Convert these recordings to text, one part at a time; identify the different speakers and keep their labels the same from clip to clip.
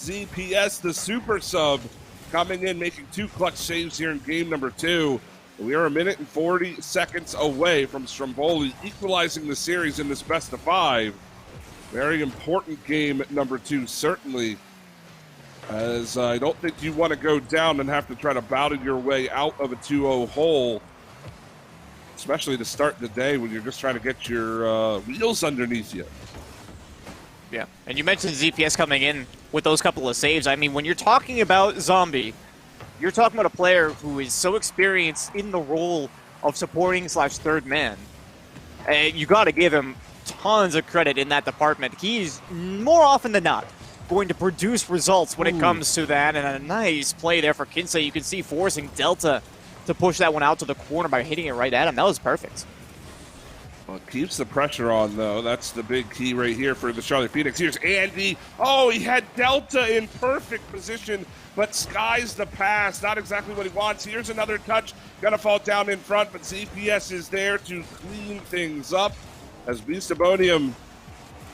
Speaker 1: ZPS, the super sub, coming in, making 2 clutch saves here in game number 2. We are 1 minute and 40 seconds away from Stromboli equalizing the series in this best of 5. Very important game number 2, certainly, as I don't think you want to go down and have to try to battle your way out of a 2-0 hole, especially to start the day when you're just trying to get your wheels underneath you.
Speaker 2: Yeah, and you mentioned ZPS coming in with those couple of saves. I mean, when you're talking about Zombie, you're talking about a player who is so experienced in the role of supporting / third man. You got to give him tons of credit in that department. He's more often than not going to produce results when it comes to that, and a nice play there for Kinsey. You can see forcing Delta to push that one out to the corner by hitting it right at him. That was perfect.
Speaker 1: Well, it keeps the pressure on, though. That's the big key right here for the Charlotte Phoenix. Here's Andy. Oh, he had Delta in perfect position, but skies the pass. Not exactly what he wants. Here's another touch. Gonna fall down in front, but ZPS is there to clean things up. As Beastabonium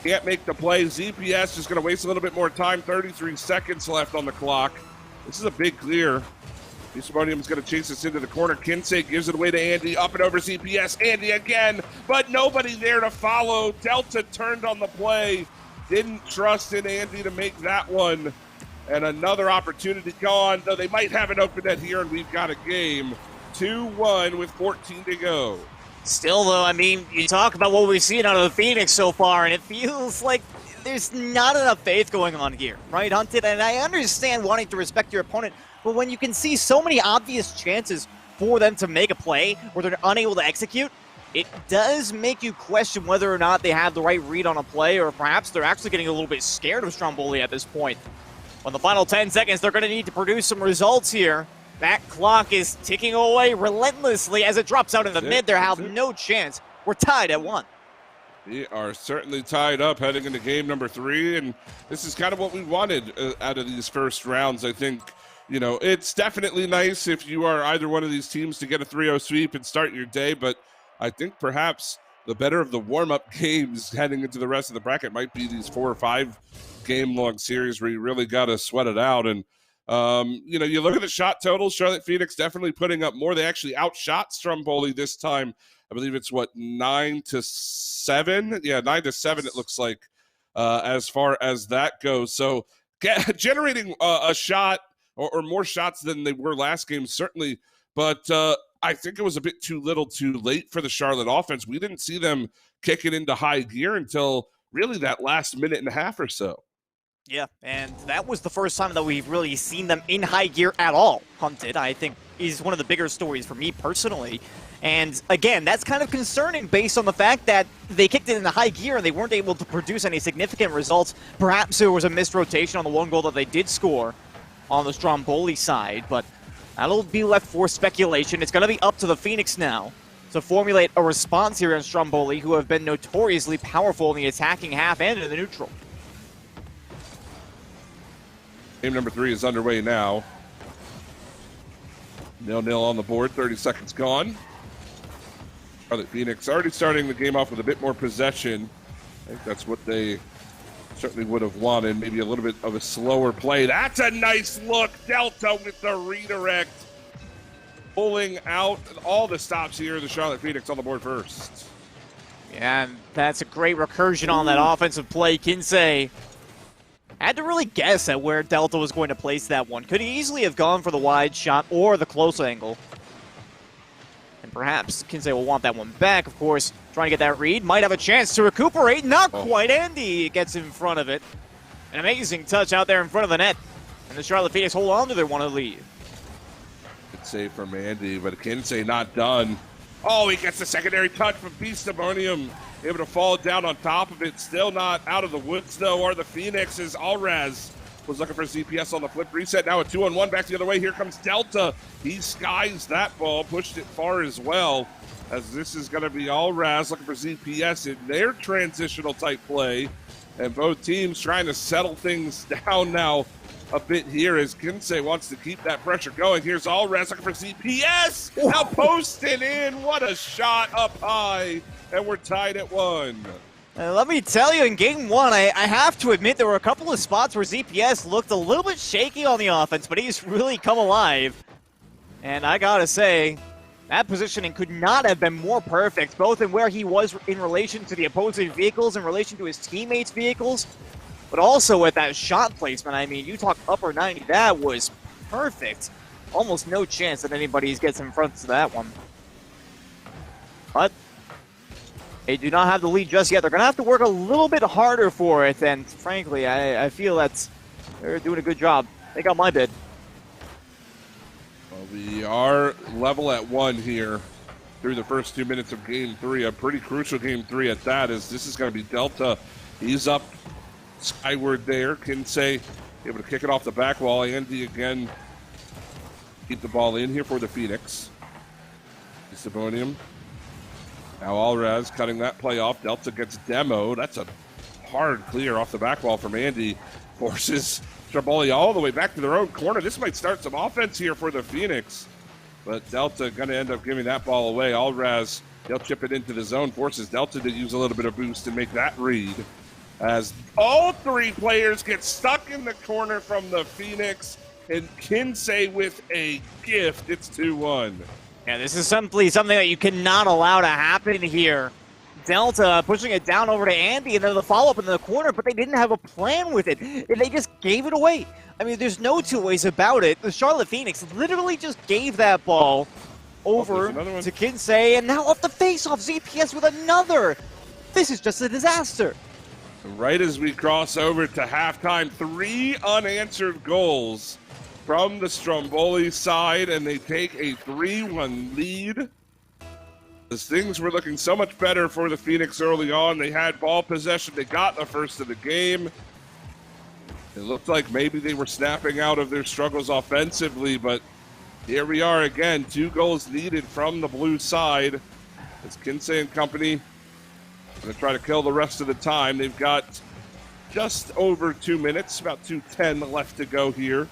Speaker 1: can't make the play, ZPS is gonna waste a little bit more time. 33 seconds left on the clock. This is a big clear. Beastabonium is going to chase this into the corner. Kinsey gives it away to Andy, up and over ZPS. Andy again, but nobody there to follow. Delta turned on the play, didn't trust in Andy to make that one. And another opportunity gone, though they might have an open net here, and we've got a game. 2-1 with 14 to go.
Speaker 2: Still, though, I mean, you talk about what we've seen out of the Phoenix so far, and it feels like there's not enough faith going on here, right, Hunted? And I understand wanting to respect your opponent, but when you can see so many obvious chances for them to make a play where they're unable to execute, it does make you question whether or not they have the right read on a play, or perhaps they're actually getting a little bit scared of Stromboli at this point. On the final 10 seconds, they're going to need to produce some results here. That clock is ticking away relentlessly as it drops out in the mid. They have no chance. We're tied at 1.
Speaker 1: We are certainly tied up heading into game number 3, and this is kind of what we wanted out of these first rounds. I think, you know, it's definitely nice if you are either one of these teams to get a 3-0 sweep and start your day, but I think perhaps the better of the warm-up games heading into the rest of the bracket might be these 4 or 5 game-long series where you really got to sweat it out. And you know, you look at the shot totals, Charlotte Phoenix definitely putting up more. They actually outshot Stromboli this time. I believe it's, what, 9-7? Yeah, 9-7 it looks like as far as that goes. So generating a shot or more shots than they were last game, certainly. But I think it was a bit too little too late for the Charlotte offense. We didn't see them kick it into high gear until really that last minute and a half or so.
Speaker 2: Yeah, and that was the first time that we've really seen them in high gear at all. Hunted, I think, is one of the bigger stories for me personally. And again, that's kind of concerning based on the fact that they kicked it into high gear and they weren't able to produce any significant results. Perhaps there was a missed rotation on the one goal that they did score on the Stromboli side, but that'll be left for speculation. It's going to be up to the Phoenix now to formulate a response here on Stromboli, who have been notoriously powerful in the attacking half and in the neutral.
Speaker 1: Game number 3 is underway now. 0-0 on the board, 30 seconds gone. Charlotte Phoenix already starting the game off with a bit more possession. I think that's what they certainly would have wanted. Maybe a little bit of a slower play. That's a nice look. Delta with the redirect. Pulling out all the stops here. The Charlotte Phoenix on the board first.
Speaker 2: Yeah, and that's a great recursion on that offensive play. Kinsey had to really guess at where Delta was going to place that one. Could he easily have gone for the wide shot or the close angle? And perhaps Kinsey will want that one back, of course. Trying to get that read. Might have a chance to recuperate. Not quite. Andy gets in front of it. An amazing touch out there in front of the net. And the Charlotte Phoenix hold on to their one lead.
Speaker 1: Good save from Andy, but Kinsey not done. Oh, he gets the secondary touch from Beastabonium. Able to fall down on top of it. Still not out of the woods, though, are the Phoenixes. Alraz was looking for ZPS on the flip reset. Now a 2-on-1 back the other way. Here comes Delta. He skies that ball, pushed it far as well, as this is going to be Alraz looking for ZPS in their transitional type play. And both teams trying to settle things down now a bit here as Kinsey wants to keep that pressure going. Here's Alraz looking for ZPS. Now posted in. What a shot up high. And we're tied at 1.
Speaker 2: Let me tell you, in Game 1, I have to admit there were a couple of spots where ZPS looked a little bit shaky on the offense, but he's really come alive. And I gotta say, that positioning could not have been more perfect, both in where he was in relation to the opposing vehicles, in relation to his teammates' vehicles, but also with that shot placement. I mean, you talk upper 90, that was perfect. Almost no chance that anybody gets in front of that one. But they do not have the lead just yet. They're going to have to work a little bit harder for it, and frankly, I feel they're doing a good job. They got my bid.
Speaker 1: Well, we are level at 1 here through the first 2 minutes of Game 3. A pretty crucial Game 3 at that, as this is going to be Delta. He's up skyward there. Kinsey able to kick it off the back wall. Andy again keep the ball in here for the Phoenix. Sabonium. Now Alraz cutting that play off. Delta gets demoed. That's a hard clear off the back wall from Andy. Forces Stramboli all the way back to their own corner. This might start some offense here for the Phoenix. But Delta going to end up giving that ball away. Alraz, they'll chip it into the zone. Forces Delta to use a little bit of boost and make that read. As all 3 players get stuck in the corner from the Phoenix. And Kinsey with a gift. It's 2-1.
Speaker 2: Yeah, this is simply something that you cannot allow to happen here. Delta pushing it down over to Andy, and then the follow-up in the corner, but they didn't have a plan with it. They just gave it away. I mean, there's no two ways about it. The Charlotte Phoenix literally just gave that ball over to Kinsey, and now off the face-off, ZPS with another. This is just a disaster.
Speaker 1: Right as we cross over to halftime, 3 unanswered goals from the Stromboli side, and they take a 3-1 lead. As things were looking so much better for the Phoenix early on, they had ball possession, they got the first of the game. It looked like maybe they were snapping out of their struggles offensively, but here we are again, 2 goals needed from the blue side. As Kinsey and company going to try to kill the rest of the time. They've got just over 2 minutes, about 2:10 left to go here.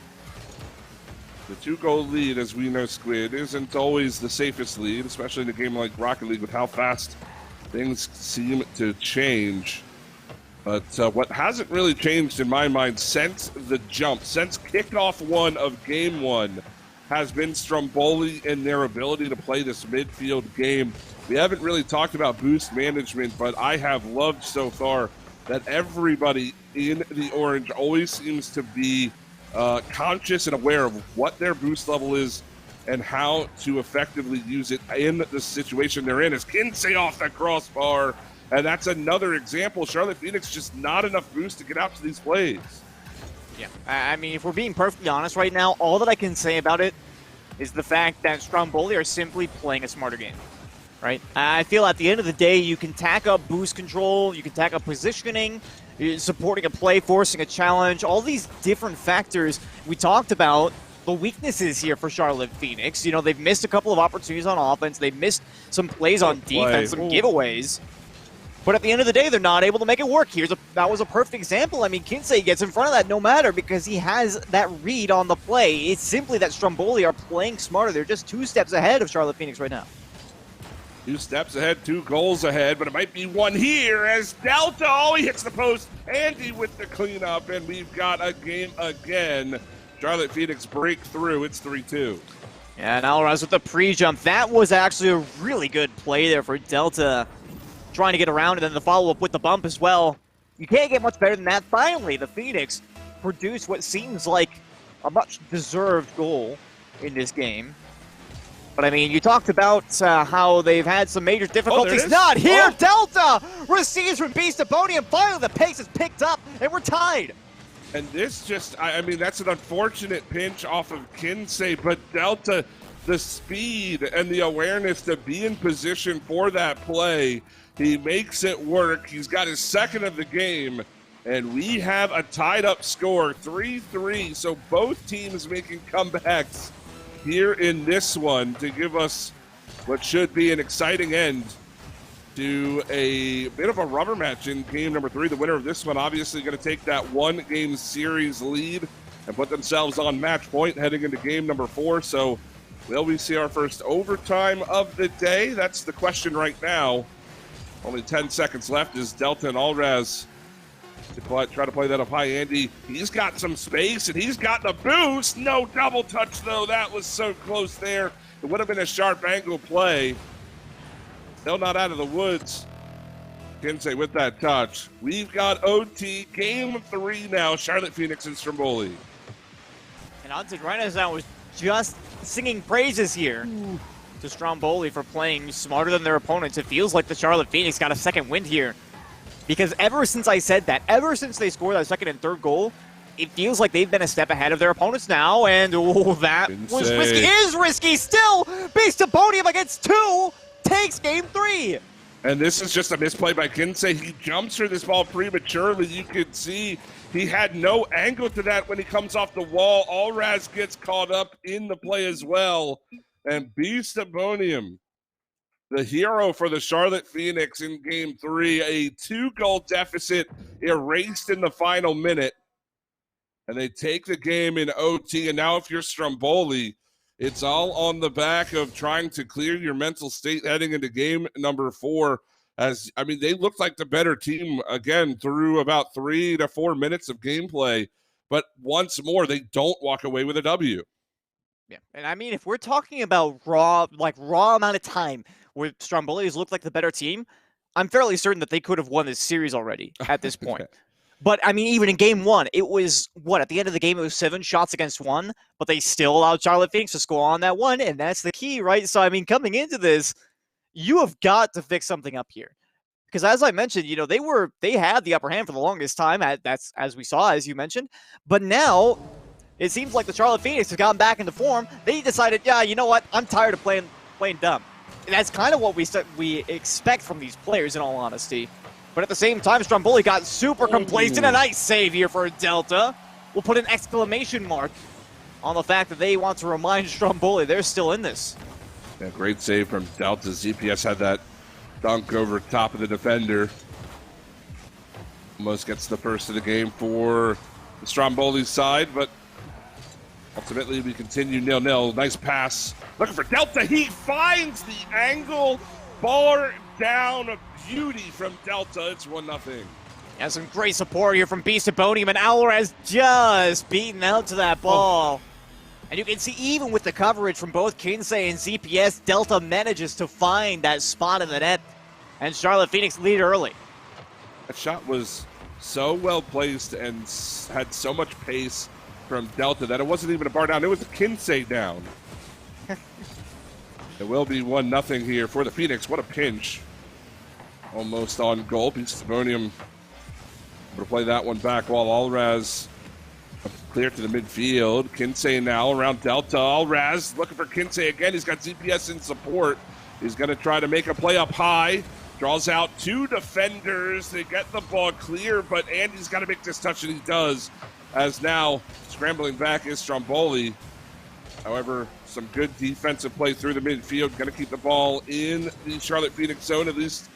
Speaker 1: The 2-goal lead, as we know, Squid, isn't always the safest lead, especially in a game like Rocket League with how fast things seem to change. But what hasn't really changed in my mind since the jump, since kickoff 1 of Game 1, has been Stromboli and their ability to play this midfield game. We haven't really talked about boost management, but I have loved so far that everybody in the orange always seems to be conscious and aware of what their boost level is and how to effectively use it in the situation they're in. As Kinsey off the crossbar, and that's another example. Charlotte Phoenix just not enough boost to get out to these plays.
Speaker 2: Yeah, I mean, if we're being perfectly honest right now, all that I can say about it is the fact that Stromboli are simply playing a smarter game, right? I feel at the end of the day, you can tack up boost control, you can tack up positioning, supporting a play, forcing a challenge, all these different factors. We talked about the weaknesses here for Charlotte Phoenix. You know, they've missed a couple of opportunities on offense. They've missed some plays on defense, some giveaways. But at the end of the day, they're not able to make it work. That was a perfect example. I mean, Kinsey gets in front of that no matter because he has that read on the play. It's simply that Stromboli are playing smarter. They're just 2 steps ahead of Charlotte Phoenix right now.
Speaker 1: 2 steps ahead, 2 goals ahead, but it might be 1 here as Delta, he hits the post. Andy with the cleanup, and we've got a game again. Charlotte Phoenix break through. It's 3-2.
Speaker 2: Yeah, and Alraz with the pre-jump. That was actually a really good play there for Delta, trying to get around, and then the follow-up with the bump as well. You can't get much better than that. Finally, the Phoenix produced what seems like a much-deserved goal in this game. But, I mean, you talked about how they've had some major difficulties. Not here! Delta receives from Beast to Podium. Finally, the pace is picked up, and we're tied.
Speaker 1: And this just, I mean, that's an unfortunate pinch off of Kinsey, but Delta, the speed and the awareness to be in position for that play, he makes it work. He's got his 2nd of the game, and we have a tied-up score, 3-3. So both teams making comebacks here in this one to give us what should be an exciting end to a bit of a rubber match in game number 3. The winner of this one obviously going to take that 1-game series lead and put themselves on match point heading into game number 4. So will we see our first overtime of the day? That's the question right now. Only 10 seconds left as Delta and Alraz try to play that up high. Andy, he's got some space, and he's got the boost. No double touch, though. That was so close there. It would have been a sharp angle play. Still not out of the woods. Kinsey with that touch. We've got OT, game 3 now. Charlotte Phoenix and Stromboli.
Speaker 2: And Hunted Renaissance was just singing praises here to Stromboli for playing smarter than their opponents. It feels like the Charlotte Phoenix got a second wind here. Because ever since I said that, ever since they scored that second and third goal, it feels like they've been a step ahead of their opponents now. And that was risky. Is risky still. Beast of Podium against 2 takes game 3.
Speaker 1: And this is just a misplay by Kinsey. He jumps for this ball prematurely. You could see he had no angle to that when he comes off the wall. Alraz gets caught up in the play as well. And Beast of Podium, the hero for the Charlotte Phoenix in game 3, a 2-goal deficit erased in the final minute. And they take the game in OT. And now if you're Stromboli, it's all on the back of trying to clear your mental state heading into game number 4. As I mean, they looked like the better team again through about 3 to 4 minutes of gameplay. But once more, they don't walk away with a W.
Speaker 2: Yeah, and I mean, if we're talking about raw amount of time where Stromboli has looked like the better team, I'm fairly certain that they could have won this series already at this point.
Speaker 1: Okay.
Speaker 2: But, I mean, even in game 1, it was, at the end of the game, it was 7 shots against 1, but they still allowed Charlotte Phoenix to score on that one, and that's the key, right? So, I mean, coming into this, you have got to fix something up here. Because as I mentioned, they had the upper hand for the longest time, that's as we saw, as you mentioned, but now it seems like the Charlotte Phoenix has gotten back into form. They decided, yeah, you know what, I'm tired of playing dumb. And that's kind of what we expect from these players, in all honesty. But at the same time, Stromboli got super complacent. A nice save here for Delta. We'll put an exclamation mark on the fact that they want to remind Stromboli they're still in this.
Speaker 1: Yeah, great save from Delta. ZPS had that dunk over top of the defender. Almost gets the first of the game for the Stromboli side, but ultimately we continue 0-0. Nice pass. Looking for Delta. He finds the angle. Bar down. Beauty from Delta. It's 1-0.
Speaker 2: Yeah, some great support here from Beast of Podium, and Alvarez just beaten out to that ball. And you can see even with the coverage from both Kinsey and ZPS, Delta manages to find that spot in the net, and Charlotte Phoenix lead early.
Speaker 1: That shot was so well placed and had so much pace from Delta that it wasn't even a bar down. It was a Kinsey down. It will be 1-0 here for the Phoenix. What a pinch. Almost on goal. Beast of Podium able to play that one back while Alraz clear to the midfield. Kinsey now around Delta. Alraz looking for Kinsey again. He's got ZPS in support. He's going to try to make a play up high. Draws out 2 defenders. They get the ball clear, but Andy's got to make this touch, and he does. As now scrambling back is Stromboli. However, some good defensive play through the midfield. Going to keep the ball in the Charlotte Phoenix zone, at least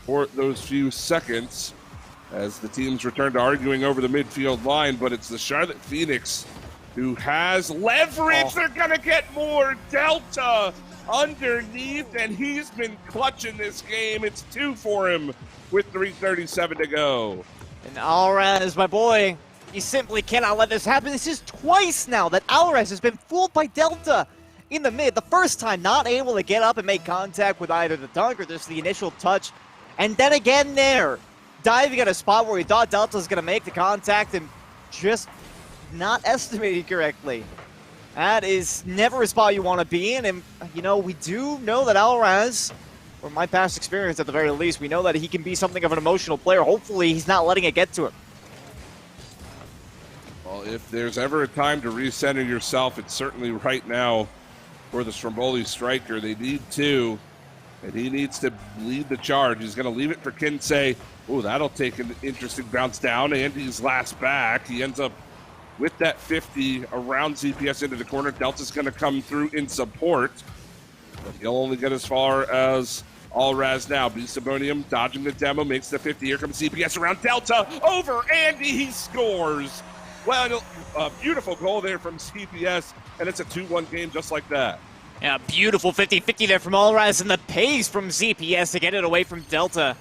Speaker 1: for those few seconds, as the teams return to arguing over the midfield line. But it's the Charlotte Phoenix who has leverage. They're going to get more. Delta underneath, and he's been clutching this game. It's 2 for him with 3:37 to go.
Speaker 2: And Alvarez, my boy, you simply cannot let this happen. This is twice now that Alvarez has been fooled by Delta in the mid. The first time not able to get up and make contact with either the dunk or just the initial touch. And then again there, diving at a spot where he thought Delta was going to make the contact and just not estimating correctly. That is never a spot you want to be in. And, we do know that Alvarez, from my past experience at the very least, we know that he can be something of an emotional player. Hopefully he's not letting it get to him.
Speaker 1: Well, if there's ever a time to recenter yourself, it's certainly right now for the Stromboli striker. They need to. And he needs to lead the charge. He's going to leave it for Kinsey. Oh, that'll take an interesting bounce down. Andy's last back. He ends up with that 50 around ZPS into the corner. Delta's going to come through in support. But he'll only get as far as Alraz now. Beast of Podium dodging the demo, makes the 50. Here comes ZPS around Delta. Over Andy. He scores. Well, a beautiful goal there from ZPS. And it's a 2-1 game just like that.
Speaker 2: Yeah, beautiful 50-50 there from Allraz, and the pace from ZPS to get it away from Delta.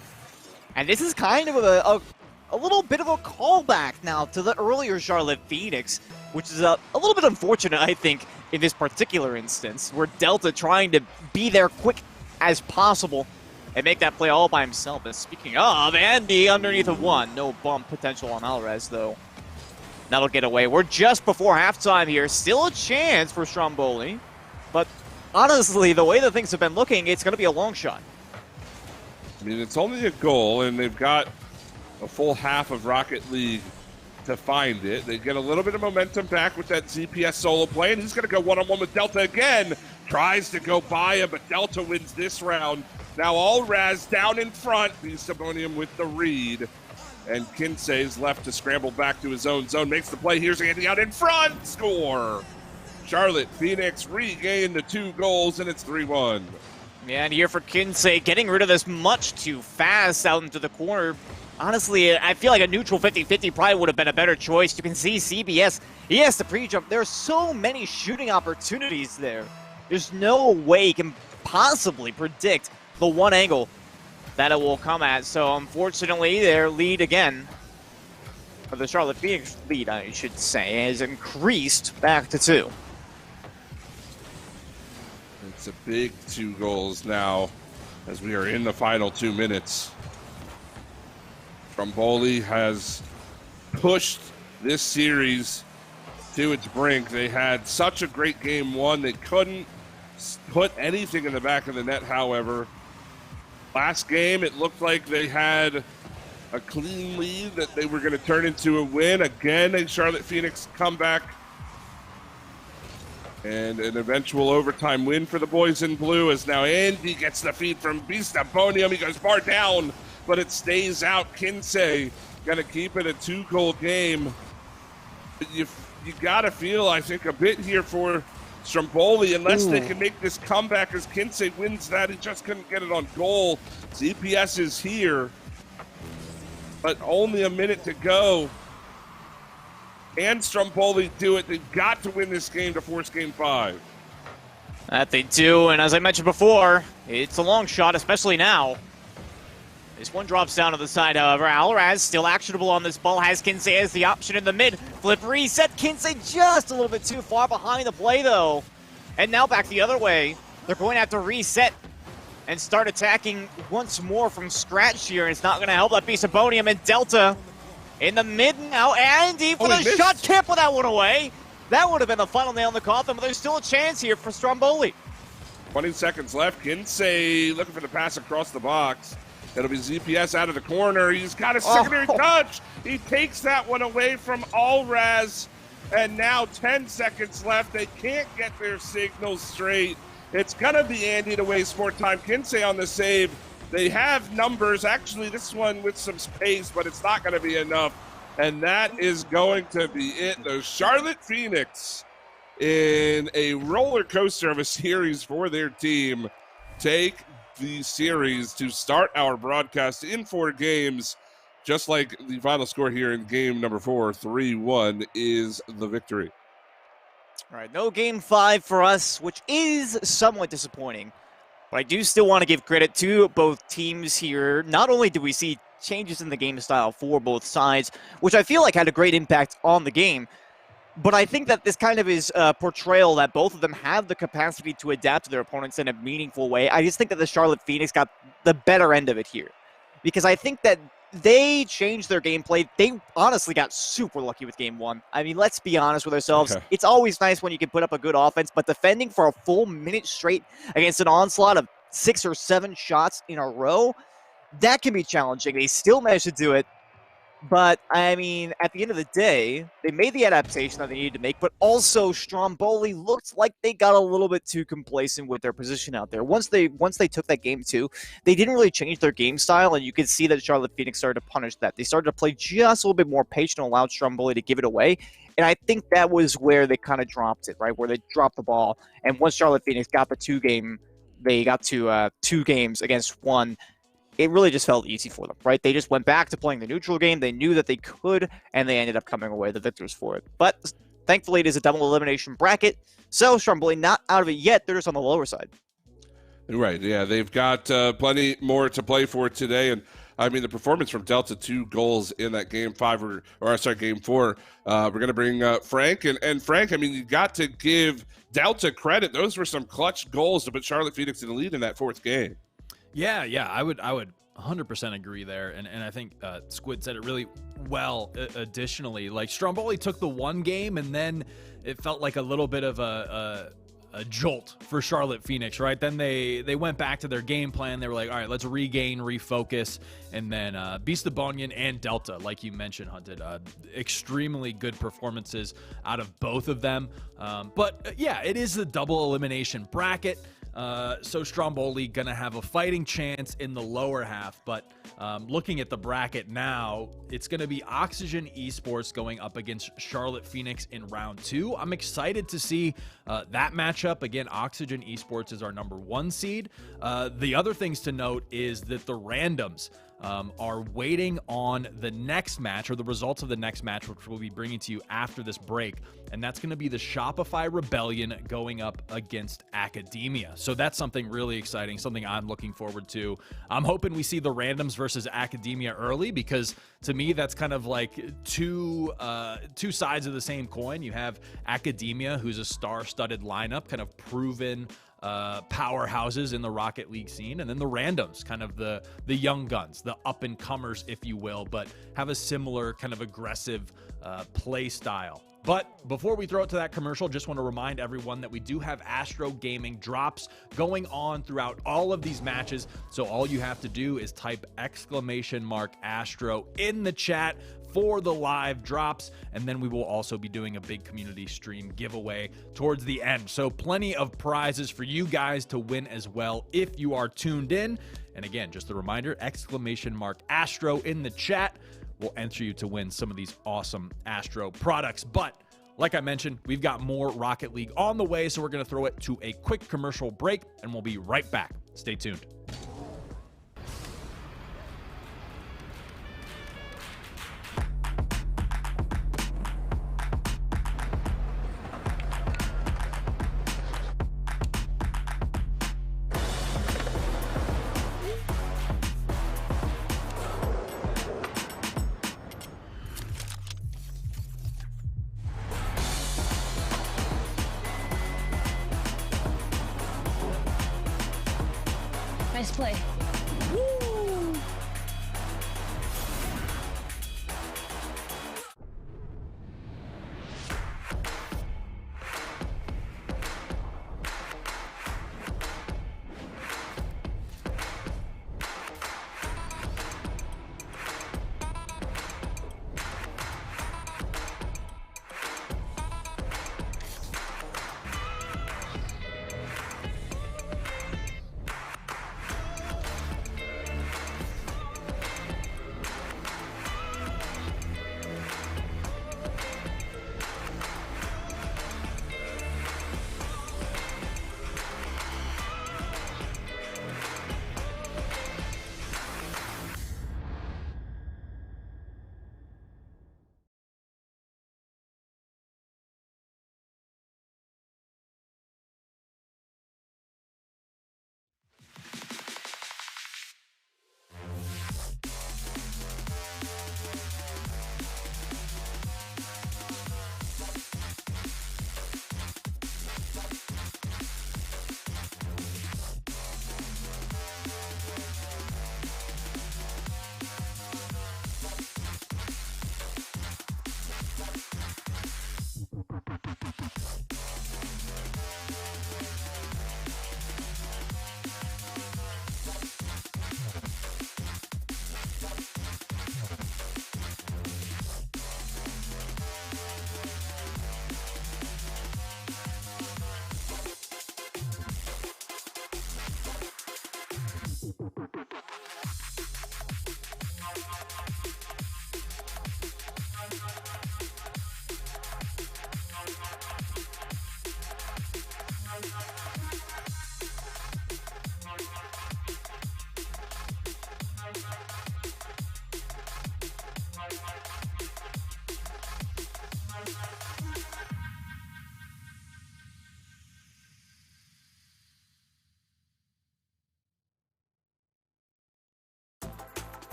Speaker 2: And this is kind of a little bit of a callback now to the earlier Charlotte Phoenix, which is a little bit unfortunate, I think, in this particular instance, where Delta trying to be there quick as possible and make that play all by himself. And speaking of, Andy underneath of one. No bump potential on Alvarez, though. That'll get away. We're just before halftime here. Still a chance for Stromboli. But honestly, the way that things have been looking, it's going to be a long shot.
Speaker 1: I mean, it's only a goal, and they've got a full half of Rocket League to find it. They get a little bit of momentum back with that ZPS solo play, and he's going to go one-on-one with Delta again. Tries to go by him, but Delta wins this round. Now Allraz down in front. Sabonium with the read. And Kinsey's left to scramble back to his own zone. Makes the play. Here's Andy out in front. Score. Charlotte Phoenix regain the 2 goals, and it's 3-1.
Speaker 2: Yeah, and here for Kinsey, getting rid of this much too fast out into the corner. Honestly, I feel like a neutral 50-50 probably would have been a better choice. You can see CBS, he has to pre-jump. There are so many shooting opportunities there. There's no way you can possibly predict the one angle that it will come at. So unfortunately, their lead again, or the Charlotte Phoenix lead, I should say, has increased back to 2.
Speaker 1: It's a big 2 goals now as we are in the final 2 minutes. Stromboli has pushed this series to its brink. They had such a great game 1. They couldn't put anything in the back of the net, however. Last game, it looked like they had a clean lead that they were going to turn into a win. Again, a Charlotte Phoenix comeback and an eventual overtime win for the boys in blue, as now Andy gets the feed from Sabonium. He goes far down, but it stays out. Kinsey going to keep it a 2-goal game. You got to feel, I think, a bit here for Stromboli, unless they can make this comeback as Kinsey wins that. He just couldn't get it on goal. ZPS is here, but only a minute to go. And Stromboli do it. They've got to win this game to force game 5.
Speaker 2: That they do, and as I mentioned before, it's a long shot, especially now. This one drops down to the side, however. Alraz still actionable on this ball. Has Kinsey as the option in the mid. Flip reset. Kinsey just a little bit too far behind the play, though. And now back the other way. They're going to have to reset and start attacking once more from scratch here. And it's not going to help that piece of Sabonium and Delta in the mid now. Andy for the shot. Can't put that one away. That would have been the final nail in the coffin, but there's still a chance here for Stromboli.
Speaker 1: 20 seconds left. Kinsey looking for the pass across the box. It'll be ZPS out of the corner. He's got a secondary touch. He takes that one away from Allraz. And now 10 seconds left. They can't get their signals straight. It's going to be Andy to waste more time. Kinsey on the save. They have numbers. Actually, this one with some space, but it's not going to be enough. And that is going to be it. The Charlotte Phoenix, in a roller coaster of a series for their team, take the series to start our broadcast in 4 games, just like the final score here in game number 4, 3-1 is the victory.
Speaker 2: All right, no game 5 for us, which is somewhat disappointing. But I do still want to give credit to both teams here. Not only do we see changes in the game style for both sides, which I feel like had a great impact on the game, but I think that this kind of is a portrayal that both of them have the capacity to adapt to their opponents in a meaningful way. I just think that the Charlotte Phoenix got the better end of it here, because I think that they changed their gameplay. They honestly got super lucky with game 1. I mean, let's be honest with ourselves. Okay. It's always nice when you can put up a good offense, but defending for a full minute straight against an onslaught of 6 or 7 shots in a row, that can be challenging. They still managed to do it. But, I mean, at the end of the day, they made the adaptation that they needed to make, but also Stromboli looked like they got a little bit too complacent with their position out there. Once they took that game 2, they didn't really change their game style, and you could see that Charlotte Phoenix started to punish that. They started to play just a little bit more patient and allowed Stromboli to give it away, and I think that was where they kind of dropped it, right, where they dropped the ball. And once Charlotte Phoenix got the 2 games against 1, it really just felt easy for them, right? They just went back to playing the neutral game. They knew that they could, and they ended up coming away the victors for it. But Thankfully, it is a double elimination bracket, so Stromboli not out of it yet. They're just on the lower side.
Speaker 1: Right, yeah, they've got plenty more to play for today, and I mean the performance from Delta, 2 goals in that game 5 or sorry, game 4. We're gonna bring Frank and Frank. I mean, you got to give Delta credit; those were some clutch goals to put Charlotte Phoenix in the lead in that 4th game.
Speaker 3: Yeah, I would 100% agree there, and I think Squid said it really well. Additionally, like Stromboli took the one game, and then it felt like a little bit of a jolt for Charlotte Phoenix, right? Then they went back to their game plan. They were like, all right, let's regain, refocus, and then Beast of Bunyan and Delta, like you mentioned, Hunted, extremely good performances out of both of them. But yeah, it is a double elimination bracket. So Stromboli gonna have a fighting chance in the lower half, but looking at the bracket now, it's gonna be Oxygen Esports going up against Charlotte Phoenix in round 2. I'm excited to see that matchup. Again, Oxygen Esports is our #1 seed. The other things to note is that the randoms are waiting on the next match, or the results of the next match, which we'll be bringing to you after this break. And that's going to be the Shopify Rebellion going up against Academia. So that's something really exciting, something I'm looking forward to. I'm hoping we see the randoms versus Academia early, because to me, that's kind of like two sides of the same coin. You have Academia, who's a star-studded lineup, kind of proven powerhouses in the Rocket League scene, and then the randoms, kind of the young guns, the up-and-comers, if you will, but have a similar kind of aggressive play style. But before we throw it to that commercial, just want to remind everyone that we do have Astro Gaming drops going on throughout all of these matches. So all you have to do is type !Astro in the chat for the live drops, and then we will also be doing a big community stream giveaway towards the end. So plenty of prizes for you guys to win as well if you are tuned in. And again, just a reminder, !Astro in the chat will enter you to win some of these awesome Astro products. But like I mentioned, we've got more Rocket League on the way, so we're going to throw it to a quick commercial break, and we'll be right back. Stay tuned.
Speaker 4: Nice play.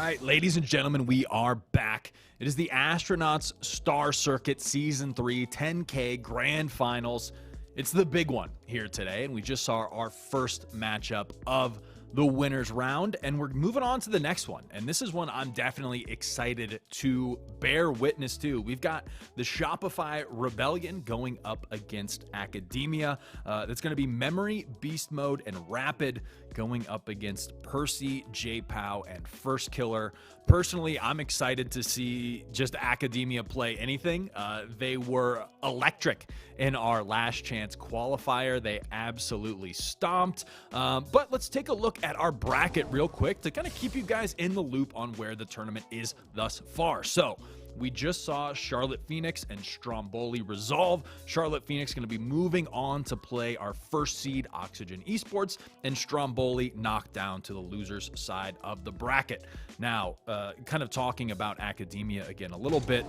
Speaker 3: right, ladies and gentlemen, we are back. It is the Astronauts Star Circuit Season 3 10K Grand Finals. It's the big one here today, and we just saw our first matchup of the winners round, and we're moving on to the next one. And this is one I'm definitely excited to bear witness to. We've got the Shopify Rebellion going up against Academia. That's going to be Memory, Beast Mode, and Rapid going up against Percy, J-Pow, and First Killer. Personally, I'm excited to see just Academia play anything. They were electric in our last chance qualifier. They absolutely stomped. But let's take a look at our bracket real quick to kind of keep you guys in the loop on where the tournament is thus far. So we just saw Charlotte Phoenix and Stromboli resolve. Charlotte Phoenix going to be moving on to play our first seed Oxygen Esports, and Stromboli knocked down to the losers side of the bracket. Now, kind of talking about Academia again a little bit,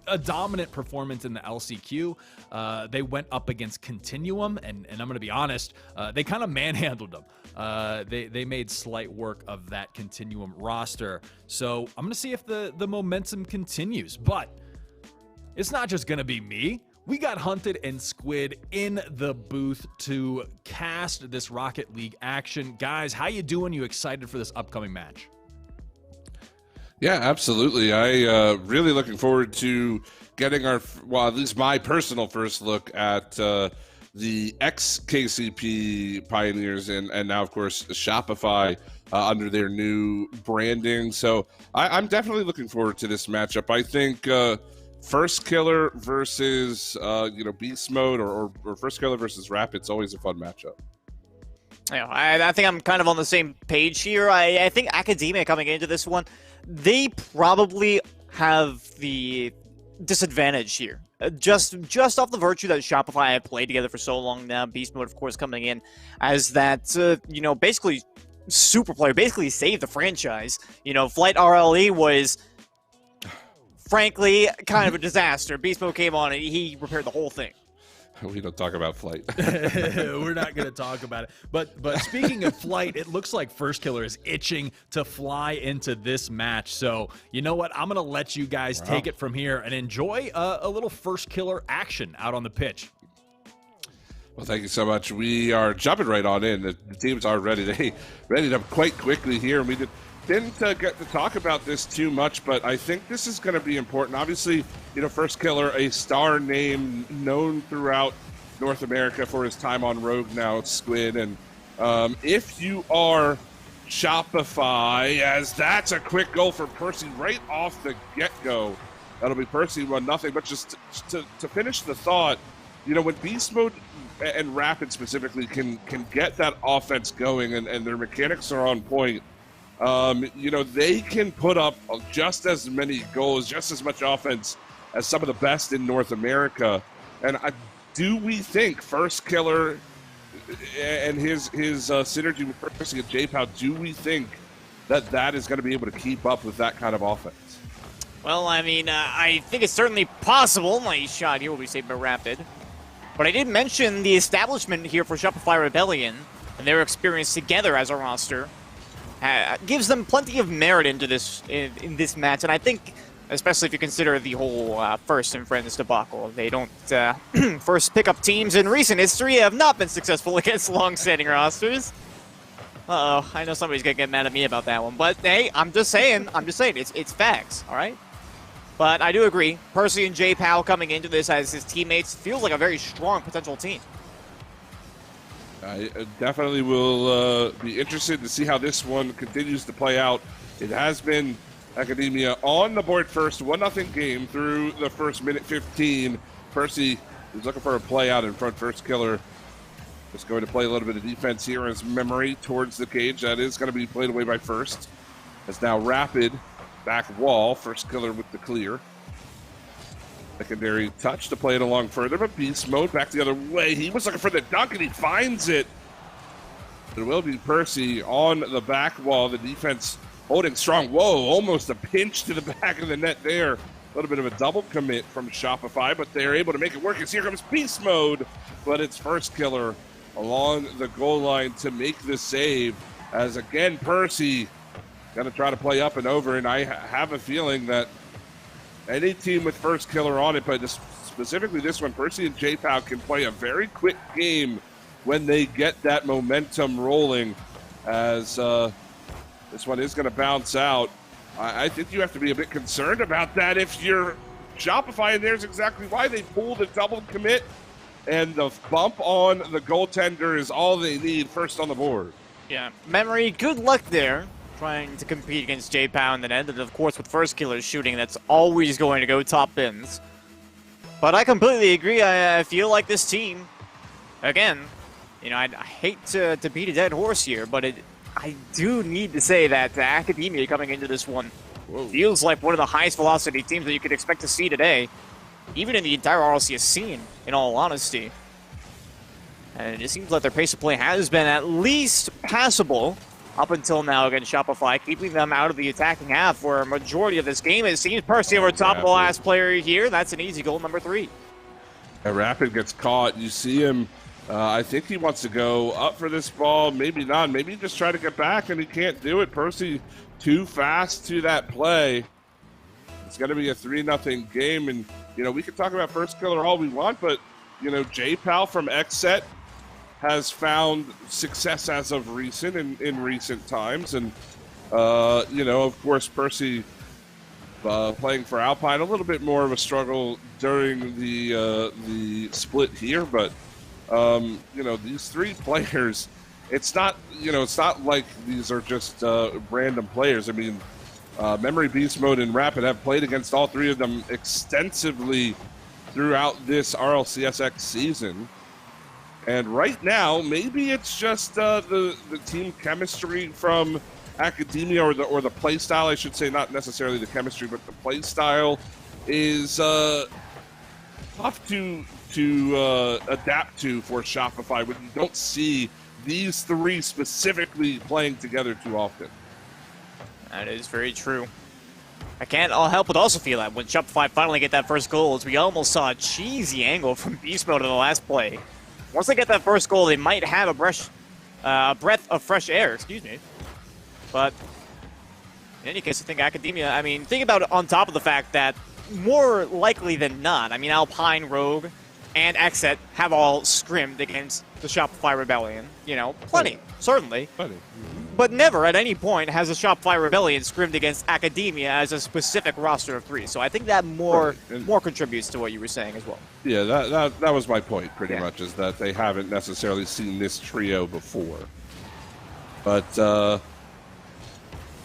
Speaker 3: a dominant performance in the LCQ. They went up against Continuum, and I'm going to be honest, they kind of manhandled them. They made slight work of that Continuum roster. So I'm going to see if the momentum continues. But it's not just going to be me. We got Hunted and Squid in the booth to cast this Rocket League action. Guys, how you doing? You excited for this upcoming match?
Speaker 1: Yeah, absolutely. I really looking forward to getting our, well, at least my personal first look at the ex-KCP Pioneers and now, of course, Shopify under their new branding. So I'm definitely looking forward to this matchup. I think First Killer versus, Beast Mode or First Killer versus Rapid's always a fun matchup.
Speaker 2: Yeah, I think I'm kind of on the same page here. I think Academia coming into this one, they probably have the disadvantage here. Just off the virtue that Shopify have played together for so long now. Beast Mode, of course, coming in as that, basically super player, basically saved the franchise. Flight RLE was, frankly, kind of a disaster. Beast Mode came on and he repaired the whole thing.
Speaker 1: We don't talk about Flight.
Speaker 3: We're not going to talk about it. But speaking of Flight, it looks like First Killer is itching to fly into this match. So, you know what? I'm going to let you guys take it from here and enjoy a little First Killer action out on the pitch.
Speaker 1: Well, thank you so much. We are jumping right on in. The teams are ready. They readied up quite quickly here. We didn't get to talk about this too much, but I think this is going to be important. Obviously, First Killer, a star name known throughout North America for his time on Rogue now, Squid. And if you are Shopify, as that's a quick goal for Percy right off the get-go. That'll be Percy 1-0. But just to finish the thought, when Beast Mode and Rapid specifically can get that offense going and their mechanics are on point, they can put up just as many goals, just as much offense as some of the best in North America. And do we think First Killer and his synergy with Percy and J-Pow, do we think that is going to be able to keep up with that kind of offense?
Speaker 2: Well, I mean, I think it's certainly possible. My shot here will be saved by Rapid. But I did mention the establishment here for Shopify Rebellion and their experience together as a roster. Gives them plenty of merit into this in this match, and I think, especially if you consider the whole First and Friends debacle, they don't first pick-up teams in recent history have not been successful against long-standing rosters. Uh-oh, I know somebody's gonna get mad at me about that one, but hey, I'm just saying, it's facts, all right? But I do agree, Percy and J-Pow coming into this as his teammates feels like a very strong potential team.
Speaker 1: I definitely will be interested to see how this one continues to play out. It has been Academia on the board first, 1-0 game through the first minute 15. Percy is looking for a play out in front. First Killer just going to play a little bit of defense here as Memory towards the cage. That is going to be played away by First. As now Rapid back wall. First Killer with the clear. Secondary touch to play it along further, but Beast Mode back the other way. He was looking for the dunk, and he finds it. It will be Percy on the back wall. The defense holding strong. Whoa, almost a pinch to the back of the net there. A little bit of a double commit from Shopify, but they're able to make it work as here comes Beast Mode, but it's First Killer along the goal line to make the save. As again, Percy going to try to play up and over, and I have a feeling that any team with first killer on it, but specifically this one, Percy and J-Pow can play a very quick game when they get that momentum rolling, as this one is going to bounce out. I think you have to be a bit concerned about that if you're Shopify, and there's exactly why they pulled a double commit, and the bump on the goaltender is all they need first on the board.
Speaker 2: Yeah, Memory, good luck there, trying to compete against J-Pow in the end, and of course with first killer shooting, that's always going to go top bins. But I completely agree. I feel like this team, again, you know, I hate to beat a dead horse here, but I do need to say that Academia coming into this one feels like one of the highest velocity teams that you could expect to see today, even in the entire RLCS scene, in all honesty. And it seems like their pace of play has been at least passable up until now against Shopify, keeping them out of the attacking half for a majority of this game. It seems Percy over top of the last player here. That's an easy goal, number 3.
Speaker 1: Rapid gets caught. You see him. I think he wants to go up for this ball. Maybe not. Maybe just try to get back, and he can't do it. Percy too fast to that play. It's going to be a 3-0 game, and, you know, we can talk about first killer all we want, but, you know, J-Pal from Xset has found success as of recent, in recent times, and, you know, of course, Percy playing for Alpine, a little bit more of a struggle during the split here, but you know, these 3 players, it's not, you know, it's not like these are just random players. I mean, Memory, Beast Mode, and Rapid have played against all 3 of them extensively throughout this RLCSX season. And right now, maybe it's just the team chemistry from Academia, or the play style, I should say, not necessarily the chemistry, but the play style is tough to adapt to for Shopify when you don't see these 3 specifically playing together too often.
Speaker 2: That is very true. I can't help but also feel that when Shopify finally get that first goal, as we almost saw a cheesy angle from Beast Mode in the last play. Once they get that first goal, they might have a breath of fresh air, excuse me. But in any case, I think Academia, I mean, think about it on top of the fact that more likely than not, I mean, Alpine, Rogue, and Xset have all scrimmed against the Shopify Rebellion. You know, plenty, certainly.
Speaker 1: Plenty.
Speaker 2: But never at any point has the Shopify Rebellion scrimmed against Academia as a specific roster of 3. So I think that more contributes to what you were saying as well.
Speaker 1: Yeah, that was my point, pretty much, is that they haven't necessarily seen this trio before. But they're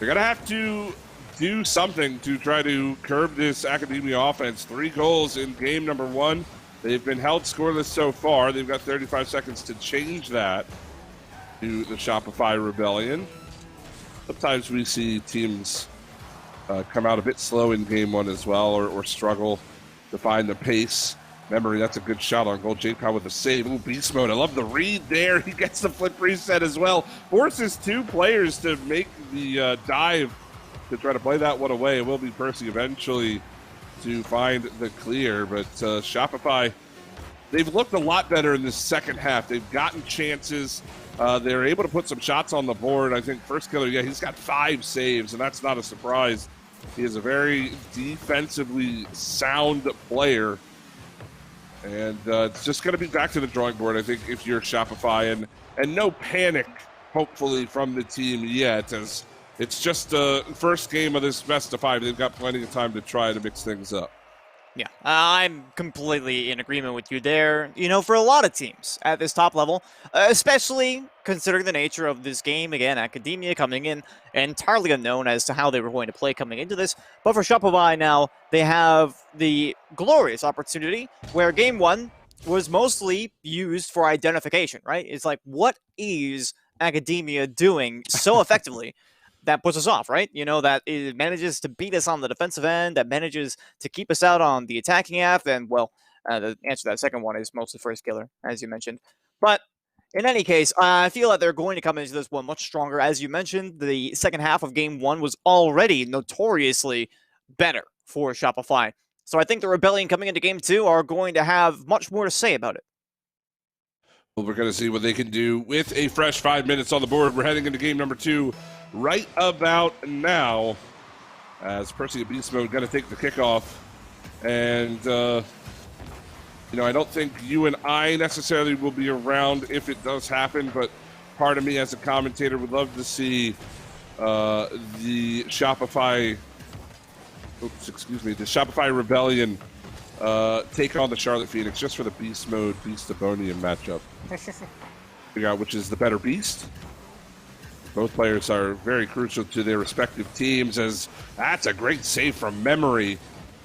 Speaker 1: going to have to do something to try to curb this Academia offense. 3 goals in game number 1. They've been held scoreless so far. They've got 35 seconds to change that to the Shopify Rebellion. Sometimes we see teams come out a bit slow in game 1 as well, or struggle to find the pace. Memory, that's a good shot on goal. J-Pow with the save. Ooh, Beast Mode. I love the read there. He gets the flip reset as well. Forces 2 players to make the dive to try to play that one away. It will be Percy eventually to find the clear, but Shopify, they've looked a lot better in this second half. They've gotten chances. They're able to put some shots on the board. I think first killer, yeah, he's got 5 saves, and that's not a surprise. He is a very defensively sound player, and it's just going to be back to the drawing board, I think, if you're Shopify, and no panic, hopefully, from the team yet, as it's just the first game of this best of 5. They've got plenty of time to try to mix things up.
Speaker 2: Yeah, I'm completely in agreement with you there. You know, for a lot of teams at this top level, especially considering the nature of this game, again, Academia coming in entirely unknown as to how they were going to play coming into this. But for Shopify now, they have the glorious opportunity where game 1 was mostly used for identification, right? It's like, what is Academia doing so effectively that puts us off, right? You know, that it manages to beat us on the defensive end, that manages to keep us out on the attacking half, and, well, the answer to that second one is mostly first killer, as you mentioned. But in any case, I feel that they're going to come into this one much stronger. As you mentioned, the second half of game 1 was already notoriously better for Shopify. So I think the Rebellion coming into game 2 are going to have much more to say about it.
Speaker 1: Well, we're going to see what they can do with a fresh 5 minutes on the board. We're heading into game number 2 right about now, as Percy and Beast Mode going to take the kickoff. And, I don't think you and I necessarily will be around if it does happen, but part of me as a commentator would love to see the Shopify Rebellion take on the Charlotte Phoenix just for the Beast Mode Beastabonian matchup. Figure out which is the better beast. Both players are very crucial to their respective teams, as that's a great save from Memory.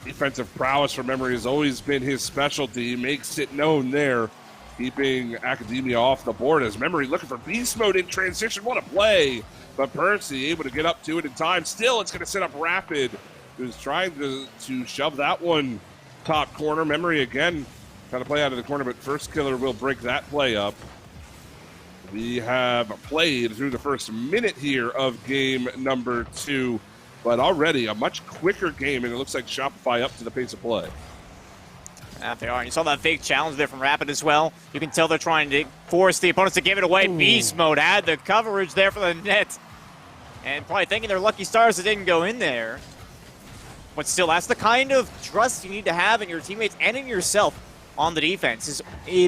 Speaker 1: Defensive prowess for Memory has always been his specialty. He makes it known there, keeping Academia off the board as Memory looking for Beast Mode in transition. What a play! But Percy able to get up to it in time. Still, it's going to set up Rapid, who's trying to shove that one top corner. Memory again trying to play out of the corner, but First Killer will break that play up. We have played through the first minute here of game number 2, but already a much quicker game, and it looks like Shopify up to the pace of play.
Speaker 2: Yeah, they are. You saw that fake challenge there from Rapid as well. You can tell they're trying to force the opponents to give it away. Ooh. Beast Mode had the coverage there for the net, and probably thinking they're lucky stars that didn't go in there. But still, that's the kind of trust you need to have in your teammates and in yourself on the defense, is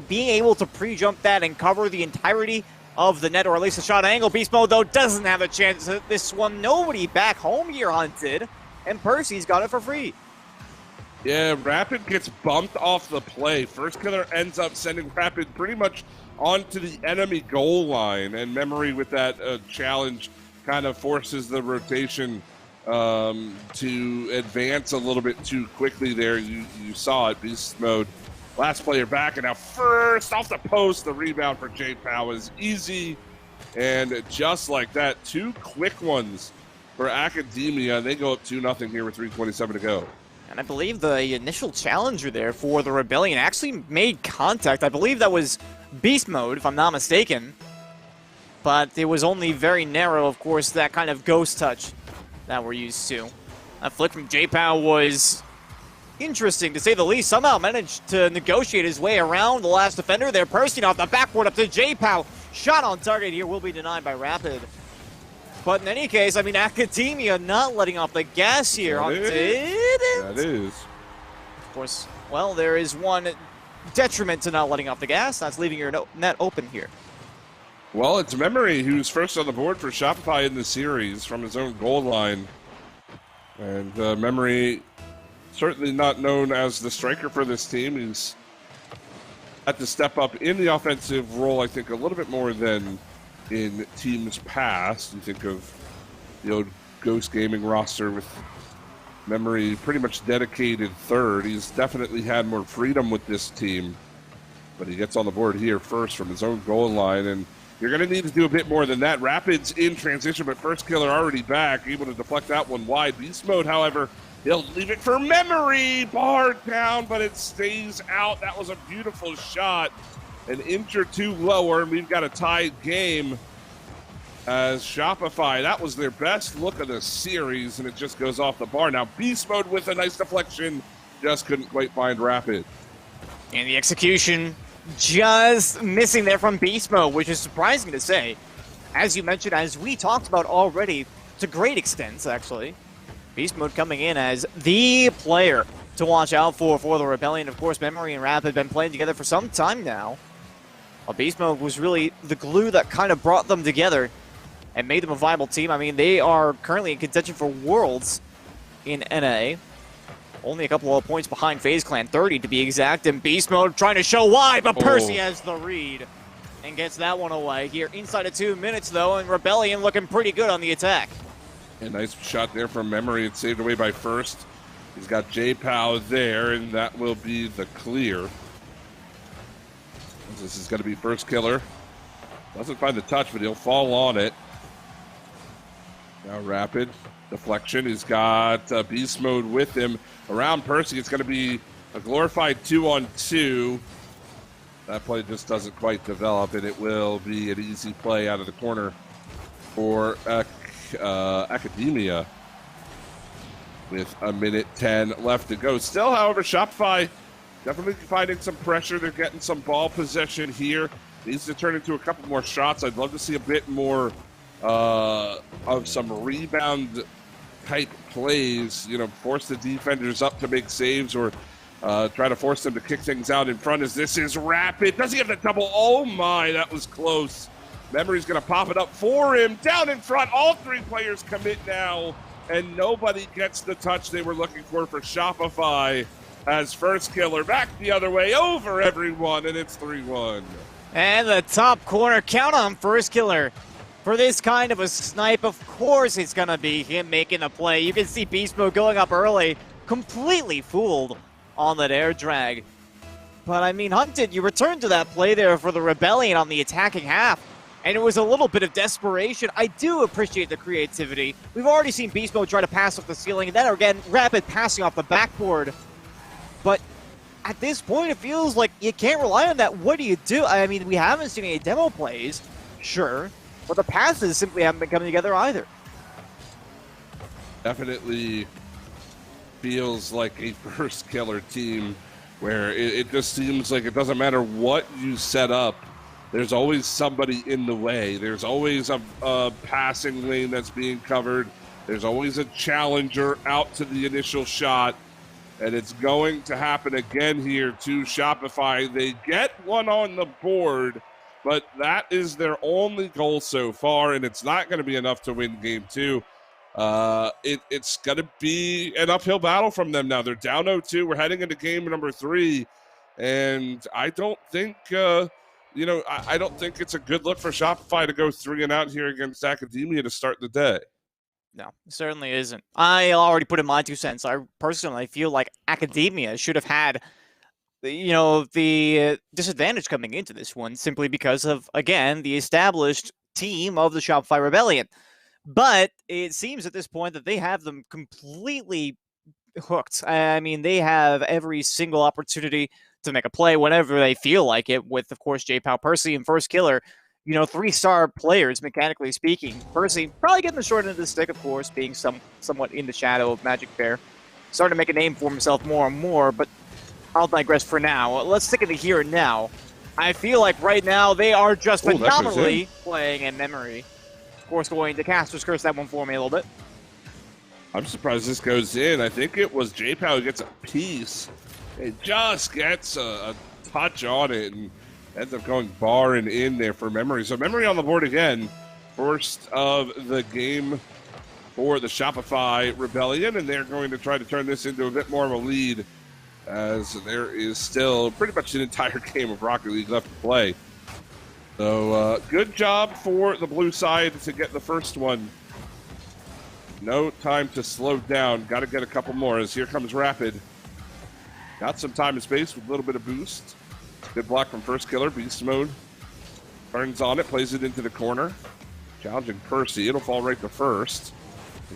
Speaker 2: being able to pre-jump that and cover the entirety of the net, or at least a shot angle. Beast Mode, though, doesn't have a chance. This one, nobody back home here hunted, and Percy's got it for free.
Speaker 1: Yeah, Rapid gets bumped off the play. First Killer ends up sending Rapid pretty much onto the enemy goal line, and Memory with that challenge kind of forces the rotation to advance a little bit too quickly there. You saw it. Beast Mode, last player back, and now first off the post, the rebound for J-Pow is easy. And just like that, 2 quick ones for Academia. They go up 2-0 here with 3:27 to go.
Speaker 2: And I believe the initial challenger there for the Rebellion actually made contact. I believe that was Beast Mode, if I'm not mistaken. But it was only very narrow, of course, that kind of ghost touch that we're used to. That flick from J-Pow was interesting, to say the least. Somehow managed to negotiate his way around the last defender there. Percy off the backboard up to J-Pow. Shot on target here will be denied by Rapid. But in any case, I mean, Academia not letting off the gas here.
Speaker 1: That is.
Speaker 2: Of course, well, there is one detriment to not letting off the gas. That's leaving your net open here.
Speaker 1: Well, it's Memory who's first on the board for Shopify in the series from his own goal line. And Memory, certainly not known as the striker for this team. He's had to step up in the offensive role, I think, a little bit more than in teams past. You think of the old Ghost Gaming roster with Memory pretty much dedicated third. He's definitely had more freedom with this team, but he gets on the board here first from his own goal line, and you're going to need to do a bit more than that. Rapids in transition, but First Killer already back, able to deflect that one wide. Beast Mode, however, he'll leave it for Memory. Barred down, but it stays out. That was a beautiful shot. An inch or two lower, and we've got a tied game as Shopify. That was their best look of the series, and it just goes off the bar. Now Beast Mode with a nice deflection, just couldn't quite find Rapid.
Speaker 2: And the execution just missing there from Beast Mode, which is surprising to say. As you mentioned, as we talked about already, to great extents, actually. Beast Mode coming in as the player to watch out for the Rebellion. Of course, Memory and Rapid have been playing together for some time now. Well, Beast Mode was really the glue that kind of brought them together and made them a viable team. I mean, they are currently in contention for Worlds in NA. Only a couple of points behind FaZe Clan, 30 to be exact. And Beast Mode trying to show why, but Percy has the read and gets that one away here. Inside of 2 minutes, though, and Rebellion looking pretty good on the attack.
Speaker 1: A nice shot there from Memory. It's saved away by First. He's got J-Pow there, and that will be the clear. This is going to be First Killer. Doesn't find the touch, but he'll fall on it. Now Rapid. Deflection. He's got Beast Mode with him. Around Percy, it's going to be a glorified 2-on-2. That play just doesn't quite develop, and it will be an easy play out of the corner for Academia with 1:10 left to go. Still, however, Shopify definitely finding some pressure. They're getting some ball possession here. Needs to turn into a couple more shots. I'd love to see a bit more of some rebound type plays, force the defenders up to make saves or try to force them to kick things out in front as this is Rapid. Does he have the double? Oh my, that was close. Memory's going to pop it up for him. Down in front, all three players commit now, and nobody gets the touch they were looking for Shopify as First Killer back the other way over everyone, and it's 3-1.
Speaker 2: And the top corner, count on First Killer. For this kind of a snipe, of course it's going to be him making the play. You can see Beast Mode going up early, completely fooled on that air drag. But I mean, Hunted, you returned to that play there for the Rebellion on the attacking half, and it was a little bit of desperation. I do appreciate the creativity. We've already seen Beast Mode try to pass off the ceiling, and then again, Rapid passing off the backboard. But at this point, it feels like you can't rely on that. What do you do? I mean, we haven't seen any demo plays, sure, but the passes simply haven't been coming together either.
Speaker 1: Definitely feels like a First Killer team where it just seems like it doesn't matter what you set up, there's always somebody in the way. There's always a passing lane that's being covered. There's always a challenger out to the initial shot. And it's going to happen again here to Shopify. They get one on the board, but that is their only goal so far, and it's not going to be enough to win game two. It's going to be an uphill battle from them now. They're down 0-2. We're heading into game number 3, and I don't think, I don't think it's a good look for Shopify to go 3-0 here against Academia to start the day.
Speaker 2: No, it certainly isn't. I already put in my 2 cents. I personally feel like Academia should have had, the disadvantage coming into this one simply because of, again, the established team of the Shopify Rebellion. But it seems at this point that they have them completely hooked. I mean, they have every single opportunity to make a play whenever they feel like it with, of course, J-Pow, Percy, and First Killer. 3-star players, mechanically speaking. Percy probably getting the short end of the stick, of course, being somewhat in the shadow of Magic Bear. Starting to make a name for himself more and more, but I'll digress for now. Let's stick in the here and now. I feel like right now they are just phenomenally playing in memory. Of course, going to Caster's Curse that one for me a little bit.
Speaker 1: I'm surprised this goes in. I think it was J-Pow who gets a piece. It just gets a touch on it, and ends up going bar and in there for Memory. So Memory on the board again. First of the game for the Shopify Rebellion, and they're going to try to turn this into a bit more of a lead as there is still pretty much an entire game of Rocket League left to play. So good job for the blue side to get the first one. No time to slow down. Got to get a couple more as here comes Rapid. Got some time and space with a little bit of boost. Good block from First Killer. Beast Mode turns on it, plays it into the corner. Challenging Percy. It'll fall right to First.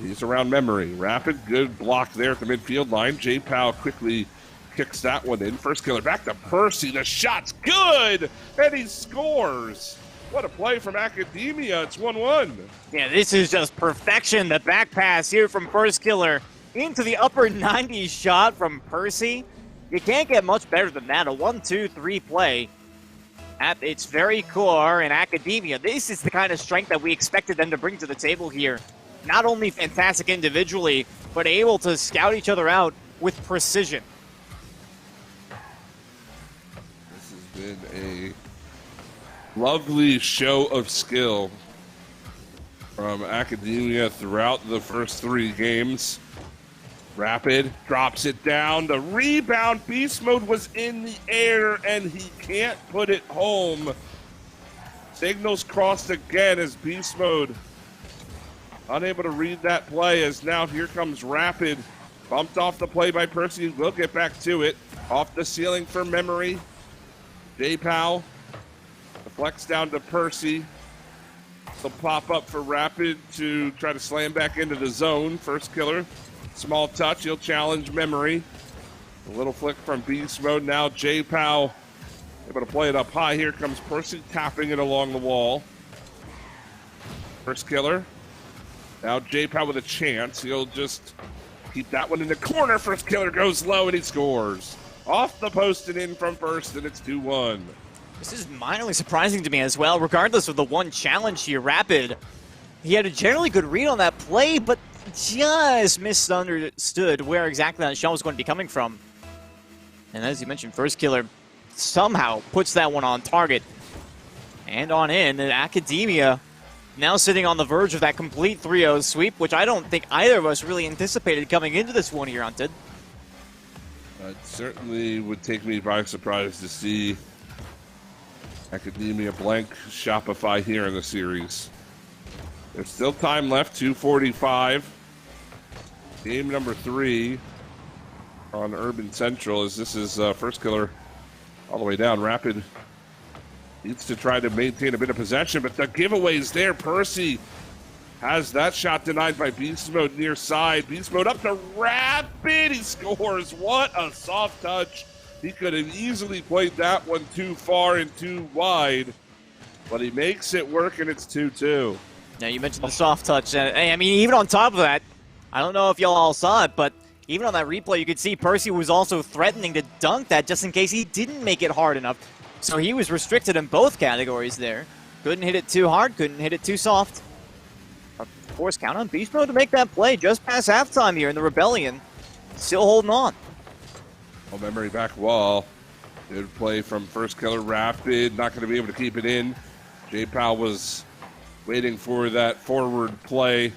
Speaker 1: He's around Memory. Rapid, good block there at the midfield line. J-Pow quickly kicks that one in. First Killer back to Percy. The shot's good, and he scores. What a play from Academia. It's 1-1.
Speaker 2: Yeah, this is just perfection. The back pass here from First Killer into the upper 90s shot from Percy. You can't get much better than that. A 1-2-3 play at its very core in Academia. This is the kind of strength that we expected them to bring to the table here. Not only fantastic individually, but able to scout each other out with precision.
Speaker 1: This has been a lovely show of skill from Academia throughout the first 3 games. Rapid drops it down. The rebound. Beast Mode was in the air, and he can't put it home. Signals crossed again as Beast Mode unable to read that play, as now here comes Rapid. Bumped off the play by Percy. We'll get back to it. Off the ceiling for Memory. J-Pow deflects down to Percy. So pop up for Rapid to try to slam back into the zone. First Killer. Small touch, he'll challenge Memory. A little flick from Beast Mode. Now J-Pow able to play it up high. Here comes Percy tapping it along the wall. First Killer. Now J-Pow with a chance. He'll just keep that one in the corner. First Killer goes low and he scores. Off the post and in from First, and it's 2-1.
Speaker 2: This is minorly surprising to me as well. Regardless of the one challenge here, Rapid He had a generally good read on that play, but just misunderstood where exactly that shot was going to be coming from. And as you mentioned, First Killer somehow puts that one on target and on in. And Academia now sitting on the verge of that complete 3-0 sweep, which I don't think either of us really anticipated coming into this one here, Hunted.
Speaker 1: It certainly would take me by surprise to see Academia blank Shopify here in the series. There's still time left, 2:45. Game number 3 on Urban Central as this is First Killer all the way down. Rapid needs to try to maintain a bit of possession, but the giveaway's there. Percy has that shot denied by Beast Mode near side. Beast Mode up to Rapid. He scores. What a soft touch. He could have easily played that one too far and too wide, but he makes it work, and it's 2-2.
Speaker 2: Now, you mentioned the soft touch. I mean, even on top of that, I don't know if y'all all saw it, but even on that replay, you could see Percy was also threatening to dunk that just in case he didn't make it hard enough. So he was restricted in both categories there. Couldn't hit it too hard, couldn't hit it too soft. Of course, count on Beast Mode to make that play just past halftime here in the Rebellion. Still holding on.
Speaker 1: Oh, memory back wall. Good play from First Killer. Rapid, not going to be able to keep it in. J-Pal was waiting for that forward play.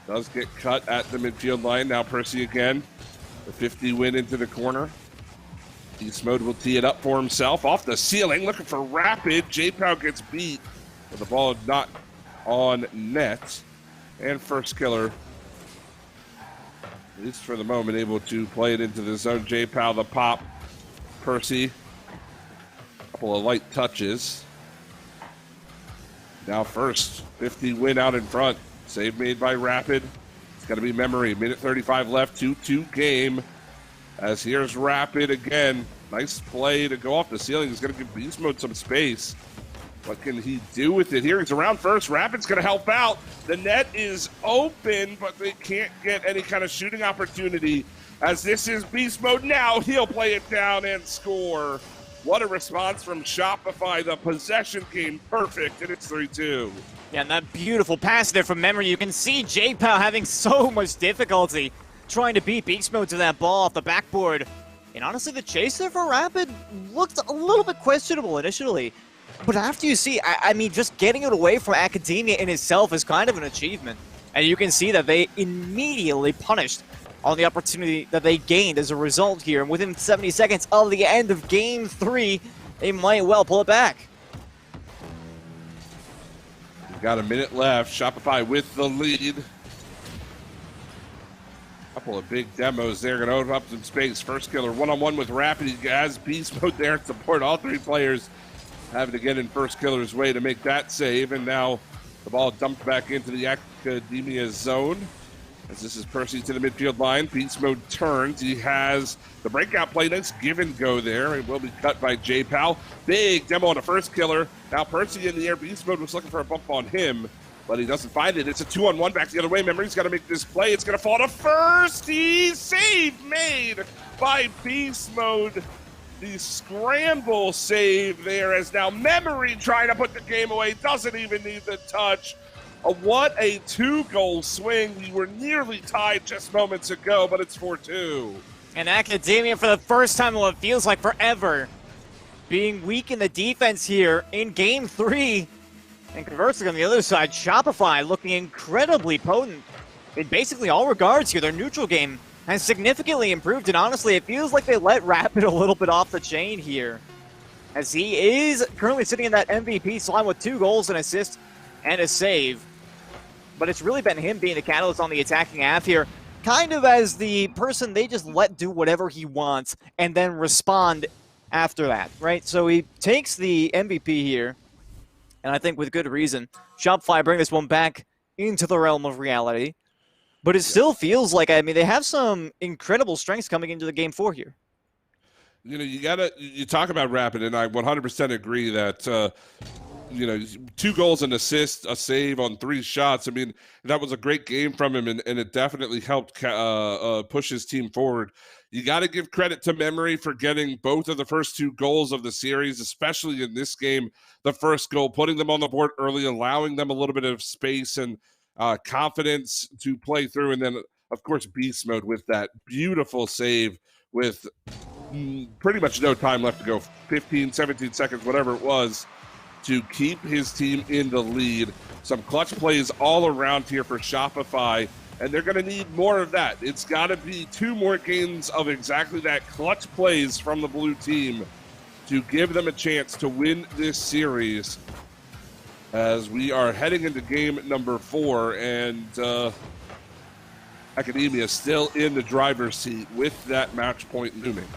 Speaker 1: Does get cut at the midfield line. Now Percy again. The 50 win into the corner. Beast Mode will tee it up for himself. Off the ceiling, looking for Rapid. J-Pal gets beat, but the ball not on net. And First Killer, at least for the moment, able to play it into the zone. J-Pal, the pop. Percy, a couple of light touches. Now First, 50 win out in front. Save made by Rapid. It's got to be memory. Minute 35 left, 2-2 game. As here's Rapid again. Nice play to go off the ceiling. He's going to give Beast Mode some space. What can he do with it here? He's around first. Rapid's going to help out. The net is open, but they can't get any kind of shooting opportunity. As this is Beast Mode now, he'll play it down and score. What a response from Shopify. The possession came perfect, and it's 3-2.
Speaker 2: Yeah, and that beautiful pass there from memory. You can see J-Pal having so much difficulty trying to beat Beast Mode to that ball off the backboard. And honestly, the chase there for Rapid looked a little bit questionable initially. But after you see, I mean, just getting it away from Academia in itself is kind of an achievement. And you can see that they immediately punished on the opportunity that they gained as a result here. And within 70 seconds of the end of Game 3, they might well pull it back.
Speaker 1: We've got a minute left. Shopify with the lead. Couple of big demos there. Going to open up some space. First Killer one-on-one with Rapid. He has Beast Mode there to support all three players. Having to get in First Killer's way to make that save. And now the ball dumped back into the Academia zone. As this is Percy to the midfield line. Beast Mode turns. He has the breakout play. Nice give and go there. It will be cut by J-Pal. Big demo on the First Killer. Now Percy in the air. Beast Mode was looking for a bump on him, but he doesn't find it. It's a 2-on-1 back the other way. Memory's got to make this play. It's going to fall to First. He save made by Beast Mode. The scramble save there as now Memory trying to put the game away. Doesn't even need the touch. What a 2-goal swing. We were nearly tied just moments ago, but it's 4-2.
Speaker 2: And Academia, for the first time in what feels like forever, being weak in the defense here in Game 3. And conversely, on the other side, Shopify looking incredibly potent in basically all regards here. Their neutral game has significantly improved, and honestly, it feels like they let Rapid a little bit off the chain here, as he is currently sitting in that MVP slot with 2 goals, an assist, and a save. But it's really been him being the catalyst on the attacking half here, kind of as the person they just let do whatever he wants and then respond after that, right? So he takes the MVP here, and I think with good reason. Shopify bring this one back into the realm of reality. But it still feels like, I mean, they have some incredible strengths coming into the Game 4 here.
Speaker 1: You know, you talk about Rapid, and I 100% agree that, you know, 2 goals and assist, a save on 3 shots. I mean, that was a great game from him, and it definitely helped push his team forward. You got to give credit to Memory for getting both of the first 2 goals of the series, especially in this game. The first goal, putting them on the board early, allowing them a little bit of space and confidence to play through. And then, of course, Beast Mode with that beautiful save with pretty much no time left to go, 15, 17 seconds, whatever it was, to keep his team in the lead. Some clutch plays all around here for Shopify, and they're going to need more of that. It's got to be 2 more games of exactly that, clutch plays from the blue team, to give them a chance to win this series, as we are heading into game number 4, and Academia still in the driver's seat with that match point looming.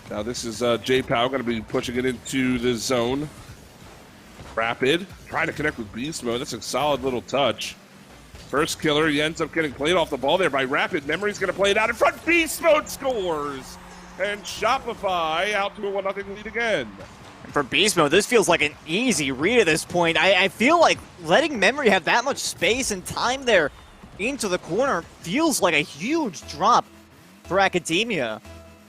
Speaker 1: Now this is J-Pow going to be pushing it into the zone. Rapid, trying to connect with Beast Mode. That's a solid little touch. First killer, he ends up getting played off the ball there by Rapid. Memory's going to play it out in front. Beast Mode scores! And Shopify out to a 1-0 lead again.
Speaker 2: For Beast Mode, this feels like an easy read at this point. I feel like letting Memory have that much space and time there into the corner feels like a huge drop for Academia.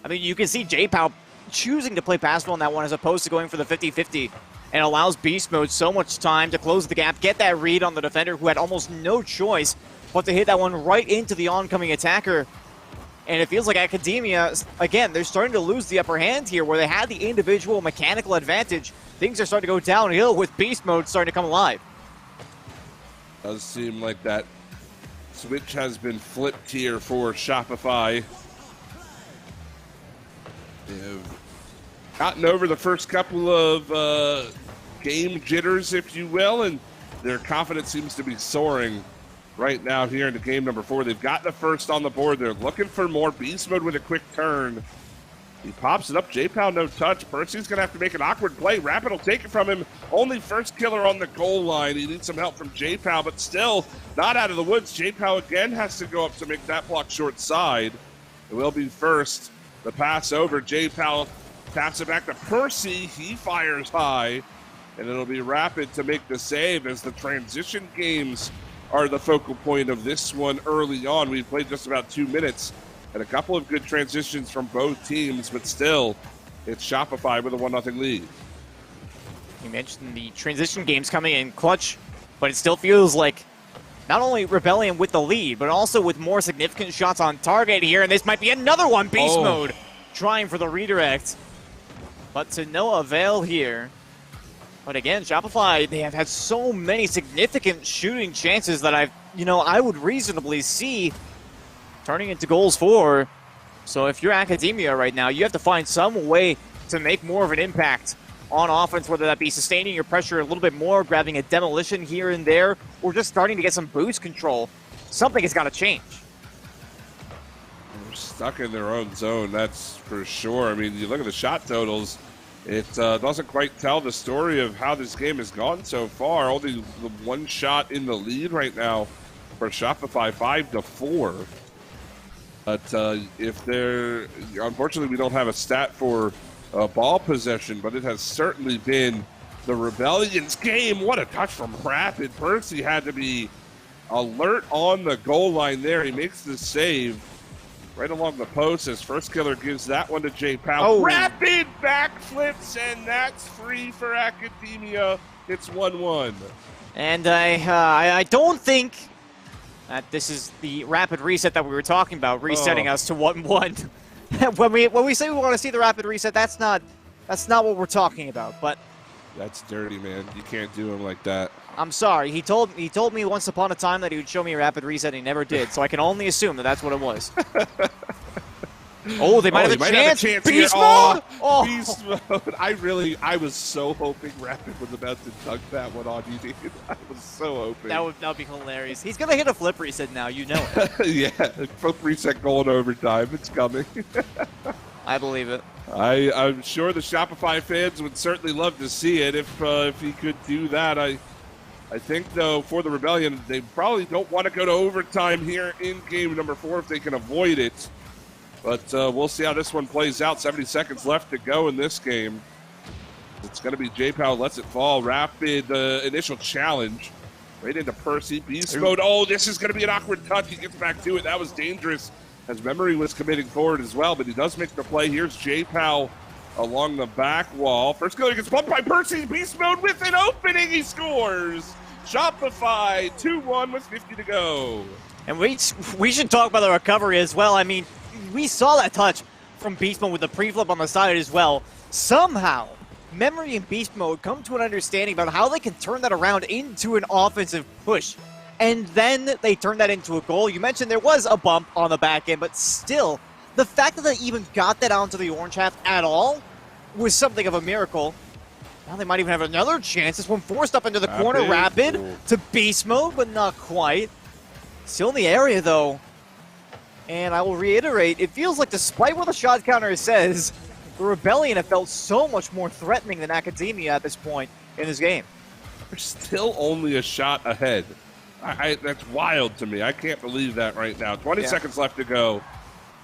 Speaker 2: I mean, you can see J-Pow choosing to play passable on that one as opposed to going for the 50-50, and allows Beast Mode so much time to close the gap, get that read on the defender who had almost no choice but to hit that one right into the oncoming attacker. And it feels like Academia, again, they're starting to lose the upper hand here where they had the individual mechanical advantage. Things are starting to go downhill with Beast Mode starting to come alive.
Speaker 1: Does seem like that switch has been flipped here for Shopify. They've gotten over the first couple of game jitters, if you will, and their confidence seems to be soaring right now here into game number 4. They've got the first on the board. They're looking for more. Beast Mode with a quick turn. He pops it up. J-Pow no touch. Percy's going to have to make an awkward play. Rapid will take it from him. Only first killer on the goal line. He needs some help from J-Pow, but still not out of the woods. J-Pow again has to go up to make that block short side. It will be first. The pass over. J-Pow taps it back to Percy. He fires high, and it'll be Rapid to make the save as the transition games are the focal point of this one early on. We've played just about 2 minutes and a couple of good transitions from both teams, but still, it's Shopify with a 1-0 lead.
Speaker 2: You mentioned the transition games coming in clutch, but it still feels like not only Rebellion with the lead, but also with more significant shots on target here, and this might be another one. Beast Mode trying for the redirect, but to no avail here. But again, Shopify, they have had so many significant shooting chances that I would reasonably see turning into goals for. So if you're Academia right now, you have to find some way to make more of an impact on offense, whether that be sustaining your pressure a little bit more, grabbing a demolition here and there, or just starting to get some boost control. Something has got to change.
Speaker 1: They're stuck in their own zone, that's for sure. I mean, you look at the shot totals, it doesn't quite tell the story of how this game has gone so far. Only the 1 shot in the lead right now for Shopify, 5-4. But if they're, unfortunately, we don't have a stat for ball possession, but it has certainly been the Rebellion's game. What a touch from Rapid. Percy had to be alert on the goal line there. He makes the save right along the post as first killer gives that one to J-Pow.
Speaker 2: Oh.
Speaker 1: Rapid backflips, and that's free for Academia. It's 1-1.
Speaker 2: And I don't think that this is the Rapid reset that we were talking about, resetting us to 1-1. when we say we want to see the Rapid reset, that's not what we're talking about. But
Speaker 1: that's dirty, man. You can't do him like that.
Speaker 2: I'm sorry. He told me once upon a time that he would show me a Rapid reset, and he never did. So I can only assume that that's what it was. Oh, they might have a chance. Beast Mode!
Speaker 1: Oh, Beast Mode. I was so hoping Rapid was about to dunk that one on you, dude. I was so hoping.
Speaker 2: That would be hilarious. He's going to hit a flip reset now, you know it.
Speaker 1: Yeah, flip reset goal in overtime. It's coming.
Speaker 2: I believe it.
Speaker 1: I'm sure the Shopify fans would certainly love to see it if he could do that. I think, though, for the Rebellion, they probably don't want to go to overtime here in game number 4 if they can avoid it. But we'll see how this one plays out. 70 seconds left to go in this game. It's going to be J-Pow lets it fall. Rapid initial challenge. Right into Percy. Beast mode. Oh, this is going to be an awkward touch. He gets back to it. That was dangerous as Memory was committing forward as well. But he does make the play. Here's J-Pow along the back wall. First killer gets bumped by Percy. Beast mode with an opening. He scores. Shopify 2-1 with 50 to go.
Speaker 2: And we should talk about the recovery as well. I mean, we saw that touch from Beast Mode with the pre-flip on the side as well. Somehow, Memory and Beast Mode come to an understanding about how they can turn that around into an offensive push. And then they turn that into a goal. You mentioned there was a bump on the back end, but still, the fact that they even got that onto the orange half at all was something of a miracle. Now they might even have another chance. This one forced up into the corner. Rapid to Beast Mode, but not quite. Still in the area, though. And I will reiterate, it feels like despite what the shot counter says, the Rebellion have felt so much more threatening than Academia at this point in this game.
Speaker 1: They're still only a shot ahead. That's wild to me. I can't believe that right now. 20 seconds left to go.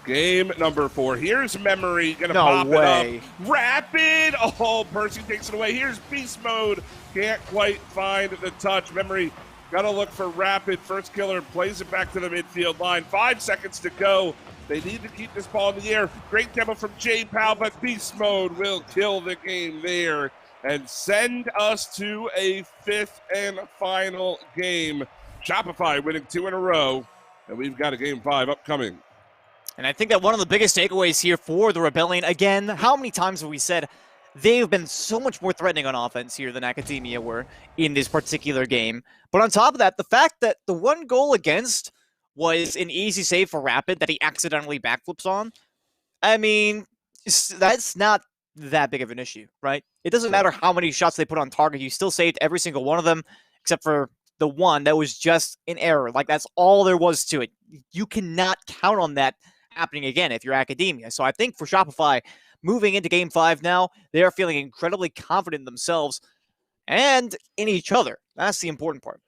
Speaker 1: Game number 4. Here's Memory. Gonna pop it up. Rapid. Oh, Percy takes it away. Here's Beast Mode. Can't quite find the touch. Memory got to look for Rapid. First killer plays it back to the midfield line. 5 seconds to go. They need to keep this ball in the air. Great demo from J-Pow, but Beast Mode will kill the game there and send us to a 5th and final game. Shopify winning 2 in a row, and we've got a game 5 upcoming.
Speaker 2: And I think that one of the biggest takeaways here for the Rebellion, again, how many times have we said they've been so much more threatening on offense here than Academia were in this particular game. But on top of that, the fact that the one goal against was an easy save for Rapid that he accidentally backflips on, I mean, that's not that big of an issue, right? It doesn't matter how many shots they put on target. You still saved every single one of them, except for the one that was just an error. Like, that's all there was to it. You cannot count on that happening again if you're Academia. So I think for Shopify, moving into Game 5 now, they are feeling incredibly confident in themselves and in each other. That's the important part.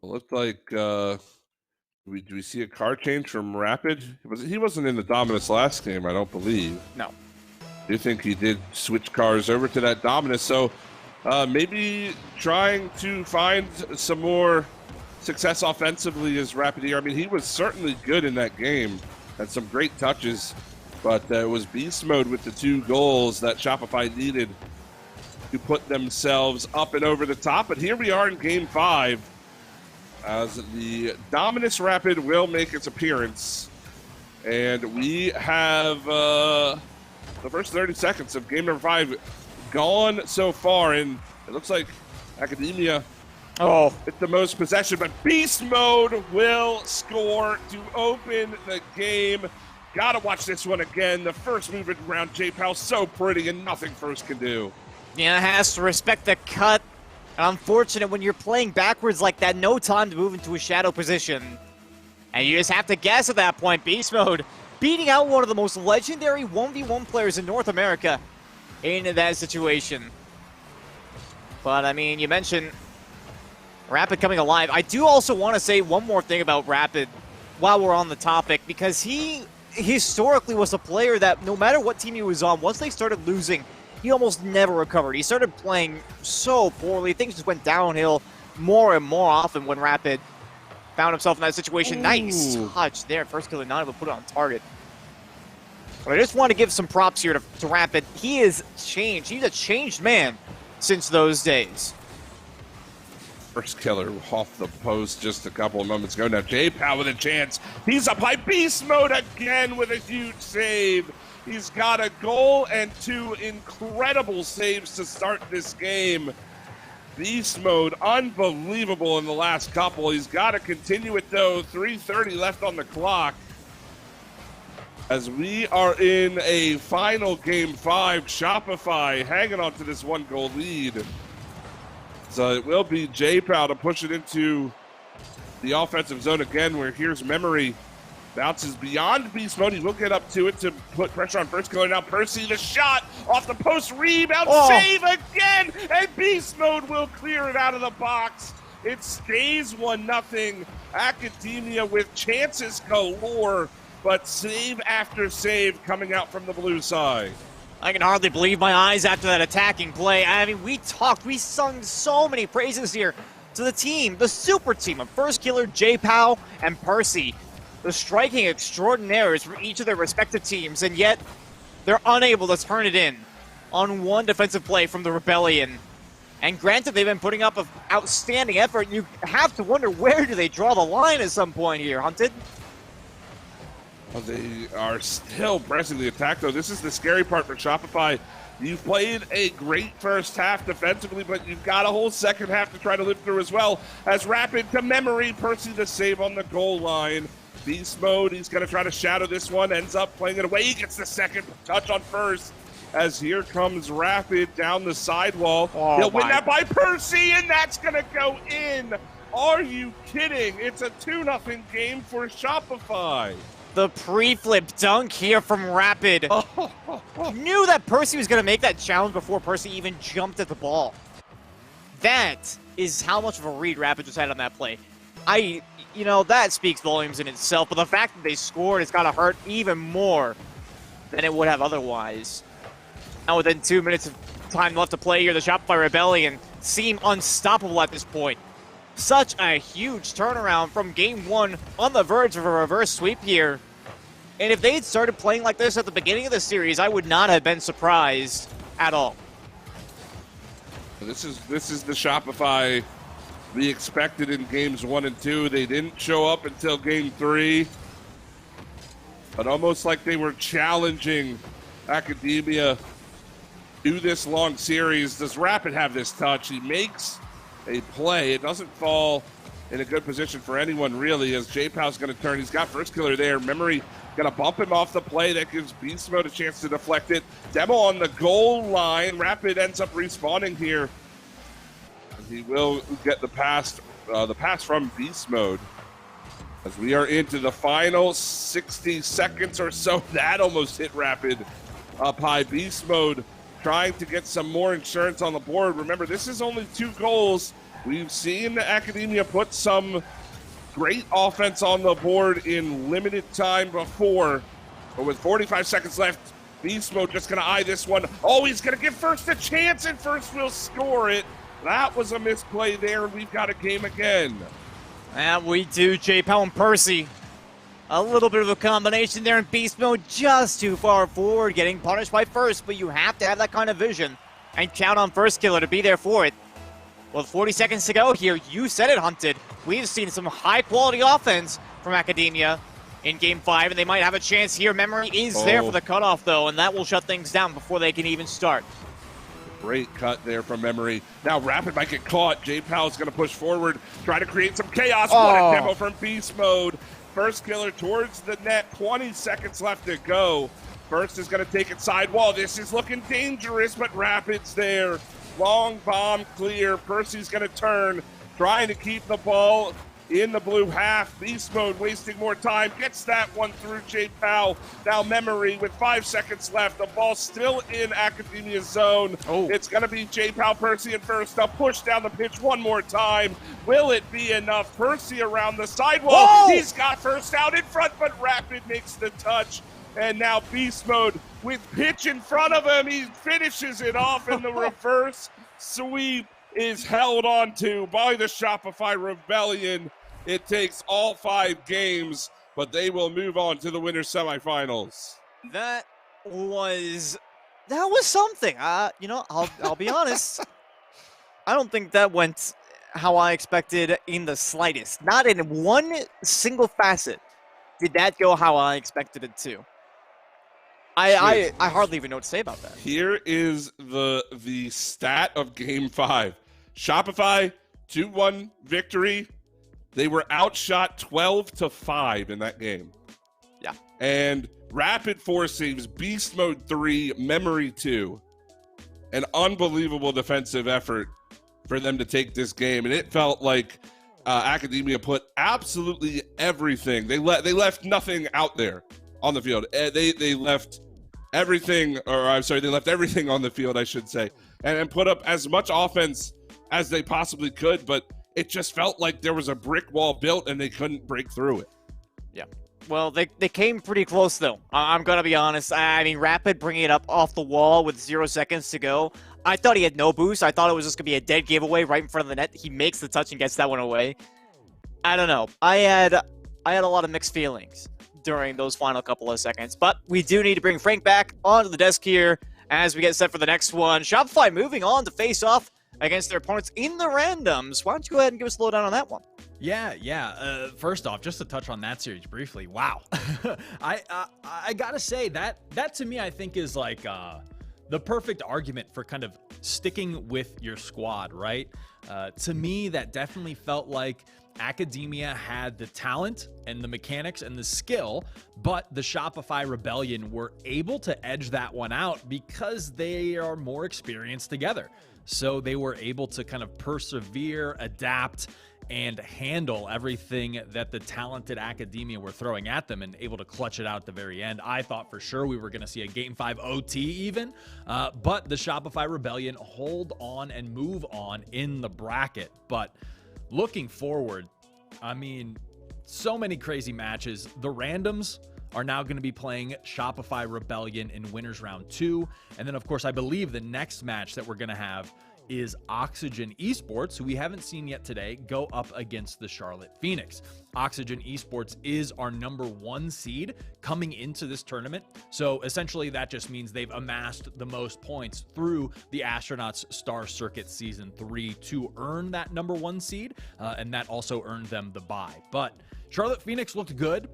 Speaker 1: It looked like, do we see a card change from Rapid? He wasn't in the Dominus last game, I don't believe.
Speaker 2: No.
Speaker 1: Do you think he did switch cars over to that Dominus? So maybe trying to find some more success offensively is Rapid here. I mean, he was certainly good in that game. Had some great touches. But it was Beast Mode with the 2 goals that Shopify needed to put themselves up and over the top. But here we are in Game 5 as the Dominus Rapid will make its appearance. And we have the first 30 seconds of Game number 5 gone so far. And it looks like Academia it's the most possession. But Beast Mode will score to open the game. Gotta watch this one again. The first movement around J-Pow, so pretty, and nothing First can do.
Speaker 2: Yeah, has to respect the cut. And unfortunate when you're playing backwards like that, no time to move into a shadow position. And you just have to guess at that point. Beast Mode beating out one of the most legendary 1v1 players in North America in that situation. But, I mean, you mentioned Rapid coming alive. I do also want to say one more thing about Rapid while we're on the topic, because he historically was a player that no matter what team he was on, once they started losing, he almost never recovered. He started playing so poorly. Things just went downhill more and more often when Rapid found himself in that situation. Ooh. Nice touch there. First killer, not able to put it on target. But I just want to give some props here to Rapid. He has changed. He's a changed man since those days.
Speaker 1: First killer off the post just a couple of moments ago. Now J-Pow with a chance. He's up by Beast Mode again with a huge save. He's got a goal and 2 incredible saves to start this game. Beast Mode, unbelievable in the last couple. He's got to continue it though. 3:30 left on the clock. As we are in a final Game 5, Shopify hanging on to this 1-goal lead. So it will be J-Pow to push it into the offensive zone again, where here's Memory. Bounces beyond Beast Mode. He will get up to it to put pressure on First killer. Now Percy, the shot off the post, rebound, save again, and Beast Mode will clear it out of the box. It stays 1-0. Academia with chances galore, but save after save coming out from the blue side.
Speaker 2: I can hardly believe my eyes after that attacking play. I mean, we sung so many praises here to the team, the super team of First Killer, J-Pow, and Percy. The striking extraordinaires for each of their respective teams, and yet they're unable to turn it in on one defensive play from the Rebellion. And granted, they've been putting up an outstanding effort. You have to wonder, where do they draw the line at some point here, Hunted?
Speaker 1: Well, they are still pressing the attack, though. This is the scary part for Shopify. You've played a great first half defensively, but you've got a whole second half to try to live through as well. As Rapid to memory, Percy the save on the goal line. Beast mode, he's going to try to shadow this one, ends up playing it away. He gets the second touch on first. As here comes Rapid down the sidewall.
Speaker 2: Oh,
Speaker 1: He'll win that by Percy, and that's going to go in. Are you kidding? It's a 2-0 game for Shopify.
Speaker 2: The pre-flip dunk here from Rapid. Knew that Percy was going to make that challenge before Percy even jumped at the ball. That is how much of a read Rapid just had on that play. You know, that speaks volumes in itself, but the fact that they scored has got to hurt even more than it would have otherwise. Now within 2 minutes of time left to play here, the Shopify Rebellion seem unstoppable at this point. Such a huge turnaround from game one, on the verge of a reverse sweep here. And if they had started playing like this at the beginning of the series, I would not have been surprised at all.
Speaker 1: This is the Shopify we expected in games 1 and 2. They didn't show up until game 3. But almost like they were challenging Academia to this long series. Does Rapid have this touch? He makes a play. It doesn't fall in a good position for anyone, really, as J-Pow's going to turn. He's got First Killer there. Memory going to bump him off the play. That gives Beast Mode a chance to deflect it. Demo on the goal line. Rapid ends up respawning here. He will get the pass from Beast Mode. As we are into the final 60 seconds or so, that almost hit Rapid up high. Beast Mode trying to get some more insurance on the board. Remember, this is only 2 goals. We've seen the Academia put some great offense on the board in limited time before. But with 45 seconds left, Beast Mode just going to eye this one. Oh, he's going to give First a chance, and First will score it. That was a misplay there, and we've got a game again.
Speaker 2: And we do, J-Pow and Percy. A little bit of a combination there in Beast Mode, just too far forward, getting punished by First, but you have to have that kind of vision and count on First Killer to be there for it. Well, 40 seconds to go here. You said it, Hunted. We've seen some high-quality offense from Academia in Game 5, and they might have a chance here. Memory is there for the cutoff, though, and that will shut things down before they can even start.
Speaker 1: Great cut there from Memory. Now Rapid might get caught. J-Pow's going to push forward, try to create some chaos. What a demo from Beast Mode. First Killer towards the net. 20 seconds left to go. First is going to take it sidewall. This is looking dangerous, but Rapid's there. Long bomb clear. Percy's going to turn, trying to keep the ball in the blue half. Beast Mode wasting more time. Gets that one through J-Pow. Now Memory with 5 seconds left. The ball still in Academia's zone. It's going to be J-Pow, Percy, and First up. Push down the pitch one more time. Will it be enough? Percy around the sidewall. He's got First out in front, but Rapid makes the touch. And now Beast Mode with pitch in front of him. He finishes it off, and the reverse sweep is held on to by the Shopify Rebellion. It takes all 5 games, but they will move on to the winner semifinals.
Speaker 2: That was something. You know, I'll be honest. I don't think that went how I expected in the slightest. Not in one single facet did that go how I expected it to. I hardly even know what to say about that. Here
Speaker 1: is the stat of Game 5. Shopify, 2-1 victory. They were outshot 12-5 in that game.
Speaker 2: Yeah.
Speaker 1: And Rapid 4 saves, Beast Mode 3, Memory 2. An unbelievable defensive effort for them to take this game. And it felt like Academia put absolutely everything. They left nothing out there on the field. They left everything, they left everything on the field, I should say, and put up as much offense as they possibly could, but it just felt like there was a brick wall built and they couldn't break through it.
Speaker 2: Yeah. Well, they came pretty close, though. I'm going to be honest. I mean, Rapid bringing it up off the wall with 0 seconds to go. I thought he had no boost. I thought it was just going to be a dead giveaway right in front of the net. He makes the touch and gets that one away. I don't know. I had a lot of mixed feelings during those final couple of seconds. But we do need to bring Frank back onto the desk here as we get set for the next one. Shopify moving on to face off against their opponents in the randoms. Why don't you go ahead and give us a lowdown on that one?
Speaker 3: Yeah. First off, just to touch on that series briefly, wow. I gotta say that to me, I think is like the perfect argument for kind of sticking with your squad, right? To me, that definitely felt like Academia had the talent and the mechanics and the skill, but the Shopify Rebellion were able to edge that one out because they are more experienced together. So they were able to kind of persevere, adapt, and handle everything that the talented Academia were throwing at them and able to clutch it out at the very end. I thought for sure we were going to see a Game 5 OT even, but the Shopify Rebellion hold on and move on in the bracket. But looking forward, I mean, so many crazy matches. The randoms are now going to be playing Shopify Rebellion in Winners Round 2. And then, of course, I believe the next match that we're going to have is Oxygen Esports, who we haven't seen yet today, go up against the Charlotte Phoenix. Oxygen Esports is our #1 seed coming into this tournament. So essentially that just means they've amassed the most points through the Astronauts Star Circuit Season 3 to earn that #1 seed. And that also earned them the bye. But Charlotte Phoenix looked good.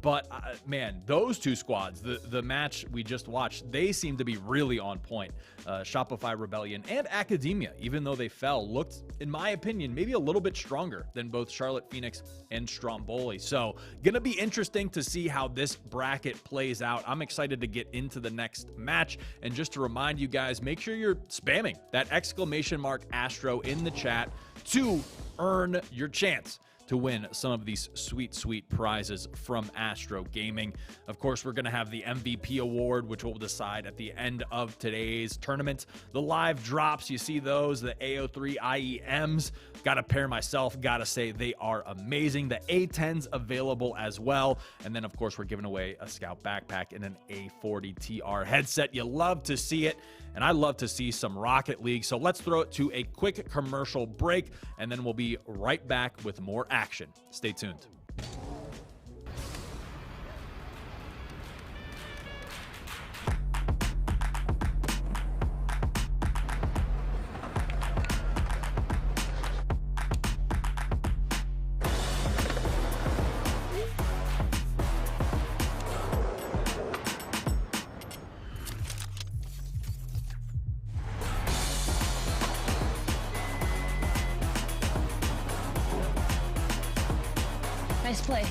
Speaker 3: But man, those two squads, the match we just watched, they seem to be really on point. Shopify Rebellion and Academia, even though they fell, looked, in my opinion, maybe a little bit stronger than both Charlotte Phoenix and Stromboli. So gonna be interesting to see how this bracket plays out. I'm excited to get into the next match. And just to remind you guys, make sure you're spamming that !Astro in the chat to earn your chance to win some of these sweet, sweet prizes from Astro Gaming. Of course, we're going to have the MVP award, which we'll decide at the end of today's tournament. The live drops, you see those, the AO3 IEMs. Got to pair myself, got to say they are amazing. The A10s available as well. And then, of course, we're giving away a Scout backpack and an A40 TR headset. You love to see it. And I love to see some Rocket League. So let's throw it to a quick commercial break, and then we'll be right back with more action. Stay tuned.
Speaker 4: Nice play.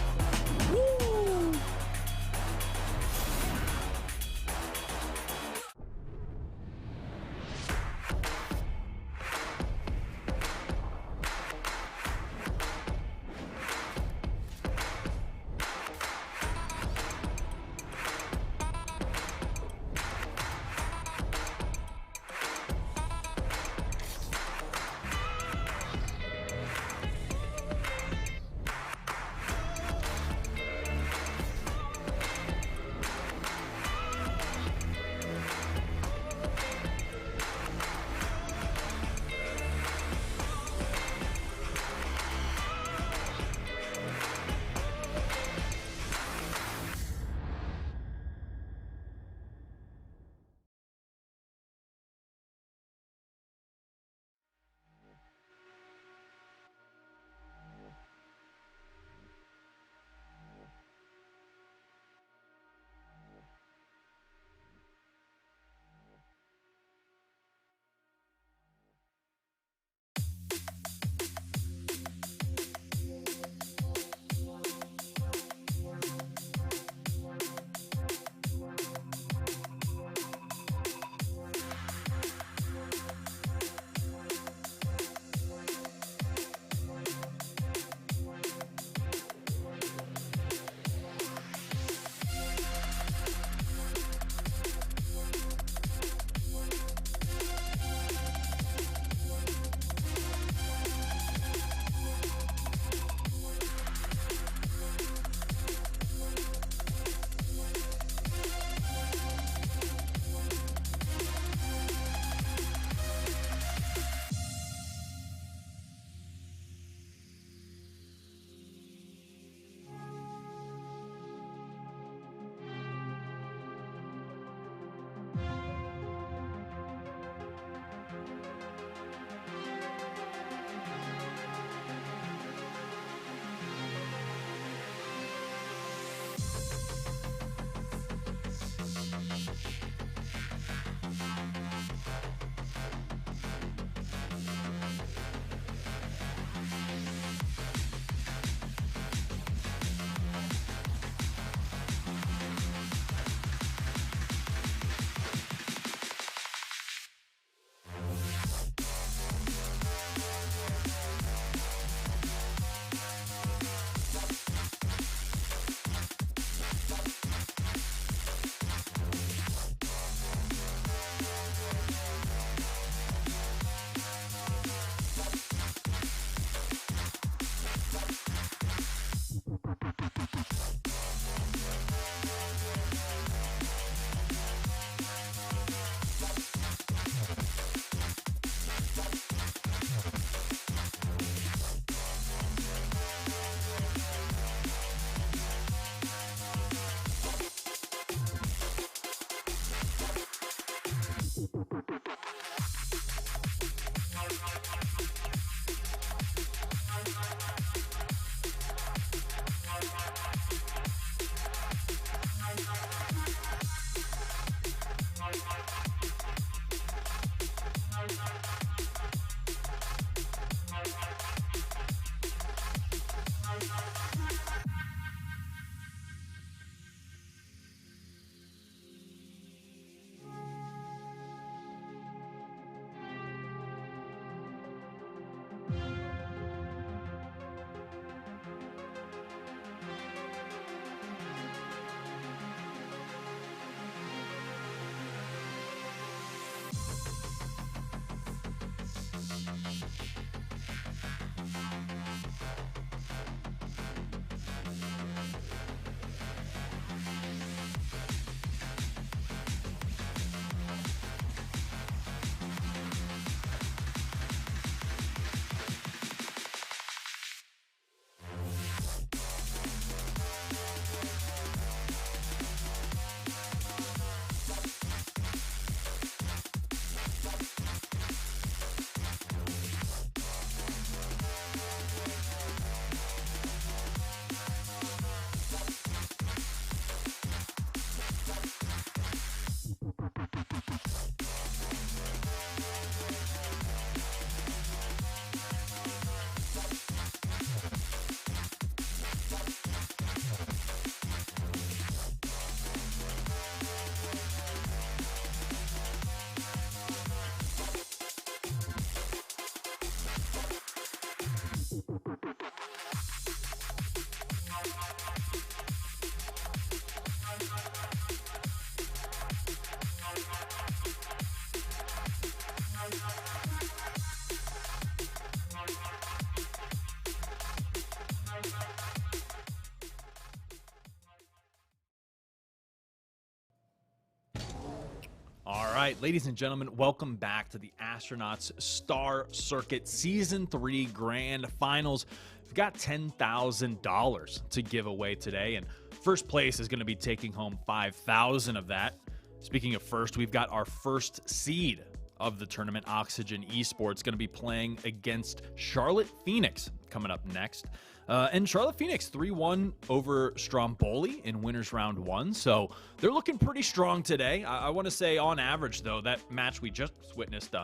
Speaker 3: All right, ladies and gentlemen, welcome back to the Astronauts Star Circuit Season 3 Grand Finals. We've got $10,000 to give away today, and first place is going to be taking home $5,000 of that. Speaking of first, we've got our first seed of the tournament, Oxygen Esports, going to be playing against Charlotte Phoenix coming up next. And Charlotte Phoenix 3-1 over Stromboli in winners round 1. So they're looking pretty strong today. I want to say on average, though, that match we just witnessed,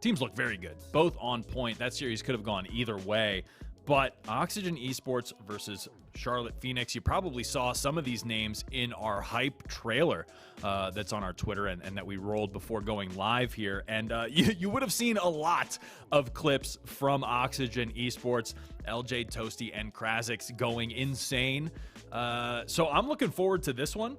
Speaker 3: teams look very good, both on point. That series could have gone either way. But Oxygen Esports versus Charlotte Phoenix, you probably saw some of these names in our hype trailer that's on our Twitter and that we rolled before going live here. And you would have seen a lot of clips from Oxygen Esports, LJ, Toasty, and Krazix going insane. So I'm looking forward to this one.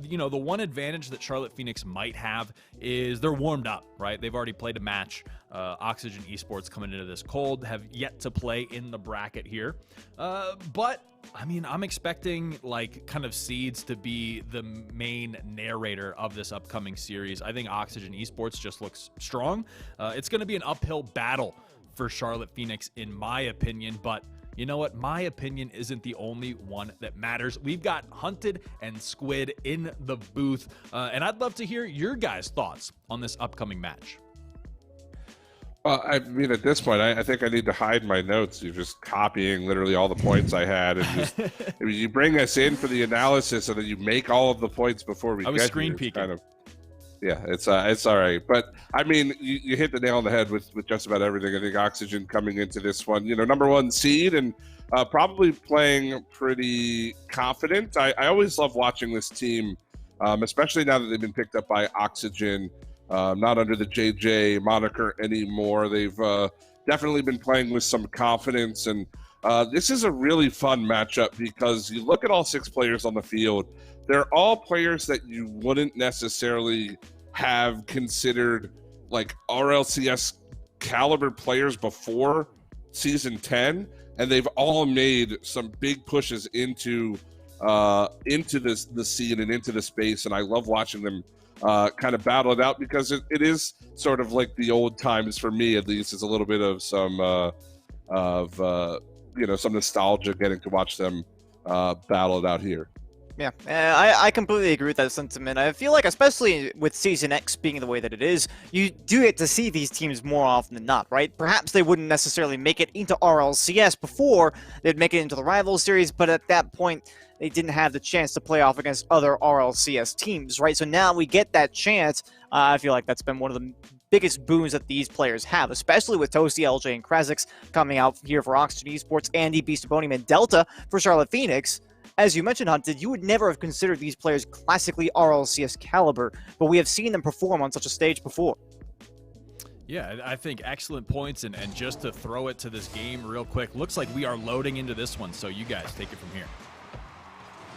Speaker 3: You know, the one advantage that Charlotte Phoenix might have is they're warmed up, right? They've already played a match. Oxygen Esports coming into this cold, have yet to play in the bracket here. But I mean, I'm expecting like kind of seeds to be the main narrator of this upcoming series. I think Oxygen Esports just looks strong. It's going to be an uphill battle for Charlotte Phoenix, in my opinion, but you know what? My opinion isn't the only one that matters. We've got Hunted and Squid in the booth, and I'd love to hear your guys' thoughts on this upcoming match.
Speaker 1: Well, I mean, at this point, I think I need to hide my notes. You're just copying literally all the points I had, and just I mean, you bring us in for the analysis, and then you make all of the points before we.
Speaker 3: I was
Speaker 1: get
Speaker 3: screen
Speaker 1: here.
Speaker 3: peeking.
Speaker 1: Kind of, yeah, it's all right. But I mean, you hit the nail on the head with just about everything. I think Oxygen coming into this one, you know, number 1 seed and probably playing pretty confident. I always love watching this team, especially now that they've been picked up by Oxygen. Not under the JJ moniker anymore. They've definitely been playing with some confidence, and this is a really fun matchup because you look at all 6 players on the field. They're all players that you wouldn't necessarily have considered like RLCS caliber players before Season 10, and they've all made some big pushes into the scene and into the space, and I love watching them kind of battle it out because it is sort of like the old times for me, at least. It's a little bit of some some nostalgia getting to watch them battle it out here.
Speaker 2: Yeah, I completely agree with that sentiment. I feel like, especially with Season X being the way that it is, you do get to see these teams more often than not, right? Perhaps they wouldn't necessarily make it into RLCS before they'd make it into the Rival Series, but at that point, they didn't have the chance to play off against other RLCS teams, right? So now we get that chance. I feel like that's been one of the biggest boons that these players have, especially with Toasty, LJ, and Krazix coming out here for Oxygen Esports, Andy, Beastabonium, and Delta for Charlotte Phoenix. As you mentioned, Hunted, you would never have considered these players classically RLCS caliber, but we have seen them perform on such a stage before.
Speaker 3: Yeah, I think excellent points, and just to throw it to this game real quick, looks like we are loading into this one, so you guys take it from here.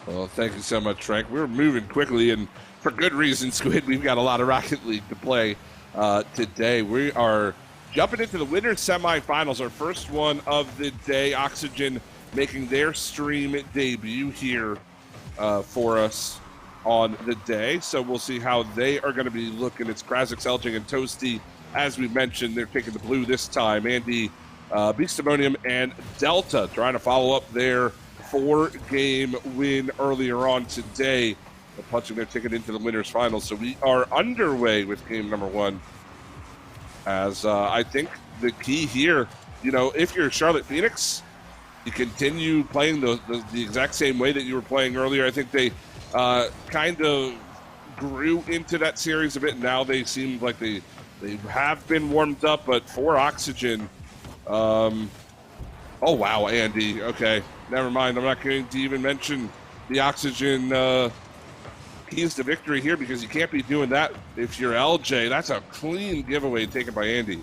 Speaker 1: Well, thank you so much, Frank. We're moving quickly, and for good reason, Squid. We've got a lot of Rocket League to play today. We are Jumping into the winners semifinals, our first one of the day. Oxygen making their stream debut here for us on the day. So we'll see how they are going to be looking. It's Krasix, LJ, and Toasty. As we mentioned, they're taking the blue this time. Andy, Beastamonium, and Delta trying to follow up their 4-game win earlier on today, punching their ticket into the winners finals. So we are underway with game number 1. As I think the key here, you know, if you're Charlotte Phoenix, you continue playing the exact same way that you were playing earlier. I think they kind of grew into that series a bit. Now they seem like they have been warmed up, but for Oxygen, oh wow, Andy. Okay, never mind. I'm not going to even mention the Oxygen keys to victory here, because you can't be doing that if you're LJ. That's a clean giveaway taken by Andy.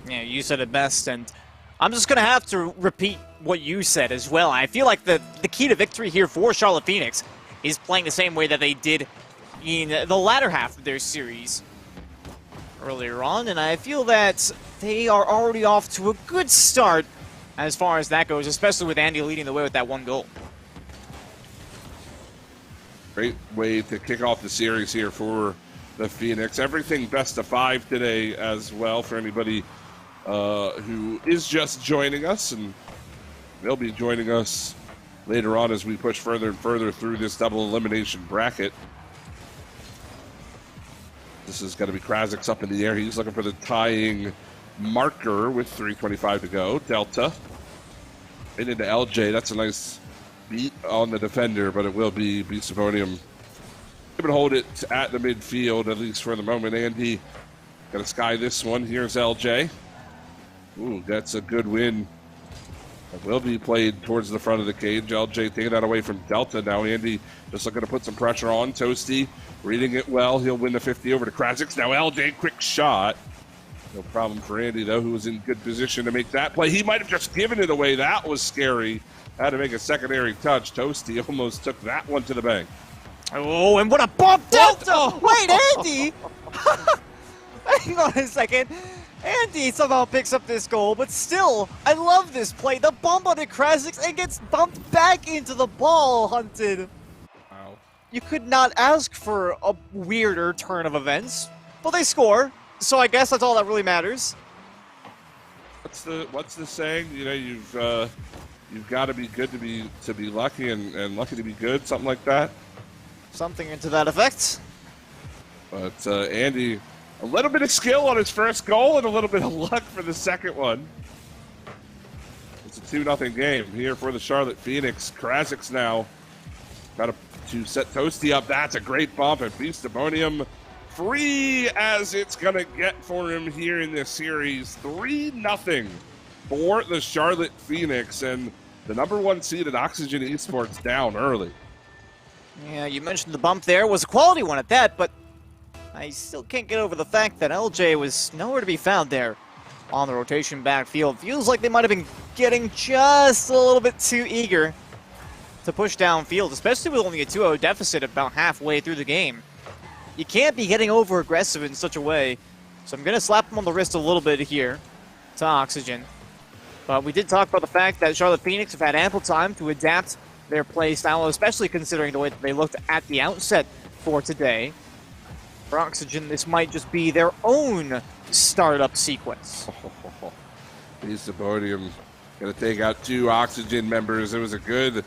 Speaker 2: Yeah, you said it best, and I'm just going to have to repeat what you said as well. I feel like the key to victory here for Charlotte Phoenix is playing the same way that they did in the latter half of their series earlier on, and I feel that they are already off to a good start as far as that goes, especially with Andy leading the way with that 1 goal.
Speaker 1: Great way to kick off the series here for the Phoenix. Everything best of 5 today as well for anybody who is just joining us, and they'll be joining us later on as we push further and further through this double elimination bracket. This is going to be Krasix up in the air. He's looking for the tying marker with 3:25 to go. Delta into LJ. That's a nice beat on the defender, but it will be Beastamonium able to hold it at the midfield, at least for the moment. Andy gonna sky this one. Here's LJ. Ooh, that's a good win. It will be played towards the front of the cage. LJ taking that away from Delta. Now Andy just looking to put some pressure on. Toasty reading it well. He'll win the 50 over to Krasix. Now LJ, quick shot. No problem for Andy, though, who was in good position to make that play. He might have just given it away. That was scary. Had to make a secondary touch. Toasty almost took that one to the bank.
Speaker 2: Oh, and what a bump, Delta! Oh. Wait, Andy! Hang on a second. Andy somehow picks up this goal, but still, I love this play. The bump on the Krasix and gets bumped back into the ball, Hunted.
Speaker 3: Wow.
Speaker 2: You could not ask for a weirder turn of events. Well, they score, so I guess that's all that really matters.
Speaker 1: What's the saying? You know, you've got to be good to be lucky, and lucky to be good, something like that.
Speaker 2: Something into that effect.
Speaker 1: But Andy, a little bit of skill on his first goal and a little bit of luck for the second one. It's a 2-0 game here for the Charlotte Phoenix. Krasix now got to set Toasty up. That's a great bump, and Beastamonium free as it's going to get for him here in this series. 3-0 for the Charlotte Phoenix, and the #1 seeded Oxygen Esports down early.
Speaker 2: Yeah, you mentioned the bump there. It was a quality one at that, but I still can't get over the fact that LJ was nowhere to be found there on the rotation backfield. Feels like they might have been getting just a little bit too eager to push downfield, especially with only a 2-0 deficit about halfway through the game. You can't be getting over-aggressive in such a way, so I'm going to slap him on the wrist a little bit here to Oxygen. But we did talk about the fact that Charlotte Phoenix have had ample time to adapt their play style, especially considering the way that they looked at the outset for today. For Oxygen, this might just be their own startup sequence.
Speaker 1: Beastamonium going to take out 2 Oxygen members. It was a good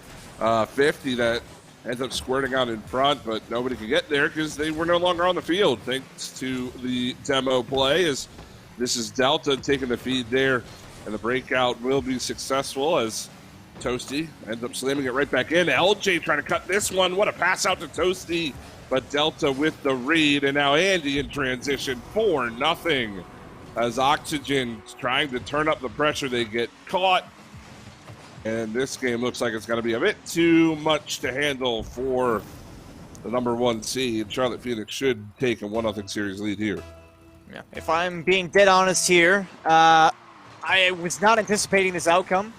Speaker 1: 50 that ends up squirting out in front, but nobody could get there because they were no longer on the field, thanks to the demo play. As this is Delta taking the feed there, and the breakout will be successful as Toasty ends up slamming it right back in. LJ trying to cut this one. What a pass out to Toasty, but Delta with the read, and now Andy in transition. 4-0 as Oxygen trying to turn up the pressure. They get caught, and this game looks like it's going to be a bit too much to handle for the #1 seed. Charlotte Phoenix should take a 1-0 series lead here.
Speaker 2: Yeah. If I'm being dead honest here, I was not anticipating this outcome,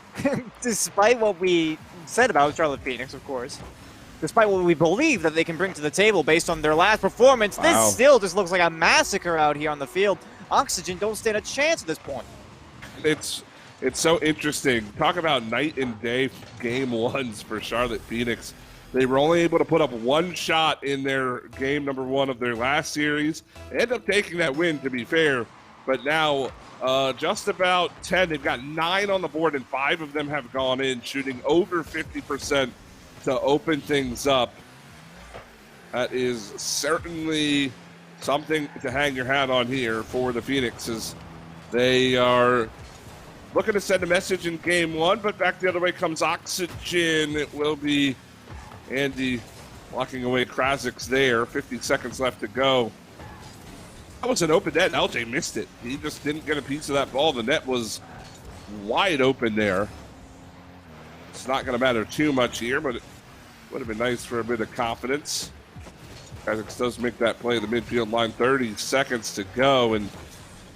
Speaker 2: despite what we said about Charlotte Phoenix, of course. Despite what we believe that they can bring to the table based on their last performance, This still just looks like a massacre out here on the field. Oxygen don't stand a chance at this point.
Speaker 1: It's so interesting. Talk about night and day game ones for Charlotte Phoenix. They were only able to put up one shot in their game number 1 of their last series. They ended up taking that win, to be fair. But now, just about 10. They've got 9 on the board, and 5 of them have gone in, shooting over 50% to open things up. That is certainly something to hang your hat on here for the Phoenixes. They are looking to send a message in game 1, but back the other way comes Oxygen. It will be Andy walking away Krasic's there. 50 seconds left to go. That was an open net. LJ missed it. He just didn't get a piece of that ball. The net was wide open there. It's not going to matter too much here, but it would have been nice for a bit of confidence. Krasik does make that play at the midfield line. 30 seconds to go. And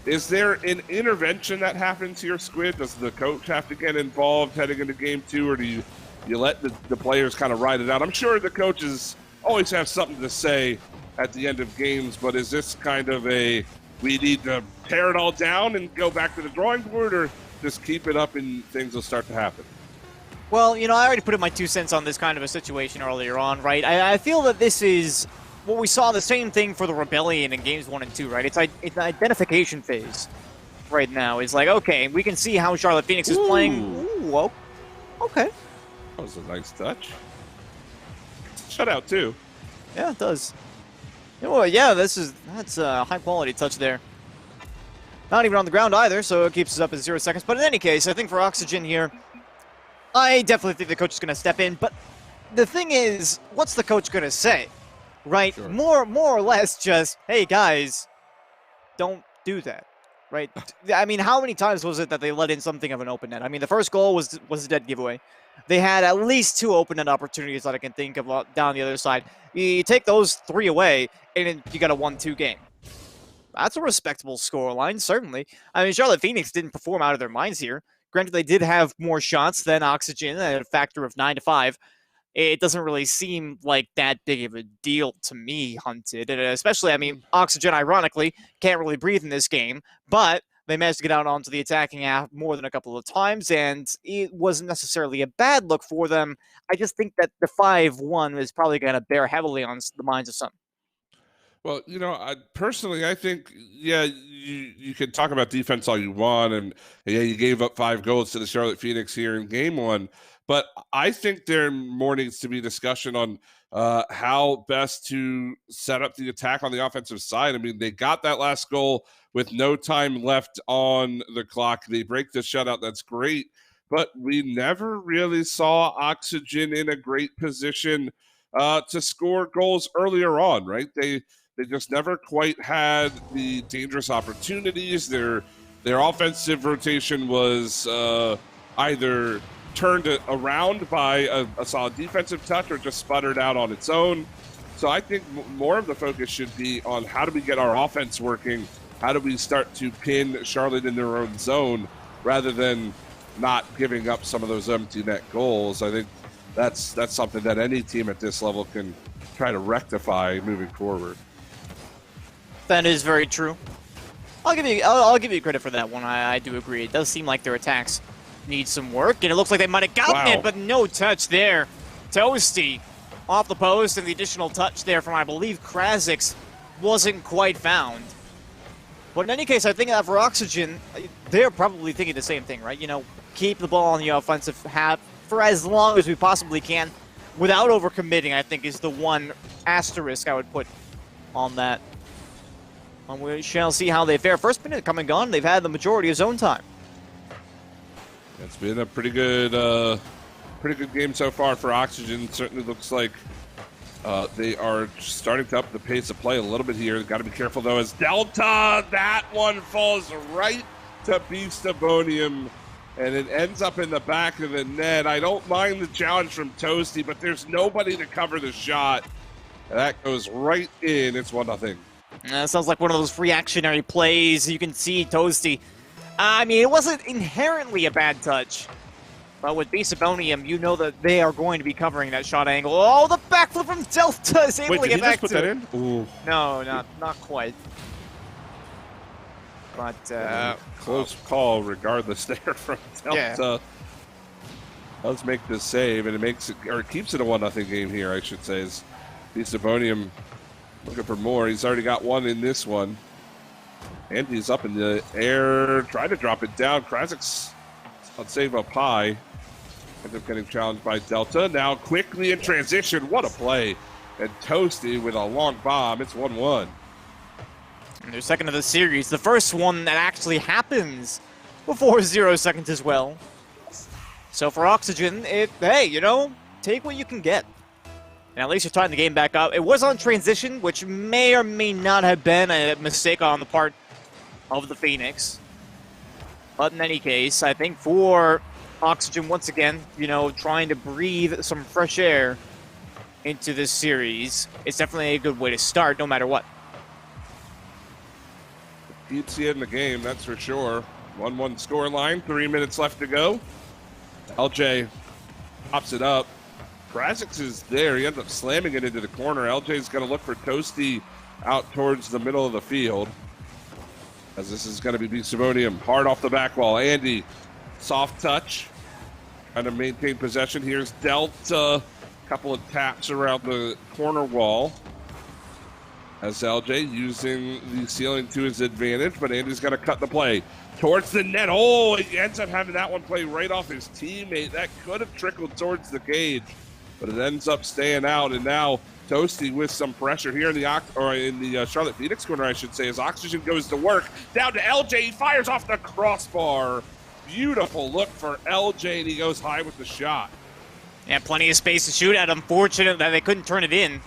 Speaker 1: is there an intervention that happens here, Squid? Does the coach have to get involved heading into game 2, or do you let the players kind of ride it out? I'm sure the coaches always have something to say at the end of games, but is this kind of we need to tear it all down and go back to the drawing board, or just keep it up and things will start to happen?
Speaker 2: Well, I already put in my 2 cents on this kind of a situation earlier on, right? I feel that this is what we saw, the same thing for the Rebellion in games 1 and 2, right? It's an identification phase right now. It's like, okay, we can see how Charlotte Phoenix is playing. Ooh, okay.
Speaker 1: That was a nice touch. Shutout too.
Speaker 2: Yeah, it does. Well, yeah, that's a high quality touch there. Not even on the ground either, so it keeps us up at 0 seconds. But in any case, I think for Oxygen here, I definitely think the coach is going to step in. But the thing is, what's the coach going to say? Right? Sure. More or less just, hey guys, don't do that. Right? I mean, how many times was it that they let in something of an open net? I mean, the first goal was a dead giveaway. They had at least 2 open net opportunities that I can think of down the other side. You take those 3 away, and then you got a 1-2 game. That's a respectable scoreline, certainly. I mean, Charlotte Phoenix didn't perform out of their minds here. Granted, they did have more shots than Oxygen at a factor of 9-5. It doesn't really seem like that big of a deal to me, Hunted. And especially, I mean, Oxygen, ironically, can't really breathe in this game, but they managed to get out onto the attacking half more than a couple of times, and it wasn't necessarily a bad look for them. I just think that the 5-1 is probably going to bear heavily on the minds of some.
Speaker 1: Well, personally, I think, yeah, you can talk about defense all you want, and yeah, you gave up 5 goals to the Charlotte Phoenix here in game 1, but I think there more needs to be discussion on how best to set up the attack on the offensive side. I mean, they got that last goal with no time left on the clock. They break the shutout. That's great. But we never really saw Oxygen in a great position to score goals earlier on, right? They just never quite had the dangerous opportunities. Their offensive rotation was either turned around by a solid defensive touch or just sputtered out on its own. So I think more of the focus should be on how do we get our offense working? How do we start to pin Charlotte in their own zone rather than not giving up some of those empty net goals? I think that's something that any team at this level can try to rectify moving forward.
Speaker 2: That is very true. I'll give you credit for that one. I do agree. It does seem like their attacks need some work, and it looks like they might have gotten it, but no touch there. Toasty off the post, and the additional touch there from, I believe, Krasik wasn't quite found. But in any case, I think that for Oxygen, they're probably thinking the same thing, right? Keep the ball on the offensive half for as long as we possibly can without overcommitting, I think, is the one asterisk I would put on that. And we shall see how they fare. First minute come and gone. They've had the majority of zone time.
Speaker 1: It's been a pretty good game so far for Oxygen. Certainly looks like they are starting to up the pace of play a little bit here. Got to be careful though, as Delta, that one falls right to Beastabonium, and it ends up in the back of the net. I don't mind the challenge from Toasty, but there's nobody to cover the shot. That goes right in. It's 1-0.
Speaker 2: That sounds like one of those reactionary plays. You can see Toasty. I mean, it wasn't inherently a bad touch. But with Beastabonium, you know that they are going to be covering that shot angle. Oh, the backflip from Delta is able to get back to it.
Speaker 1: Wait, did he just put that in? Ooh.
Speaker 2: No, not quite. But
Speaker 1: close call regardless there from Delta. Does make this save, and it keeps it a 1-0 game here, I should say. As Sabonium looking for more. He's already got one in this one. And he's up in the air, trying to drop it down. Krazik's on save up high. Ends up getting challenged by Delta. Now quickly in transition. What a play. And Toasty with a long bomb. It's 1-1.
Speaker 2: And their second of the series. The first one that actually happens before 0 seconds as well. So for Oxygen, hey, you know, take what you can get. And at least you're tying the game back up. It was on transition, which may or may not have been a mistake on the part of the Phoenix. But in any case, I think for Oxygen, once again, you know, trying to breathe some fresh air into this series, it's definitely a good way to start, no matter what.
Speaker 1: Keeps you in the game, that's for sure. 1-1 scoreline, 3 minutes left to go. LJ pops it up. Krazix is there. He ends up slamming it into the corner. LJ's going to look for Toasty out towards the middle of the field. As this is going to be Sabonium hard off the back wall. Andy, soft touch. Trying to maintain possession. Here's Delta. Couple of taps around the corner wall. As LJ using the ceiling to his advantage, but Andy's going to cut the play towards the net. Oh, he ends up having that one play right off his teammate. That could have trickled towards the cage, but it ends up staying out. And now Toasty with some pressure here in the Charlotte Phoenix corner, I should say, as Oxygen goes to work. Down to LJ. He fires off the crossbar. Beautiful look for LJ, and he goes high with the shot.
Speaker 2: Yeah, plenty of space to shoot at. Unfortunate that they couldn't turn it in.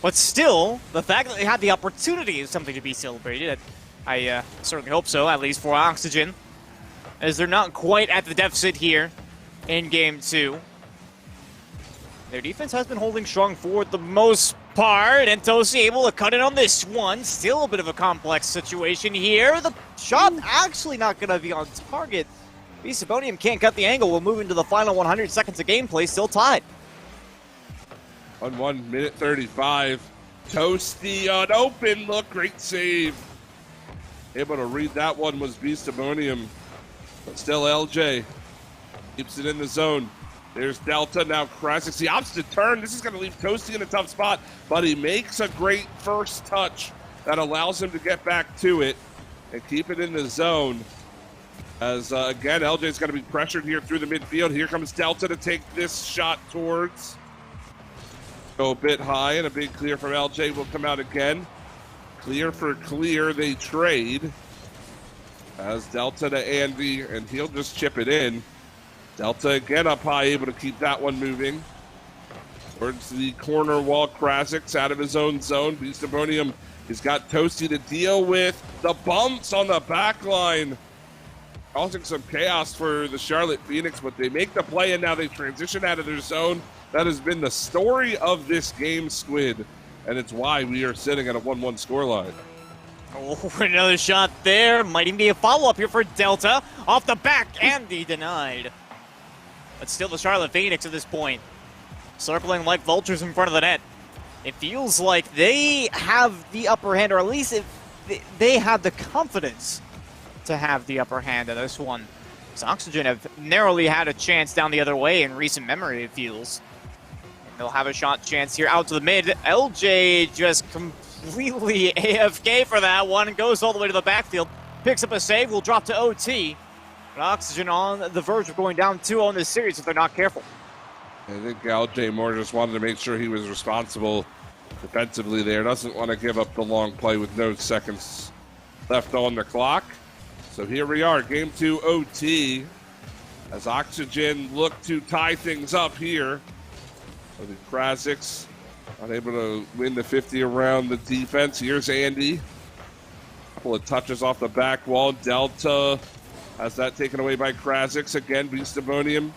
Speaker 2: But still, the fact that they had the opportunity is something to be celebrated. I certainly hope so, at least for Oxygen, as they're not quite at the deficit here in Game 2. Their defense has been holding strong for the most part, and Toasty able to cut it on this one. Still a bit of a complex situation here. The shot actually not going to be on target. Sabonium can't cut the angle. We'll move into the final 100 seconds of gameplay, still tied.
Speaker 1: On 1 minute 35. Toasty on open look. Great save. Able to read that one was Sabonium. But still LJ keeps it in the zone. There's Delta. Now Krazix the opposite turn. This is going to leave Toasty in a tough spot, but he makes a great first touch that allows him to get back to it and keep it in the zone. As again, LJ's going to be pressured here through the midfield. Here comes Delta to take this shot towards. Go a bit high, and a big clear from LJ will come out again. Clear for clear, they trade. As Delta to Andy, and he'll just chip it in. Delta again up high, able to keep that one moving. Towards the corner wall, Krazix out of his own zone. Sabonium has got Toasty to deal with. The bumps on the back line, causing some chaos for the Charlotte Phoenix, but they make the play, and now they transition out of their zone. That has been the story of this game, Squid, and it's why we are sitting at a 1-1 scoreline.
Speaker 2: Oh, another shot there. Might even be a follow-up here for Delta. Off the back, Andy denied. But still the Charlotte Phoenix at this point, circling like vultures in front of the net. It feels like they have the upper hand, or at least they have the confidence to have the upper hand in this one. So Oxygen have narrowly had a chance down the other way in recent memory, it feels. And they'll have a shot chance here out to the mid. LJ just completely AFK for that one and goes all the way to the backfield. Picks up a save, will drop to OT. But Oxygen on the verge of going down 2-0 in this series if they're not careful.
Speaker 1: I think LJ Moore just wanted to make sure he was responsible defensively there. Doesn't want to give up the long play with no seconds left on the clock. So here we are, Game 2 OT, as Oxygen look to tie things up here. So the Krazix unable to win the 50 around the defense. Here's Andy. Couple of touches off the back wall. Delta has that taken away by Krazix. Again, Sabonium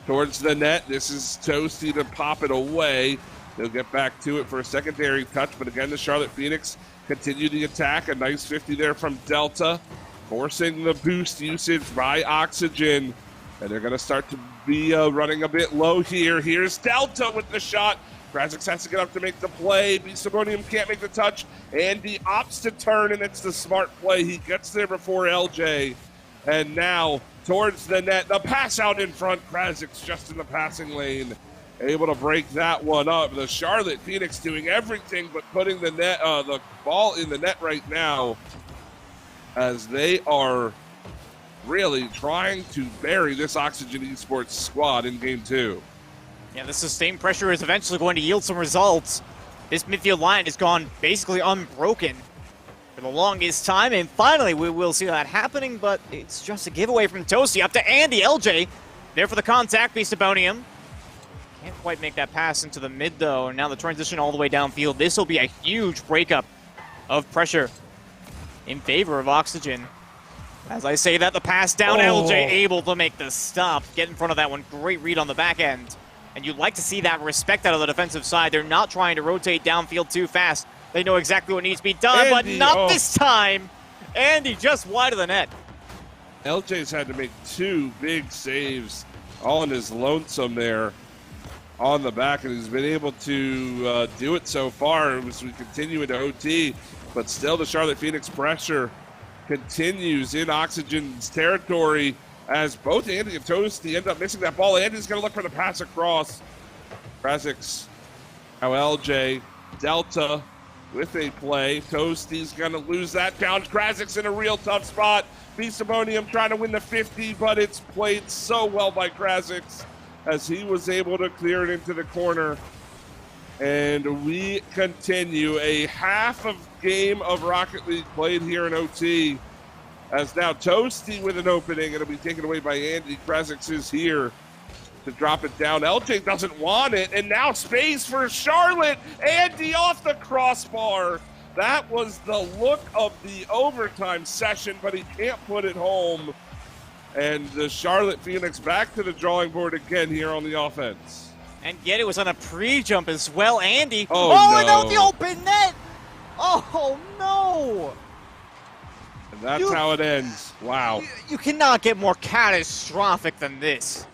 Speaker 1: towards the net. This is Toasty to pop it away. They'll get back to it for a secondary touch, but again, the Charlotte Phoenix continue the attack. A nice 50 there from Delta, forcing the boost usage by Oxygen. And they're going to start to be running a bit low here. Here's Delta with the shot. Krasix has to get up to make the play. Beastabonium can't make the touch. Andy opts to turn, and it's the smart play. He gets there before LJ. And now towards the net. The pass out in front. Krasix just in the passing lane. Able to break that one up. The Charlotte Phoenix doing everything but putting the net, the ball in the net right now, as they are really trying to bury this Oxygen Esports squad in game 2.
Speaker 2: Yeah, the sustained pressure is eventually going to yield some results. This midfield line has gone basically unbroken for the longest time, and finally we will see that happening, but it's just a giveaway from Toasty up to Andy. LJ there for the contact. Beastabonium can't quite make that pass into the mid, though, and now the transition all the way downfield. This will be a huge breakup of pressure in favor of Oxygen. As I say that, the pass down, LJ able to make the stop, get in front of that one. Great read on the back end. And you'd like to see that respect out of the defensive side. They're not trying to rotate downfield too fast. They know exactly what needs to be done,
Speaker 1: Andy,
Speaker 2: but not this time. Andy just wide of the net.
Speaker 1: LJ's had to make 2 big saves all in his lonesome there on the back, and he's been able to do it so far as we continue into OT. But still, the Charlotte Phoenix pressure continues in Oxygen's territory, as both Andy and Toasty end up missing that ball. Andy's going to look for the pass across. Krasix, now LJ, Delta with a play. Toasty's going to lose that down. Krasix in a real tough spot. Beastabonium trying to win the 50, but it's played so well by Krasix as he was able to clear it into the corner. And we continue a half of game of Rocket League played here in OT, as now Toasty with an opening. It'll be taken away by Andy. Krasix is here to drop it down. LJ doesn't want it, and now space for Charlotte. Andy off the crossbar. That was the look of the overtime session, but he can't put it home. And the Charlotte Phoenix back to the drawing board again here on the offense.
Speaker 2: And yet it was on a pre-jump as well. Andy.
Speaker 1: Oh,
Speaker 2: and
Speaker 1: no.
Speaker 2: out the open net. Oh, no.
Speaker 1: And that's how it ends. Wow.
Speaker 2: You cannot get more catastrophic than this.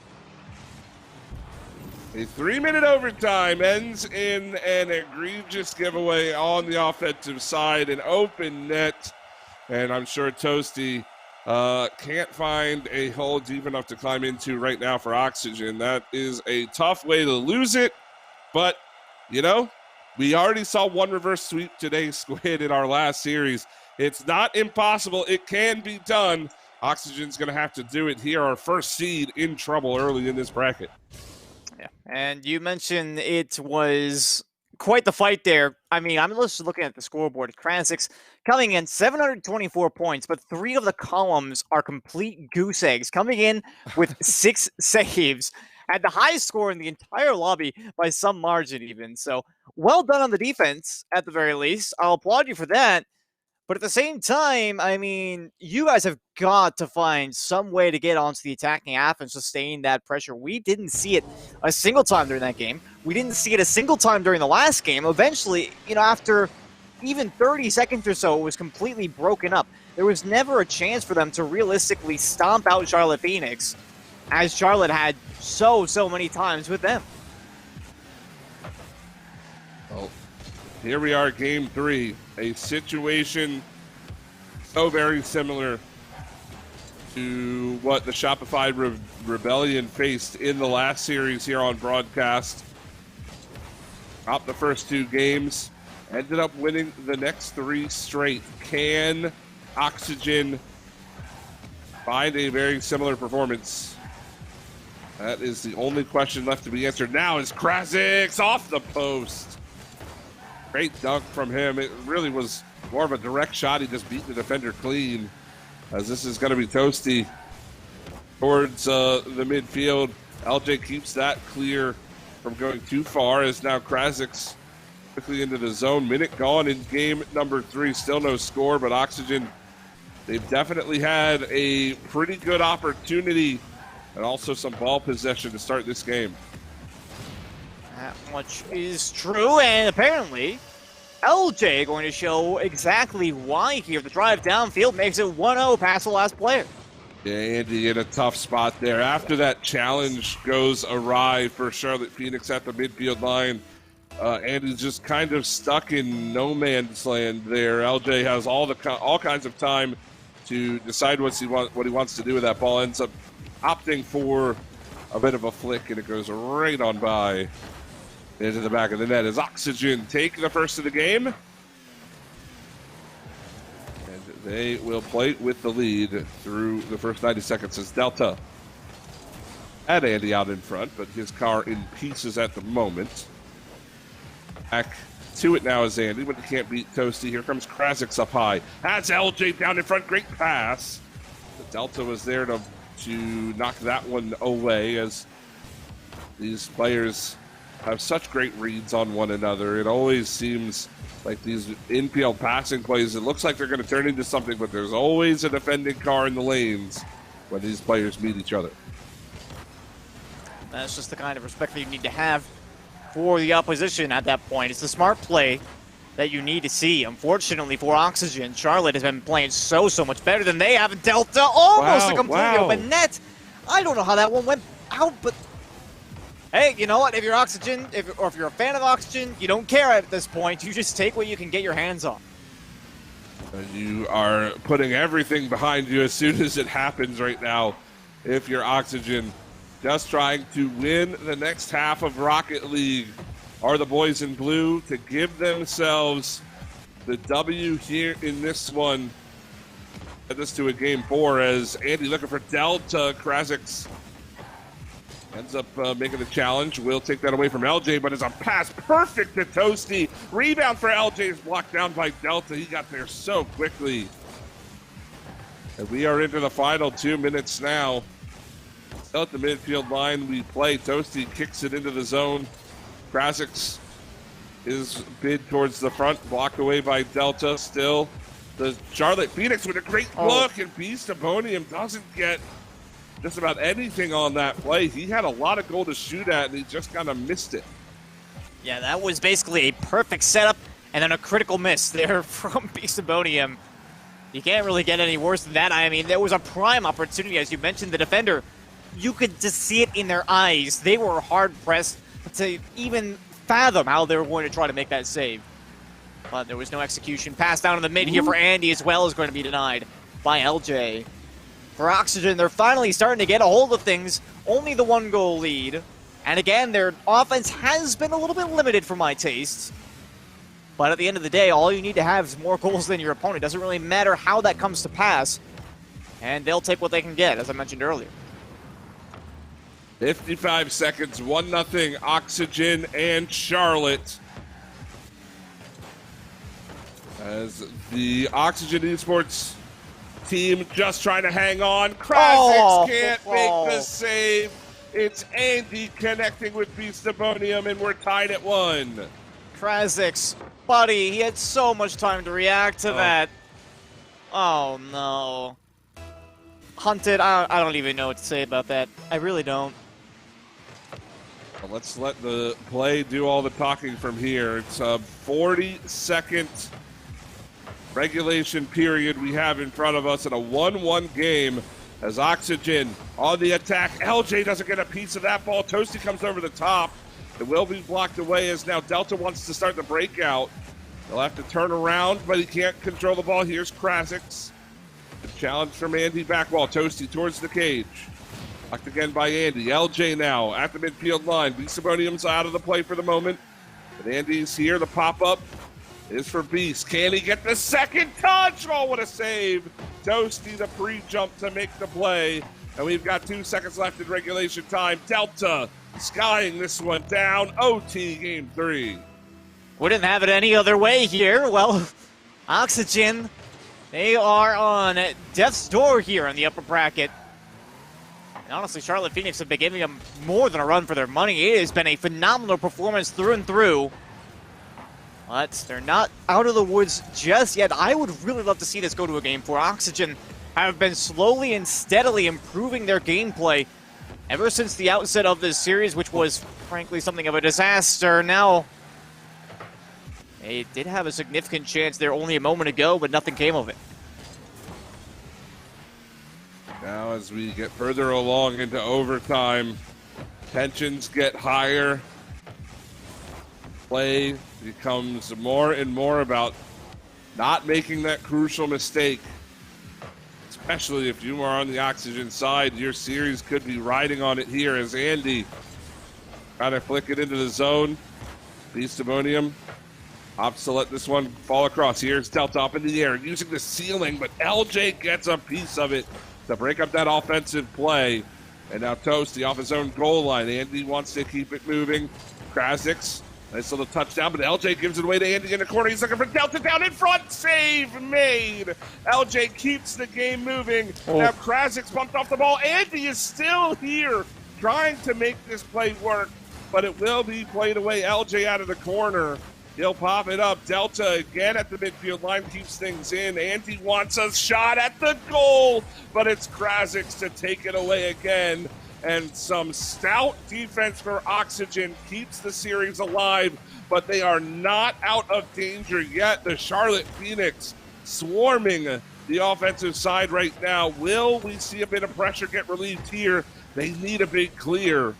Speaker 1: A 3-minute overtime ends in an egregious giveaway on the offensive side, an open net, and I'm sure Toasty can't find a hole deep enough to climb into right now for Oxygen. That is a tough way to lose it, but, you know, we already saw one reverse sweep today, Squid, in our last series. It's not impossible. It can be done. Oxygen's going to have to do it here. Our first seed in trouble early in this bracket.
Speaker 2: Yeah, and you mentioned it was quite the fight there. I mean, I'm just looking at the scoreboard. Krasix coming in 724 points, but 3 of the columns are complete goose eggs, coming in with 6 saves. Had the highest score in the entire lobby by some margin even. So well done on the defense, at the very least. I'll applaud you for that. But at the same time, I mean, you guys have got to find some way to get onto the attacking half and sustain that pressure. We didn't see it a single time during that game. We didn't see it a single time during the last game. Eventually, you know, after even 30 seconds or so, it was completely broken up. There was never a chance for them to realistically stomp out Charlotte Phoenix, as Charlotte had so many times with them.
Speaker 1: Well, here we are, game 3. A situation so very similar to what the Shopify Rebellion faced in the last series here on broadcast. Top the first 2 games, ended up winning the next 3 straight. Can Oxygen find a very similar performance? That is the only question left to be answered now. Is Krasix off the post? Great dunk from him. It really was more of a direct shot. He just beat the defender clean, as this is going to be Toasty towards the midfield. LJ keeps that clear from going too far, as now Krasix quickly into the zone. Minute gone in game number 3. Still no score, but Oxygen, they've definitely had a pretty good opportunity and also some ball possession to start this game.
Speaker 2: That much is true, and apparently LJ going to show exactly why here. The drive downfield makes it 1-0 past the last player.
Speaker 1: Yeah, Andy in a tough spot there. After that challenge goes awry for Charlotte Phoenix at the midfield line, Andy's just kind of stuck in no man's land there. LJ has all kinds of time to decide what he wants to do with that ball. Ends up opting for a bit of a flick, and it goes right on by into the back of the net as Oxygen take the first of the game. And they will play with the lead through the first 90 seconds as Delta had Andy out in front, but his car in pieces at the moment. Back to it now is Andy, but he can't beat Toasty. Here comes Krasix up high. That's LJ down in front. Great pass. The Delta was there to knock that one away, as these players have such great reads on one another. It always seems like these infield passing plays, it looks like they're going to turn into something, but there's always a defending car in the lanes when these players meet each other.
Speaker 2: That's just the kind of respect that you need to have for the opposition at that point. It's the smart play that you need to see. Unfortunately for Oxygen, Charlotte has been playing so much better than they have. Delta almost a completely open net. I don't know how that one went out, but hey, you know what? If you're Oxygen, or if you're a fan of Oxygen, you don't care at this point. You just take what you can get your hands on.
Speaker 1: You are putting everything behind you as soon as it happens right now. If you're Oxygen, just trying to win the next half of Rocket League, are the boys in blue to give themselves the W here in this one. Get this to a game 4 as Andy looking for Delta. Krasix ends up making the challenge. Will take that away from LJ, but it's a pass perfect to Toasty. Rebound for LJ is blocked down by Delta. He got there so quickly. And we are into the final 2 minutes now. Still at the midfield line we play. Toasty kicks it into the zone. Krasix is bid towards the front, blocked away by Delta. Still the Charlotte Phoenix with a great look, and Beastabonium doesn't get just about anything on that play. He had a lot of goal to shoot at, and he just kind of missed it.
Speaker 2: Yeah, that was basically a perfect setup and then a critical miss there from Beastabonium. You can't really get any worse than that. I mean, there was a prime opportunity. As you mentioned, the defender, you could just see it in their eyes. They were hard-pressed to even fathom how they were going to try to make that save. But there was no execution. Pass down in the mid here for Andy as well is going to be denied by LJ. For Oxygen, they're finally starting to get a hold of things. Only the 1-goal lead. And again, their offense has been a little bit limited for my tastes. But at the end of the day, all you need to have is more goals than your opponent. It doesn't really matter how that comes to pass. And they'll take what they can get, as I mentioned earlier.
Speaker 1: 55 seconds, 1-0 Oxygen and Charlotte. As the Oxygen Esports team just trying to hang on. Krasix can't make the save. It's Andy connecting with Beastabonium, and we're tied at 1.
Speaker 2: Krasix, buddy, he had so much time to react to that. Oh, no. Hunted, I don't even know what to say about that. I really don't.
Speaker 1: Well, let's let the play do all the talking from here. It's a 40-second regulation period we have in front of us in a 1-1 game as Oxygen on the attack. LJ doesn't get a piece of that ball. Toasty comes over the top. It will be blocked away as now Delta wants to start the breakout. They'll have to turn around, but he can't control the ball. Here's Krasix. The challenge from Andy back wall. Toasty towards the cage. Blocked again by Andy. LJ now at the midfield line. Beastabonium's out of the play for the moment. But Andy's here. The pop-up is for Beast. Can he get the second touch? Oh, what a save. Toasty the pre-jump to make the play. And we've got 2 seconds left in regulation time. Delta skying this one down. OT game 3.
Speaker 2: Wouldn't have it any other way here. Well, Oxygen, they are on death's door here in the upper bracket. And honestly, Charlotte Phoenix have been giving them more than a run for their money. It has been a phenomenal performance through and through. But they're not out of the woods just yet. I would really love to see this go to a game 4. Oxygen have been slowly and steadily improving their gameplay ever since the outset of this series, which was, frankly, something of a disaster. Now, they did have a significant chance there only a moment ago, but nothing came of it.
Speaker 1: Now as we get further along into overtime, tensions get higher. play becomes more and more about not making that crucial mistake. Especially if you are on the Oxygen side, your series could be riding on it here as Andy trying to flick it into the zone. Beastamonium opts to let this one fall across. Here's Delta up in the air using the ceiling, but LJ gets a piece of it to break up that offensive play. And now Toasty off his own goal line. Andy wants to keep it moving. Krasix, nice little touchdown, but LJ gives it away to Andy in the corner. He's looking for Delta down in front. Save made. LJ keeps the game moving. Now Krasix bumped off the ball. Andy is still here trying to make this play work, but it will be played away. LJ out of the corner. He'll pop it up. Delta again at the midfield line, keeps things in. Andy wants a shot at the goal, but it's Krasix to take it away again. And some stout defense for Oxygen keeps the series alive, but they are not out of danger yet. The Charlotte Phoenix swarming the offensive side right now. Will we see a bit of pressure get relieved here? They need a big clear,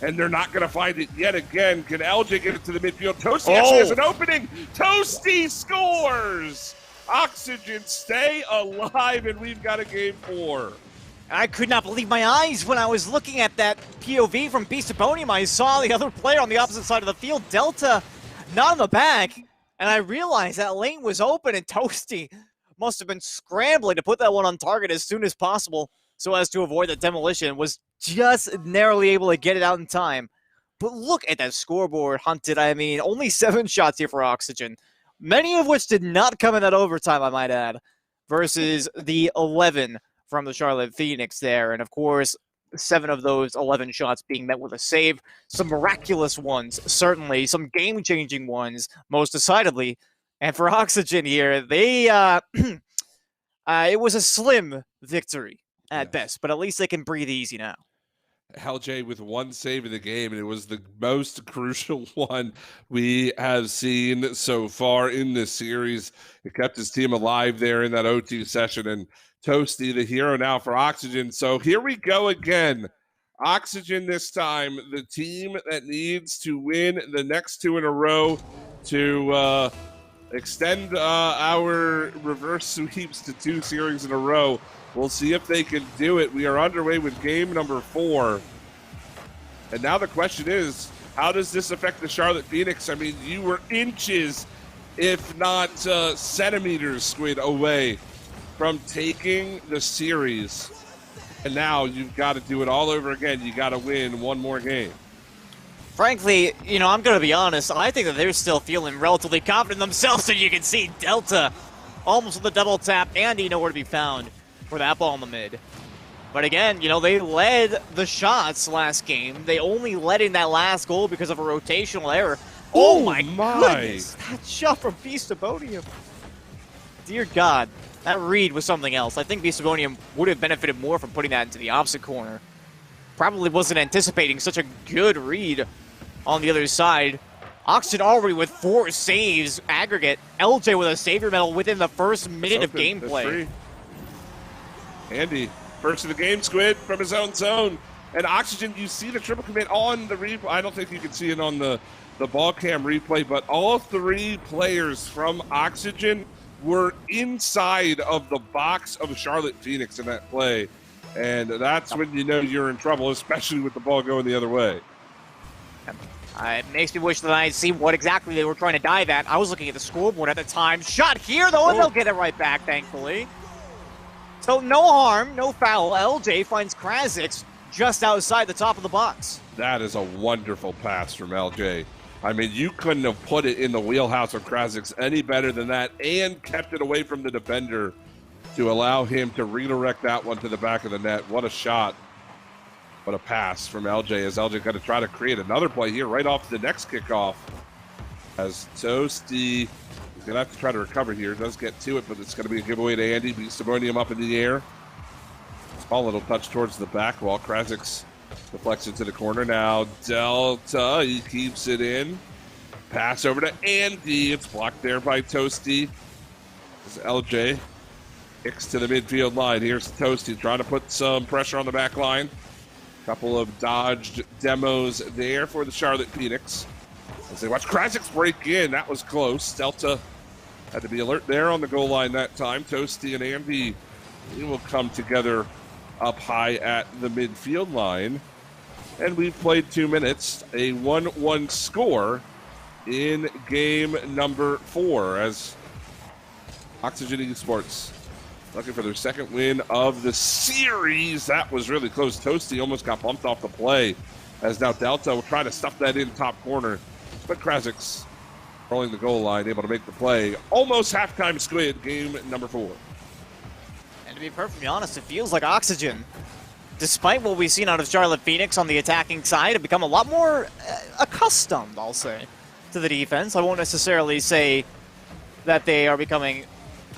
Speaker 1: and they're not going to find it yet again. Can LJ get it to the midfield? Toasty actually has an opening. Toasty scores! Oxygen stay alive, and we've got a game 4.
Speaker 2: I could not believe my eyes when I was looking at that POV from Beastabonium. I saw the other player on the opposite side of the field, Delta, not in the back, and I realized that lane was open, and Toasty must have been scrambling to put that one on target as soon as possible so as to avoid the demolition. Was just narrowly able to get it out in time. But look at that scoreboard, Hunted. I mean, only 7 shots here for Oxygen, many of which did not come in that overtime, I might add, versus the 11 from the Charlotte Phoenix there. And of course, 7 of those 11 shots being met with a save. Some miraculous ones, certainly. Some game-changing ones, most decidedly. And for Oxygen here, they it was a slim victory at best, but at least they can breathe easy now.
Speaker 1: LJ with 1 save in the game, and it was the most crucial one we have seen so far in this series. It kept his team alive there in that OT session, and Toasty the hero now for Oxygen. So here we go again. Oxygen this time, the team that needs to win the next 2 in a row to extend our reverse sweeps to 2 series in a row. We'll see if they can do it. We are underway with game number 4. And now the question is, how does this affect the Charlotte Phoenix? I mean, you were inches, if not centimeters, Squid, away from taking the series. And now you've got to do it all over again. You got to win 1 more game.
Speaker 2: Frankly, you know, I'm going to be honest. I think that they're still feeling relatively confident in themselves. And you can see Delta almost with the double tap. Andy nowhere to be found for that ball in the mid. But again, you know, they led the shots last game. They only led in that last goal because of a rotational error. Oh my goodness. That shot from Beastabonium. Dear God. That read was something else. I think Beastabonium would have benefited more from putting that into the opposite corner. Probably wasn't anticipating such a good read on the other side. Oxygen already with 4 saves aggregate. LJ with a savior medal within the first minute of gameplay.
Speaker 1: Andy, first of the game, Squid, from his own zone. And Oxygen, you see the triple commit on the replay. I don't think you can see it on the ball cam replay, but all 3 players from Oxygen were inside of the box of Charlotte Phoenix in that play. And that's when you know you're in trouble, especially with the ball going the other way.
Speaker 2: It makes me wish that I'd seen what exactly they were trying to dive at. I was looking at the scoreboard at the time. Shot here, though, and they'll get it right back, thankfully. So no harm, no foul. LJ finds Krasix just outside the top of the box.
Speaker 1: That is a wonderful pass from LJ. I mean, you couldn't have put it in the wheelhouse of Krasix any better than that, and kept it away from the defender to allow him to redirect that one to the back of the net. What a shot. What a pass from LJ, as LJ got to try to create another play here right off the next kickoff. As Toasty is going to have to try to recover here. Does get to it, but it's going to be a giveaway to Andy. Beastabonium up in the air. Small little touch towards the back wall. Krasix deflects into the corner. Now Delta, he keeps it in. Pass over to Andy. It's blocked there by Toasty. As LJ kicks to the midfield line. Here's Toasty trying to put some pressure on the back line. Couple of dodged demos there for the Charlotte Phoenix. As they watch Krasix break in, that was close. Delta had to be alert there on the goal line that time. Toasty and Andy, they will come together up high at the midfield line. And we've played 2 minutes, a 1-1 score in game number 4 as Oxygen Esports looking for their second win of the series. That was really close. Toasty almost got bumped off the play as now Delta will try to stuff that in top corner. But Krasix rolling the goal line, able to make the play. Almost halftime Squid, game number 4.
Speaker 2: And to be perfectly honest, it feels like Oxygen, despite what we've seen out of Charlotte Phoenix on the attacking side, have become a lot more accustomed, I'll say, to the defense. I won't necessarily say that they are becoming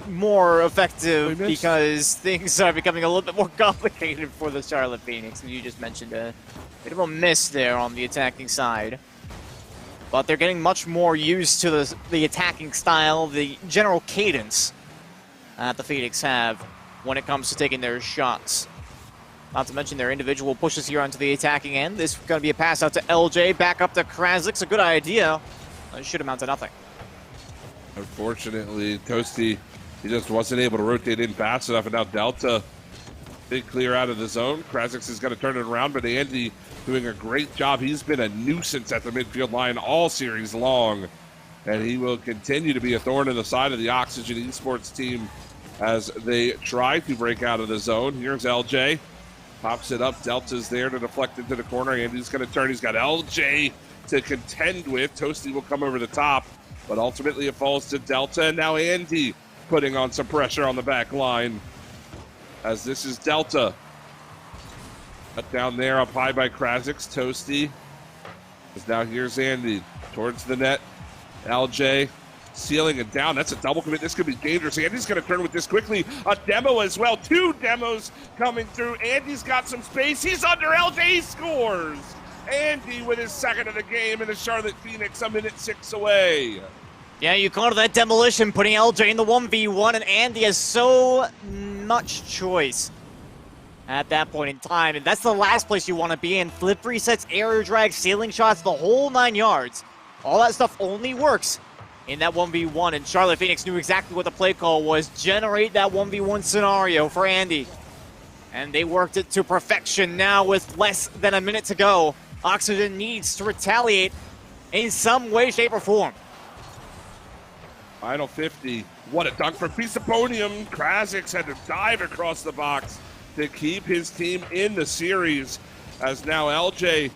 Speaker 2: more effective because things are becoming a little bit more complicated for the Charlotte Phoenix. And you just mentioned a bit of a miss there on the attacking side. But they're getting much more used to the attacking style, the general cadence that the Phoenix have when it comes to taking their shots. Not to mention their individual pushes here onto the attacking end. This is going to be a pass out to LJ, back up to Krasix. A good idea. It should amount to nothing.
Speaker 1: Unfortunately, Toasty, he just wasn't able to rotate in fast enough, and now Delta, big clear out of the zone. Krasix is going to turn it around, but Andy doing a great job. He's been a nuisance at the midfield line all series long, and he will continue to be a thorn in the side of the Oxygen Esports team as they try to break out of the zone. Here's LJ. Pops it up. Delta's there to deflect into the corner. Andy's going to turn. He's got LJ to contend with. Toasty will come over the top, but ultimately it falls to Delta. And now Andy putting on some pressure on the back line as this is Delta. Cut down there up high by Krasix. Toasty. As now here's Andy towards the net. LJ sealing it down. That's a double commit. This could be dangerous. Andy's going to turn with this quickly. A demo as well. 2 demos coming through. Andy's got some space. He's under LJ. He scores. Andy with his second of the game, and the Charlotte Phoenix a minute 6 away.
Speaker 2: Yeah, you called that demolition, putting LJ in the 1v1, and Andy has so much choice at that point in time. And that's the last place you want to be in. Flip resets, air drag, ceiling shots, the whole 9 yards. All that stuff only works in that 1v1, and Charlotte Phoenix knew exactly what the play call was. Generate that 1v1 scenario for Andy. And they worked it to perfection. Now with less than a minute to go, Oxygen needs to retaliate in some way, shape, or form.
Speaker 1: Final 50. What a dunk from Pisaponium. Krasix had to dive across the box to keep his team in the series. As now LJ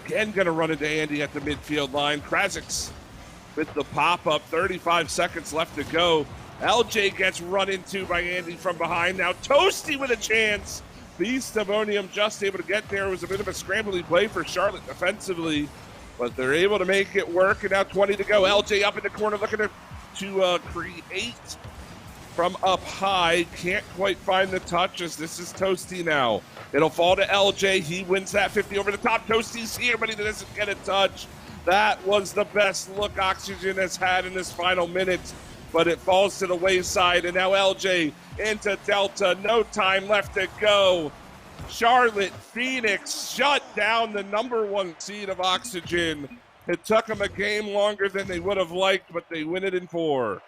Speaker 1: again going to run into Andy at the midfield line. Krasix with the pop-up, 35 seconds left to go. LJ gets run into by Andy from behind. Now Toasty with a chance. Beastamonium just able to get there. It was a bit of a scrambly play for Charlotte defensively, but they're able to make it work. And now 20 to go. LJ up in the corner looking to create from up high. Can't quite find the touch as this is Toasty now. It'll fall to LJ. He wins that 50 over the top. Toasty's here, but he doesn't get a touch. That was the best look Oxygen has had in this final minute, but it falls to the wayside, and now LJ into Delta. No time left to go. Charlotte Phoenix shut down the #1 seed of Oxygen. It took them a game longer than they would have liked, but they win it in 4.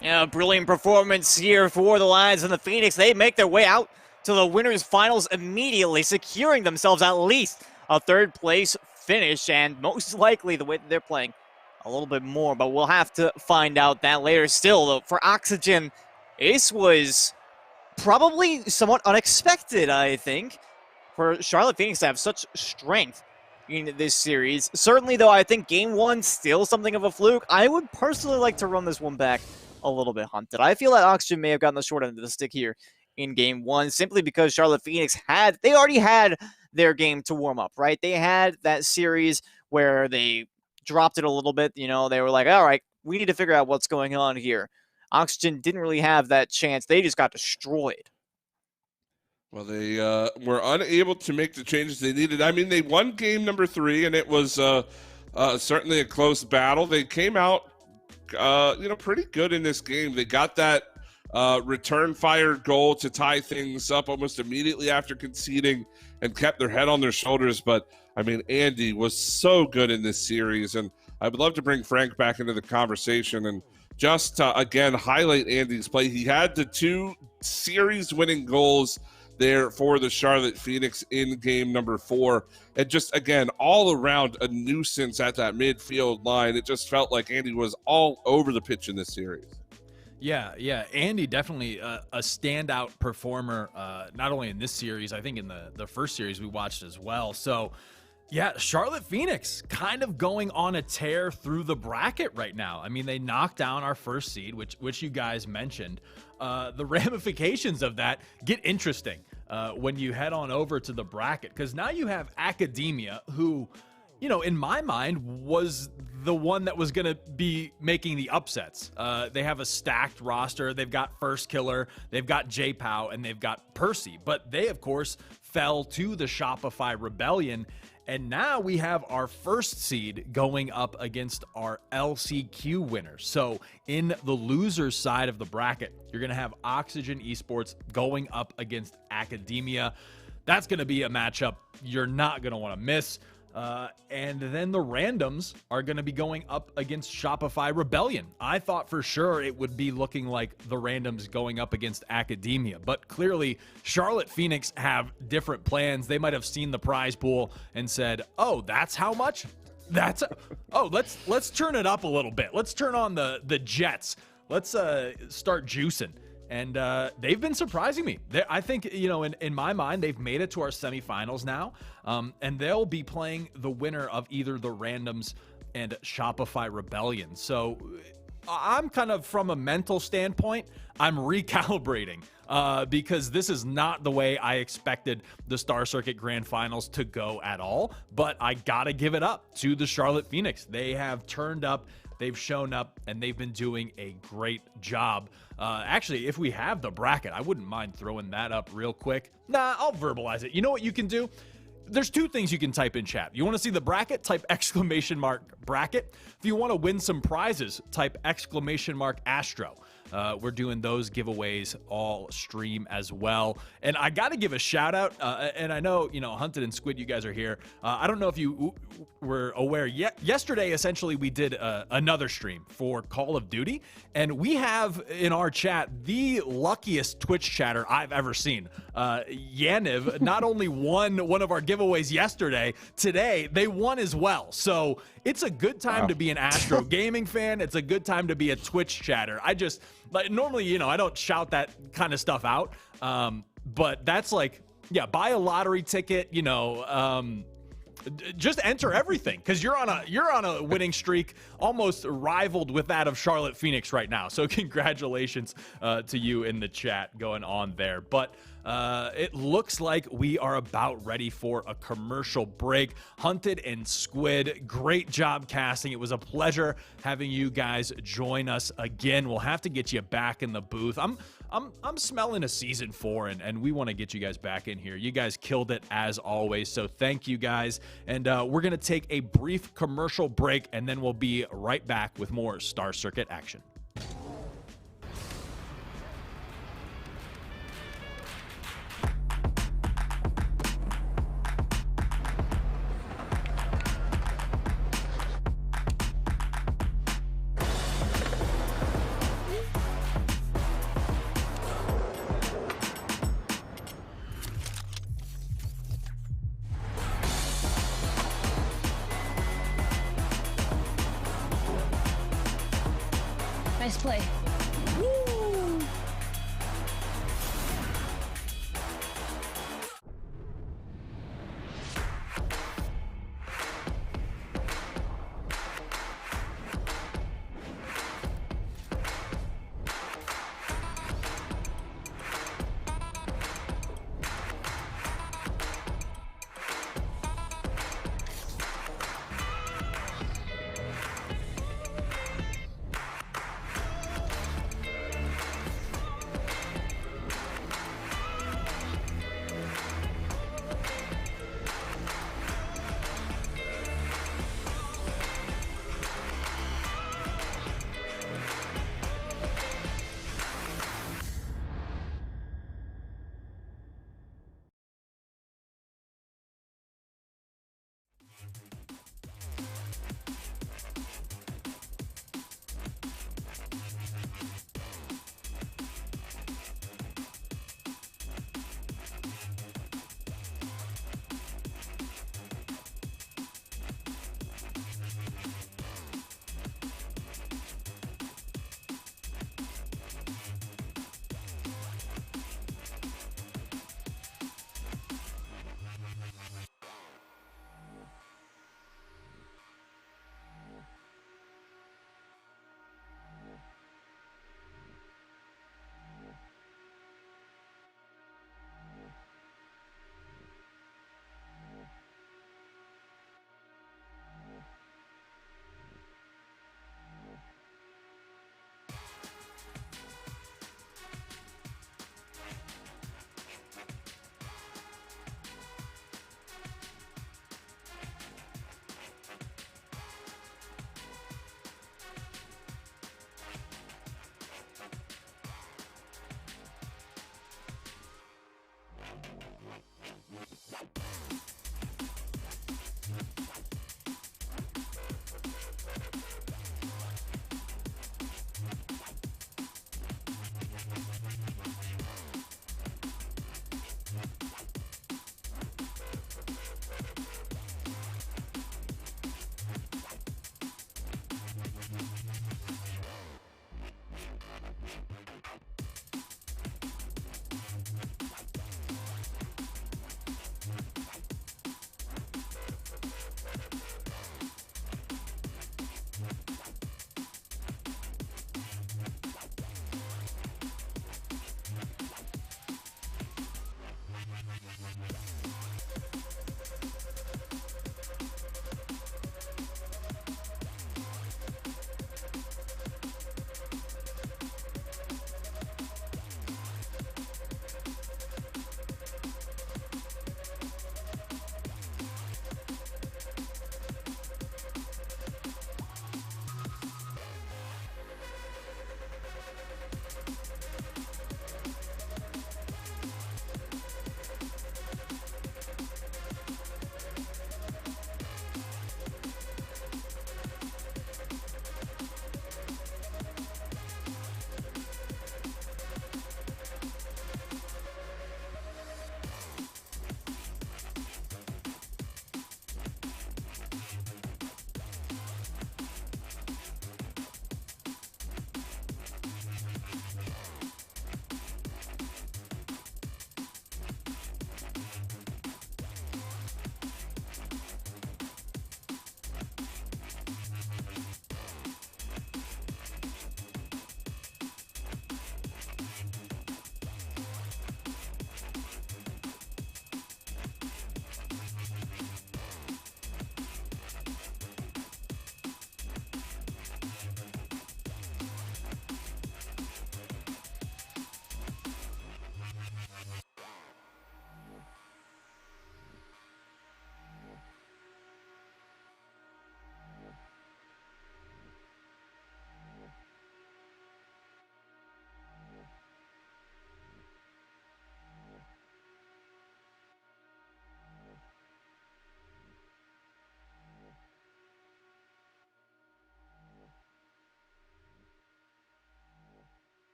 Speaker 2: Yeah, brilliant performance here for the Lions and the Phoenix. They make their way out to the winners finals immediately, securing themselves at least a 3rd place finish, and most likely the way that they're playing a little bit more, but we'll have to find out that later. Still, though, for Oxygen, this was probably somewhat unexpected, I think, for Charlotte Phoenix to have such strength in this series. Certainly, though, I think Game 1 still something of a fluke. I would personally like to run this one back a little bit, Hunted. I feel that Oxygen may have gotten the short end of the stick here in Game 1, simply because Charlotte Phoenix they already had their game to warm up, right? They had that series where they dropped it a little bit. You know, they were like, all right, we need to figure out what's going on here. Oxygen didn't really have that chance. They just got destroyed.
Speaker 1: Well, they were unable to make the changes they needed. I mean, they won game number 3, and it was certainly a close battle. They came out, pretty good in this game. They got that return fire goal to tie things up almost immediately after conceding and kept their head on their shoulders. But, I mean, Andy was so good in this series, and I would love to bring Frank back into the conversation and just again highlight Andy's play. He had the 2 series-winning goals there for the Charlotte Phoenix in game number 4, and just again all around a nuisance at that midfield line. It just felt like Andy was all over the pitch in this series.
Speaker 3: Yeah, Andy definitely a standout performer, not only in this series, I think in the first series we watched as well. So yeah, Charlotte Phoenix kind of going on a tear through the bracket right now. I mean, they knocked down our first seed, which you guys mentioned. The ramifications of that get interesting when you head on over to the bracket, because now you have Academia, who, you know, in my mind was the one that was going to be making the upsets. They have a stacked roster. They've got First Killer, they've got J-Pow, and they've got Percy. But they, of course, fell to the Shopify Rebellion. And now we have our first seed going up against our LCQ winners. So in the loser side of the bracket, you're going to have Oxygen Esports going up against Academia. That's going to be a matchup you're not going to want to miss. And then the randoms are going to be going up against Shopify Rebellion. I thought for sure it would be looking like the randoms going up against Academia, but clearly Charlotte Phoenix have different plans. They might have seen the prize pool and said, "Oh, that's how much? Let's turn it up a little bit. Let's turn on the jets. Let's start juicing." And they've been surprising me. I think, you know, in my mind, they've made it to our semifinals now. And they'll be playing the winner of either the randoms and Shopify Rebellion. So I'm kind of, from a mental standpoint, I'm recalibrating because this is not the way I expected the Star Circuit Grand Finals to go at all. But I got to give it up to the Charlotte Phoenix. They have turned up. They've shown up, and they've been doing a great job. Actually, if we have the bracket, I wouldn't mind throwing that up real quick. Nah, I'll verbalize it. You know what you can do? There's 2 things you can type in chat. You want to see the bracket? Type !bracket. If you want to win some prizes, type !ASTRO. We're doing those giveaways all stream as well. And I got to give a shout out. And I know, you know, Hunted and Squid, you guys are here. I don't know if you were aware yet. Yesterday, essentially, we did another stream for Call of Duty. And we have in our chat the luckiest Twitch chatter I've ever seen. Yaniv not only won one of our giveaways yesterday, today they won as well. So it's a good time to be an Astro Gaming fan. It's a good time to be a Twitch chatter. I just, like, normally, you know, I don't shout that kind of stuff out. But that's like, yeah, buy a lottery ticket, you know, just enter everything, because you're on a winning streak almost rivaled with that of Charlotte Phoenix right now. So congratulations to you in the chat going on there. But it looks like we are about ready for a commercial break. Hunted and Squid, great job casting. It was a pleasure having you guys join us again. We'll have to get you back in the booth. I'm smelling a season 4, and we want to get you guys back in here. You guys killed it as always, so thank you guys. And we're going to take a brief commercial break, and then we'll be right back with more Star Circuit action.
Speaker 4: Nice play.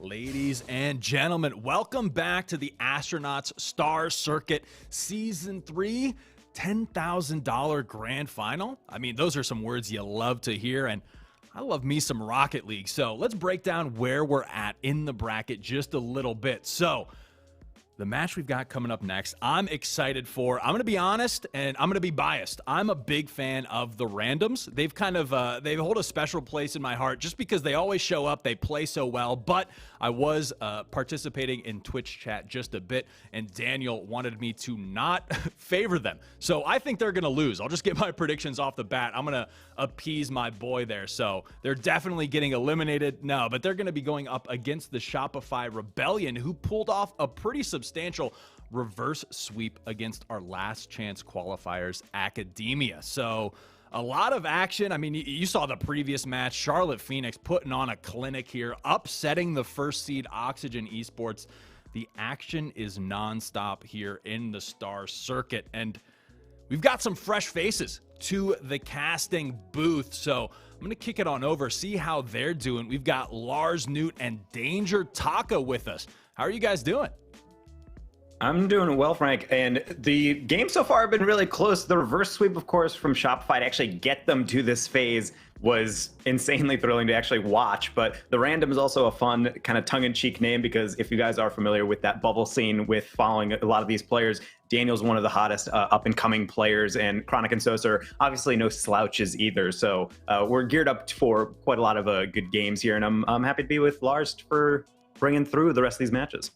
Speaker 3: Ladies and gentlemen, welcome back to the Astronauts Star Circuit Season 3 $10,000 Grand Final. I mean, those are some words you love to hear, and I love me some Rocket League. So let's break down where we're at in the bracket just a little bit. So the match we've got coming up next, I'm excited for. I'm going to be honest, and I'm going to be biased. I'm a big fan of the randoms. They've kind of, they hold a special place in my heart just because they always show up. They play so well, but I was participating in Twitch chat just a bit, and Daniel wanted me to not favor them. So I think they're going to lose. I'll just get my predictions off the bat. I'm going to appease my boy there. So they're definitely getting eliminated. No, but they're going to be going up against the Shopify Rebellion, who pulled off a pretty substantial reverse sweep against our last chance qualifiers, Academia. So a lot of action. I mean, you saw the previous match, Charlotte Phoenix putting on a clinic here, upsetting the first seed Oxygen Esports. The action is nonstop here in the Star Circuit, and we've got some fresh faces to the casting booth. So I'm going to kick it on over, see how they're doing. We've got Lars Newt and Danger Taka with us. How are you guys doing?
Speaker 4: I'm doing well, Frank, and the game so far have been really close. The reverse sweep, of course, from Shopify to actually get them to this phase was insanely thrilling to actually watch. But the Random is also a fun kind of tongue-in-cheek name, because if you guys are familiar with that bubble scene with following a lot of these players, Daniel's one of the hottest up-and-coming players, and Chronic and Sosa are obviously no slouches either. So we're geared up for quite a lot of good games here, and I'm happy to be with Lars for bringing through the rest of these matches.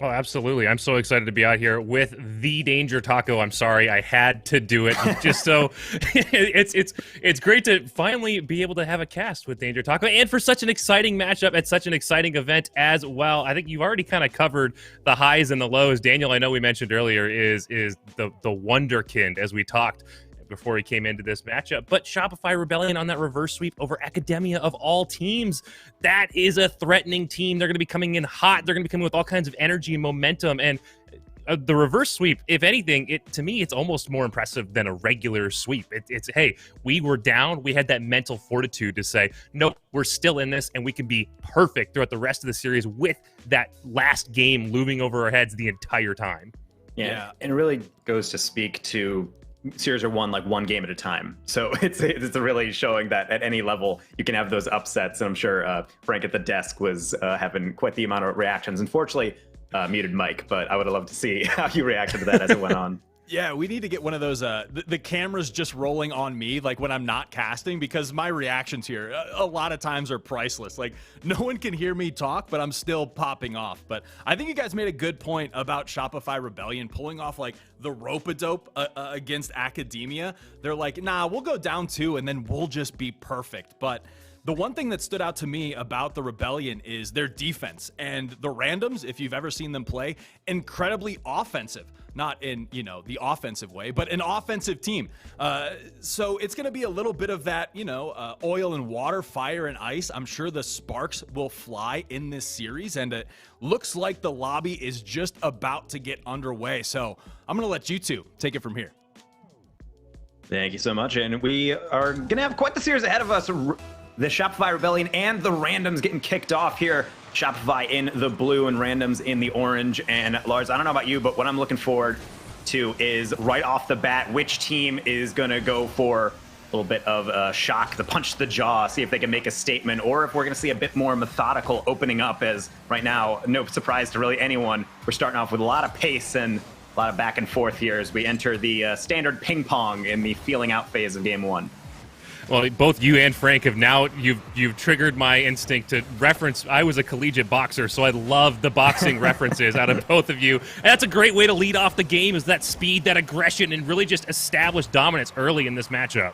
Speaker 5: Oh, absolutely. I'm so excited to be out here with the Danger Taco. I'm sorry, I had to do it. Just so it's great to finally be able to have a cast with Danger Taco, and for such an exciting matchup at such an exciting event as well. I think you've already kind of covered the highs and the lows. Daniel, I know we mentioned earlier, is the Wonderkind, as we talked before he came into this matchup. But Shopify Rebellion on that reverse sweep over Academia, of all teams, that is a threatening team. They're going to be coming in hot. They're going to be coming with all kinds of energy and momentum. And the reverse sweep, if anything, to me, it's almost more impressive than a regular sweep. It's, hey, we were down. We had that mental fortitude to say, no, we're still in this, and we can be perfect throughout the rest of the series with that last game looming over our heads the entire time.
Speaker 4: Yeah. And it really goes to speak to series are won like one game at a time. So it's really showing that at any level you can have those upsets. And I'm sure Frank at the desk was having quite the amount of reactions. Unfortunately, muted mic, but I would have loved to see how you reacted to that as it went on.
Speaker 3: Yeah, we need to get one of those, the cameras just rolling on me, like when I'm not casting, because my reactions here a lot of times are priceless. Like, no one can hear me talk, but I'm still popping off. But I think you guys made a good point about Shopify Rebellion pulling off, like, the rope-a-dope against Academia. They're like, nah, we'll go down 2, and then we'll just be perfect. But the one thing that stood out to me about the Rebellion is their defense. And the Randoms, if you've ever seen them play, incredibly offensive. Not in, the offensive way, but an offensive team. So it's going to be a little bit of that, oil and water, fire and ice. I'm sure the sparks will fly in this series, and it looks like the lobby is just about to get underway. So I'm going to let you two take it from here.
Speaker 4: Thank you so much. And we are going to have quite the series ahead of us. The Shopify Rebellion and the Randoms getting kicked off here. Shopify in the blue and Randoms in the orange. And Lars, I don't know about you, but what I'm looking forward to is right off the bat, which team is going to go for a little bit of a shock, the punch to the jaw, see if they can make a statement, or if we're going to see a bit more methodical opening up, as right now, no surprise to really anyone, we're starting off with a lot of pace and a lot of back and forth here as we enter the standard ping pong in the feeling out phase of game 1.
Speaker 5: Well, both you and Frank have now, you've triggered my instinct to reference. I was a collegiate boxer, so I love the boxing references out of both of you. And that's a great way to lead off the game, is that speed, that aggression, and really just establish dominance early in this matchup.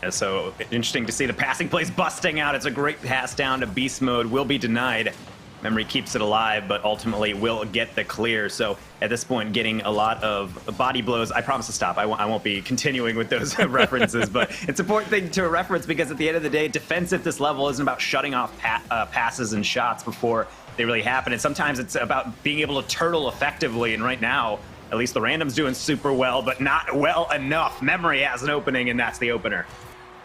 Speaker 4: Yeah, so interesting to see the passing plays busting out. It's a great pass down to beast mode, will be denied. Memory keeps it alive, but ultimately will get the clear. So at this point, getting a lot of body blows. I promise to stop. I won't be continuing with those references, but it's an important thing to reference, because at the end of the day, defense at this level isn't about shutting off passes and shots before they really happen. And sometimes it's about being able to turtle effectively. And right now, at least the Random's doing super well, but not well enough. Memory has an opening, and that's the opener.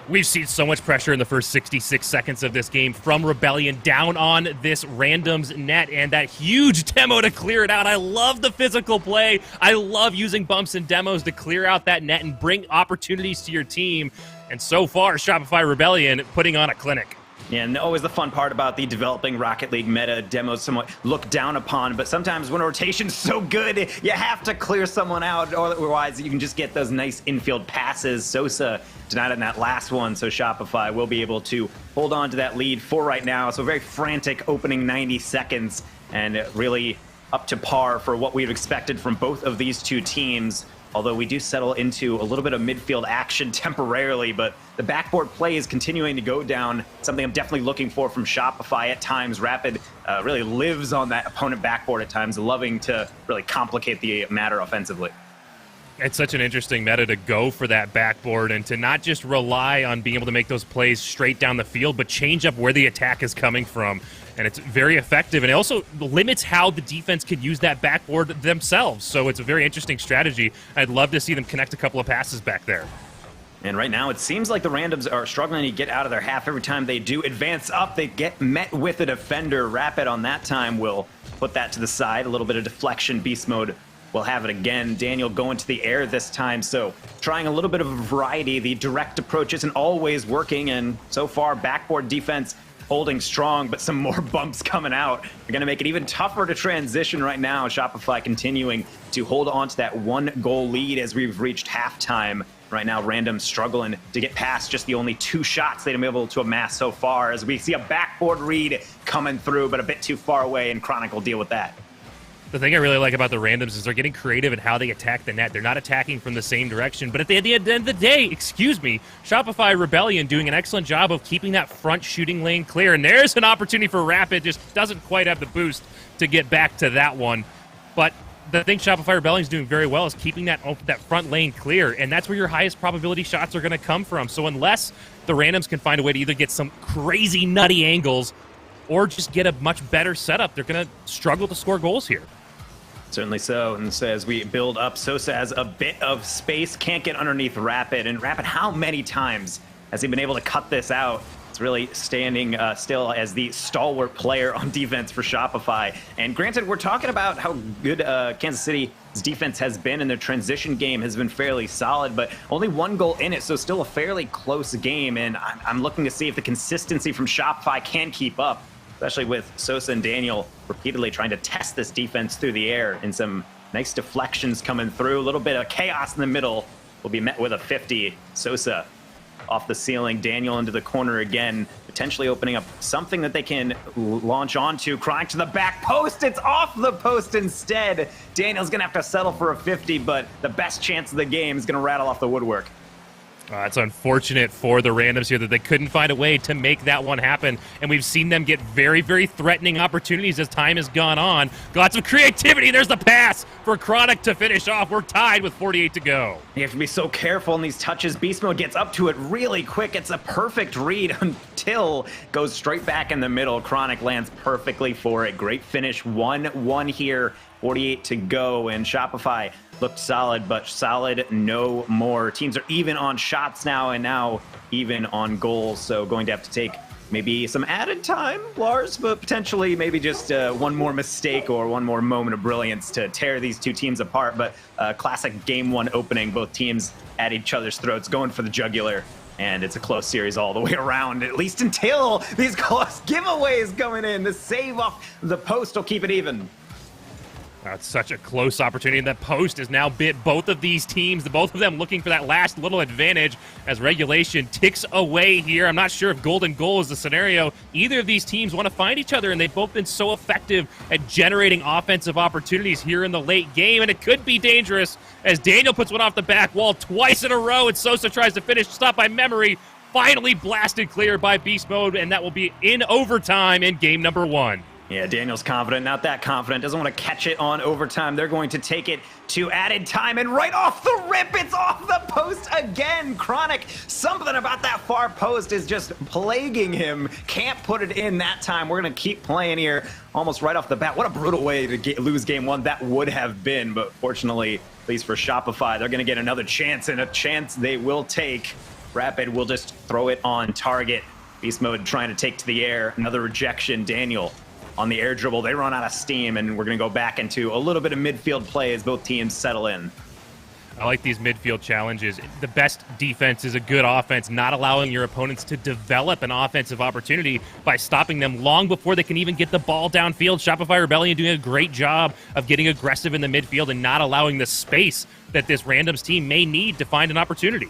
Speaker 5: We've seen so much pressure in the first 66 seconds of this game from Rebellion down on this Randoms net, and that huge demo to clear it out. I love the physical play. I love using bumps and demos to clear out that net and bring opportunities to your team. And so far, Shopify Rebellion putting on a clinic.
Speaker 4: Yeah, and always the fun part about the developing Rocket League meta, demos somewhat looked down upon, but sometimes when a rotation's so good, you have to clear someone out, or otherwise you can just get those nice infield passes. Sosa denied in that last one, so Shopify will be able to hold on to that lead for right now. So very frantic opening 90 seconds, and really up to par for what we've expected from both of these two teams. Although we do settle into a little bit of midfield action temporarily, but the backboard play is continuing to go down, something I'm definitely looking for from Shopify at times. Rapid really lives on that opponent backboard at times, loving to really complicate the matter offensively.
Speaker 5: It's such an interesting meta to go for that backboard and to not just rely on being able to make those plays straight down the field, but change up where the attack is coming from. And it's very effective, and it also limits how the defense can use that backboard themselves. So it's a very interesting strategy. I'd love to see them connect a couple of passes back there.
Speaker 4: And right now, it seems like the Randoms are struggling to get out of their half. Every time they do advance up, they get met with a defender. Rapid on that time will put that to the side. A little bit of deflection. Beast mode will have it again. Daniel going to the air this time, so trying a little bit of a variety. The direct approach isn't always working, and so far, backboard defense holding strong, but some more bumps coming out. They're going to make it even tougher to transition right now. Shopify continuing to hold on to that 1-goal lead as we've reached halftime. Right now, Random struggling to get past just the only 2 shots they've been able to amass so far, as we see a backboard read coming through, but a bit too far away, and Chronic will deal with that.
Speaker 5: The thing I really like about the Randoms is they're getting creative in how they attack the net. They're not attacking from the same direction. But at the end of the day, Shopify Rebellion doing an excellent job of keeping that front shooting lane clear. And there's an opportunity for Rapid. Just doesn't quite have the boost to get back to that one. But the thing Shopify Rebellion is doing very well is keeping that front lane clear. And that's where your highest probability shots are going to come from. So unless the Randoms can find a way to either get some crazy nutty angles or just get a much better setup, they're going to struggle to score goals here.
Speaker 4: Certainly so. And so as we build up, Sosa has a bit of space, can't get underneath Rapid. And Rapid, how many times has he been able to cut this out? It's really standing still as the stalwart player on defense for Shopify. And granted, we're talking about how good Kansas City's defense has been, and their transition game has been fairly solid, but only 1 goal in it, so still a fairly close game. And I'm looking to see if the consistency from Shopify can keep up, especially with Sosa and Daniel repeatedly trying to test this defense through the air, and some nice deflections coming through. A little bit of chaos in the middle will be met with a 50. Sosa off the ceiling, Daniel into the corner again, potentially opening up something that they can launch onto. Chronic to the back post, it's off the post instead. Daniel's gonna have to settle for a 50, but the best chance of the game is gonna rattle off the woodwork.
Speaker 5: It's unfortunate for the Randoms here that they couldn't find a way to make that one happen. And we've seen them get very, very threatening opportunities as time has gone on. Lots of creativity. There's the pass for Chronic to finish off. We're tied with 48 to go.
Speaker 4: You have to be so careful in these touches. Beast Mode gets up to it really quick. It's a perfect read until goes straight back in the middle. Chronic lands perfectly for it. Great finish. 1-1 here. 48 to go, and Shopify looked solid, but solid no more. Teams are even on shots now, and now even on goals, so going to have to take maybe some added time, Lars, but potentially maybe just one more mistake or one more moment of brilliance to tear these two teams apart. But classic game 1 opening, both teams at each other's throats, going for the jugular. And it's a close series all the way around, at least until these close giveaways coming in. The save off the post will keep it even.
Speaker 5: It's such a close opportunity. That post has now bit both of these teams, both of them looking for that last little advantage as regulation ticks away here. I'm not sure if golden goal is the scenario. Either of these teams want to find each other, and they've both been so effective at generating offensive opportunities here in the late game, and it could be dangerous as Daniel puts one off the back wall twice in a row, and Sosa tries to finish, stop by memory, finally blasted clear by Beast Mode, and that will be in overtime in game number 1.
Speaker 4: Yeah, Daniel's confident, not that confident. Doesn't want to catch it on overtime. They're going to take it to added time, and right off the rip, it's off the post again. Chronic, something about that far post is just plaguing him. Can't put it in that time. We're going to keep playing here almost right off the bat. What a brutal way to lose game 1 that would have been, but fortunately, at least for Shopify, they're going to get another chance, and a chance they will take. Rapid will just throw it on target. Beast Mode trying to take to the air. Another rejection. Daniel on the air dribble, they run out of steam, and we're going to go back into a little bit of midfield play as both teams settle in.
Speaker 5: I like these midfield challenges. The best defense is a good offense, not allowing your opponents to develop an offensive opportunity by stopping them long before they can even get the ball downfield. Shopify Rebellion doing a great job of getting aggressive in the midfield and not allowing the space that this Randoms team may need to find an opportunity.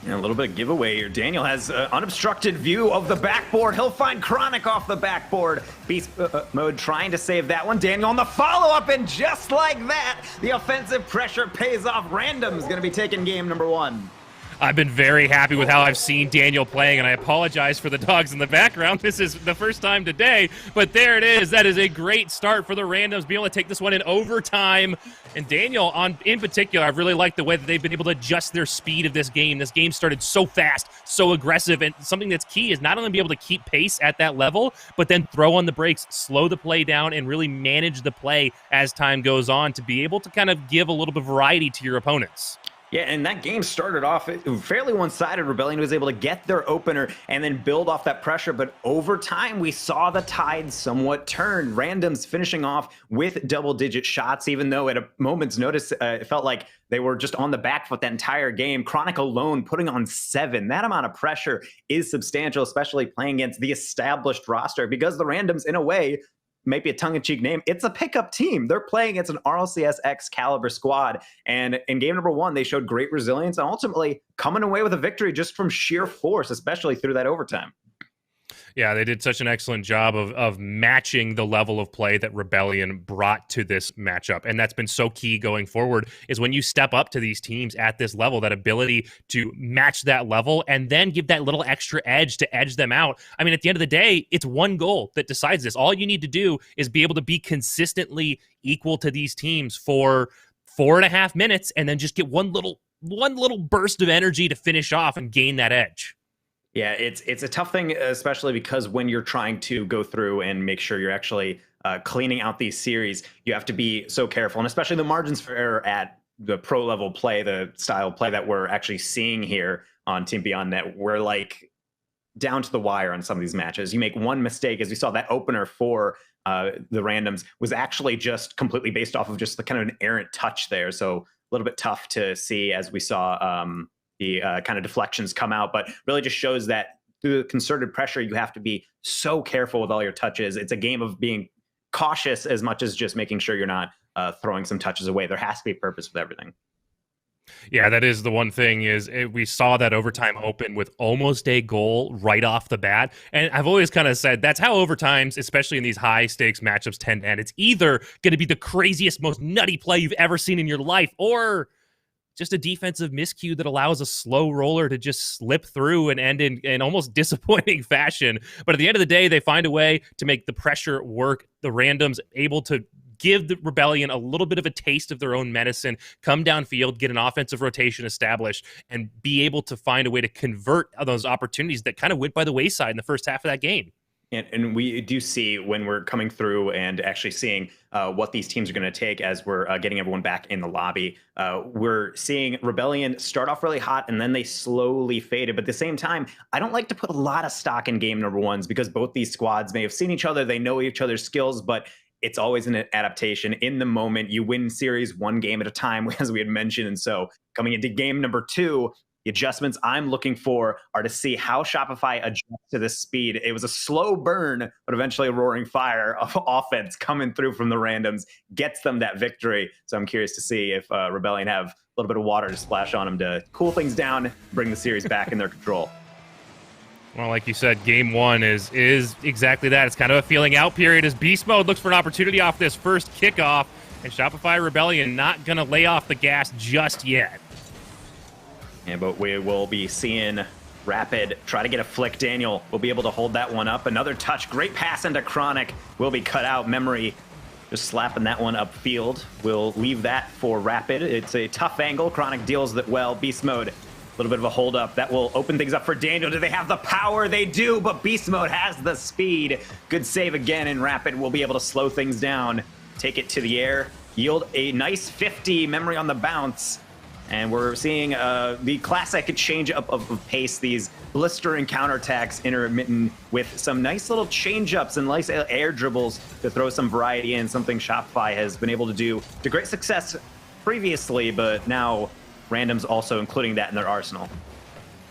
Speaker 4: Yeah, a little bit of giveaway here. Daniel has unobstructed view of the backboard. He'll find Chronic off the backboard. Beast Mode trying to save that one. Daniel on the follow-up, and just like that, the offensive pressure pays off. Random's going to be taking game number 1.
Speaker 5: I've been very happy with how I've seen Daniel playing, and I apologize for the dogs in the background. This is the first time today, but there it is. That is a great start for the Randoms, being able to take this one in overtime. And Daniel, in particular, I really like the way that they've been able to adjust their speed of this game. This game started so fast, so aggressive, and something that's key is not only be able to keep pace at that level, but then throw on the brakes, slow the play down, and really manage the play as time goes on to be able to kind of give a little bit of variety to your opponents.
Speaker 4: Yeah, and that game started off fairly one-sided. Rebellion was able to get their opener and then build off that pressure, but over time we saw the tide somewhat turn. Randoms finishing off with double-digit shots, even though at a moment's notice it felt like they were just on the back foot that entire game. Chronic alone putting on 7. That amount of pressure is substantial, especially playing against the established roster, because the Randoms, in a way, maybe a tongue-in-cheek name, it's a pickup team. They're playing against an RLCS caliber squad. And in game number 1, they showed great resilience and ultimately coming away with a victory just from sheer force, especially through that overtime.
Speaker 5: Yeah, they did such an excellent job of matching the level of play that Rebellion brought to this matchup. And that's been so key going forward, is when you step up to these teams at this level, that ability to match that level and then give that little extra edge to edge them out. I mean, at the end of the day, it's one goal that decides this. All you need to do is be able to be consistently equal to these teams for 4.5 minutes and then just get one little burst of energy to finish off and gain that edge.
Speaker 4: Yeah, it's a tough thing, especially because when you're trying to go through and make sure you're actually cleaning out these series, you have to be so careful, and especially the margins for error at the pro level play, the style of play that we're actually seeing here on Team Beyond Net, we're like down to the wire on some of these matches. You make one mistake, as we saw that opener for the Randoms was actually just completely based off of just the kind of an errant touch there, so a little bit tough to see as we saw the kind of deflections come out, but really just shows that through the concerted pressure, you have to be so careful with all your touches. It's a game of being cautious as much as just making sure you're not throwing some touches away. There has to be a purpose with everything.
Speaker 5: Yeah, that is the one thing, is we saw that overtime open with almost a goal right off the bat. And I've always kind of said that's how overtimes, especially in these high stakes matchups, tend to end. It's either going to be the craziest, most nutty play you've ever seen in your life, or just a defensive miscue that allows a slow roller to just slip through and end in almost disappointing fashion. But at the end of the day, they find a way to make the pressure work. The Randoms able to give the Rebellion a little bit of a taste of their own medicine, come downfield, get an offensive rotation established, and be able to find a way to convert those opportunities that kind of went by the wayside in the first half of that game.
Speaker 4: And we do see when we're coming through and actually seeing what these teams are going to take as we're getting everyone back in the lobby. We're seeing Rebellion start off really hot and then they slowly faded. But at the same time, I don't like to put a lot of stock in game number 1s because both these squads may have seen each other. They know each other's skills, but it's always an adaptation. In the moment, you win series 1 game at a time, as we had mentioned. And so coming into game number 2, the adjustments I'm looking for are to see how Shopify adjusts to this speed. It was a slow burn, but eventually a roaring fire of offense coming through from the Randoms gets them that victory. So I'm curious to see if Rebellion have a little bit of water to splash on them to cool things down, bring the series back in their control.
Speaker 5: Well, like you said, game 1 is exactly that. It's kind of a feeling out period as Beast Mode looks for an opportunity off this first kickoff, and Shopify Rebellion not going to lay off the gas just yet.
Speaker 4: Yeah, but we will be seeing Rapid try to get a flick. Daniel will be able to hold that one up. Another touch. Great pass into Chronic. Will be cut out. Memory just slapping that one upfield. We'll leave that for Rapid. It's a tough angle. Chronic deals that well. Beast Mode, a little bit of a hold up. That will open things up for Daniel. Do they have the power? They do, but Beast Mode has the speed. Good save again, and Rapid will be able to slow things down. Take it to the air. Yield a nice 50. Memory on the bounce. And we're seeing the classic change up of pace, these blistering counterattacks intermittent with some nice little change-ups and nice air dribbles to throw some variety in, something Shopify has been able to do to great success previously, but now Randoms also including that in their arsenal.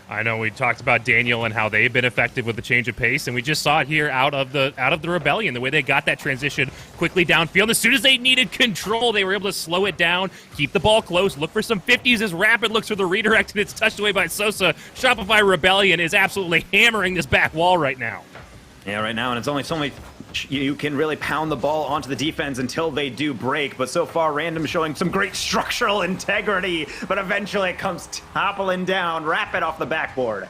Speaker 5: I know we talked about Daniel and how they've been effective with the change of pace, and we just saw it here out of the Rebellion, the way they got that transition quickly downfield. As soon as they needed control, they were able to slow it down, keep the ball close, look for some 50s as Rapid looks for the redirect, and it's touched away by Sosa. Shopify Rebellion is absolutely hammering this back wall right now.
Speaker 4: Yeah, right now, and it's only so much you can really pound the ball onto the defense until they do break. But so far, Random showing some great structural integrity, but eventually it comes toppling down. Rapid off the backboard.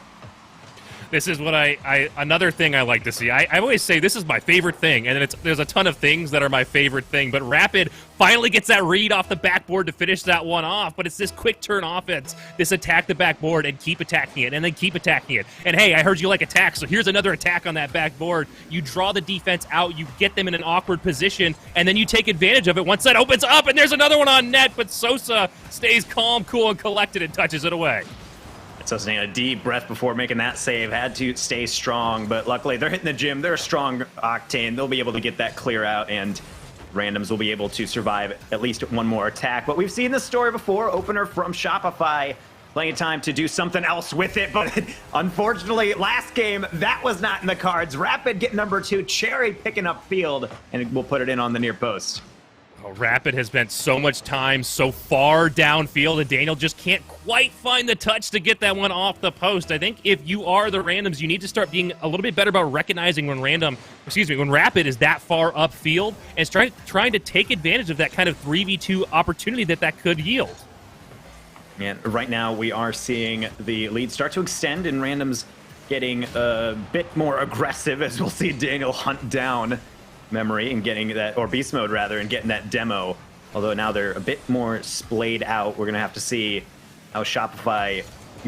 Speaker 5: This is what another thing I like to see. I always say this is my favorite thing, and there's a ton of things that are my favorite thing, but Rapid finally gets that read off the backboard to finish that one off, but it's this quick turn offense, this attack the backboard and keep attacking it, and then keep attacking it. And hey, I heard you like attack, so here's another attack on that backboard. You draw the defense out, you get them in an awkward position, and then you take advantage of it once that opens up, and there's another one on net, but Sosa stays calm, cool, and collected and touches it away.
Speaker 4: So taking a deep breath before making that save, had to stay strong, but luckily they're hitting the gym. They're a strong octane. They'll be able to get that clear out, and randoms will be able to survive at least one more attack. But we've seen this story before. Opener from Shopify, plenty of time to do something else with it, but unfortunately, last game, that was not in the cards. Rapid get number 2, Cherry picking up field, and we'll put it in on the near post.
Speaker 5: Rapid has spent so much time so far downfield, and Daniel just can't quite find the touch to get that one off the post. I think if you are the randoms, you need to start being a little bit better about recognizing when Rapid is that far upfield and trying to take advantage of that kind of 3v2 opportunity that could yield.
Speaker 4: And right now we are seeing the lead start to extend, and randoms getting a bit more aggressive, as we'll see Daniel hunt down Memory and getting that, or Beast Mode rather, and getting that demo. Although now they're a bit more splayed out. We're gonna have to see how Shopify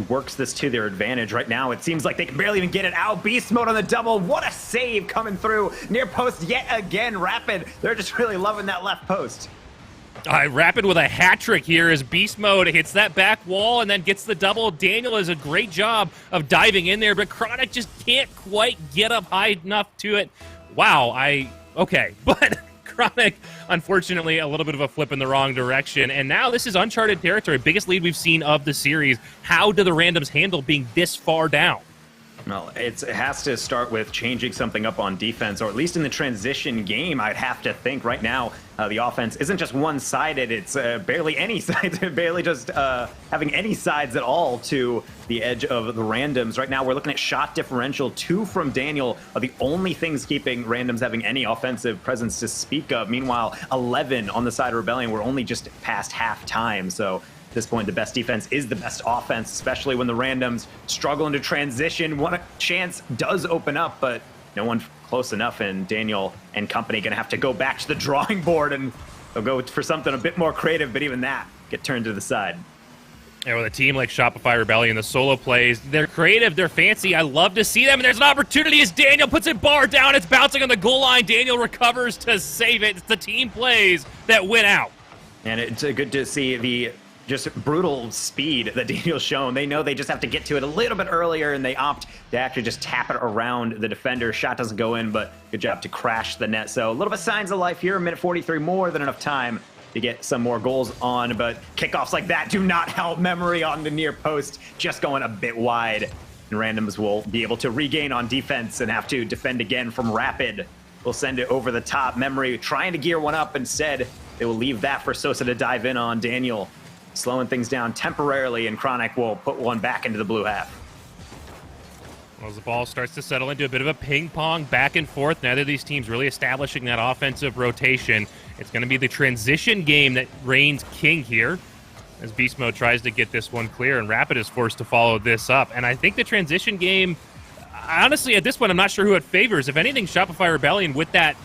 Speaker 4: works this to their advantage. Right now it seems like they can barely even get it out. Beast Mode on the double. What a save coming through. Near post yet again. Rapid, they're just really loving that left post.
Speaker 5: Rapid with a hat trick here as Beast Mode hits that back wall and then gets the double. Daniel does a great job of diving in there, but Chronic just can't quite get up high enough to it. Wow, okay, but Chronic, unfortunately, a little bit of a flip in the wrong direction, and now this is uncharted territory, biggest lead we've seen of the series. How do the randoms handle being this far down?
Speaker 4: Well, it has to start with changing something up on defense, or at least in the transition game, I'd have to think right now the offense isn't just one-sided, it's barely any sides, barely just having any sides at all to the edge of the randoms. Right now, we're looking at shot differential. 2 from Daniel are the only things keeping randoms having any offensive presence to speak of. Meanwhile, 11 on the side of Rebellion. We're only just past halftime, so at this point, the best defense is the best offense, especially when the randoms struggle into transition. One chance does open up, but no one close enough, and Daniel and company gonna have to go back to the drawing board, and they'll go for something a bit more creative, but even that get turned to the side.
Speaker 5: Yeah, with a team like Shopify Rebellion, the solo plays, they're creative, they're fancy. I love to see them, and there's an opportunity as Daniel puts it bar down. It's bouncing on the goal line. Daniel recovers to save it. It's the team plays that win out.
Speaker 4: And it's good to see the just brutal speed that Daniel's shown. They know they just have to get to it a little bit earlier, and they opt to actually just tap it around the defender. Shot doesn't go in, but good job to crash the net. So a little bit of signs of life here. 1:43, more than enough time to get some more goals on, but kickoffs like that do not help. Memory on the near post, just going a bit wide. And randoms will be able to regain on defense and have to defend again from Rapid. We'll send it over the top. Memory trying to gear one up. Instead, they will leave that for Sosa to dive in on. Daniel slowing things down temporarily, and Chronic will put one back into the blue half.
Speaker 5: Well, as the ball starts to settle into a bit of a ping-pong back and forth, neither of these teams really establishing that offensive rotation. It's going to be the transition game that reigns king here as Beast Mode tries to get this one clear, and Rapid is forced to follow this up. And I think the transition game, honestly, at this point, I'm not sure who it favors. If anything, Shopify Rebellion with that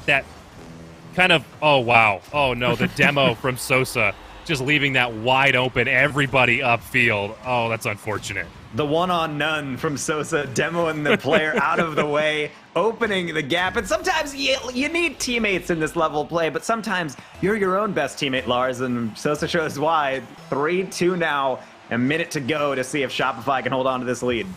Speaker 5: kind of, oh, wow. Oh, no, the demo from Sosa. Just leaving that wide open, everybody upfield. Oh, that's unfortunate.
Speaker 4: The one-on-none from Sosa, demoing the player out of the way, opening the gap. And sometimes you need teammates in this level of play, but sometimes you're your own best teammate, Lars, and Sosa shows why. 3-2 now, a minute to go to see if Shopify can hold on to this lead.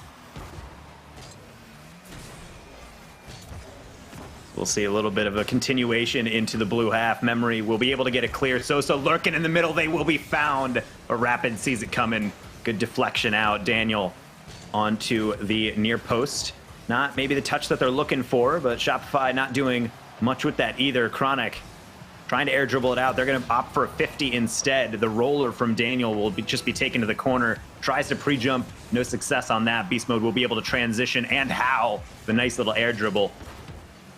Speaker 4: We'll see a little bit of a continuation into the blue half. Memory will be able to get it clear. Sosa lurking in the middle. They will be found. But Rapid sees it coming. Good deflection out. Daniel onto the near post. Not maybe the touch that they're looking for, but Shopify not doing much with that either. Chronic trying to air dribble it out. They're going to opt for a 50 instead. The roller from Daniel will just be taken to the corner. Tries to pre-jump. No success on that. Beast Mode will be able to transition. And how? The nice little air dribble.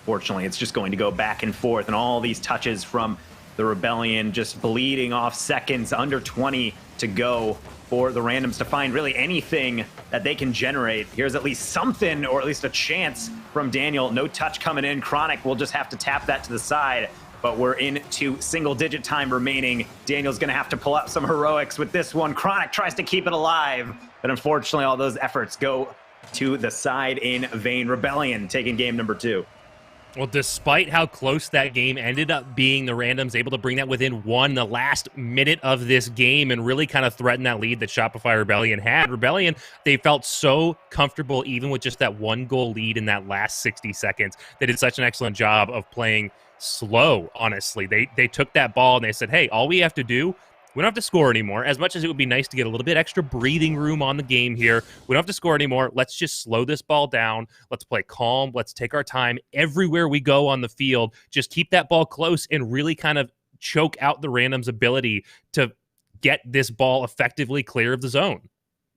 Speaker 4: Fortunately, it's just going to go back and forth, and all these touches from the Rebellion just bleeding off seconds, under 20 to go. for the randoms to find really anything that they can generate. Here's at least something, or at least a chance from Daniel. No touch coming in. Chronic will just have to tap that to the side, but we're into single-digit time remaining. Daniel's going to have to pull out some heroics with this one. Chronic tries to keep it alive, but unfortunately all those efforts go to the side in vain. Rebellion taking game number 2.
Speaker 5: Well, despite how close that game ended up being, the randoms able to bring that within one the last minute of this game and really kind of threaten that lead that Shopify Rebellion had. Rebellion, they felt so comfortable even with just that 1-goal lead in that last 60 seconds. They did such an excellent job of playing slow, honestly. They took that ball and they said, hey, all we have to do, we don't have to score anymore. As much as it would be nice to get a little bit extra breathing room on the game here, we don't have to score anymore. Let's just slow this ball down. Let's play calm. Let's take our time everywhere we go on the field. Just keep that ball close and really kind of choke out the randoms' ability to get this ball effectively clear of the zone.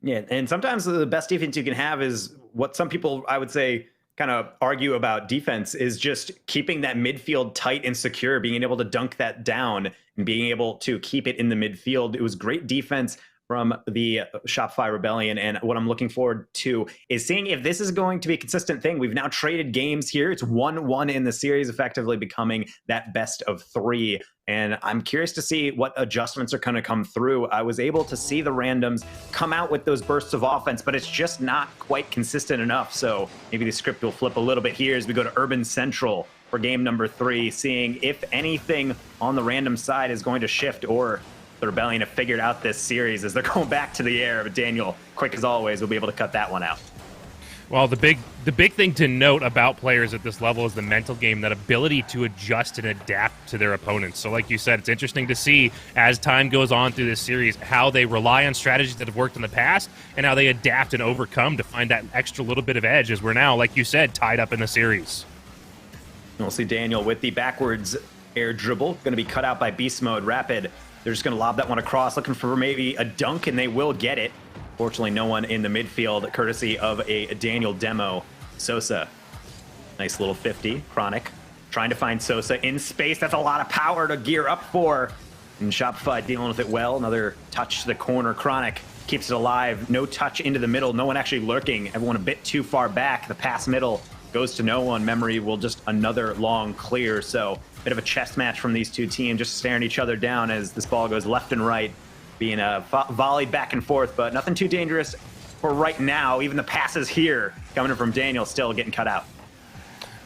Speaker 4: Yeah, and sometimes the best defense you can have is what some people, I would say, kind of argue about defense is just keeping that midfield tight and secure, being able to dunk that down and being able to keep it in the midfield. It was great defense from the Shopify Rebellion, and what I'm looking forward to is seeing if this is going to be a consistent thing. We've now traded games here. It's 1-1 in the series, effectively becoming that best of 3. And I'm curious to see what adjustments are going to come through. I was able to see the randoms come out with those bursts of offense, but it's just not quite consistent enough. So maybe the script will flip a little bit here as we go to Urban Central for game number 3, seeing if anything on the random side is going to shift, or the Rebellion have figured out this series as they're going back to the air. But Daniel, quick as always, will be able to cut that one out.
Speaker 5: Well, the big thing to note about players at this level is the mental game, that ability to adjust and adapt to their opponents. So like you said, it's interesting to see as time goes on through this series how they rely on strategies that have worked in the past and how they adapt and overcome to find that extra little bit of edge, as we're now, like you said, tied up in the series.
Speaker 4: We'll see Daniel with the backwards air dribble. Going to be cut out by Beast Mode. Rapid, they're just going to lob that one across, looking for maybe a dunk, and they will get it. Fortunately, no one in the midfield, courtesy of a Daniel demo. Sosa, nice little 50. Chronic trying to find Sosa in space. That's a lot of power to gear up for. And Shopify dealing with it well. Another touch to the corner. Chronic keeps it alive. No touch into the middle. No one actually lurking. Everyone a bit too far back. The pass middle goes to no one. Memory will just another long clear. So bit of a chess match from these two teams, just staring each other down as this ball goes left and right, being volleyed back and forth, but nothing too dangerous for right now. Even the passes here coming in from Daniel still getting cut out.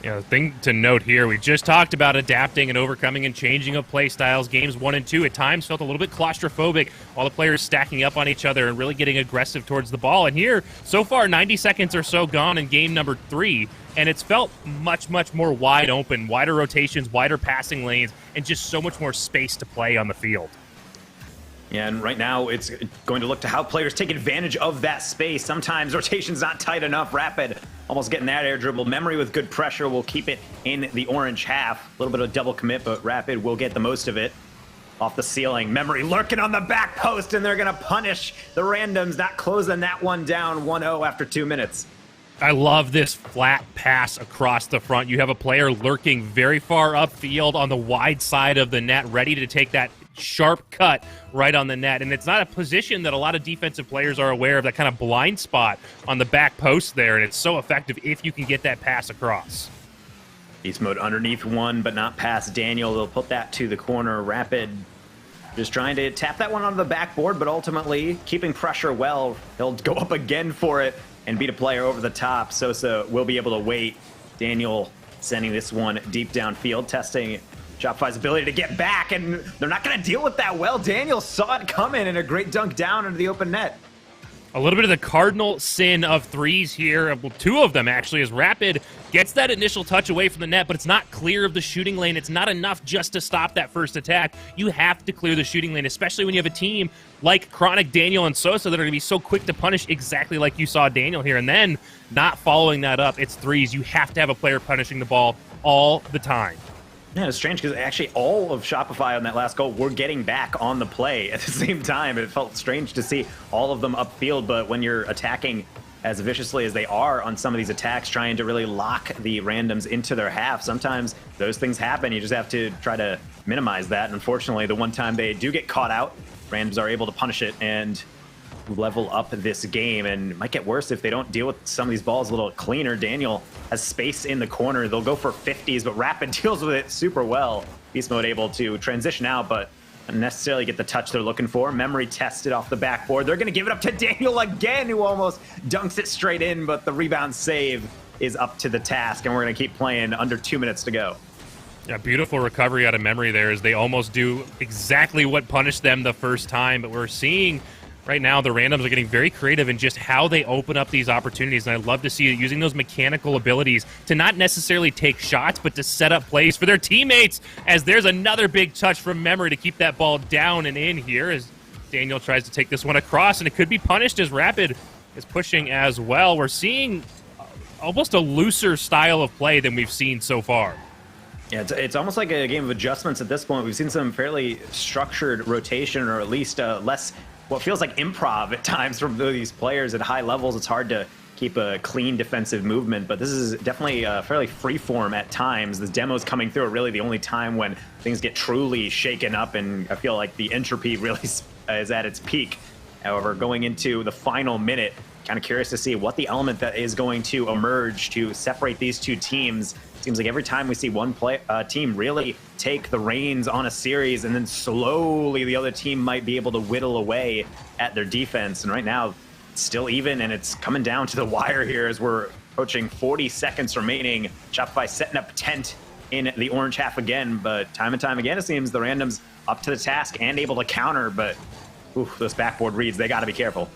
Speaker 5: Yeah, the thing to note here, we just talked about adapting and overcoming and changing of play styles. Games 1 and 2 at times felt a little bit claustrophobic, all the players stacking up on each other and really getting aggressive towards the ball. And here, so far, 90 seconds or so gone in game number 3, and it's felt much, much more wide open, wider rotations, wider passing lanes, and just so much more space to play on the field.
Speaker 4: Yeah, and right now it's going to look to how players take advantage of that space. Sometimes rotation's not tight enough. Rapid almost getting that air dribble. Memory with good pressure will keep it in the orange half. A little bit of double commit, but Rapid will get the most of it. Off the ceiling, Memory lurking on the back post, and they're going to punish the randoms, not closing that one down 1-0 after 2 minutes.
Speaker 5: I love this flat pass across the front. You have a player lurking very far upfield on the wide side of the net, ready to take that sharp cut right on the net. And it's not a position that a lot of defensive players are aware of, that kind of blind spot on the back post there. And it's so effective if you can get that pass across.
Speaker 4: Beast Mode underneath one, but not past Daniel. They'll put that to the corner. Rapid just trying to tap that one onto the backboard, but ultimately keeping pressure well. He'll go up again for it and beat a player over the top. Sosa will be able to wait. Daniel sending this one deep downfield, testing Shopify's ability to get back, and they're not going to deal with that well. Daniel saw it coming, and a great dunk down into the open net.
Speaker 5: A little bit of the cardinal sin of threes here. Well, 2 of them, actually, as Rapid gets that initial touch away from the net, but it's not clear of the shooting lane. It's not enough just to stop that first attack. You have to clear the shooting lane, especially when you have a team like Chronic, Daniel, and Sosa that are going to be so quick to punish, exactly like you saw Daniel here. And then not following that up, it's threes. You have to have a player punishing the ball all the time.
Speaker 4: Yeah, it's strange because actually all of Shopify on that last goal were getting back on the play at the same time. It felt strange to see all of them upfield, but when you're attacking as viciously as they are on some of these attacks, trying to really lock the randoms into their half, sometimes those things happen. You just have to try to minimize that. And unfortunately, the one time they do get caught out, randoms are able to punish it, and level up this game, and it might get worse if they don't deal with some of these balls a little cleaner. Daniel has space in the corner. They'll go for 50s, but Rapid deals with it super well. Beast Mode able to transition out, but not necessarily get the touch they're looking for. Memory tested off the backboard. They're going to give it up to Daniel again, who almost dunks it straight in, but the rebound save is up to the task, and we're going to keep playing. Under 2 minutes to go.
Speaker 5: Yeah, beautiful recovery out of Memory there as they almost do exactly what punished them the first time. But we're seeing right now the randoms are getting very creative in just how they open up these opportunities. And I love to see it using those mechanical abilities to not necessarily take shots, but to set up plays for their teammates, as there's another big touch from Memory to keep that ball down and in here as Daniel tries to take this one across, and it could be punished as Rapid is pushing as well. We're seeing almost a looser style of play than we've seen so far.
Speaker 4: Yeah, it's almost like a game of adjustments at this point. We've seen some fairly structured rotation, or at least less what feels like improv at times from these players at high levels. It's hard to keep a clean defensive movement, but this is definitely fairly freeform at times. The demos coming through are really the only time when things get truly shaken up, and I feel like the entropy really is at its peak. However, going into the final minute, kind of curious to see what the element that is going to emerge to separate these two teams. Seems like every time we see one team really take the reins on a series, and then slowly the other team might be able to whittle away at their defense. And right now, it's still even, and it's coming down to the wire here as we're approaching 40 seconds remaining. Shopify setting up tent in the orange half again, but time and time again, it seems the randoms up to the task and able to counter, but those backboard reads, they got to be careful.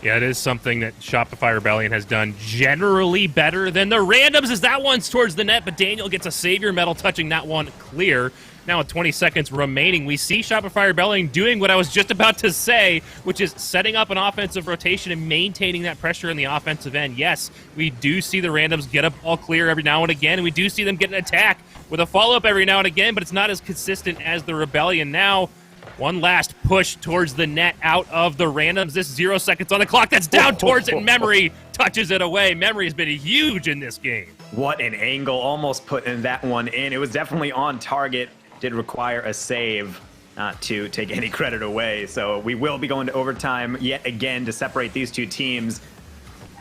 Speaker 5: Yeah, it is something that Shopify Rebellion has done generally better than the randoms, as that one's towards the net, but Daniel gets a savior medal, touching that one clear. Now with 20 seconds remaining, we see Shopify Rebellion doing what I was just about to say, which is setting up an offensive rotation and maintaining that pressure in the offensive end. Yes, we do see the randoms get a ball clear every now and again, and we do see them get an attack with a follow-up every now and again, but it's not as consistent as the Rebellion. Now, one last push towards the net out of the randoms. This 0 seconds on the clock. That's down towards it. Memory touches it away. Memory has been huge in this game.
Speaker 4: What an angle. Almost putting that one in. It was definitely on target. Did require a save, not to take any credit away. So we will be going to overtime yet again to separate these two teams.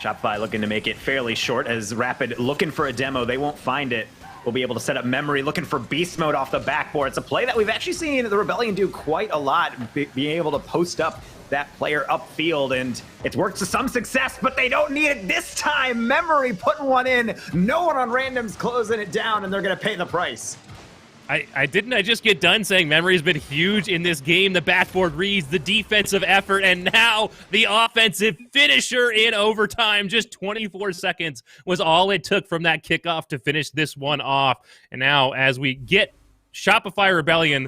Speaker 4: Shopify looking to make it fairly short, as Rapid looking for a demo. They won't find it. We'll be able to set up Memory, looking for Beast Mode off the backboard. It's a play that we've actually seen the Rebellion do quite a lot, being able to post up that player upfield, and it's worked to some success, but they don't need it this time. Memory putting one in. No one on randoms closing it down, and they're going to pay the price.
Speaker 5: I just get done saying Memory's been huge in this game. The backboard reads, the defensive effort, and now the offensive finisher in overtime. Just 24 seconds was all it took from that kickoff to finish this one off. And now as we get Shopify Rebellion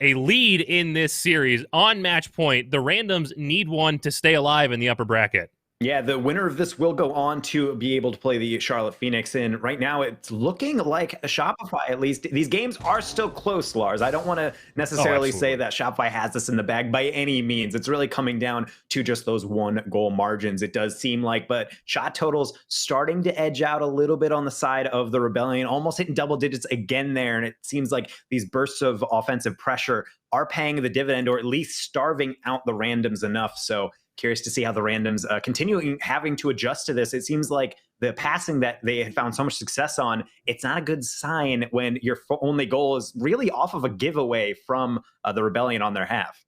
Speaker 5: a lead in this series on match point, the randoms need one to stay alive in the upper bracket.
Speaker 4: Yeah, the winner of this will go on to be able to play the Charlotte Phoenix. And right now, it's looking like a Shopify, at least. These games are still close, Lars. I don't want to necessarily say that Shopify has this in the bag by any means. It's really coming down to just those one-goal margins, it does seem like. But shot totals starting to edge out a little bit on the side of the Rebellion, almost hitting double digits again there. And it seems like these bursts of offensive pressure are paying the dividend, or at least starving out the randoms enough. So curious to see how the randoms continuing having to adjust to this. It seems like the passing that they had found so much success on, it's not a good sign when your only goal is really off of a giveaway from the Rebellion on their half.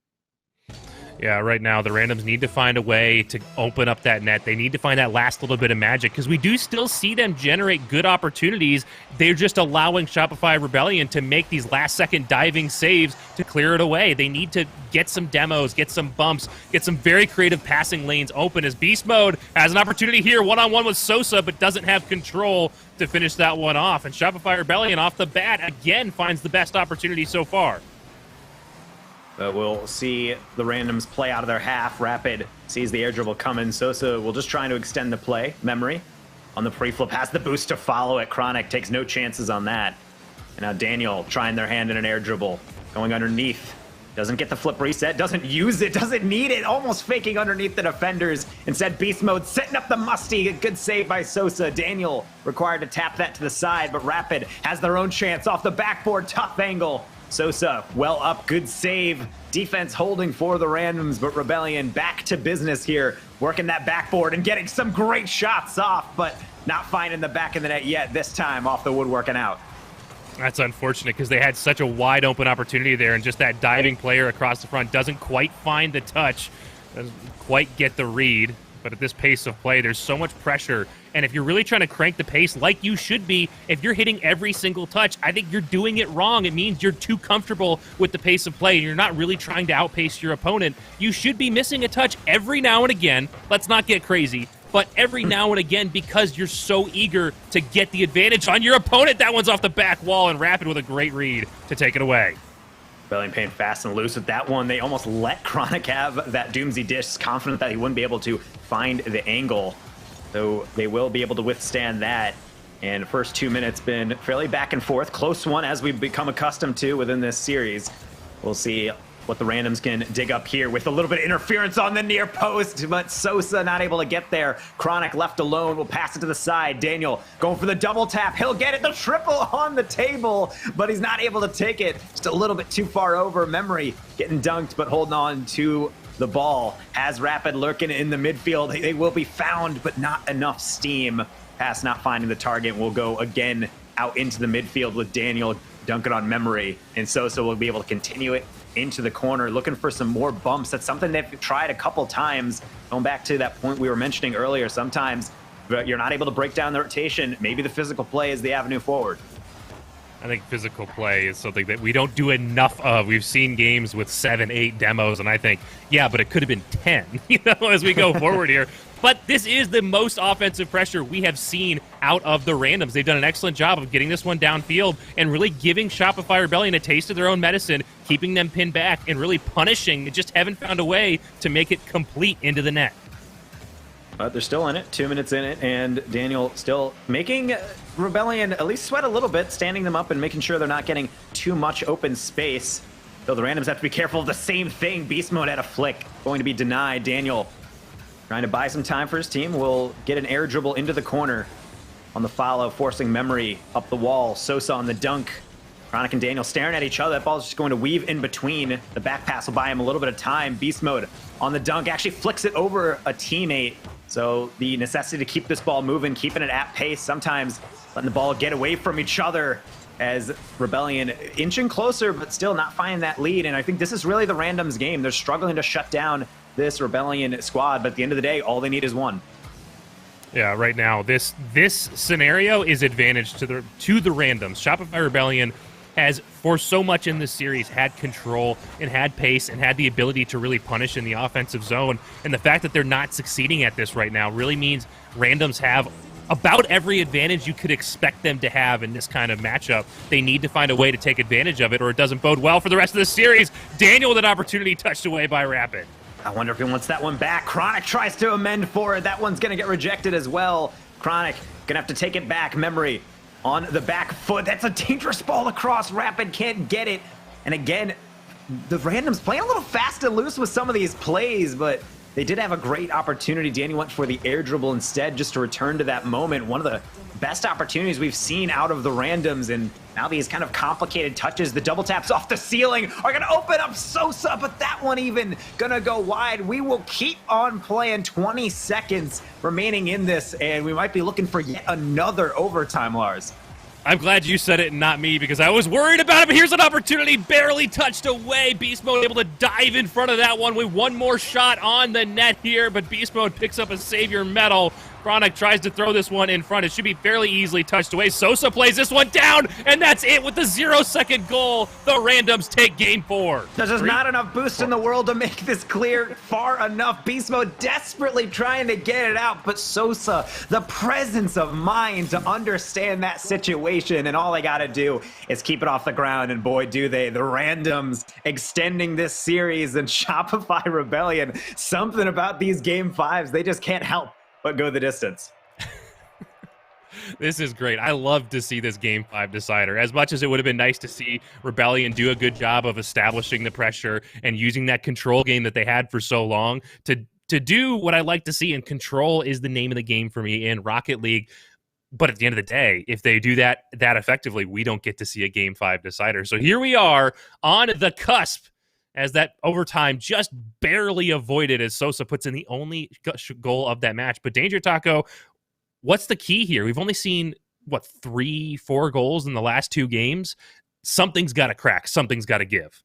Speaker 5: Yeah, right now the randoms need to find a way to open up that net. They need to find that last little bit of magic, because we do still see them generate good opportunities. They're just allowing Shopify Rebellion to make these last-second diving saves to clear it away. They need to get some demos, get some bumps, get some very creative passing lanes open, as Beast Mode has an opportunity here one-on-one with Sosa, but doesn't have control to finish that one off. And Shopify Rebellion off the bat again finds the best opportunity so far.
Speaker 4: But we'll see the randoms play out of their half. Rapid sees the air dribble coming. Sosa will just trying to extend the play. Memory on the pre-flip has the boost to follow it. Chronic takes no chances on that. And now Daniel trying their hand in an air dribble. Going underneath. Doesn't get the flip reset. Doesn't use it. Doesn't need it. Almost faking underneath the defenders. Instead, Beast Mode setting up the musty. A good save by Sosa. Daniel required to tap that to the side, but Rapid has their own chance off the backboard. Tough angle. Sosa well up, good save. Defense holding for the Randoms, but Rebellion back to business here, working that backboard and getting some great shots off, but not finding the back of the net yet, this time off the woodwork and out.
Speaker 5: That's unfortunate because they had such a wide open opportunity there, and just that diving player across the front doesn't quite find the touch, doesn't quite get the read. But at this pace of play, there's so much pressure. And if you're really trying to crank the pace like you should be, if you're hitting every single touch, I think you're doing it wrong. It means you're too comfortable with the pace of play, and you're not really trying to outpace your opponent. You should be missing a touch every now and again. Let's not get crazy. But every now and again, because you're so eager to get the advantage on your opponent. That one's off the back wall, and Rapid with a great read to take it away.
Speaker 4: Rebellion paying fast and loose with that one. They almost let Chronic have that Doomsy dish, confident that he wouldn't be able to find the angle. So they will be able to withstand that. And the first 2 minutes been fairly back and forth. Close one, as we've become accustomed to within this series. We'll see what the Randoms can dig up here with a little bit of interference on the near post, but Sosa not able to get there. Chronic left alone, will pass it to the side. Daniel going for the double tap. He'll get it, the triple on the table, but he's not able to take it. Just a little bit too far over. Memory getting dunked, but holding on to the ball. Has Rapid lurking in the midfield. They will be found, but not enough steam. Pass not finding the target. Will go again out into the midfield with Daniel dunking on Memory, and Sosa will be able to continue it into the corner, looking for some more bumps. That's something they've tried a couple times. Going back to that point we were mentioning earlier, sometimes you're not able to break down the rotation. Maybe the physical play is the avenue forward.
Speaker 5: I think physical play is something that we don't do enough of. We've seen games with 7, 8 demos, and I think, yeah, but it could have been 10, as we go forward here. But this is the most offensive pressure we have seen out of the Randoms. They've done an excellent job of getting this one downfield and really giving Shopify Rebellion a taste of their own medicine, keeping them pinned back and really punishing. They just haven't found a way to make it complete into the net.
Speaker 4: But they're still in it, 2 minutes in it, and Daniel still making Rebellion at least sweat a little bit, standing them up and making sure they're not getting too much open space. Though the Randoms have to be careful of the same thing. Beast Mode had a flick, going to be denied. Daniel trying to buy some time for his team, will get an air dribble into the corner on the follow, forcing Memory up the wall. Sosa on the dunk. Chronic and Daniel staring at each other. That ball's just going to weave in between. The back pass will buy him a little bit of time. Beast Mode on the dunk actually flicks it over a teammate. So the necessity to keep this ball moving, keeping it at pace, sometimes letting the ball get away from each other as Rebellion inching closer, but still not finding that lead. And I think this is really the Randoms game. They're struggling to shut down this Rebellion squad, but at the end of the day, all they need is one.
Speaker 5: Yeah, right now, this scenario is advantage to the Randoms. Shopify Rebellion has, for so much in this series, had control and had pace and had the ability to really punish in the offensive zone. And the fact that they're not succeeding at this right now really means Randoms have about every advantage you could expect them to have in this kind of matchup. They need to find a way to take advantage of it, or it doesn't bode well for the rest of the series. Daniel with an opportunity touched away by Rapid.
Speaker 4: I wonder if he wants that one back. Chronic tries to amend for it. That one's going to get rejected as well. Chronic going to have to take it back. Memory on the back foot. That's a dangerous ball across. Rapid can't get it. And again, the Randoms playing a little fast and loose with some of these plays, but they did have a great opportunity. Danny went for the air dribble instead, just to return to that moment. One of the best opportunities we've seen out of the Randoms, and now these kind of complicated touches, the double taps off the ceiling are gonna open up Sosa, but that one even gonna go wide. We will keep on playing. 20 seconds remaining in this, and we might be looking for yet another overtime, Lars.
Speaker 5: I'm glad you said it and not me, because I was worried about it, but here's an opportunity, barely touched away. Beast Mode able to dive in front of that one with one more shot on the net here, but Beast Mode picks up a Savior medal. Chronic tries to throw this one in front. It should be fairly easily touched away. Sosa plays this one down, and that's it with the 0-second goal. The Randoms take game 4.
Speaker 4: There's just not enough boost in the world to make this clear far enough. Beast Mode desperately trying to get it out, but Sosa, the presence of mind to understand that situation, and all they got to do is keep it off the ground, and boy, do they. The Randoms extending this series, and Shopify Rebellion, something about these game 5s, they just can't help but go the distance.
Speaker 5: This is great. I love to see this Game 5 decider. As much as it would have been nice to see Rebellion do a good job of establishing the pressure and using that control game that they had for so long, to do what I like to see, and control is the name of the game for me in Rocket League. But at the end of the day, if they do that effectively, we don't get to see a Game 5 decider. So here we are on the cusp as that overtime just barely avoided as Sosa puts in the only goal of that match. But Danger Taco, what's the key here? We've only seen, 3-4 goals in the last 2 games? Something's got to crack. Something's got to give.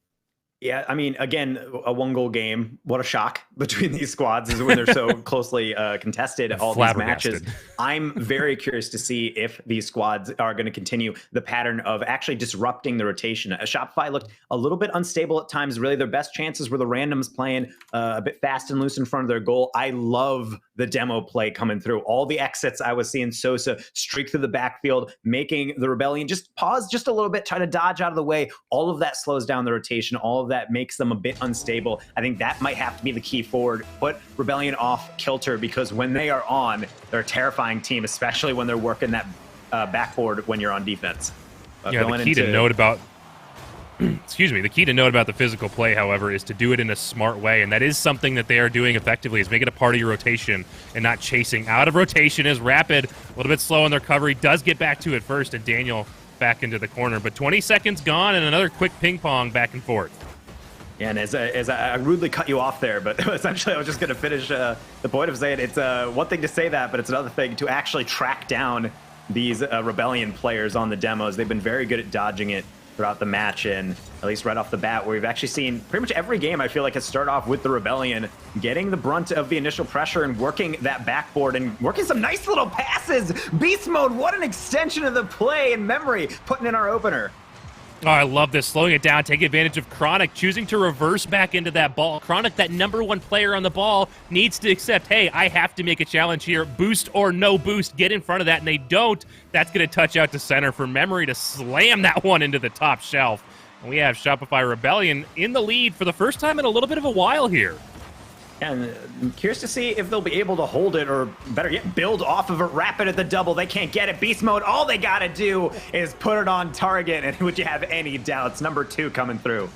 Speaker 4: Yeah, I mean, again, a 1-goal game. What a shock between these squads is when they're so closely contested, all these matches. I'm very curious to see if these squads are going to continue the pattern of actually disrupting the rotation. Shopify looked a little bit unstable at times. Really, their best chances were the randoms playing a bit fast and loose in front of their goal. I love the demo play coming through. All the exits I was seeing Sosa streak through the backfield, making the Rebellion just pause just a little bit, try to dodge out of the way. All of that slows down the rotation. All of that makes them a bit unstable. I think that might have to be the key forward. Put Rebellion off kilter, because when they are on, they're a terrifying team, especially when they're working that backboard when you're on defense.
Speaker 5: Yeah, the key to note about the key to note about the physical play, however, is to do it in a smart way, and that is something that they are doing effectively, is make it a part of your rotation and not chasing. Out of rotation is Rapid, a little bit slow in their recovery, does get back to it first, and Daniel back into the corner. But 20 seconds gone, and another quick ping pong back and forth.
Speaker 4: Yeah, and as I rudely cut you off there, but essentially I was just going to finish the point of saying it's one thing to say that, but it's another thing to actually track down these Rebellion players on the demos. They've been very good at dodging it throughout the match, and at least right off the bat, where we've actually seen pretty much every game, I feel like, has started off with the Rebellion getting the brunt of the initial pressure and working that backboard and working some nice little passes. Beast mode, what an extension of the play and memory, putting in our opener.
Speaker 5: Oh, I love this. Slowing it down, taking advantage of Chronic, choosing to reverse back into that ball. Chronic, that #1 player on the ball, needs to accept, hey, I have to make a challenge here. Boost or no boost, get in front of that, and they don't. That's going to touch out to center for Memory to slam that one into the top shelf. And we have Shopify Rebellion in the lead for the first time in a little bit of a while here.
Speaker 4: And I'm curious to see if they'll be able to hold it, or better yet, build off of it. Rapid at the double. They can't get it. Beast mode, all they got to do is put it on target. And would you have any doubts? #2 coming through.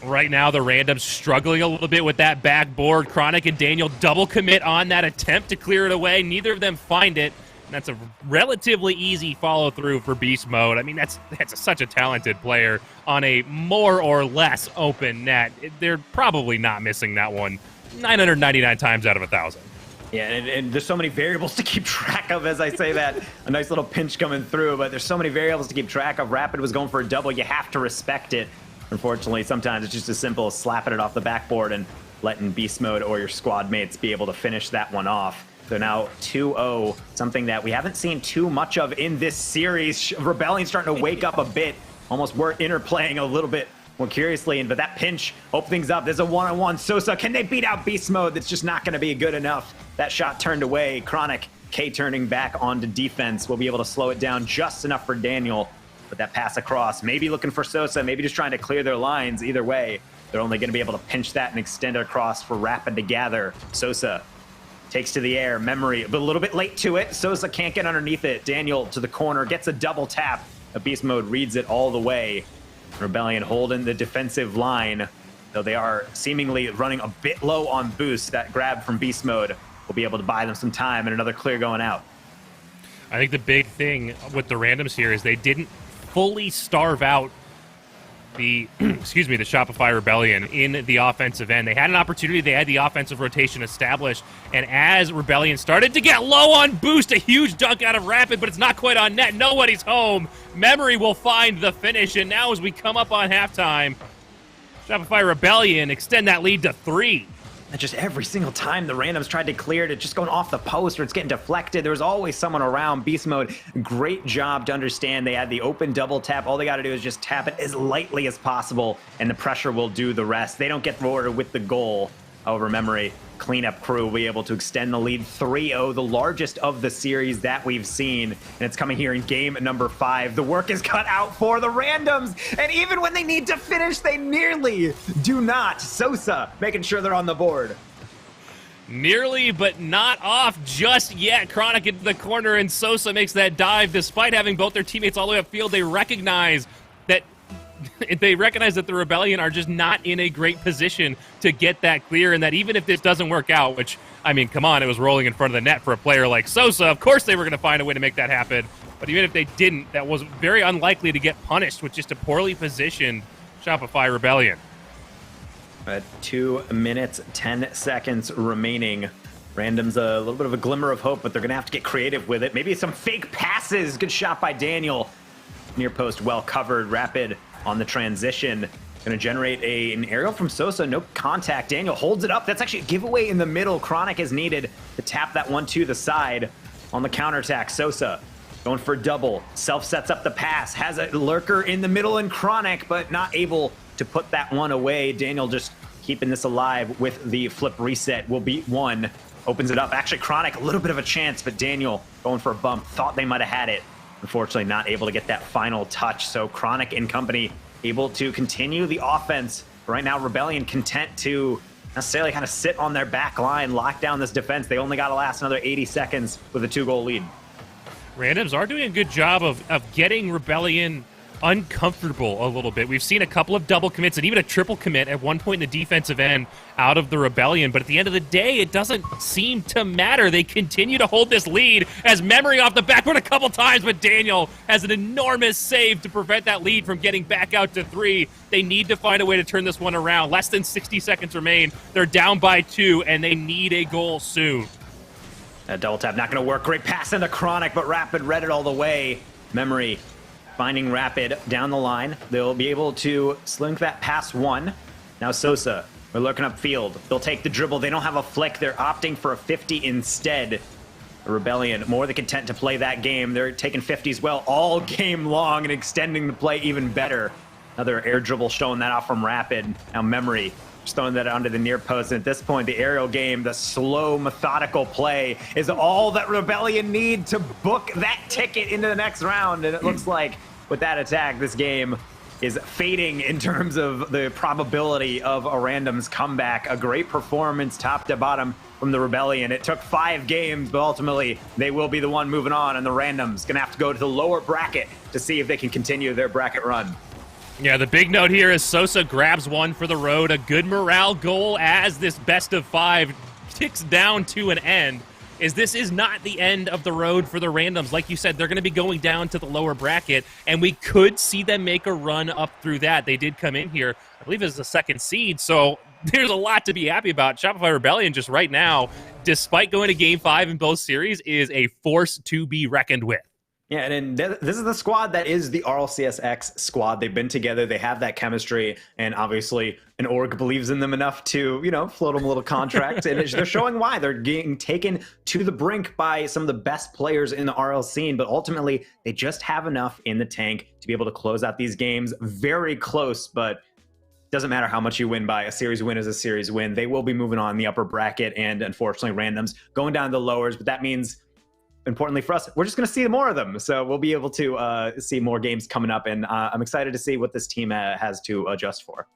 Speaker 5: Right now, the randoms struggling a little bit with that backboard. Chronic and Daniel double commit on that attempt to clear it away. Neither of them find it. And that's a relatively easy follow-through for Beast Mode. I mean, that's such a talented player on a more or less open net. They're probably not missing that one 999 times out of 1,000.
Speaker 4: Yeah, and there's so many variables to keep track of as I say that. A nice little pinch coming through, but there's so many variables to keep track of. Rapid was going for a double. You have to respect it. Unfortunately, sometimes it's just as simple as slapping it off the backboard and letting Beast Mode or your squad mates be able to finish that one off. So now 2-0, something that we haven't seen too much of in this series. Rebellion's starting to wake up a bit. Almost we're interplaying a little bit more curiously, but that pinch opened things up. There's a one-on-one. Sosa, can they beat out Beast Mode? That's just not going to be good enough. That shot turned away. Chronic, K turning back onto defense. Will be able to slow it down just enough for Daniel. But that pass across, maybe looking for Sosa, maybe just trying to clear their lines. Either way, they're only going to be able to pinch that and extend it across for Rapid to gather. Sosa takes to the air. Memory, but a little bit late to it. Sosa can't get underneath it. Daniel to the corner, gets a double tap. A Beast Mode reads it all the way. Rebellion holding the defensive line, though they are seemingly running a bit low on boost. That grab from Beast Mode will be able to buy them some time, and another clear going out.
Speaker 5: I think the big thing with the randoms here is they didn't fully starve out the the Shopify Rebellion in the offensive end. They had an opportunity. They had the offensive rotation established, and as Rebellion started to get low on boost, a huge dunk out of Rapid, but it's not quite on net. Nobody's home. Memory will find the finish, and now as we come up on halftime, Shopify Rebellion extend that lead to 3.
Speaker 4: And just every single time the randoms tried to clear it, it's just going off the post or it's getting deflected. There was always someone around. Beast Mode, great job to understand. They had the open double tap. All they got to do is just tap it as lightly as possible, and the pressure will do the rest. They don't get rewarded with the goal. However, Memory cleanup crew will be able to extend the lead 3-0, the largest of the series that we've seen. And it's coming here in game #5. The work is cut out for the randoms. And even when they need to finish, they nearly do not. Sosa making sure they're on the board.
Speaker 5: Nearly, but not off just yet. Chronic into the corner, and Sosa makes that dive. Despite having both their teammates all the way upfield, they recognize that the Rebellion are just not in a great position to get that clear, and that even if this doesn't work out, which, I mean, come on, it was rolling in front of the net for a player like Sosa. Of course they were going to find a way to make that happen. But even if they didn't, that was very unlikely to get punished with just a poorly positioned Shopify Rebellion.
Speaker 4: 2 minutes, 10 seconds remaining. Random's a little bit of a glimmer of hope, but they're going to have to get creative with it. Maybe some fake passes. Good shot by Daniel. Near post, well covered. Rapid on the transition. Going to generate an aerial from Sosa. No contact. Daniel holds it up. That's actually a giveaway in the middle. Chronic is needed to tap that one to the side on the counterattack. Sosa going for double. Self sets up the pass. Has a lurker in the middle and Chronic, but not able to put that one away. Daniel just keeping this alive with the flip reset. Will beat one. Opens it up. Actually, Chronic, a little bit of a chance, but Daniel going for a bump. Thought they might have had it. Unfortunately, not able to get that final touch. So Chronic and company able to continue the offense. Right now, Rebellion content to necessarily kind of sit on their back line, lock down this defense. They only got to last another 80 seconds with a 2-goal lead.
Speaker 5: Randoms are doing a good job of getting Rebellion uncomfortable a little bit. We've seen a couple of double commits and even a triple commit at one point in the defensive end out of the Rebellion, but at the end of the day, it doesn't seem to matter. They continue to hold this lead as Memory off the backboard a couple times, but Daniel has an enormous save to prevent that lead from getting back out to 3. They need to find a way to turn this one around. Less than 60 seconds remain. They're down by 2, and they need a goal soon.
Speaker 4: That double tap not going to work. Great pass into Chronic, but Rapid read it all the way. Memory finding Rapid down the line. They'll be able to slink that past one. Now Sosa, we're looking upfield. They'll take the dribble. They don't have a flick. They're opting for a 50 instead. The Rebellion, more than content to play that game. They're taking 50s well all game long and extending the play even better. Another air dribble showing that off from Rapid. Now Memory just throwing that onto the near post. And at this point, the aerial game, the slow, methodical play is all that Rebellion need to book that ticket into the next round. And it looks like with that attack, this game is fading in terms of the probability of a Random's comeback. A great performance top to bottom from the Rebellion. It took 5 games, but ultimately they will be the one moving on, and the Random's gonna have to go to the lower bracket to see if they can continue their bracket run.
Speaker 5: Yeah, the big note here is Sosa grabs one for the road. A good morale goal as this best of 5 ticks down to an end. This is not the end of the road for the Randoms. Like you said, they're going to be going down to the lower bracket, and we could see them make a run up through that. They did come in here, I believe, as the 2nd seed, so there's a lot to be happy about. Shopify Rebellion just right now, despite going to Game 5 in both series, is a force to be reckoned with.
Speaker 4: Yeah, and this is the squad that is the RLCSX squad. They've been together. They have that chemistry, and obviously an org believes in them enough to, float them a little contract. And they're showing why. They're getting taken to the brink by some of the best players in the RL scene, but ultimately they just have enough in the tank to be able to close out these games. Very close, but doesn't matter how much you win by. A series win is a series win. They will be moving on in the upper bracket, and unfortunately Randoms going down to the lowers, but that means, importantly for us, we're just going to see more of them. So we'll be able to see more games coming up, and I'm excited to see what this team has to adjust for.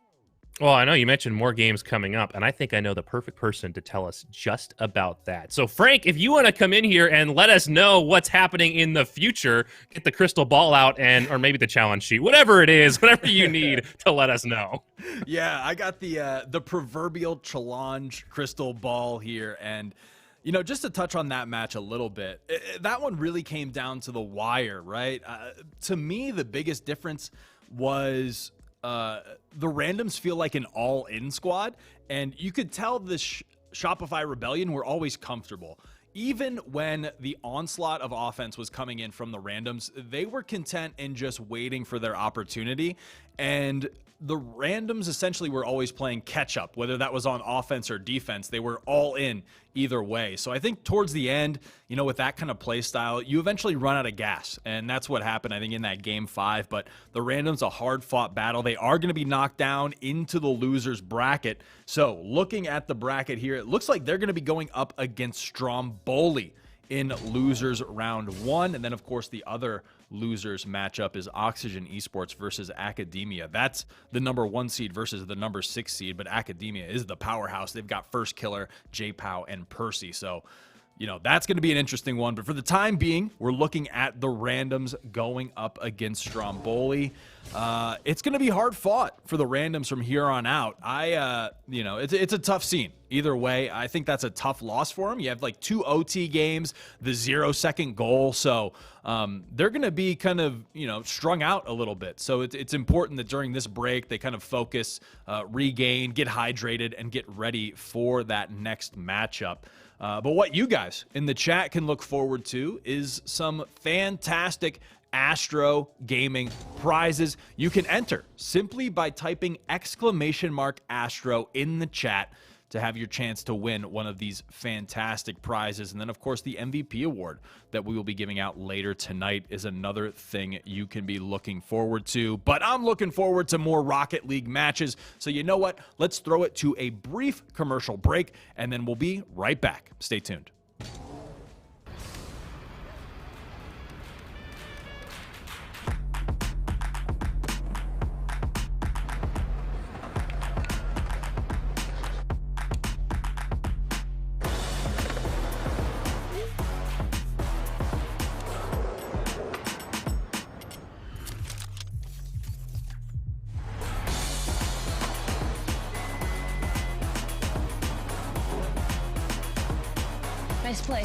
Speaker 5: Well, I know you mentioned more games coming up, and I think I know the perfect person to tell us just about that. So, Frank, if you want to come in here and let us know what's happening in the future, get the crystal ball out, or maybe the challenge sheet, whatever it is, whatever you need to let us know.
Speaker 3: Yeah, I got the proverbial challenge crystal ball here, and just to touch on that match a little bit, that one really came down to the wire, right? To me, the biggest difference was the Randoms feel like an all-in squad, and you could tell the Shopify Rebellion were always comfortable. Even when the onslaught of offense was coming in from the Randoms, they were content in just waiting for their opportunity, and the Randoms essentially were always playing catch-up, whether that was on offense or defense. They were all in either way. So I think towards the end, with that kind of play style, you eventually run out of gas, and that's what happened, I think, in that Game 5. But the Randoms, a hard-fought battle. They are going to be knocked down into the losers bracket. So looking at the bracket here, it looks like they're going to be going up against Stromboli in losers round 1, and then of course the other losers matchup is Oxygen Esports versus Academia. That's the number 1 seed versus the number 6 seed, but Academia is the powerhouse. They've got First Killer, J-Pow, and Percy. So you know, that's going to be an interesting one. But for the time being, we're looking at the randoms going up against Stromboli. It's going to be hard fought for the randoms from here on out. You know, it's a tough scene. Either way, I think that's a tough loss for them. You have like 2 OT games, the 0-second goal. So they're going to be kind of, you know, strung out a little bit. So it's important that during this break, they kind of focus, regain, get hydrated, and get ready for that next matchup. But what you guys in the chat can look forward to is some fantastic Astro Gaming prizes. You can enter simply by typing !Astro in the chat to have your chance to win one of these fantastic prizes. And then, of course, the MVP award that we will be giving out later tonight is another thing you can be looking forward to. But I'm looking forward to more Rocket League matches. So you know what? Let's throw it to a brief commercial break, and then we'll be right back. Stay tuned.
Speaker 6: Nice play.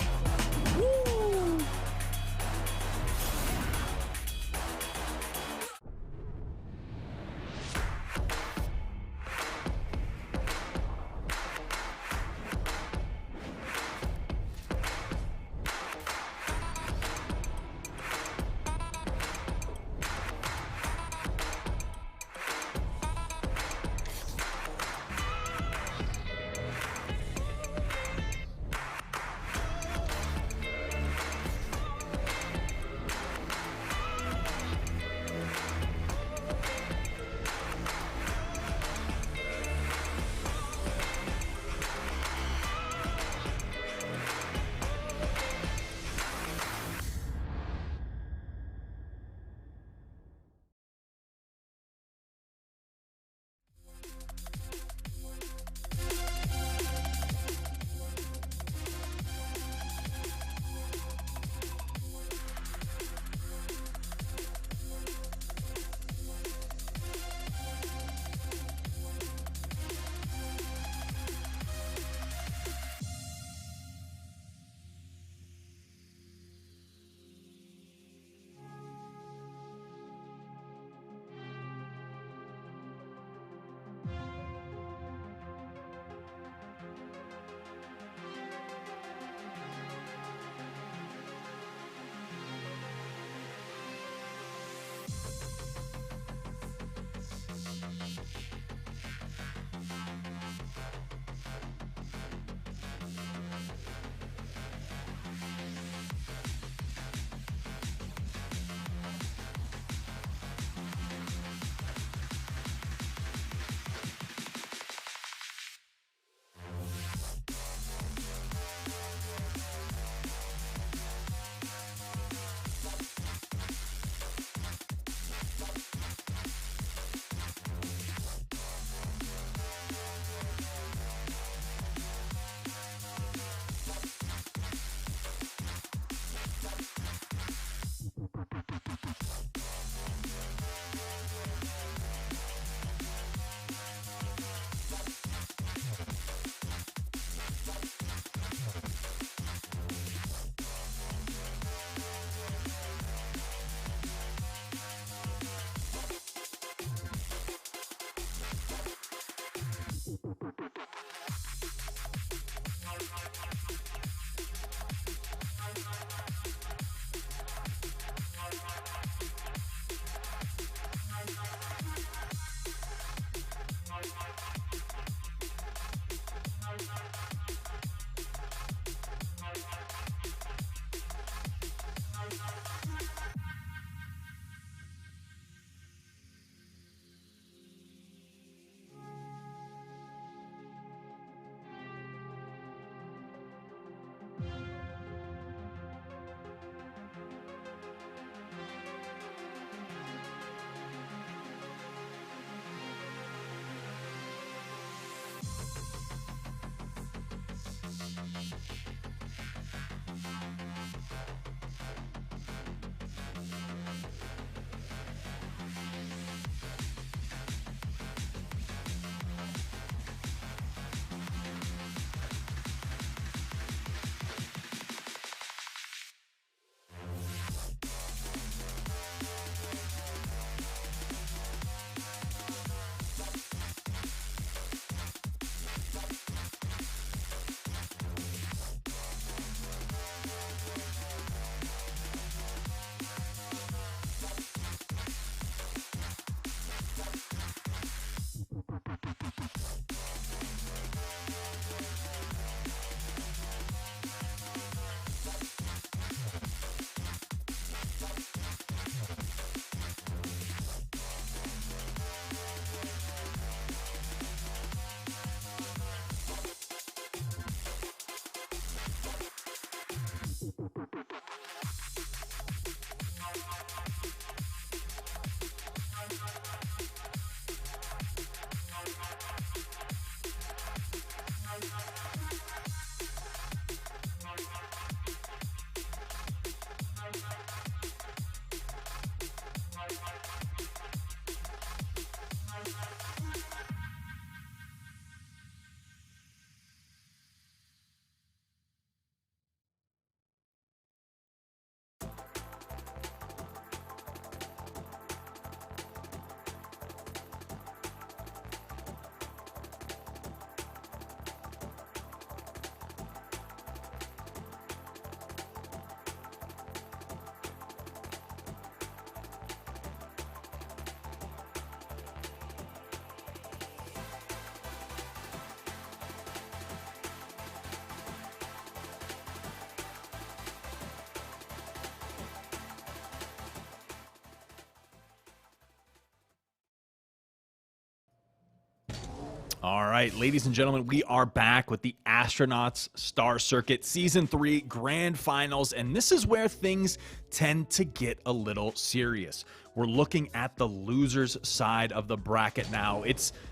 Speaker 3: All right, ladies and gentlemen, we are back with the Astronauts Star Circuit Season 3 Grand Finals, and this is where things tend to get a little serious. We're looking at the losers side of the bracket now.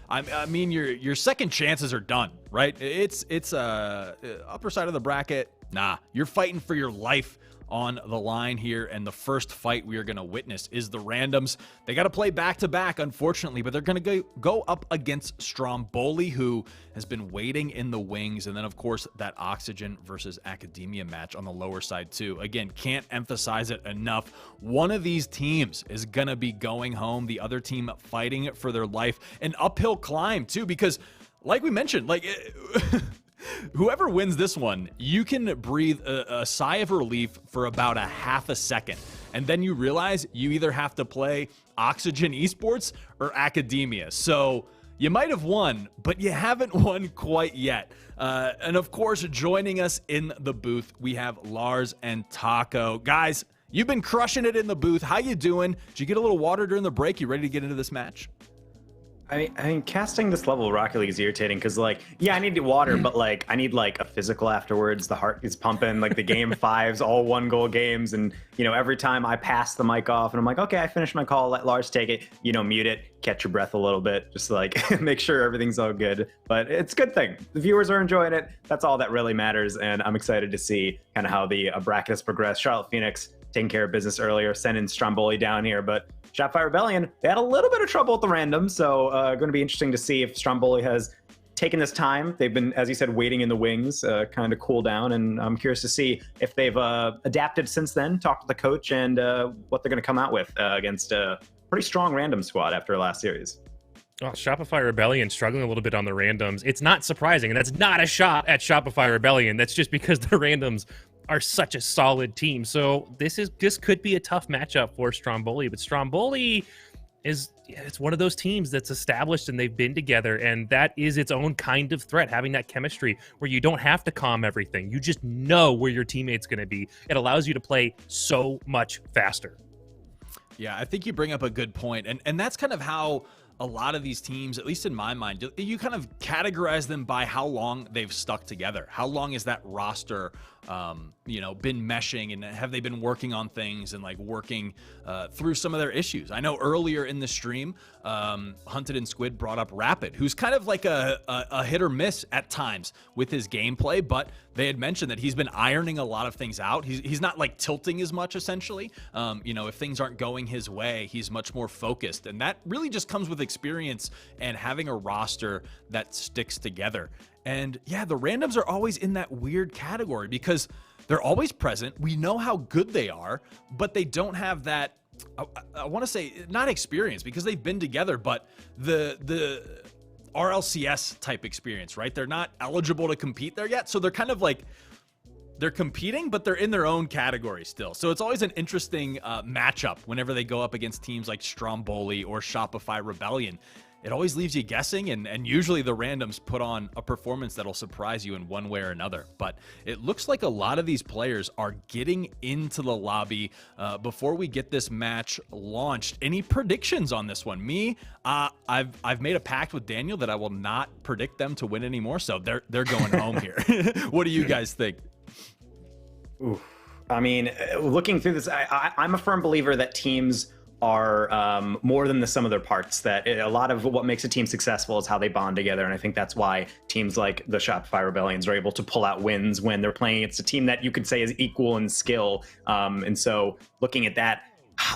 Speaker 3: I mean, your second chances are done, right? It's upper side of the bracket. Nah, you're fighting for your life on the line here, and the first fight we are going to witness is the Randoms. They got to play back-to-back, unfortunately, but they're going to go up against Stromboli, who has been waiting in the wings, and then, of course, that Oxygen versus Academia match on the lower side, too. Again, can't emphasize it enough. One of these teams is going to be going home, the other team fighting for their life. An uphill climb, too, because, like we mentioned, whoever wins this one, you can breathe a sigh of relief for about a half a second. And then you realize you either have to play Oxygen Esports or Academia. So you might have won, but you haven't won quite yet. And of course, joining us in the booth, we have Lars and Taco. Guys, you've been crushing it in the booth. How you doing? Did you get a little water during the break? You ready to get into this match?
Speaker 4: I mean, casting this level of Rocket League is irritating because, I need water, but, I need, a physical afterwards. The heart is pumping, the game fives, all one-goal games. And, every time I pass the mic off and I'm like, okay, I finished my call, let Lars take it, mute it, catch your breath a little bit, just, make sure everything's all good. But it's a good thing. The viewers are enjoying it. That's all that really matters. And I'm excited to see kind of how the bracket has progressed. Charlotte Phoenix taking care of business earlier, sending Stromboli down here, but Shopify Rebellion, they had a little bit of trouble with the random, so going to be interesting to see if Stromboli has taken this time. They've been, as you said, waiting in the wings, kind of cool down, and I'm curious to see if they've adapted since then, talked to the coach, and what they're going to come out with against a pretty strong random squad after last series.
Speaker 5: Oh, Shopify Rebellion struggling a little bit on the randoms. It's not surprising, and that's not a shot at Shopify Rebellion. That's just because the randoms are such a solid team. So this could be a tough matchup for Stromboli, but Stromboli it's one of those teams that's established and they've been together, and that is its own kind of threat, having that chemistry where you don't have to calm everything. You just know where your teammate's going to be. It allows you to play so much faster.
Speaker 3: Yeah, I think you bring up a good point, and that's kind of how a lot of these teams, at least in my mind, you kind of categorize them by how long they've stuck together. How long has that roster, been meshing, and have they been working on things and working through some of their issues? I know earlier in the stream, Hunted and Squid brought up Rapid, who's kind of like a hit or miss at times with his gameplay, but they had mentioned that he's been ironing a lot of things out. He's not tilting as much, essentially. If things aren't going his way, he's much more focused, and that really just comes with experience and having a roster that sticks together. And yeah, the randoms are always in that weird category because they're always present. We know how good they are, but they don't have that, I want to say, not experience because they've been together, but the RLCS type experience, right? They're not eligible to compete there yet. So they're kind of they're competing, but they're in their own category still. So it's always an interesting matchup whenever they go up against teams like Stromboli or Shopify Rebellion. It always leaves you guessing, and usually the randoms put on a performance that'll surprise you in one way or another. But it looks like a lot of these players are getting into the lobby before we get this match launched. Any predictions on this one? Me, I've made a pact with Daniel that I will not predict them to win anymore, so they're going home here. What do you guys think?
Speaker 4: Ooh. I mean, looking through this, I'm a firm believer that teams are more than the sum of their parts, that a lot of what makes a team successful is how they bond together. And I think that's why teams like the Shopify Rebellions are able to pull out wins when they're playing against a team that you could say is equal in skill. And so looking at that,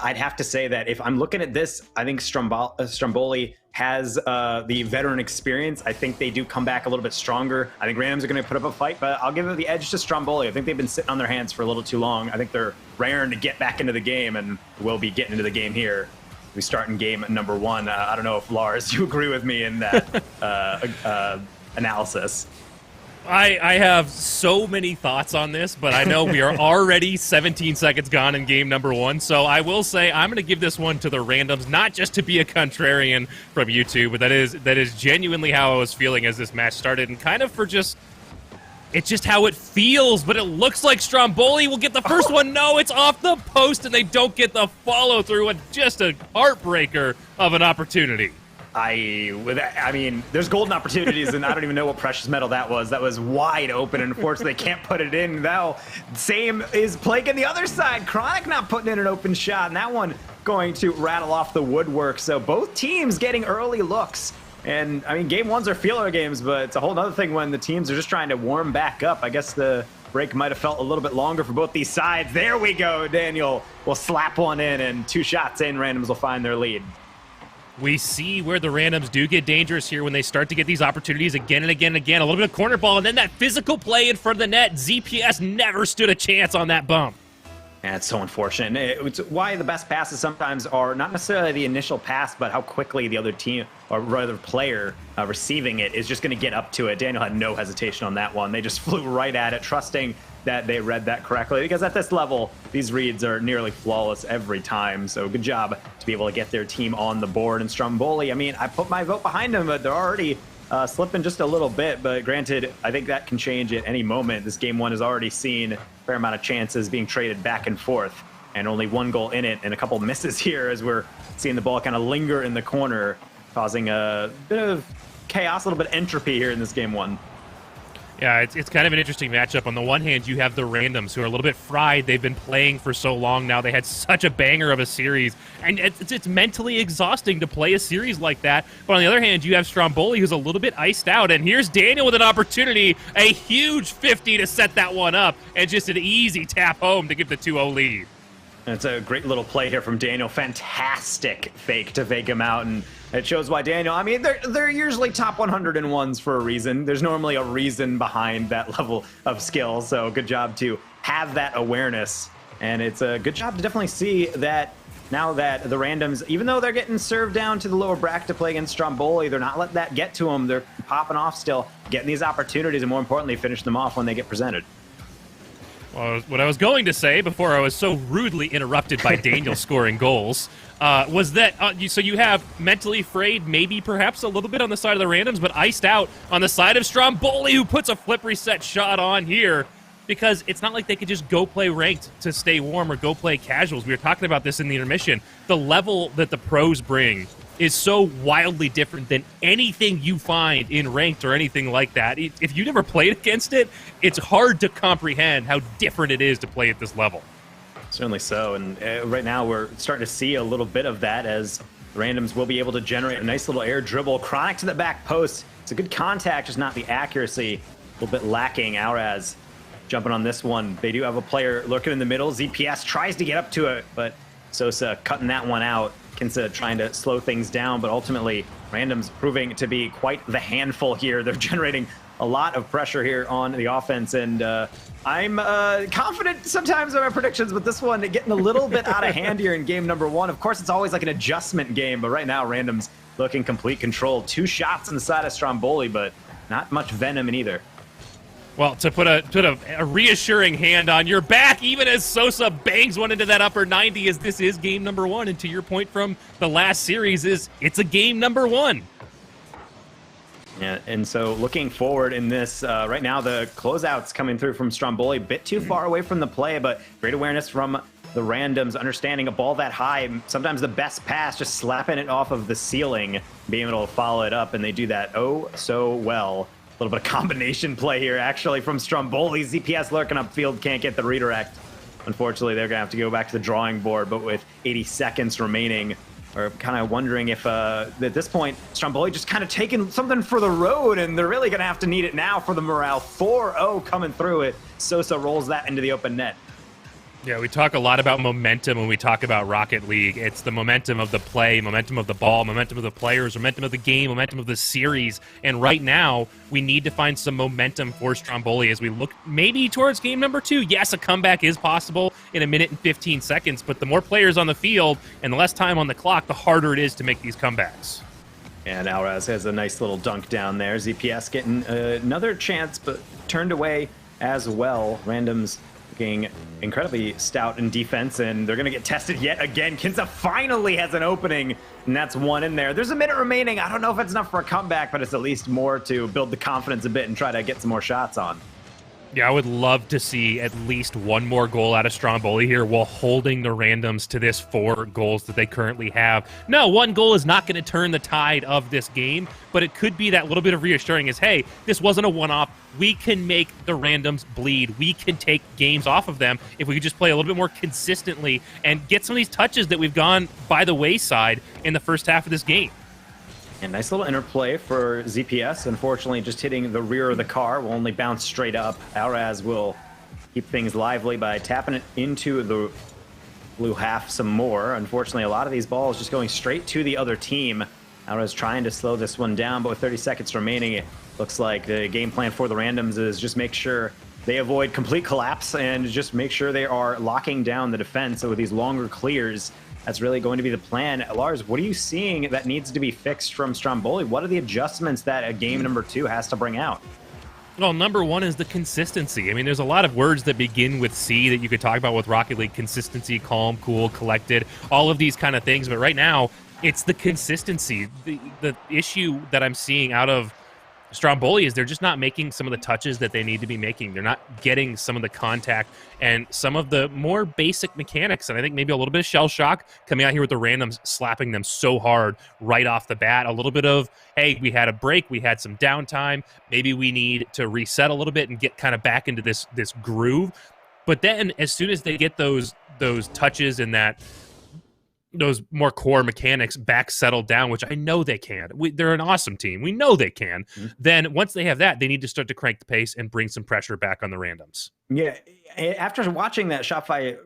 Speaker 4: I'd have to say that if I'm looking at this, I think Stromboli has the veteran experience. I think they do come back a little bit stronger. I think randoms are going to put up a fight, but I'll give it the edge to Stromboli. I think they've been sitting on their hands for a little too long. I think they're raring to get back into the game, and we'll be getting into the game here. We start in game number one. I don't know if, Lars, you agree with me in that analysis.
Speaker 5: I have so many thoughts on this, but I know we are already 17 seconds gone in game number one, so I will say I'm going to give this one to the randoms, not just to be a contrarian from YouTube, but that is genuinely how I was feeling as this match started, and kind of for it's just how it feels, but it looks like Stromboli will get the first one. No, it's off the post, and they don't get the follow-through, and just a heartbreaker of an opportunity.
Speaker 4: I mean, there's golden opportunities, and I don't even know what precious metal that was. That was wide open, and unfortunately, they can't put it in. Now, same is plaguing the other side. Chronic not putting in an open shot, and that one going to rattle off the woodwork. So both teams getting early looks. And, I mean, game ones are feeler games, but it's a whole other thing when the teams are just trying to warm back up. I guess the break might have felt a little bit longer for both these sides. There we go. Daniel will slap one in, and 2 shots in. Randoms will find their lead.
Speaker 5: We see where the randoms do get dangerous here when they start to get these opportunities again and again and again. A little bit of corner ball, and then that physical play in front of the net. ZPS never stood a chance on that bump.
Speaker 4: And it's so unfortunate. It's why the best passes sometimes are not necessarily the initial pass, but how quickly the other team, or rather player receiving it, is just going to get up to it. Daniel had no hesitation on that one. They just flew right at it, trusting that they read that correctly, because at this level, these reads are nearly flawless every time. So good job to be able to get their team on the board. And Stromboli, I mean, I put my vote behind them, but they're already slipping just a little bit. But granted, I think that can change at any moment. This game one has already seen a fair amount of chances being traded back and forth, and only 1 goal in it, and a couple misses here as we're seeing the ball kind of linger in the corner, causing a bit of chaos, a little bit of entropy here in this game one.
Speaker 5: Yeah, it's kind of an interesting matchup. On the one hand, you have the randoms who are a little bit fried. They've been playing for so long now. They had such a banger of a series, and it's mentally exhausting to play a series like that. But on the other hand, you have Stromboli, who's a little bit iced out, and here's Daniel with an opportunity, a huge 50 to set that one up, and just an easy tap home to give the 2-0 lead.
Speaker 4: And it's a great little play here from Daniel. Fantastic fake to fake him out, and it shows why Daniel, I mean, they're usually top 101s for a reason. There's normally a reason behind that level of skill, so good job to have that awareness. And it's a good job to definitely see that now that the randoms, even though they're getting served down to the lower bracket to play against Stromboli, they're not letting that get to them. They're popping off still, getting these opportunities, and more importantly, finish them off when they get presented.
Speaker 5: Well, what I was going to say before I was so rudely interrupted by Daniel scoring goals was that so you have mentally frayed, maybe perhaps a little bit on the side of the randoms, but iced out on the side of Stromboli, who puts a flip reset shot on here, because it's not like they could just go play ranked to stay warm or go play casuals. We were talking about this in the intermission. The level that the pros bring is so wildly different than anything you find in ranked or anything like that. If you never played against it, it's hard to comprehend how different it is to play at this level.
Speaker 4: Certainly so, and right now we're starting to see a little bit of that as randoms will be able to generate a nice little air dribble. Chronic to the back post. It's a good contact, just not the accuracy. A little bit lacking. Auraz jumping on this one. They do have a player lurking in the middle. ZPS tries to get up to it, but Sosa cutting that one out. Kinsa trying to slow things down, but ultimately randoms proving to be quite the handful here. They're generating a lot of pressure here on the offense, and I'm confident sometimes in my predictions, but this one getting a little bit out of hand here in game number 1. Of course, it's always like an adjustment game, but right now randoms looking complete control. 2 shots on the side of Stromboli, but not much venom in either.
Speaker 5: Well, to put a reassuring hand on your back, even as Sosa bangs one into that upper 90, as this is game number 1, and to your point from the last series, it's a game number 1.
Speaker 4: Yeah, and so looking forward in this, right now the closeouts coming through from Stromboli, a bit too far away from the play, but great awareness from the randoms, understanding a ball that high, sometimes the best pass, just slapping it off of the ceiling, being able to follow it up, and they do that oh so well. A little bit of combination play here, actually, from Stromboli. ZPS lurking upfield, can't get the redirect. Unfortunately, they're going to have to go back to the drawing board, but with 80 seconds remaining, we're kind of wondering if, at this point, Stromboli just kind of taking something for the road, and they're really going to have to need it now for the morale. 4-0 coming through it. Sosa rolls that into the open net.
Speaker 5: Yeah, we talk a lot about momentum when we talk about Rocket League. It's the momentum of the play, momentum of the ball, momentum of the players, momentum of the game, momentum of the series. And right now, we need to find some momentum for Stromboli as we look maybe towards game number 2. Yes, a comeback is possible in 1 minute and 15 seconds, but the more players on the field and the less time on the clock, the harder it is to make these comebacks.
Speaker 4: And Auraz has a nice little dunk down there. ZPS getting another chance, but turned away as well. Randoms looking incredibly stout in defense, and they're going to get tested yet again. Kinsa finally has an opening, and that's one in there. There's a minute remaining. I don't know if it's enough for a comeback, but it's at least more to build the confidence a bit and try to get some more shots on.
Speaker 5: Yeah, I would love to see at least one more goal out of Stromboli here while holding the randoms to this 4 goals that they currently have. No, 1 goal is not going to turn the tide of this game, but it could be that little bit of reassuring is, hey, this wasn't a one-off. We can make the randoms bleed. We can take games off of them if we could just play a little bit more consistently and get some of these touches that we've gone by the wayside in the first half of this game.
Speaker 4: And nice little interplay for ZPS. Unfortunately, just hitting the rear of the car will only bounce straight up. Alraz will keep things lively by tapping it into the blue half some more. Unfortunately, a lot of these balls just going straight to the other team. Alraz trying to slow this one down, but with 30 seconds remaining, it looks like the game plan for the randoms is just make sure they avoid complete collapse and just make sure they are locking down the defense. So with these longer clears, that's really going to be the plan. Lars, what are you seeing that needs to be fixed from Stromboli? What are the adjustments that a game number 2 has to bring out?
Speaker 5: Well, number 1 is the consistency. I mean, there's a lot of words that begin with C that you could talk about with Rocket League. Consistency, calm, cool, collected, all of these kind of things. But right now, it's the consistency. The issue that I'm seeing out of Stromboli is they're just not making some of the touches that they need to be making. They're not getting some of the contact and some of the more basic mechanics. And I think maybe a little bit of shell shock coming out here with the randoms, slapping them so hard right off the bat. A little bit of, hey, we had a break, we had some downtime. Maybe we need to reset a little bit and get kind of back into this groove. But then as soon as they get those touches and those more core mechanics back settled down, which I know they can. They're an awesome team. We know they can. Mm-hmm. Then once they have that, they need to start to crank the pace and bring some pressure back on the randoms.
Speaker 4: Yeah, after watching that Shopify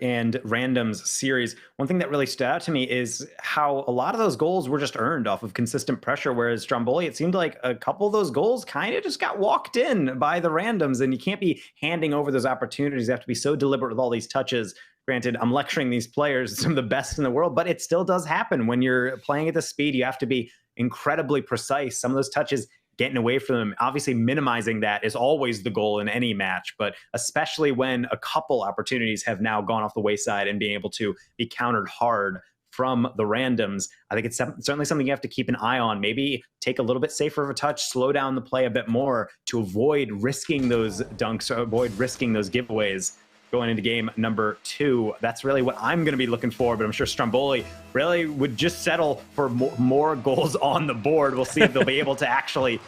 Speaker 4: and randoms series, one thing that really stood out to me is how a lot of those goals were just earned off of consistent pressure, whereas Stromboli, it seemed like a couple of those goals kind of just got walked in by the randoms, and you can't be handing over those opportunities. You have to be so deliberate with all these touches. Granted, I'm lecturing these players, some of the best in the world, but it still does happen. When you're playing at the speed, you have to be incredibly precise. Some of those touches getting away from them, obviously minimizing that is always the goal in any match, but especially when a couple opportunities have now gone off the wayside and being able to be countered hard from the randoms, I think it's certainly something you have to keep an eye on. Maybe take a little bit safer of a touch, slow down the play a bit more to avoid risking those dunks or avoid risking those giveaways going into game number 2. That's really what I'm going to be looking for, but I'm sure Stromboli really would just settle for more goals on the board. We'll see if they'll be able to actually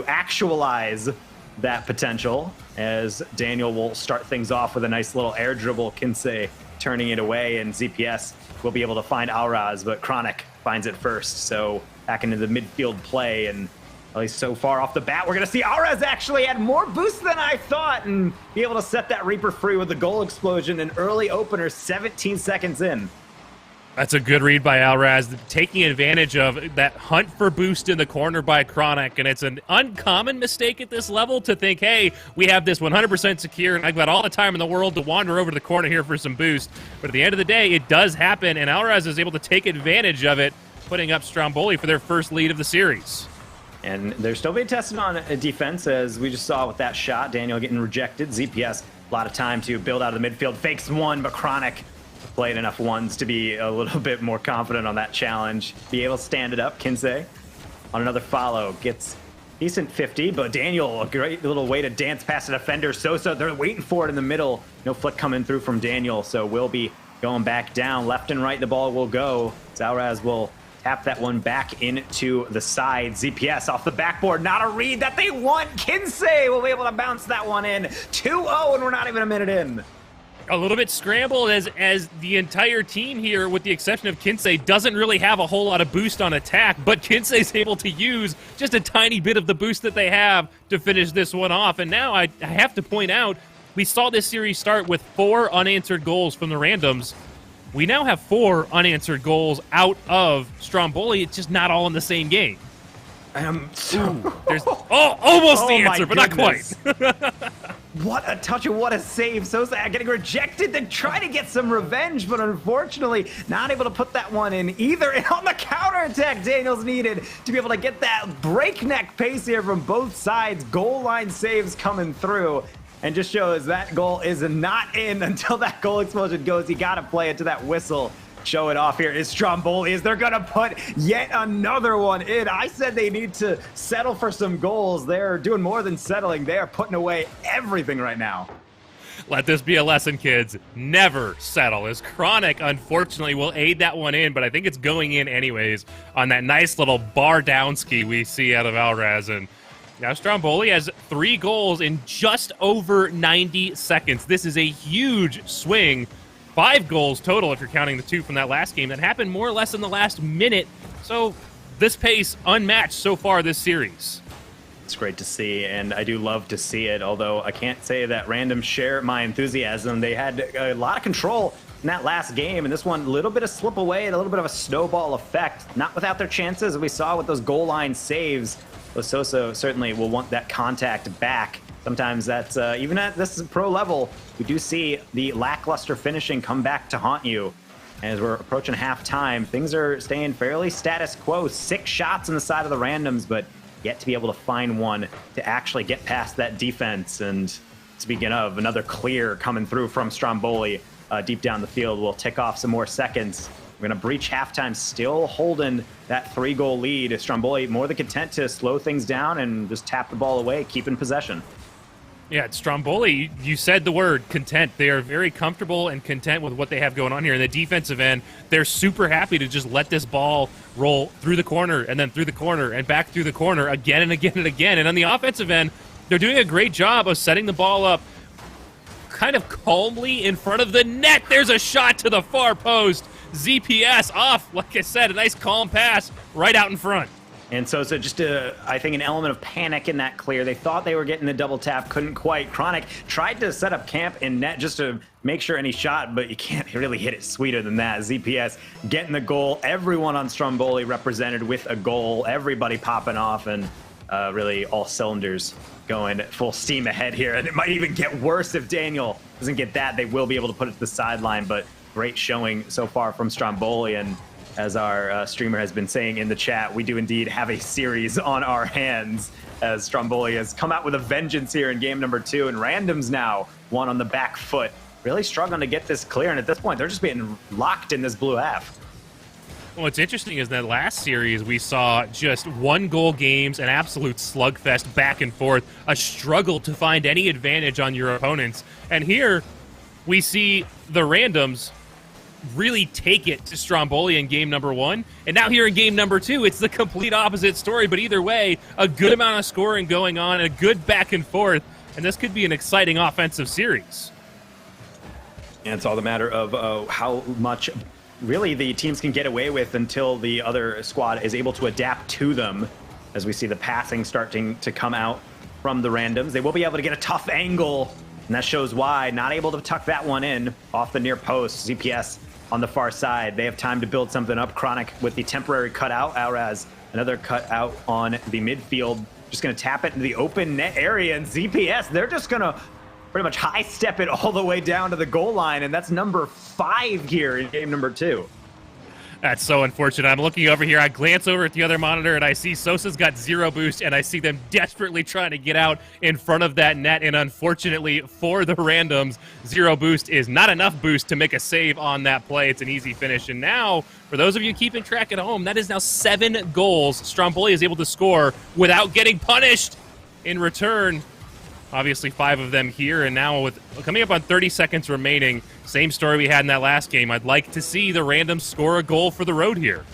Speaker 4: actualize that potential, as Daniel will start things off with a nice little air dribble, Kinsey turning it away, and ZPS will be able to find Alraz, but Chronic finds it first. So back into the midfield play, and at least so far off the bat, we're going to see Alraz actually had more boost than I thought and be able to set that Reaper free with the goal explosion, an early opener 17 seconds in.
Speaker 5: That's a good read by Alraz, taking advantage of that hunt for boost in the corner by Chronic, and it's an uncommon mistake at this level to think, hey, we have this 100% secure, and I've got all the time in the world to wander over to the corner here for some boost. But at the end of the day, it does happen, and Alraz is able to take advantage of it, putting up Stromboli for their first lead of the series.
Speaker 4: And they're still being tested on a defense, as we just saw with that shot. Daniel getting rejected. ZPS, a lot of time to build out of the midfield. Fakes one, but Chronic played enough ones to be a little bit more confident on that challenge. Be able to stand it up. Kinsey on another follow. Gets decent 50, but Daniel, a great little way to dance past a defender. Sosa, they're waiting for it in the middle. No flick coming through from Daniel, so we'll be going back down. Left and right, the ball will go. Alraz will tap that one back into the side. ZPS off the backboard. Not a read that they want. Kinsey will be able to bounce that one in. 2-0, and we're not even a minute in.
Speaker 5: A little bit scrambled as the entire team here, with the exception of Kinsey, doesn't really have a whole lot of boost on attack, but Kinsey's able to use just a tiny bit of the boost that they have to finish this one off. And now I have to point out, we saw this series start with 4 unanswered goals from the randoms. We now have 4 unanswered goals out of Stromboli. It's just not all in the same game. There's almost the answer, but not quite.
Speaker 4: What a touch and what a save. Sosa getting rejected to try to get some revenge, but unfortunately not able to put that one in either. And on the counterattack, Daniel's needed to be able to get that breakneck pace here from both sides. Goal line saves coming through. And just shows that goal is not in until that goal explosion goes. You got to play it to that whistle show it off here is Stromboli. Is they're gonna put yet another one in. I said they need to settle for some goals. They're doing more than settling. They are putting away everything right now.
Speaker 5: Let this be a lesson, kids. Never settle. As Chronic, unfortunately, will aid that one in, but I think it's going in anyways on that nice little bar down ski we see out of Alraz. And now Stromboli has 3 goals in just over 90 seconds. This is a huge swing. 5 goals total if you're counting the 2 from that last game. That happened more or less in the last minute. So this pace unmatched so far this series.
Speaker 4: It's great to see, and I do love to see it, although I can't say that Random share my enthusiasm. They had a lot of control in that last game, and this one, a little bit of slip away and a little bit of a snowball effect. Not without their chances, we saw with those goal line saves. Lososo certainly will want that contact back. Sometimes that's, even at this pro level, we do see the lackluster finishing come back to haunt you. As we're approaching halftime, things are staying fairly status quo. 6 shots on the side of the Randoms, but yet to be able to find one to actually get past that defense. And speaking of, another clear coming through from Stromboli deep down the field will tick off some more seconds. We're going to breach halftime, still holding that 3-goal lead. Stromboli more than content to slow things down and just tap the ball away, keeping possession.
Speaker 5: Yeah, Stromboli, you said the word, content. They are very comfortable and content with what they have going on here. In the defensive end, they're super happy to just let this ball roll through the corner and then through the corner and back through the corner again and again and again. And on the offensive end, they're doing a great job of setting the ball up kind of calmly in front of the net. There's a shot to the far post. ZPS off, like I said, a nice calm pass right out in front.
Speaker 4: And so just, I think, an element of panic in that clear. They thought they were getting the double tap, couldn't quite. Chronic tried to set up camp in net just to make sure any shot, but you can't really hit it sweeter than that. ZPS getting the goal. Everyone on Stromboli represented with a goal. Everybody popping off, and really all cylinders going full steam ahead here. And it might even get worse if Daniel doesn't get that. They will be able to put it to the sideline, but great showing so far from Stromboli. And as our streamer has been saying in the chat, we do indeed have a series on our hands, as Stromboli has come out with a vengeance here in game number 2, and Randoms now one on the back foot, really struggling to get this clear, and at this point they're just being locked in this blue half.
Speaker 5: What's interesting is that last series we saw just 1-goal games, an absolute slugfest back and forth, a struggle to find any advantage on your opponents, and here we see the Randoms really take it to Stromboli in game number 1. And now here in game number 2, it's the complete opposite story. But either way, a good amount of scoring going on, a good back and forth. And this could be an exciting offensive series.
Speaker 4: And it's all the matter of how much really the teams can get away with until the other squad is able to adapt to them. As we see the passing starting to come out from the Randoms, they will be able to get a tough angle. And that shows why. Not able to tuck that one in off the near post. ZPS on the far side. They have time to build something up. Chronic with the temporary cutout. Alraz, another cutout on the midfield. Just going to tap it into the open net area. And ZPS, they're just going to pretty much high step it all the way down to the goal line. And that's number 5 here in game number 2.
Speaker 5: That's so unfortunate. I'm looking over here. I glance over at the other monitor, and I see Sosa's got 0 boost, and I see them desperately trying to get out in front of that net. And unfortunately for the Randoms, 0 boost is not enough boost to make a save on that play. It's an easy finish. And now, for those of you keeping track at home, that is now 7 goals Stromboli is able to score without getting punished in return. Obviously 5 of them here, and now with coming up on 30 seconds remaining, same story we had in that last game. I'd like to see the Randoms score a goal for the road here.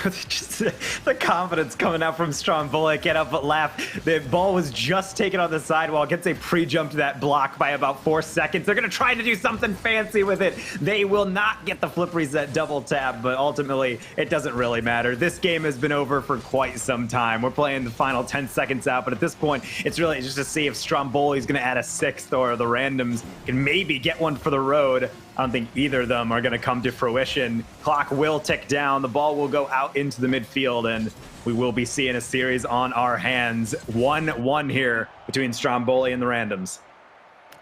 Speaker 4: Just the confidence coming out from Stromboli. I can't help but laugh. The ball was just taken on the sidewall. Gets a pre-jump to that block by about 4 seconds. They're going to try to do something fancy with it. They will not get the flip reset double tap, but ultimately it doesn't really matter. This game has been over for quite some time. We're playing the final 10 seconds out, but at this point, it's really just to see if Stromboli is going to add a 6th or the Randoms can maybe get one for the road. I don't think either of them are going to come to fruition. Clock will tick down. The ball will go out into the midfield, and we will be seeing a series on our hands. 1-1 here between Stromboli and the Randoms.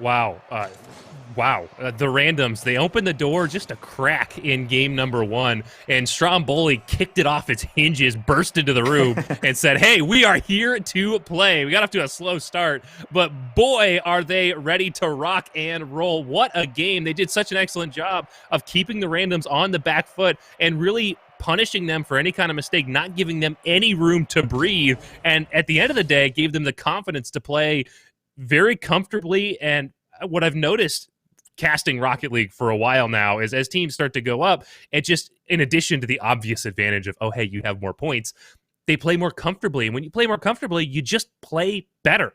Speaker 5: Wow. wow, the randoms, they opened the door just a crack in game number 1, and Stromboli kicked it off its hinges, burst into the room, and said, hey, we are here to play. We got off to a slow start, but boy, are they ready to rock and roll. What a game. They did such an excellent job of keeping the randoms on the back foot and really punishing them for any kind of mistake, not giving them any room to breathe, and at the end of the day, gave them the confidence to play very comfortably. And what I've noticed casting Rocket League for a while now is as teams start to go up, it just, in addition to the obvious advantage of, oh, hey, you have more points, they play more comfortably. And when you play more comfortably, you just play better.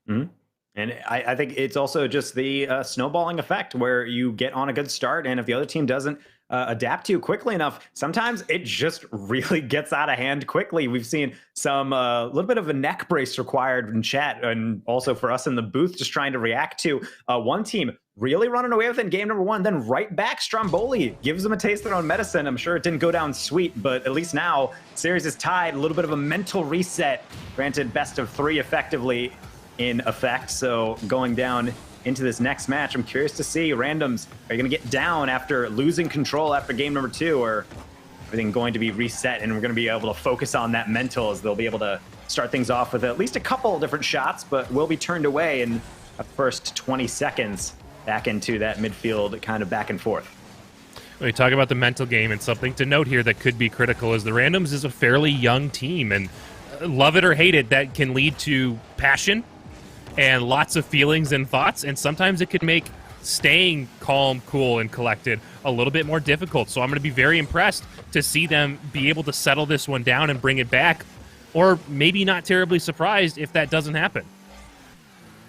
Speaker 4: Mm-hmm. And I think it's also just the snowballing effect where you get on a good start, and if the other team doesn't adapt to you quickly enough, sometimes it just really gets out of hand quickly. We've seen some little bit of a neck brace required in chat, and also for us in the booth, just trying to react to one team really running away with it in game number 1, then right back Stromboli gives them a taste of their own medicine. I'm sure it didn't go down sweet, but at least now series is tied. A little bit of a mental reset. Granted, best of 3 effectively in effect, so going down into this next match, I'm curious to see randoms, are you going to get down after losing control after game number 2, or everything going to be reset and we're going to be able to focus on that mental, as they'll be able to start things off with at least a couple of different shots, but will be turned away in the first 20 seconds back into that midfield kind of back and forth.
Speaker 5: When we talk about the mental game, and something to note here that could be critical is the randoms is a fairly young team, and love it or hate it, that can lead to passion and lots of feelings and thoughts, and sometimes it could make staying calm, cool, and collected a little bit more difficult. So I'm going to be very impressed to see them be able to settle this one down and bring it back, or maybe not terribly surprised if that doesn't happen.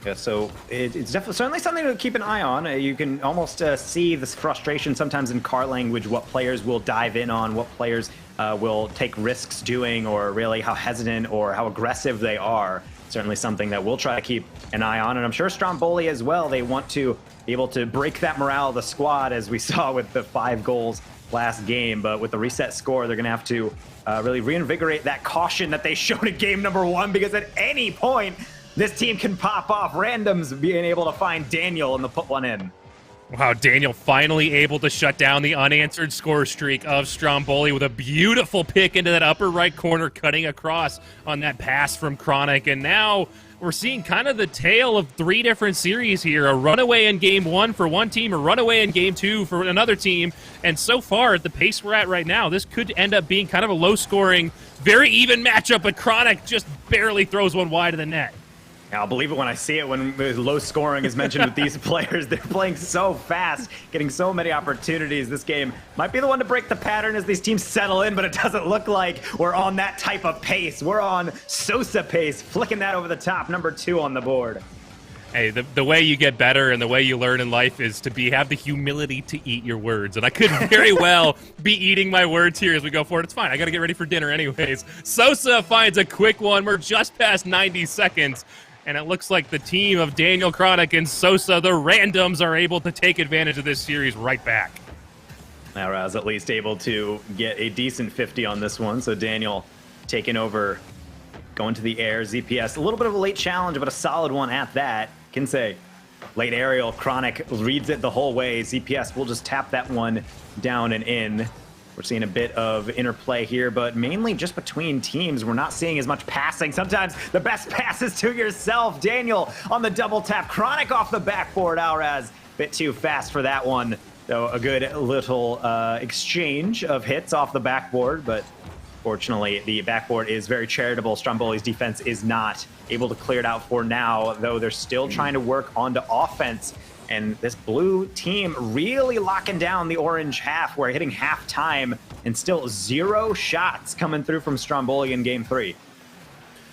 Speaker 4: Yeah, so it's definitely certainly something to keep an eye on. You can almost see this frustration sometimes in car language, what players will dive in on, what players will take risks doing, or really how hesitant or how aggressive they are. Certainly something that we'll try to keep an eye on, and I'm sure Stromboli as well. They want to be able to break that morale of the squad, as we saw with the 5 goals last game, but with the reset score, they're going to have to really reinvigorate that caution that they showed in game number 1, because at any point, this team can pop off. Randoms being able to find Daniel and to put one in.
Speaker 5: Wow, Daniel finally able to shut down the unanswered score streak of Stromboli with a beautiful pick into that upper right corner, cutting across on that pass from Chronic. And now we're seeing kind of the tale of 3 different series here. A runaway in game 1 for one team, a runaway in game 2 for another team. And so far, at the pace we're at right now, this could end up being kind of a low-scoring, very even matchup, but Chronic just barely throws one wide of the net.
Speaker 4: I'll believe it when I see it, when low scoring is mentioned with these players. They're playing so fast, getting so many opportunities. This game might be the one to break the pattern as these teams settle in, but it doesn't look like we're on that type of pace. We're on Sosa pace, flicking that over the top, number 2 on the board.
Speaker 5: Hey, the way you get better and the way you learn in life is to have the humility to eat your words. And I could very well be eating my words here as we go forward. It's fine. I got to get ready for dinner anyways. Sosa finds a quick one. We're just past 90 seconds. And it looks like the team of Daniel, Chronic, and Sosa, the randoms, are able to take advantage of this series right back.
Speaker 4: Now Raz at least able to get a decent 50 on this one. So Daniel taking over, going to the air. ZPS, a little bit of a late challenge, but a solid one at that. Can say late aerial. Chronic reads it the whole way. ZPS will just tap that one down and in. We're seeing a bit of interplay here, but mainly just between teams. We're not seeing as much passing. Sometimes the best pass is to yourself. Daniel on the double tap. Chronic off the backboard. Alraz, bit too fast for that one. So a good little exchange of hits off the backboard, but fortunately the backboard is very charitable. Stromboli's defense is not able to clear it out for now, though they're still trying to work onto offense. And this blue team really locking down the orange half. We're hitting halftime and still 0 shots coming through from Stromboli in game 3.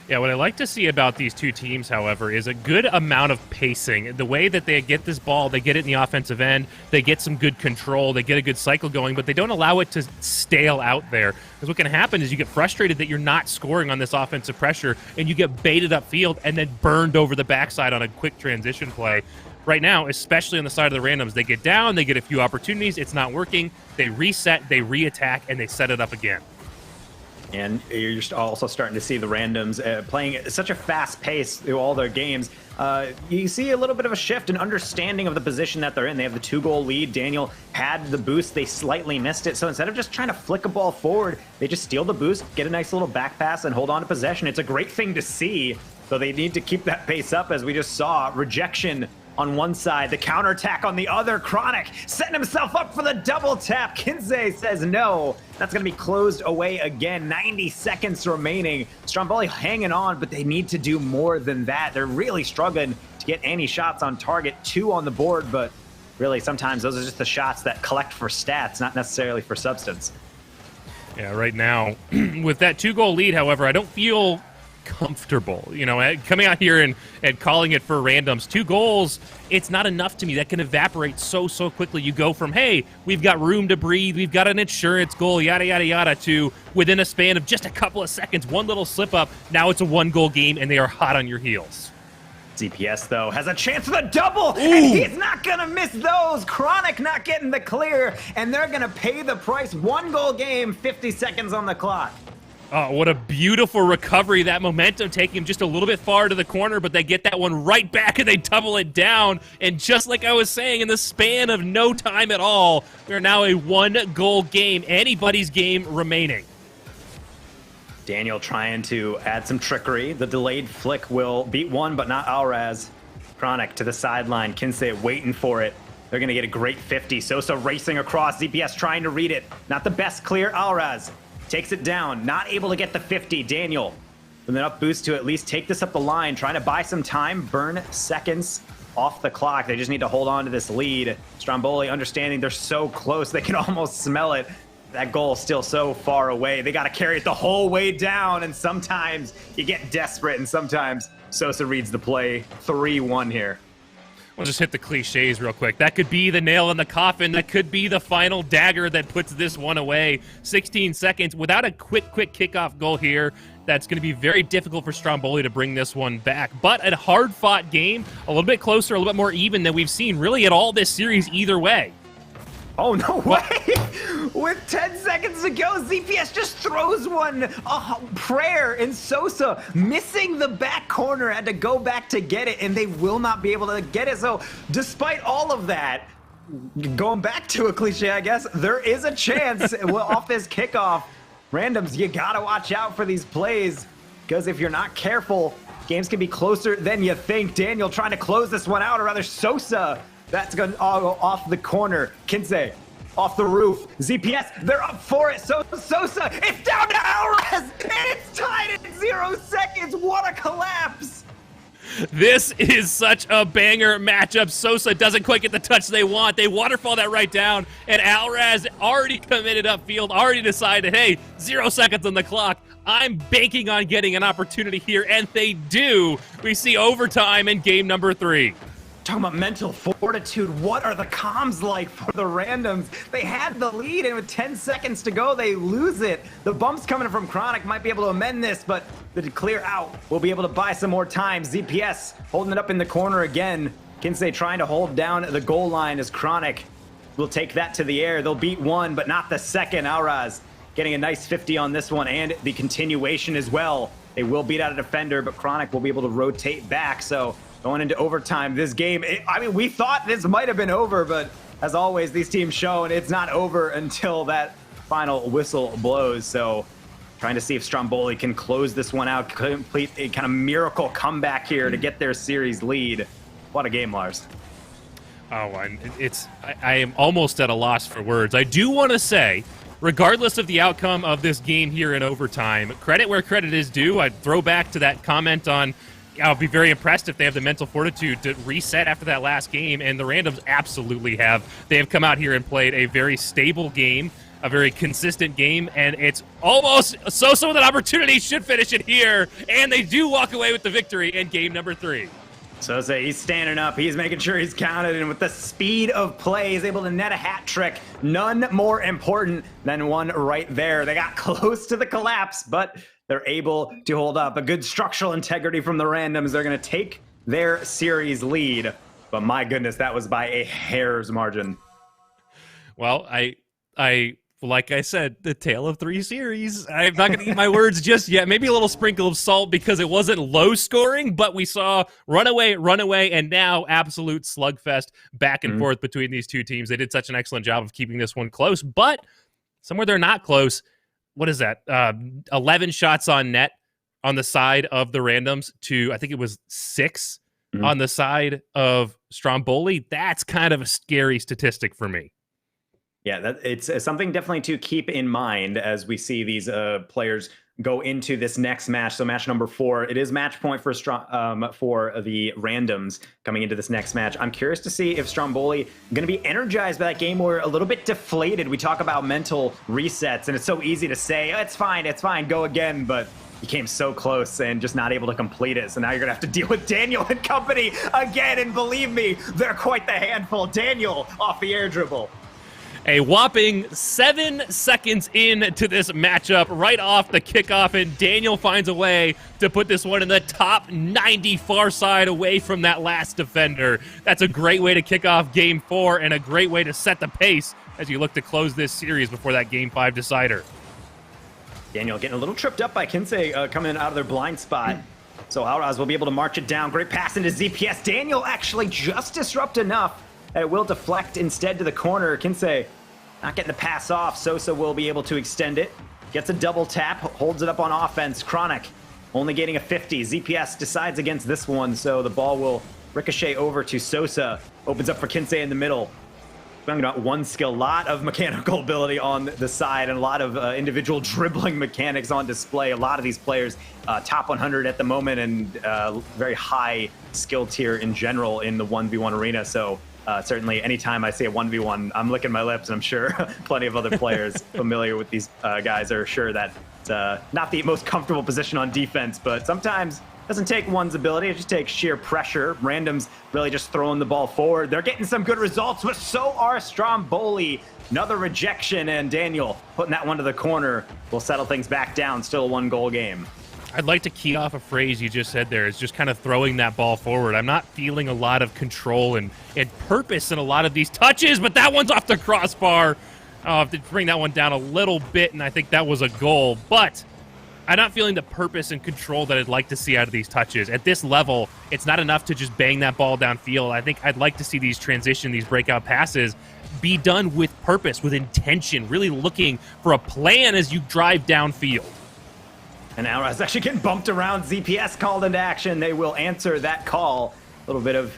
Speaker 5: Yeah, what I like to see about these two teams, however, is a good amount of pacing. The way that they get this ball, they get it in the offensive end, they get some good control, they get a good cycle going, but they don't allow it to stale out there. Because what can happen is you get frustrated that you're not scoring on this offensive pressure, and you get baited upfield and then burned over the backside on a quick transition play. Right now, especially on the side of the randoms, they get down, they get a few opportunities, it's not working, they reset, they re-attack, and they set it up again.
Speaker 4: And you're also starting to see the randoms playing at such a fast pace through all their games. You see a little bit of a shift in understanding of the position that they're in. They have the 2-goal lead. Daniel had the boost. They slightly missed it. So instead of just trying to flick a ball forward, they just steal the boost, get a nice little back pass, and hold on to possession. It's a great thing to see. So they need to keep that pace up, as we just saw. Rejection on one side, the counterattack on the other. Chronic setting himself up for the double tap. Kinsey says no. That's going to be closed away again. 90 seconds remaining. Stromboli hanging on, but they need to do more than that. They're really struggling to get any shots on target. 2 on the board, but really sometimes those are just the shots that collect for stats, not necessarily for substance.
Speaker 5: Yeah, right now, with that 2-goal lead, however, I don't feel comfortable, coming out here and calling it for randoms. 2 goals, it's not enough to me. That can evaporate so quickly. You go from, hey, we've got room to breathe, we've got an insurance goal, yada yada yada, to within a span of just a couple of seconds, one little slip up, now it's a 1-goal game and they are hot on your heels.
Speaker 4: ZPS, though, has a chance for the double, and he's not going to miss those. Chronic not getting the clear, and they're going to pay the price. 1-goal game, 50 seconds on the clock.
Speaker 5: Oh, what a beautiful recovery. That momentum taking him just a little bit far to the corner, but they get that one right back and they double it down. And just like I was saying, in the span of no time at all, we are now a 1-goal game. Anybody's game remaining.
Speaker 4: Daniel trying to add some trickery. The delayed flick will beat one, but not Alraz. Chronic to the sideline. Kinsey waiting for it. They're going to get a great 50. Sosa racing across. ZPS trying to read it. Not the best clear. Alraz takes it down, not able to get the 50. Daniel with enough boost to at least take this up the line, trying to buy some time, burn seconds off the clock. They just need to hold on to this lead. Stromboli understanding they're so close, they can almost smell it. That goal still so far away. They got to carry it the whole way down, and sometimes you get desperate, and sometimes Sosa reads the play. 3-1 here.
Speaker 5: We'll just hit the cliches real quick. That could be the nail in the coffin. That could be the final dagger that puts this one away. 16 seconds without a quick kickoff goal here. That's going to be very difficult for Stromboli to bring this one back. But a hard-fought game, a little bit closer, a little bit more even than we've seen really at all this series either way.
Speaker 4: Oh, no way! With 10 seconds to go, ZPS just throws one. A prayer, and Sosa missing the back corner, had to go back to get it, and they will not be able to get it. So despite all of that, going back to a cliche, I guess, there is a chance off this kickoff. Randoms, you gotta watch out for these plays, because if you're not careful, games can be closer than you think. Daniel trying to close this one out, or rather Sosa. That's going to go off the corner. Kinsey off the roof. ZPS, they're up for it. Sosa, it's down to Alvarez, and it's tied at 0 seconds. What a collapse.
Speaker 5: This is such a banger matchup. Sosa doesn't quite get the touch they want. They waterfall that right down, and Alraz already committed upfield, already decided, hey, 0 seconds on the clock. I'm banking on getting an opportunity here, and they do. We see overtime in game number 3.
Speaker 4: Talking about mental fortitude, what are the comms like for the randoms? They had the lead, and with 10 seconds to go, they lose it. The bumps coming from Chronic might be able to amend this, but the clear out will be able to buy some more time. ZPS holding it up in the corner again. Kinsey trying to hold down the goal line as Chronic will take that to the air. They'll beat one, but not the second. Alraz getting a nice 50 on this one, and the continuation as well. They will beat out a defender, but Chronic will be able to rotate back, so going into overtime, this game, I mean, we thought this might have been over, but as always, these teams show, and it's not over until that final whistle blows. So trying to see if Stromboli can close this one out, complete a kind of miracle comeback here to get their series lead. What a game, Lars.
Speaker 5: Oh, and I am almost at a loss for words. I do want to say, regardless of the outcome of this game here in overtime, credit where credit is due. I'd throw back to that comment on, I'll be very impressed if they have the mental fortitude to reset after that last game, and the randoms absolutely have. They have come out here and played a very stable game, a very consistent game, and it's almost Sosa with an opportunity should finish it here, and they do walk away with the victory in game number 3.
Speaker 4: Sosa, he's standing up, he's making sure he's counted, and with the speed of play, he's able to net a hat trick. None more important than one right there. They got close to the collapse, but they're able to hold up. A good structural integrity from the randoms. They're going to take their series lead. But my goodness, that was by a hair's margin.
Speaker 5: Well, I like I said, the tale of three series. I'm not going to eat my words just yet. Maybe a little sprinkle of salt because it wasn't low scoring, but we saw runaway, and now absolute slugfest back and forth between these two teams. They did such an excellent job of keeping this one close, but somewhere they're not close. What is that? 11 shots on net on the side of the randoms to, I think it was 6 on the side of Stromboli. That's kind of a scary statistic for me.
Speaker 4: Yeah, it's something definitely to keep in mind as we see these players go into this next match. So match number 4, it is match point for the randoms coming into this next match. I'm curious to see if Stromboli going to be energized by that game or a little bit deflated. We talk about mental resets, and it's so easy to say, oh, it's fine, go again, but you came so close and just not able to complete it. So now you're going to have to deal with Daniel and company again, and believe me, they're quite the handful. Daniel off the air dribble.
Speaker 5: A whopping 7 seconds into this matchup, right off the kickoff, and Daniel finds a way to put this one in the top 90 far side away from that last defender. That's a great way to kick off Game 4 and a great way to set the pace as you look to close this series before that Game 5 decider.
Speaker 4: Daniel getting a little tripped up by Kinsey coming out of their blind spot. So Alraz will be able to march it down. Great pass into ZPS. Daniel actually just disrupt enough that it will deflect instead to the corner. Kinsey not getting the pass off. Sosa will be able to extend it. Gets a double tap, holds it up on offense. Chronic only getting a 50. ZPS decides against this one, so the ball will ricochet over to Sosa. Opens up for Kinsey in the middle. Talking about one skill, a lot of mechanical ability on the side and a lot of individual dribbling mechanics on display. A lot of these players top 100 at the moment and very high skill tier in general in the 1v1 arena. So certainly anytime I see a 1v1, I'm licking my lips, and I'm sure plenty of other players familiar with these guys are sure that it's not the most comfortable position on defense, but sometimes doesn't take one's ability, it just takes sheer pressure. Randoms really just throwing the ball forward. They're getting some good results, but so are Stromboli. Another rejection, and Daniel putting that one to the corner will settle things back down. Still a 1-goal game.
Speaker 5: I'd like to key off a phrase you just said there. Is just kind of throwing that ball forward. I'm not feeling a lot of control and purpose in a lot of these touches, but that one's off the crossbar. I'll have to bring that one down a little bit, and I think that was a goal. But I'm not feeling the purpose and control that I'd like to see out of these touches. At this level, it's not enough to just bang that ball downfield. I think I'd like to see these transition, these breakout passes be done with purpose, with intention, really looking for a plan as you drive downfield.
Speaker 4: And Alraz actually getting bumped around. ZPS called into action. They will answer that call. A little bit of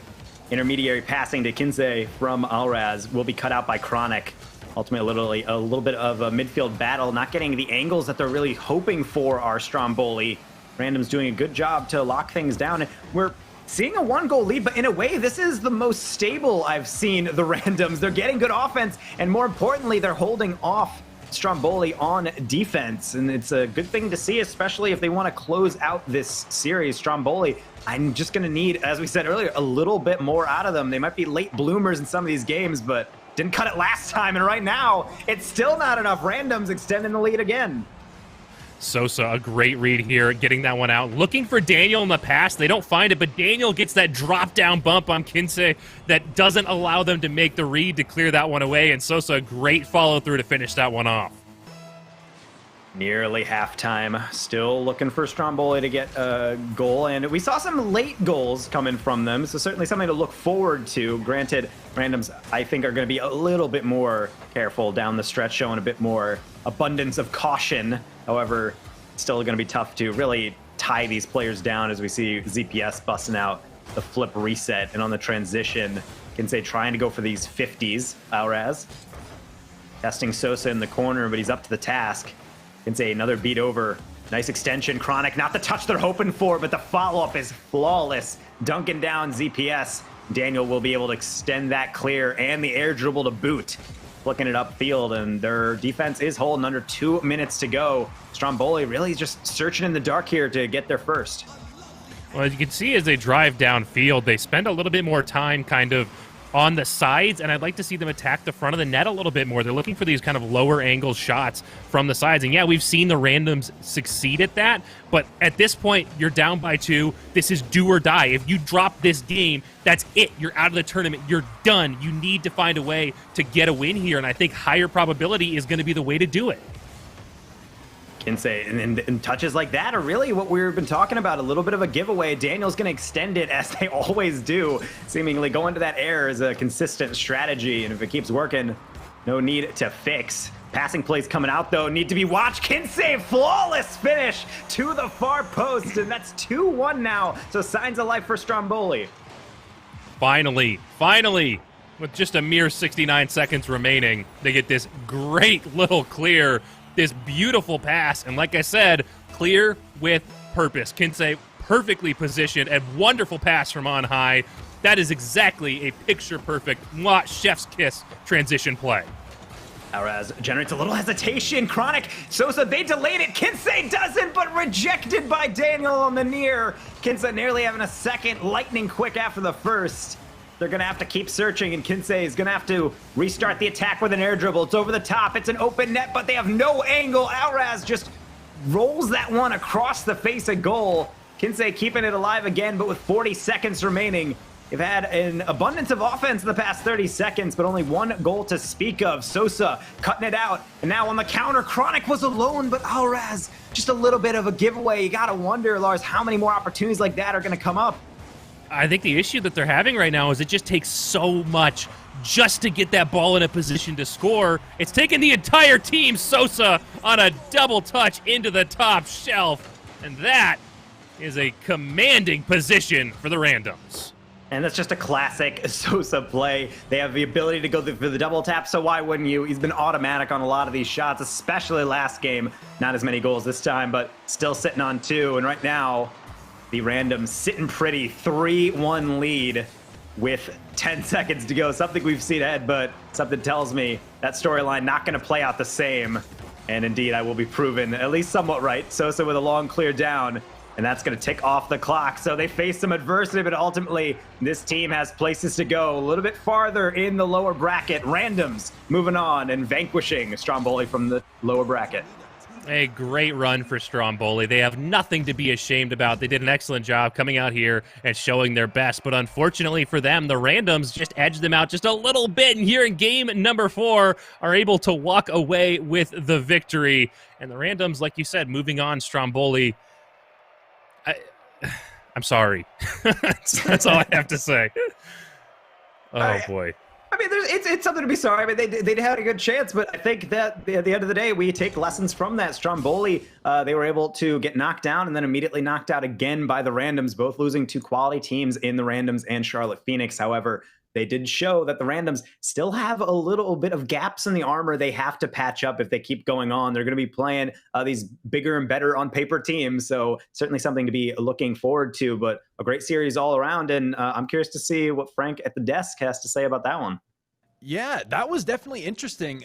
Speaker 4: intermediary passing to Kinsey from Alraz will be cut out by Chronic. Ultimately, a little bit of a midfield battle, not getting the angles that they're really hoping for are Stromboli. Random's doing a good job to lock things down. We're seeing a 1-goal lead, but in a way, this is the most stable I've seen the Randoms. They're getting good offense, and more importantly, they're holding off Stromboli on defense, and it's a good thing to see, especially if they want to close out this series. Stromboli, I'm just going to need, as we said earlier, a little bit more out of them. They might be late bloomers in some of these games, but didn't cut it last time, and right now, it's still not enough. Randoms extending the lead again.
Speaker 5: Sosa, a great read here, getting that one out. Looking for Daniel in the pass. They don't find it, but Daniel gets that drop-down bump on Kinsey that doesn't allow them to make the read to clear that one away, and Sosa, a great follow-through to finish that one off.
Speaker 4: Nearly halftime. Still looking for Stromboli to get a goal, and we saw some late goals coming from them, so certainly something to look forward to. Granted, Randoms, I think, are going to be a little bit more careful down the stretch, showing a bit more abundance of caution. However, still going to be tough to really tie these players down as we see ZPS busting out the flip reset, and on the transition, Kinsey trying to go for these 50s. Alraz testing Sosa in the corner, but he's up to the task. Kinsey, another beat over. Nice extension. Chronic, not the touch they're hoping for, but the follow-up is flawless. Dunking down ZPS. Daniel will be able to extend that clear and the air dribble to boot. Flicking it upfield, and their defense is holding under 2 minutes to go. Stromboli really just searching in the dark here to get their first.
Speaker 5: Well, as you can see, as they drive downfield, they spend a little bit more time kind of on the sides, and I'd like to see them attack the front of the net a little bit more. They're looking for these kind of lower angle shots from the sides. And yeah, we've seen the randoms succeed at that, but at this point, you're down by 2. This is do or die. If you drop this game, that's it. You're out of the tournament. You're done. You need to find a way to get a win here, and I think higher probability is going to be the way to do it.
Speaker 4: Kinsey, and touches like that are really what we've been talking about, a little bit of a giveaway. Daniel's going to extend it, as they always do. Seemingly going to that air is a consistent strategy, and if it keeps working, no need to fix. Passing plays coming out, though, need to be watched. Kinsey, flawless finish to the far post, and that's 2-1 now, so signs of life for Stromboli.
Speaker 5: Finally, with just a mere 69 seconds remaining, they get this great little clear, this beautiful pass, and like I said, clear with purpose. Kinsey perfectly positioned, and wonderful pass from on high. That is exactly a picture-perfect, chef's kiss transition play.
Speaker 4: Alraz generates a little hesitation. Chronic, Sosa, they delayed it. Kinsey doesn't, but rejected by Daniel on the near. Kinsey nearly having a second, lightning quick after the first. They're going to have to keep searching, and Kinsey is going to have to restart the attack with an air dribble. It's over the top. It's an open net, but they have no angle. Alraz just rolls that one across the face of goal. Kinsey keeping it alive again, but with 40 seconds remaining. They've had an abundance of offense in the past 30 seconds, but only one goal to speak of. Sosa cutting it out, and now on the counter, Chronic was alone, but Alraz, just a little bit of a giveaway. You got to wonder, Lars, how many more opportunities like that are going to come up?
Speaker 5: I think the issue that they're having right now is it just takes so much just to get that ball in a position to score. It's taken the entire team. Sosa on a double touch into the top shelf, and that is a commanding position for the randoms.
Speaker 4: And that's just a classic Sosa play. They have the ability to go for the double tap, so why wouldn't you? He's been automatic on a lot of these shots, especially last game. Not as many goals this time, but still sitting on 2. And right now, the randoms sitting pretty, 3-1 lead with 10 seconds to go. Something we've seen ahead, but something tells me that storyline not going to play out the same. And indeed, I will be proven at least somewhat right. Sosa with a long clear down, and that's going to tick off the clock. So they face some adversity, but ultimately, this team has places to go a little bit farther in the lower bracket. Randoms moving on and vanquishing Stromboli from the lower bracket.
Speaker 5: A great run for Stromboli. They have nothing to be ashamed about. They did an excellent job coming out here and showing their best. But unfortunately for them, the randoms just edged them out just a little bit. And here in game number 4 are able to walk away with the victory. And the randoms, like you said, moving on, Stromboli. I'm sorry. That's all I have to say. Oh, boy.
Speaker 4: I mean, it's something to be sorry. I mean, they had a good chance, but I think that at the end of the day, we take lessons from that. Stromboli, they were able to get knocked down and then immediately knocked out again by the randoms, both losing to quality teams in the randoms and Charlotte Phoenix. However, they did show that the randoms still have a little bit of gaps in the armor they have to patch up if they keep going on. They're going to be playing these bigger and better on paper teams, so certainly something to be looking forward to, but a great series all around, and I'm curious to see what Frank at the desk has to say about that one.
Speaker 3: Yeah, that was definitely interesting.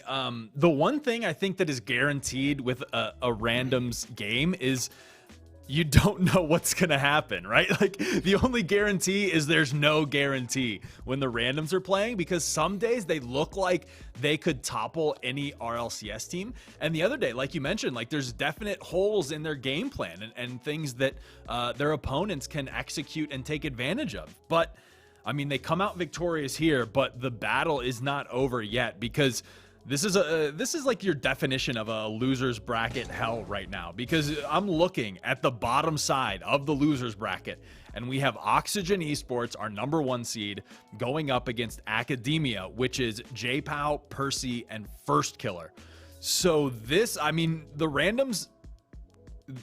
Speaker 3: The one thing I think that is guaranteed with a randoms game is you don't know what's going to happen, right? Like, the only guarantee is there's no guarantee when the randoms are playing, because some days they look like they could topple any RLCS team. And the other day, like you mentioned, like, there's definite holes in their game plan and things that their opponents can execute and take advantage of. But, I mean, they come out victorious here, but the battle is not over yet, because this is like your definition of a loser's bracket hell right now, because I'm looking at the bottom side of the loser's bracket, and we have Oxygen Esports, our #1 seed, going up against Academia, which is J-Pow, Percy, and First Killer. So this, I mean, the randoms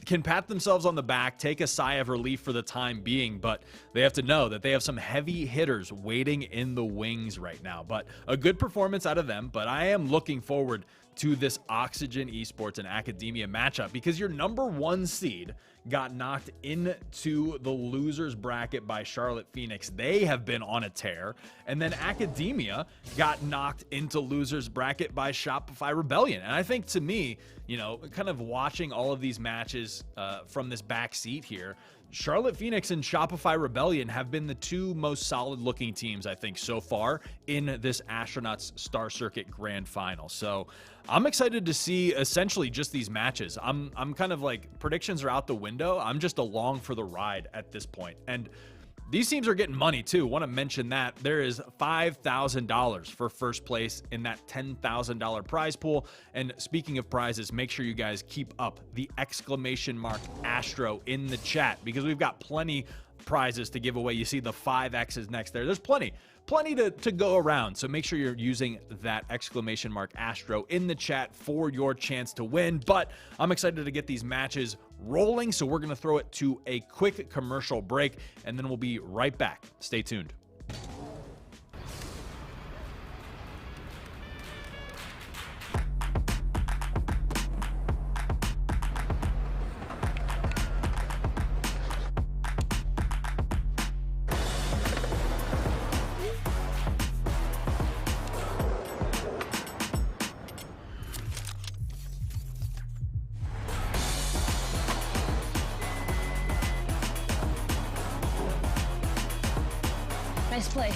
Speaker 3: can pat themselves on the back, take a sigh of relief for the time being, but they have to know that they have some heavy hitters waiting in the wings right now. But a good performance out of them, but I am looking forward to this Oxygen Esports and Academia matchup, because your #1 seed got knocked into the losers bracket by Charlotte Phoenix. They have been on a tear. And then Academia got knocked into losers bracket by Shopify Rebellion. And I think, to me, you know, kind of watching all of these matches from this back seat here, Charlotte Phoenix and Shopify Rebellion have been the two most solid looking teams, I think, so far in this Astronauts Star Circuit Grand Final. So I'm excited to see essentially just these matches. I'm kind of like, predictions are out the window. I'm just along for the ride at this point. And these teams are getting money too. Want to mention that there is $5,000 for first place in that $10,000 prize pool. And speaking of prizes, make sure you guys keep up the !Astro in the chat, because we've got plenty prizes to give away. You see the 5X's next there. There's plenty to go around. So make sure you're using that !Astro in the chat for your chance to win. But I'm excited to get these matches rolling. So we're going to throw it to a quick commercial break, and then we'll be right back. Stay tuned.
Speaker 6: Nice play.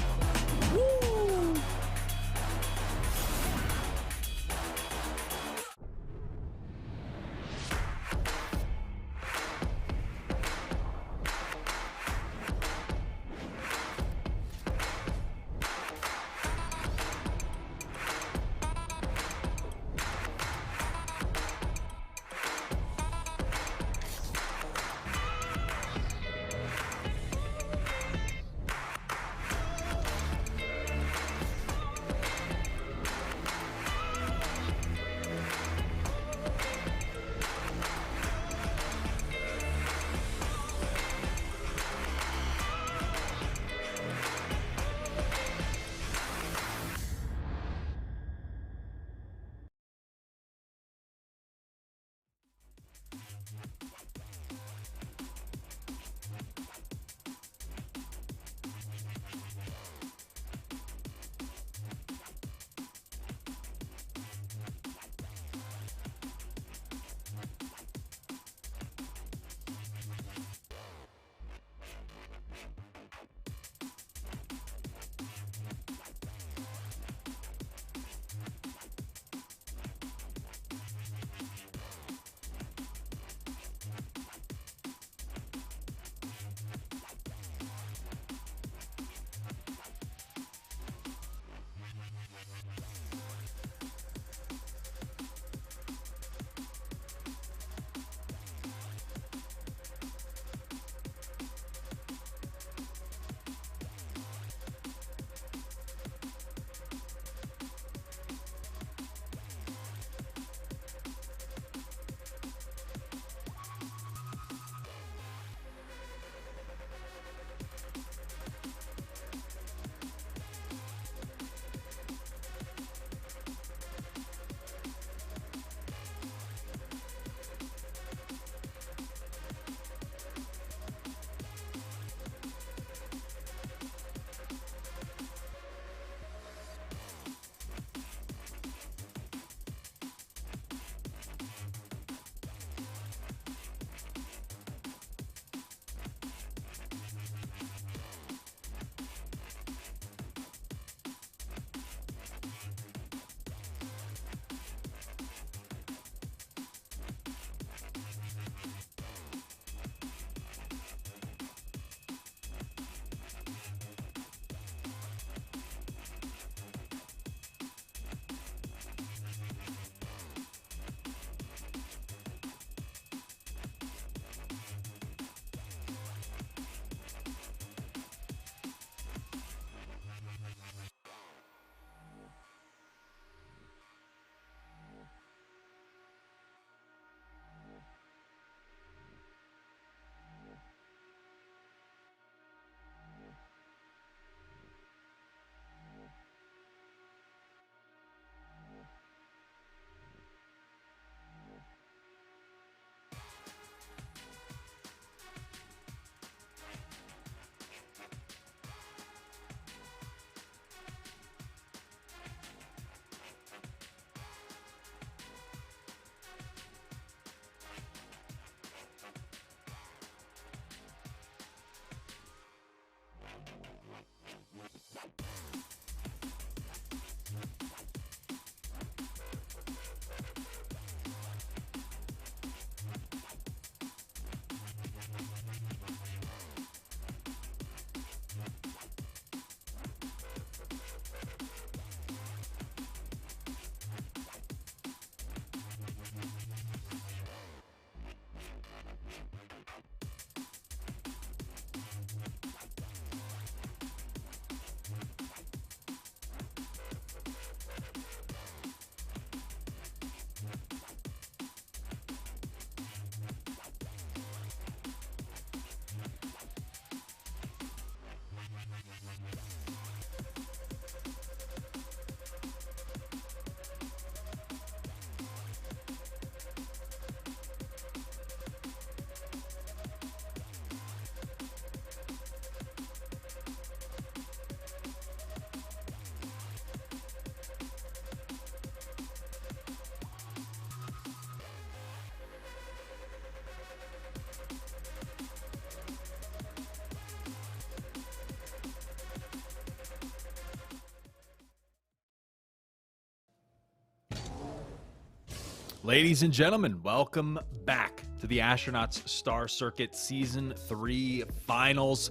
Speaker 3: Ladies and gentlemen, welcome back to the Astronauts Star Circuit Season 3 Finals.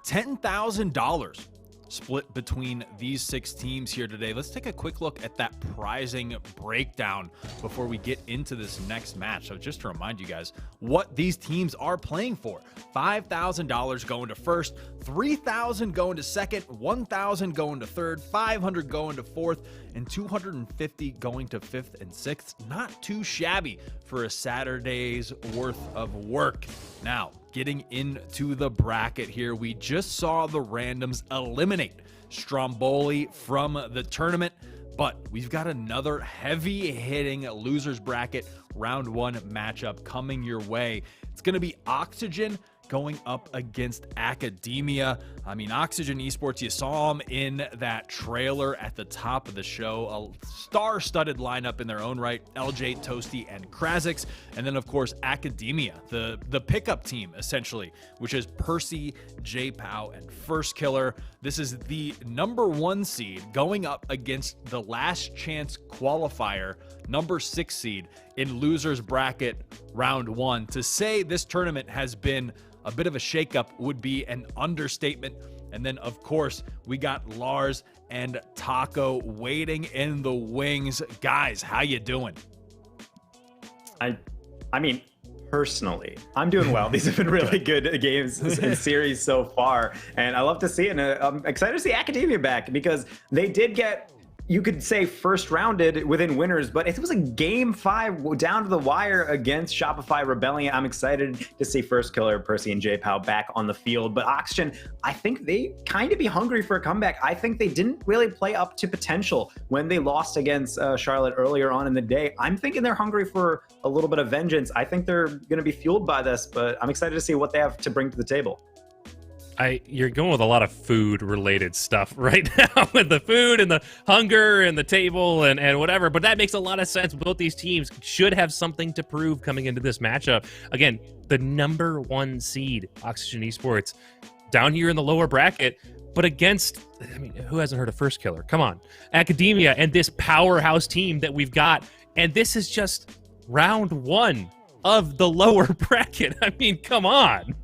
Speaker 3: $10,000 split between these 6 teams here today. Let's take a quick look at that prizing breakdown before we get into this next match. So just to remind you guys what these teams are playing for. $5,000 going to first, $3,000 going to second, $1,000 going to third, $500 going to fourth, and $250 going to fifth and sixth. Not too shabby for a Saturday's worth of work. Now, getting into the bracket here, we just saw the randoms eliminate Stromboli from the tournament, but we've got another heavy-hitting losers bracket round 1 matchup coming your way. It's going to be Oxygen going up against Academia. I mean, Oxygen Esports, you saw them in that trailer at the top of the show. A star-studded lineup in their own right. LJ, Toasty, and Krazix. And then, of course, Academia, the pickup team, essentially, which is Percy, J-Pow, and First Killer. This is the number 1 seed going up against the last chance qualifier, number 6 seed in losers bracket round 1. To say this tournament has been a bit of a shakeup would be an understatement. And then, of course, we got Lars and Taco waiting in the wings. Guys, how you doing?
Speaker 4: I mean, personally, I'm doing well. These have been really good games in series so far, and I love to see it. And I'm excited to see Academia back because they did get, you could say, first rounded within winners, but it was a game 5 down to the wire against Shopify Rebellion. I'm excited to see First Killer, Percy, and J-Pow back on the field. But Oxygen, I think they kind of be hungry for a comeback. I think they didn't really play up to potential when they lost against Charlotte earlier on in the day. I'm thinking they're hungry for a little bit of vengeance. I think they're going to be fueled by this, but I'm excited to see what they have to bring to the table.
Speaker 5: You're going with a lot of food-related stuff right now, with the food and the hunger and the table and whatever, but that makes a lot of sense. Both these teams should have something to prove coming into this matchup. Again, the number 1 seed, Oxygen Esports, down here in the lower bracket, but against, I mean, who hasn't heard of First Killer? Come on. Academia and this powerhouse team that we've got, and this is just round 1 of the lower bracket. I mean, come on.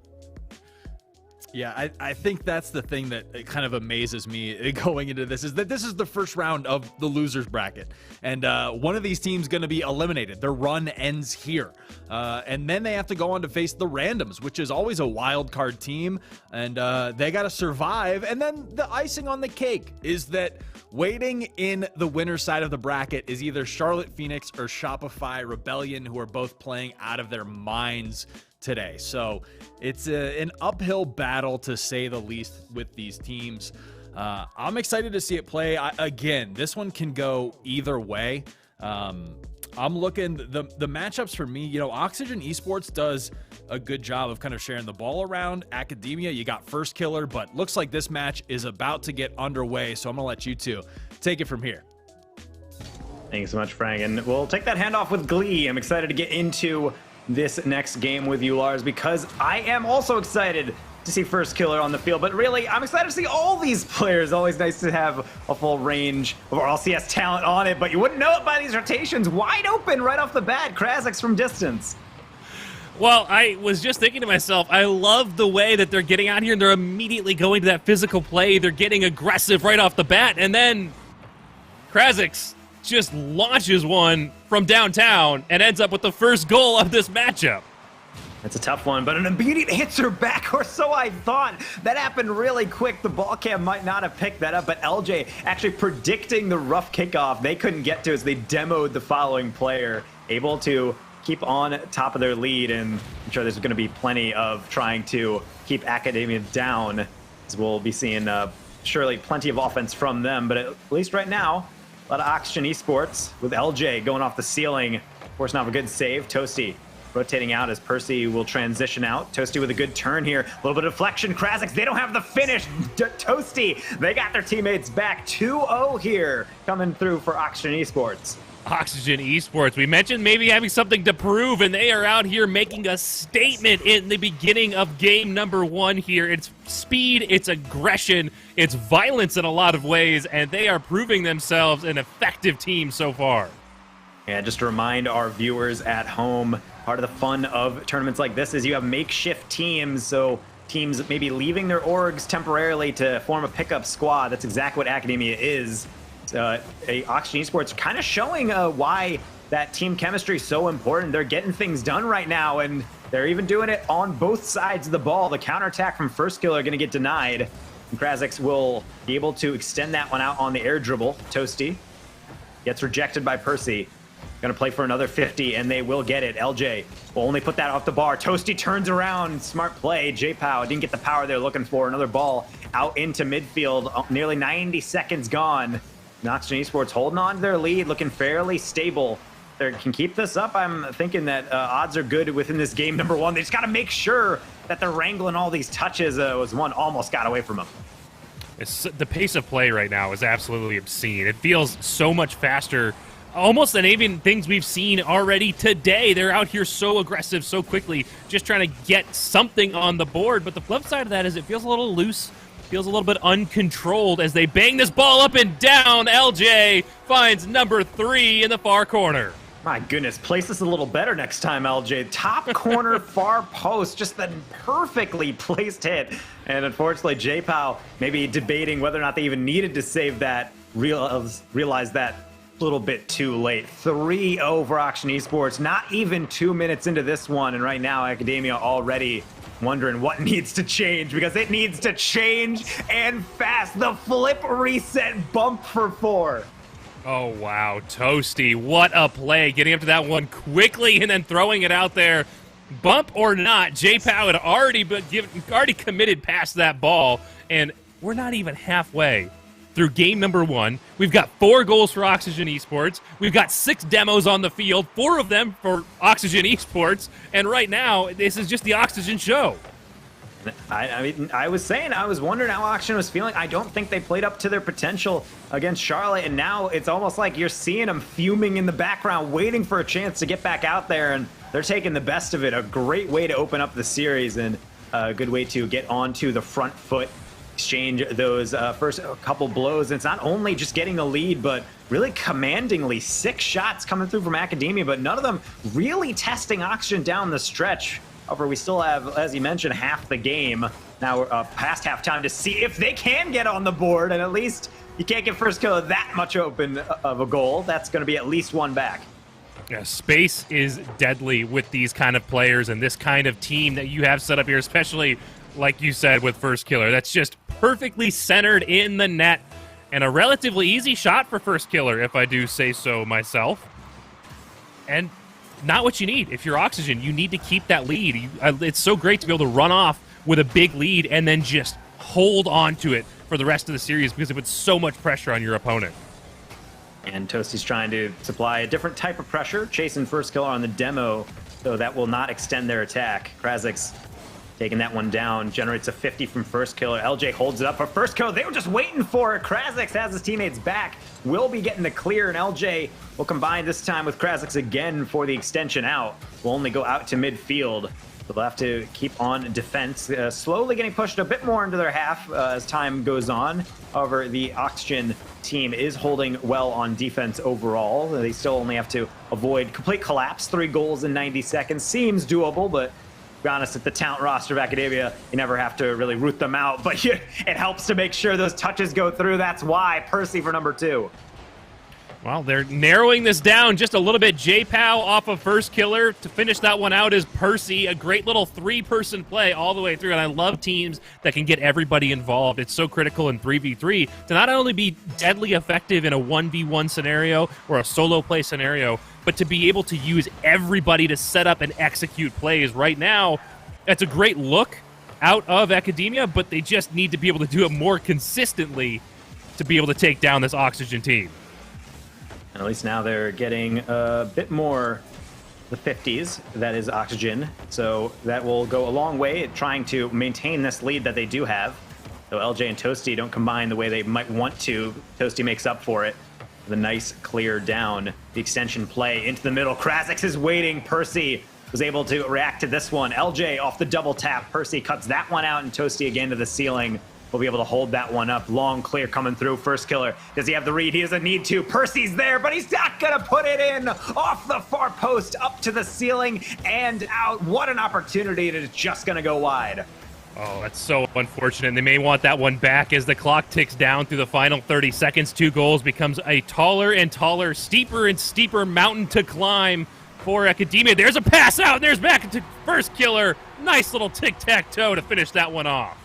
Speaker 3: Yeah, I think that's the thing that kind of amazes me going into this, is that this is the first round of the losers bracket. And one of these teams going to be eliminated. Their run ends here. And then they have to go on to face the randoms, which is always a wild card team. And they got to survive. And then the icing on the cake is that waiting in the winner's side of the bracket is either Charlotte Phoenix or Shopify Rebellion, who are both playing out of their minds today. So it's an uphill battle, to say the least, with these teams. I'm excited to see it play. Again, this one can go either way. I'm looking, the matchups for me, you know, Oxygen Esports does a good job of kind of sharing the ball around. Academia, you got First Killer, but looks like this match is about to get underway. So I'm going to let you two take it from here.
Speaker 4: Thank you so much, Frank. And we'll take that handoff with glee. I'm excited to get into this next game with you, Lars, because I am also excited to see First Killer on the field. But really, I'm excited to see all these players. Always nice to have a full range of LCS talent on it, but you wouldn't know it by these rotations. Wide open right off the bat. Krazix from distance.
Speaker 5: Well, I was just thinking to myself, I love the way that they're getting out here and they're immediately going to that physical play. They're getting aggressive right off the bat, and then Krazix just launches one from downtown and ends up with the first goal of this matchup.
Speaker 4: It's a tough one, but an immediate answer back, or so I thought. That happened really quick. The ball cam might not have picked that up, but LJ actually predicting the rough kickoff they couldn't get to as they demoed the following player, able to keep on top of their lead, and I'm sure there's going to be plenty of trying to keep Academia down, as we'll be seeing surely plenty of offense from them, but at least right now, a lot of Oxygen Esports with LJ going off the ceiling. Of course, not a good save. Toasty rotating out as Percy will transition out. Toasty with a good turn here. A little bit of deflection. Krazix, they don't have the finish. Toasty, they got their teammates back. 2-0 here coming through for Oxygen Esports.
Speaker 5: Oxygen Esports, we mentioned maybe having something to prove, and they are out here making a statement in the beginning of game number 1 here. It's speed, it's aggression, it's violence in a lot of ways, and they are proving themselves an effective team so far.
Speaker 4: Yeah, just to remind our viewers at home, part of the fun of tournaments like this is you have makeshift teams, so teams maybe leaving their orgs temporarily to form a pickup squad. That's exactly what Academia is. Oxygen Esports kind of showing why that team chemistry is so important. They're getting things done right now, and they're even doing it on both sides of the ball. The counterattack from First Killer are going to get denied. And Krazix will be able to extend that one out on the air dribble. Toasty gets rejected by Percy. Going to play for another 50, and they will get it. LJ will only put that off the bar. Toasty turns around. Smart play. J-Pow didn't get the power they're looking for. Another ball out into midfield. Nearly 90 seconds gone. Oxygen Esports holding on to their lead, looking fairly stable. They can keep this up. I'm thinking that odds are good within this game. Number one, they just got to make sure that they're wrangling all these touches. Was one almost got away from them.
Speaker 5: The pace of play right now is absolutely obscene. It feels so much faster, almost than even things we've seen already today. They're out here so aggressive, so quickly, just trying to get something on the board. But the flip side of that is it feels a little loose, feels a little bit uncontrolled as they bang this ball up and down. LJ finds number 3 in the far corner.
Speaker 4: My goodness, place this a little better next time, LJ. Top corner, far post, just the perfectly placed hit. And unfortunately, J-Pow maybe debating whether or not they even needed to save that, realized that a little bit too late. 3-0 for Oxygen Esports, not even 2 minutes into this one. And right now, Academia already wondering what needs to change, because it needs to change and fast. The flip reset bump for 4.
Speaker 5: Oh, wow. Toasty, what a play. Getting up to that one quickly and then throwing it out there. Bump or not, J-Pow had already committed past that ball, and we're not even halfway through game number 1. We've got 4 goals for Oxygen Esports. We've got 6 demos on the field, 4 of them for Oxygen Esports, and right now, this is just the Oxygen show.
Speaker 4: I mean, I was wondering how Oxygen was feeling. I don't think they played up to their potential against Charlotte, and now it's almost like you're seeing them fuming in the background, waiting for a chance to get back out there, and they're taking the best of it. A great way to open up the series, and a good way to get onto the front foot, exchange those first couple blows. And it's not only just getting the lead, but really commandingly 6 shots coming through from Academia, but none of them really testing Oxygen down the stretch. However, we still have, as you mentioned, half the game. Now we're past halftime to see if they can get on the board, and at least you can't get First Killer that much open of a goal. That's going to be at least 1 back.
Speaker 5: Yeah, space is deadly with these kind of players and this kind of team that you have set up here, especially, like you said, with First Killer. That's just perfectly centered in the net, and a relatively easy shot for First Killer, if I do say so myself. And not what you need. If you're Oxygen, you need to keep that lead. It's so great to be able to run off with a big lead and then just hold on to it for the rest of the series, because it puts so much pressure on your opponent.
Speaker 4: And Toasty's trying to supply a different type of pressure, chasing First Killer on the demo, so that will not extend their attack. Krazix taking that one down, generates a 50 from First Killer. LJ holds it up for First Killer. They were just waiting for it. Krazix has his teammates back, will be getting the clear, and LJ will combine this time with Krazix again for the extension out. Will only go out to midfield. They'll have to keep on defense, slowly getting pushed a bit more into their half as time goes on. However, the Oxygen team is holding well on defense overall. They still only have to avoid complete collapse. 3 goals in 90 seconds seems doable, but to be honest, at the talent roster of Academia, you never have to really root them out, but it helps to make sure those touches go through. That's why Percy for number 2.
Speaker 5: Well, they're narrowing this down just a little bit. J-Pow off of First Killer. To finish that one out is Percy. A great little 3-person play all the way through, and I love teams that can get everybody involved. It's so critical in 3v3 to not only be deadly effective in a 1v1 scenario or a solo play scenario, but to be able to use everybody to set up and execute plays. Right now, that's a great look out of Academia, but they just need to be able to do it more consistently to be able to take down this Oxygen team.
Speaker 4: And at least now they're getting a bit more the 50s, that is Oxygen. So that will go a long way at trying to maintain this lead that they do have. Though LJ and Toasty don't combine the way they might want to, Toasty makes up for it. The nice clear down, the extension play into the middle. Krazix is waiting. Percy was able to react to this one. LJ off the double tap. Percy cuts that one out, and Toasty again to the ceiling. will be able to hold that one up. Long clear coming through. First killer. Does he have the read? He doesn't need to. Percy's there, but he's not going to put it in. Off the far post, up to the ceiling, and out. What an opportunity. It is just going to go wide.
Speaker 5: Oh, that's so unfortunate. They may want that one back as the clock ticks down through the final 30 seconds. 2 goals becomes a taller and taller, steeper and steeper mountain to climb for Academia. There's a pass out. There's back to first killer. Nice little tic-tac-toe to finish that one off.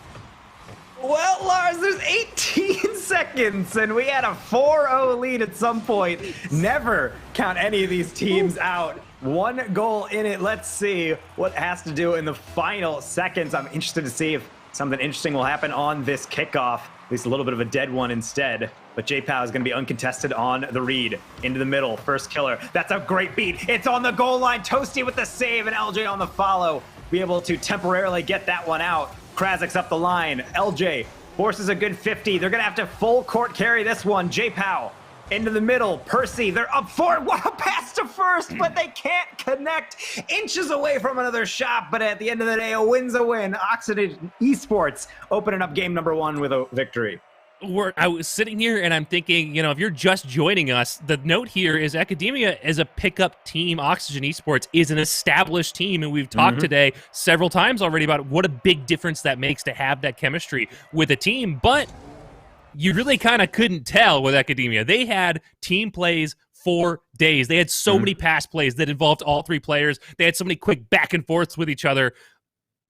Speaker 4: Well, Lars, there's 18 seconds, and we had a 4-0 lead at some point. Never count any of these teams out. 1 goal in it. Let's see what has to do in the final seconds. I'm interested to see if something interesting will happen on this kickoff. At least a little bit of a dead one instead. But J-Pow is going to be uncontested on the read. Into the middle. First killer. That's a great beat. It's on the goal line. Toasty with the save, and LJ on the follow. Be able to temporarily get that one out. Krazik's up the line. LJ forces a good 50. They're going to have to full court carry this one. J-Pow into the middle. Percy, they're up for it. What a pass to first, but they can't connect. Inches away from another shot, but at the end of the day, a win's a win. Oxygen Esports opening up game number 1 with a victory.
Speaker 5: I was sitting here and I'm thinking, if you're just joining us, the note here is Academia is a pickup team. Oxygen Esports is an established team, and we've talked today several times already about what a big difference that makes to have that chemistry with a team. But you really kind of couldn't tell with Academia. They had team plays for days. They had so many pass plays that involved all 3 players. They had so many quick back and forths with each other.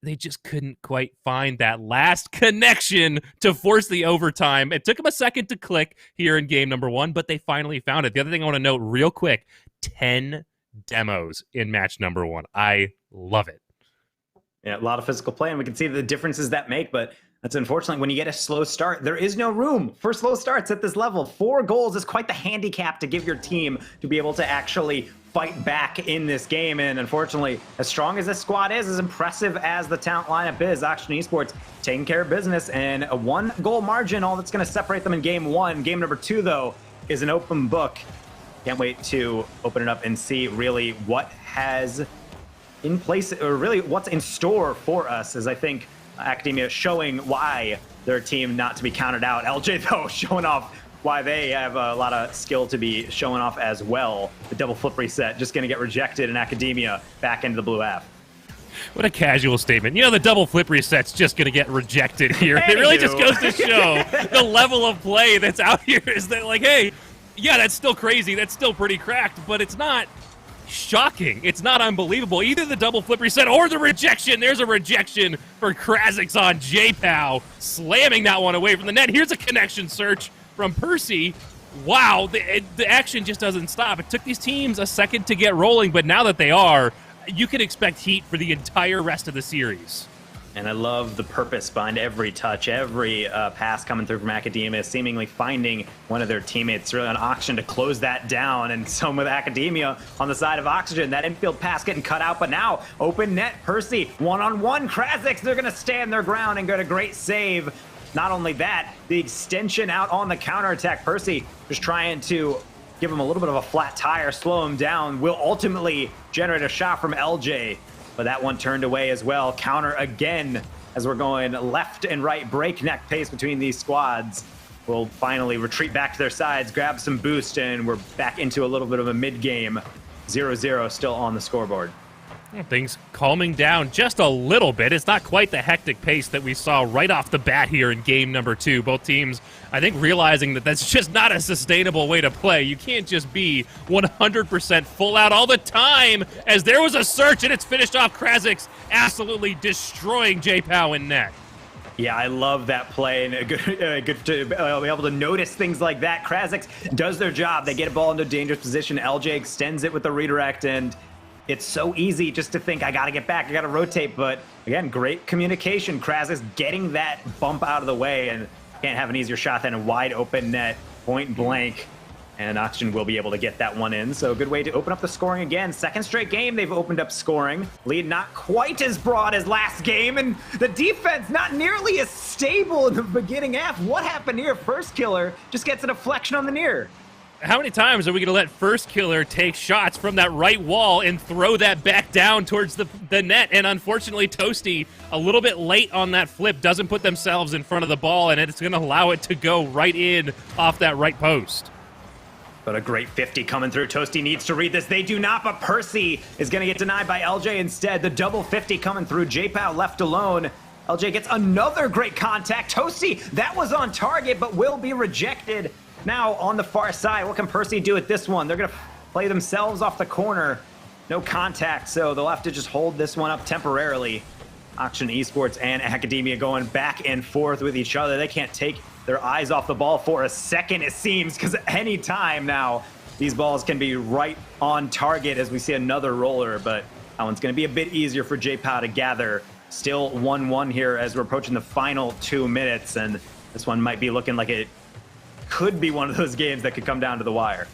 Speaker 5: They just couldn't quite find that last connection to force the overtime. It took them a second to click here in game number 1, but they finally found it. The other thing I want to note real quick, 10 demos in match number 1. I love it.
Speaker 4: Yeah, a lot of physical play, and we can see the differences that make, but that's unfortunately when you get a slow start, there is no room for slow starts at this level. 4 goals is quite the handicap to give your team to be able to actually fight back in this game. And unfortunately, as strong as this squad is, as impressive as the talent lineup is, Oxygen Esports taking care of business, and a 1-goal margin, all that's going to separate them in game 1. Game number 2, though, is an open book. Can't wait to open it up and see really what has in place, or really what's in store for us, as I think Academia showing why they're a team not to be counted out. LJ, though, showing off why they have a lot of skill to be showing off as well. The double flip reset just going to get rejected in Academia back into the blue half.
Speaker 5: What a casual statement. The double flip reset's just going to get rejected here. It really just goes to show the level of play that's out here is that, like, hey, yeah, that's still crazy. That's still pretty cracked, but it's not shocking. It's not unbelievable. Either the double flip reset or the rejection. There's a rejection for Krazik's on J-Pow, slamming that one away from the net. Here's a connection search from Percy. Wow, the action just doesn't stop. It took these teams a second to get rolling, but now that they are, you can expect heat for the entire rest of the series.
Speaker 4: And I love the purpose behind every touch, every pass coming through from Academia, seemingly finding one of their teammates. Really on Oxygen to close that down, and so with Academia on the side of Oxygen, that infield pass getting cut out, but now open net, Percy, one-on-one, Krazik's, they're going to stand their ground and get a great save. Not only that, the extension out on the counterattack, Percy just trying to give him a little bit of a flat tire, slow him down, will ultimately generate a shot from LJ. But that one turned away as well. Counter again as we're going left and right, breakneck pace between these squads. We'll finally retreat back to their sides, grab some boost, and we're back into a little bit of a mid-game. 0-0 still on the scoreboard.
Speaker 5: Things calming down just a little bit. It's not quite the hectic pace that we saw right off the bat here in game number 2. Both teams, I think, realizing that that's just not a sustainable way to play. You can't just be 100% full out all the time, as there was a search and it's finished off. Krazik's absolutely destroying J-Pow in net.
Speaker 4: Yeah, I love that play, and good to be able to notice things like that. Krazik's does their job. They get a ball into a dangerous position. LJ extends it with the redirect, and it's so easy just to think, I got to get back, I got to rotate. But again, great communication. Krazik's getting that bump out of the way, and can't have an easier shot than a wide open net, point blank. And Oxygen will be able to get that one in. So a good way to open up the scoring again. Second straight game they've opened up scoring. Lead not quite as broad as last game, and the defense not nearly as stable in the beginning half. What happened here? First killer just gets a deflection on the near.
Speaker 5: How many times are we going to let First Killer take shots from that right wall and throw that back down towards the net? And unfortunately, Toasty, a little bit late on that flip, doesn't put themselves in front of the ball, and it's going to allow it to go right in off that right post.
Speaker 4: But a great 50 coming through. Toasty needs to read this. They do not, but Percy is going to get denied by LJ instead. The double 50 coming through. J-Pow left alone. LJ gets another great contact. Toasty, that was on target, but will be rejected. Now on the far side, what can Percy do with this one? They're going to play themselves off the corner. No contact, so they'll have to just hold this one up temporarily. Oxygen Esports and Academia going back and forth with each other. They can't take their eyes off the ball for a second, it seems, because any time now, these balls can be right on target as we see another roller, but that one's going to be a bit easier for J-Pow to gather. Still 1-1 here as we're approaching the final 2 minutes, and this one might be looking like it could be one of those games that could come down to the wire.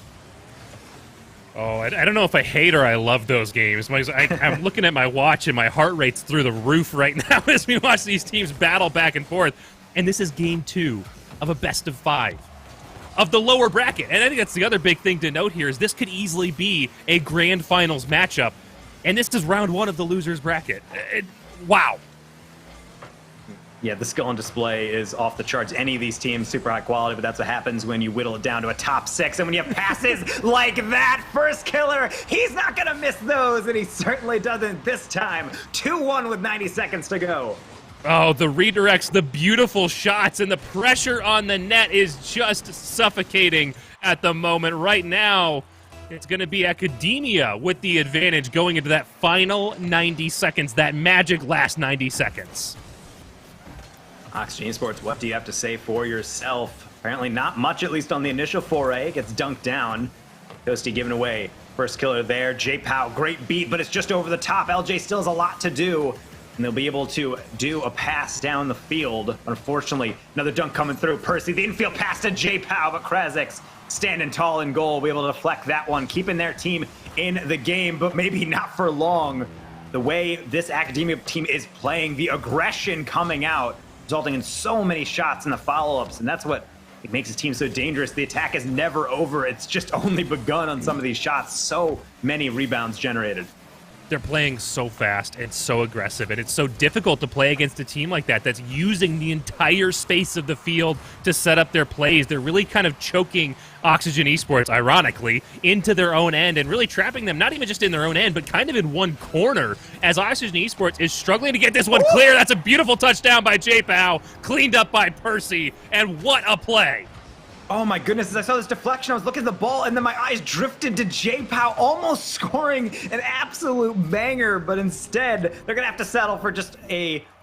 Speaker 5: Oh, I don't know if I hate or I love those games. I'm looking at my watch and my heart rate's through the roof right now as we watch these teams battle back and forth. And this is game 2 of a best of 5 of the lower bracket. And I think that's the other big thing to note here is this could easily be a grand finals matchup. And this is round 1 of the losers bracket. Wow.
Speaker 4: Yeah, the skill on display is off the charts. Any of these teams, super high quality, but that's what happens when you whittle it down to a top 6. And when you have passes like that, First Killer, he's not going to miss those, and he certainly doesn't this time. 2-1 with 90 seconds to go.
Speaker 5: Oh, the redirects, the beautiful shots, and the pressure on the net is just suffocating at the moment. Right now, it's going to be Academia with the advantage going into that final 90 seconds, that magic last 90 seconds.
Speaker 4: Oxygen Esports, what do you have to say for yourself? Apparently not much, at least on the initial foray. Gets dunked down. Toasty giving away. First Killer there. J-Pow, great beat, but it's just over the top. LJ still has a lot to do, and they'll be able to do a pass down the field. Unfortunately, another dunk coming through. Percy, the infield pass to J-Pow, but Krazix standing tall in goal, be able to deflect that one, keeping their team in the game, but maybe not for long. The way this Academia team is playing, the aggression coming out, resulting in so many shots in the follow-ups, and that's what it makes this team so dangerous. The attack is never over. It's just only begun on some of these shots. So many rebounds generated.
Speaker 5: They're playing so fast and so aggressive, and it's so difficult to play against a team like that that's using the entire space of the field to set up their plays. They're really kind of choking Oxygen Esports, ironically, into their own end and really trapping them, not even just in their own end, but kind of in one corner as Oxygen Esports is struggling to get this one clear. That's a beautiful touchdown by J-Pow, cleaned up by Percy, and what a play.
Speaker 4: Oh my goodness, as I saw this deflection, I was looking at the ball and then my eyes drifted to J-Pow almost scoring an absolute banger, but instead they're gonna have to settle for just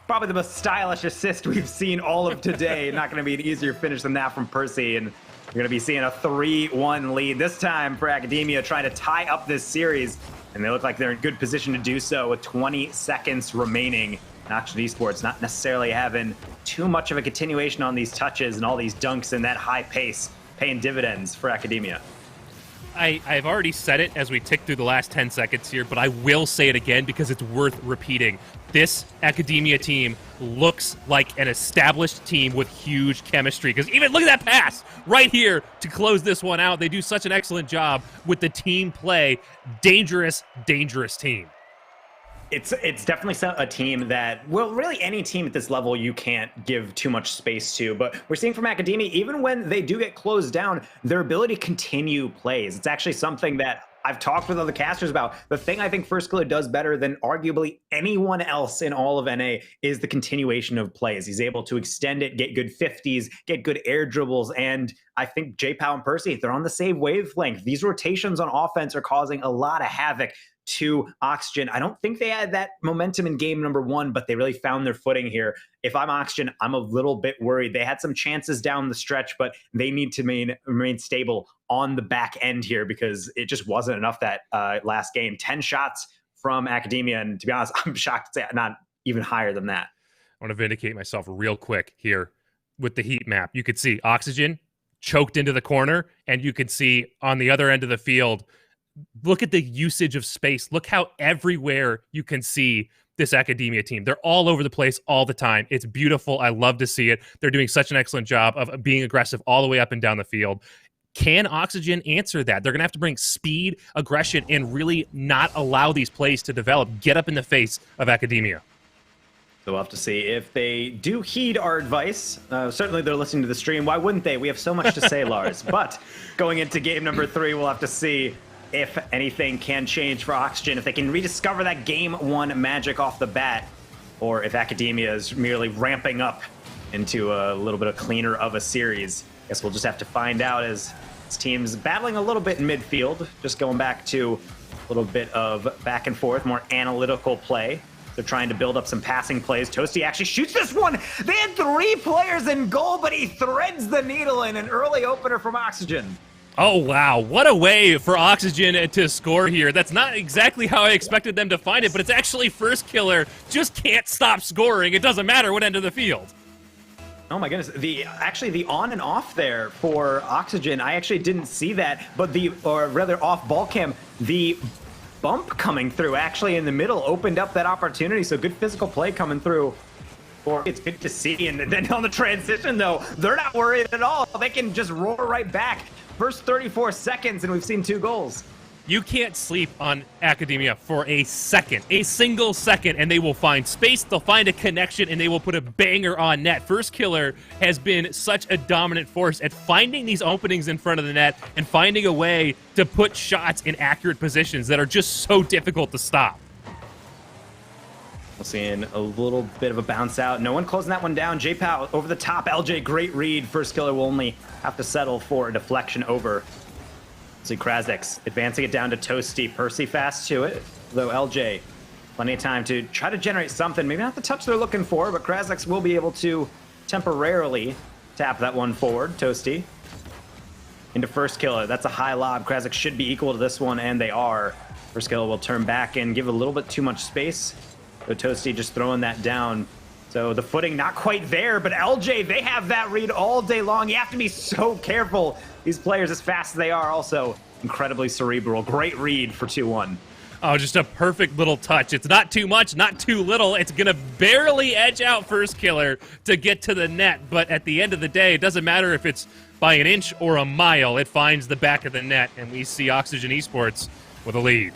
Speaker 4: probably the most stylish assist we've seen all of today. Not gonna be an easier finish than that from Percy, and you're gonna be seeing a 3-1 lead, this time for Academia trying to tie up this series, and they look like they're in good position to do so with 20 seconds remaining. Oxygen Esports not necessarily having too much of a continuation on these touches and all these dunks and that high pace, paying dividends for Academia.
Speaker 5: I've already said it as we tick through the last 10 seconds here, but I will say it again because it's worth repeating. This Academia team looks like an established team with huge chemistry, because even look at that pass right here to close this one out. They do such an excellent job with the team play. Dangerous, dangerous team.
Speaker 4: It's definitely a team that, well, really any team at this level you can't give too much space to, but we're seeing from Academia, even when they do get closed down, their ability to continue plays. It's actually something that I've talked with other casters about. The thing I think First Killer does better than arguably anyone else in all of NA is the continuation of plays. He's able to extend it, get good 50s, get good air dribbles, and I think J-Pow and Percy, they're on the same wavelength. These rotations on offense are causing a lot of havoc to Oxygen. I don't think they had that momentum in game number 1, but they really found their footing here. If I'm Oxygen, I'm a little bit worried. They had some chances down the stretch, but they need to remain stable on the back end here because it just wasn't enough that last game. 10 shots from Academia, and to be honest, I'm shocked to say not even higher than that.
Speaker 5: I want to vindicate myself real quick here with the heat map. You could see Oxygen choked into the corner, and you could see on the other end of the field, look at the usage of space. Look how everywhere you can see this Academia team. They're all over the place all the time. It's beautiful. I love to see it. They're doing such an excellent job of being aggressive all the way up and down the field. Can Oxygen answer that? They're going to have to bring speed, aggression, and really not allow these plays to develop, get up in the face of Academia.
Speaker 4: So we'll have to see if they do heed our advice. Certainly they're listening to the stream. Why wouldn't they? We have so much to say, Lars. But going into game number 3, we'll have to see if anything can change for Oxygen, if they can rediscover that game 1 magic off the bat, or if Academia is merely ramping up into a little bit of cleaner of a series. Guess we'll just have to find out as this team's battling a little bit in midfield, just going back to a little bit of back and forth, more analytical play. They're trying to build up some passing plays. Toasty actually shoots this one. They had 3 players in goal, but he threads the needle in an early opener from Oxygen.
Speaker 5: Oh, wow. What a way for Oxygen to score here. That's not exactly how I expected them to find it, but it's actually First Killer just can't stop scoring. It doesn't matter what end of the field.
Speaker 4: Oh my goodness, the on and off there for Oxygen, I actually didn't see that, but or rather off ball cam, the bump coming through actually in the middle opened up that opportunity, so good physical play coming through. Or it's good to see, and then on the transition though, they're not worried at all. They can just roar right back. First 34 seconds and we've seen 2 goals.
Speaker 5: You can't sleep on Academia for a second, a single second, and they will find space, they'll find a connection, and they will put a banger on net. First Killer has been such a dominant force at finding these openings in front of the net and finding a way to put shots in accurate positions that are just so difficult to stop.
Speaker 4: We're seeing a little bit of a bounce out. No one closing that one down. J-Pow over the top. LJ, great read. First Killer will only have to settle for a deflection over. See Krasix advancing it down to Toasty. Percy fast to it, though LJ plenty of time to try to generate something. Maybe not the touch they're looking for, but Krasix will be able to temporarily tap that one forward. Toasty into First Killer. That's a high lob. Krasix should be equal to this one, and they are. First Killer will turn back and give a little bit too much space. So Toasty just throwing that down. So the footing not quite there, but LJ, they have that read all day long. You have to be so careful. These players, as fast as they are, also incredibly cerebral. Great read for 2-1.
Speaker 5: Oh, just a perfect little touch. It's not too much, not too little. It's going to barely edge out First Killer to get to the net. But at the end of the day, it doesn't matter if it's by an inch or a mile. It finds the back of the net, and we see Oxygen Esports with a lead.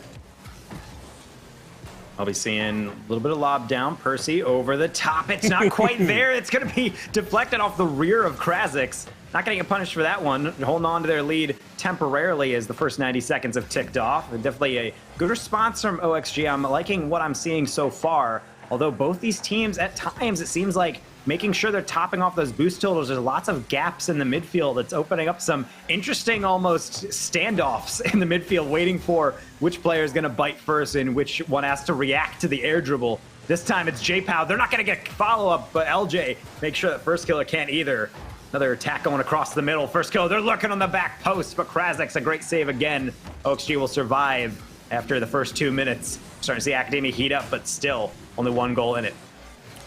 Speaker 4: I'll be seeing a little bit of lob down. Percy over the top. It's not quite there. It's going to be deflected off the rear of Krasix. Not going to get punished for that one. Holding on to their lead temporarily as the first 90 seconds have ticked off. Definitely a good response from OXG. I'm liking what I'm seeing so far. Although both these teams, at times, it seems like making sure they're topping off those boost totals. There's lots of gaps in the midfield. It's opening up some interesting almost standoffs in the midfield, waiting for which player is going to bite first and which one has to react to the air dribble. This time it's J-Pow. They're not going to get follow-up, but LJ make sure that First Killer can't either. Another attack going across the middle. First Killer, they're lurking on the back post, but Krasix, a great save again. OXG will survive after the first 2 minutes. Starting to see Academia heat up, but still only 1 goal in it.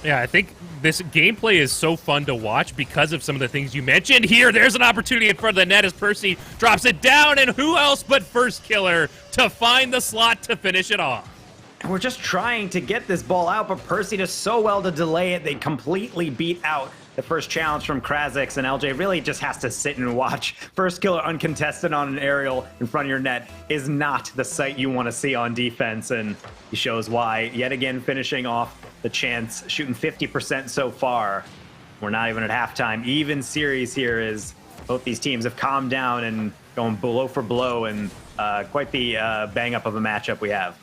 Speaker 5: Yeah, I think this gameplay is so fun to watch because of some of the things you mentioned here. There's an opportunity in front of the net as Percy drops it down, and who else but First Killer to find the slot to finish it off.
Speaker 4: And we're just trying to get this ball out, but Percy does so well to delay it. They completely beat out the first challenge from Krasix, and LJ really just has to sit and watch. First Killer uncontested on an aerial in front of your net is not the sight you want to see on defense, and he shows why. Yet again, finishing off the chance, shooting 50% so far. We're not even at halftime. Even series here is both these teams have calmed down and going blow for blow, and quite the bang up of a matchup we have.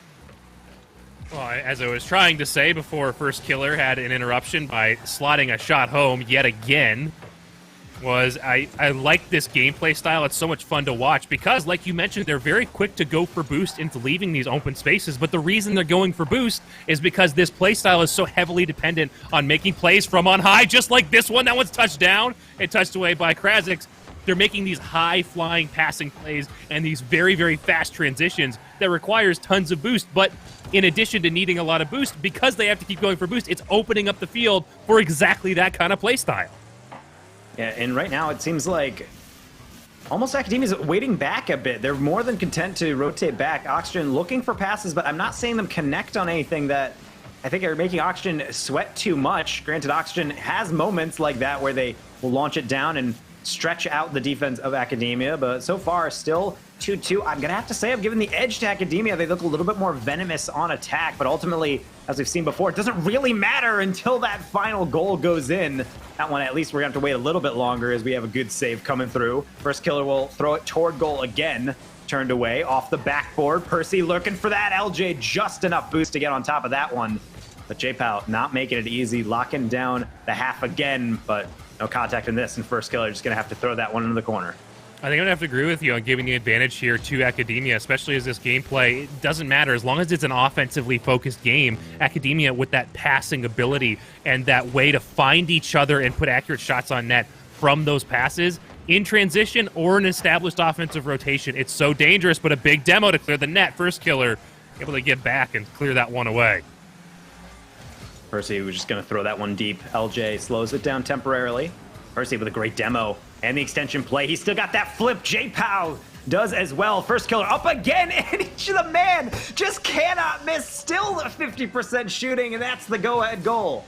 Speaker 5: Well, as I was trying to say before First Killer had an interruption by slotting a shot home yet again, was I like this gameplay style. It's so much fun to watch because, like you mentioned, they're very quick to go for boost into leaving these open spaces. But the reason they're going for boost is because this play style is so heavily dependent on making plays from on high, just like this one. That one's touched down and touched away by Krasix. They're making these high-flying passing plays and these very, very fast transitions that requires tons of boost. But in addition to needing a lot of boost, because they have to keep going for boost, it's opening up the field for exactly that kind of play style.
Speaker 4: Yeah, and right now it seems like almost Academia's waiting back a bit. They're more than content to rotate back. Oxygen looking for passes, but I'm not seeing them connect on anything that I think are making Oxygen sweat too much. Granted, Oxygen has moments like that where they will launch it down and stretch out the defense of Academia, but so far still 2-2. I'm gonna have to say I've given the edge to Academia. They look a little bit more venomous on attack, but ultimately, as we've seen before, it doesn't really matter until that final goal goes in. That one, at least we're gonna have to wait a little bit longer as we have a good save coming through. First killer will throw it toward goal again. Turned away off the backboard. Percy looking for that. LJ just enough boost to get on top of that one. But J-Pow not making it easy, locking down the half again, but no contact in this, and first killer just gonna have to throw that one into the corner.
Speaker 5: I think I'm gonna have to agree with you on giving the advantage here to Academia, especially as this gameplay, it doesn't matter. As long as it's an offensively focused game, Academia with that passing ability and that way to find each other and put accurate shots on net from those passes, in transition or an established offensive rotation, it's so dangerous, but a big demo to clear the net. First killer able to get back and clear that one away.
Speaker 4: Percy was just going to throw that one deep. LJ slows it down temporarily. Percy with a great demo and the extension play. He's still got that flip. J-Pow does as well. First killer up again, and the man just cannot miss. Still a 50% shooting, and that's the go-ahead goal.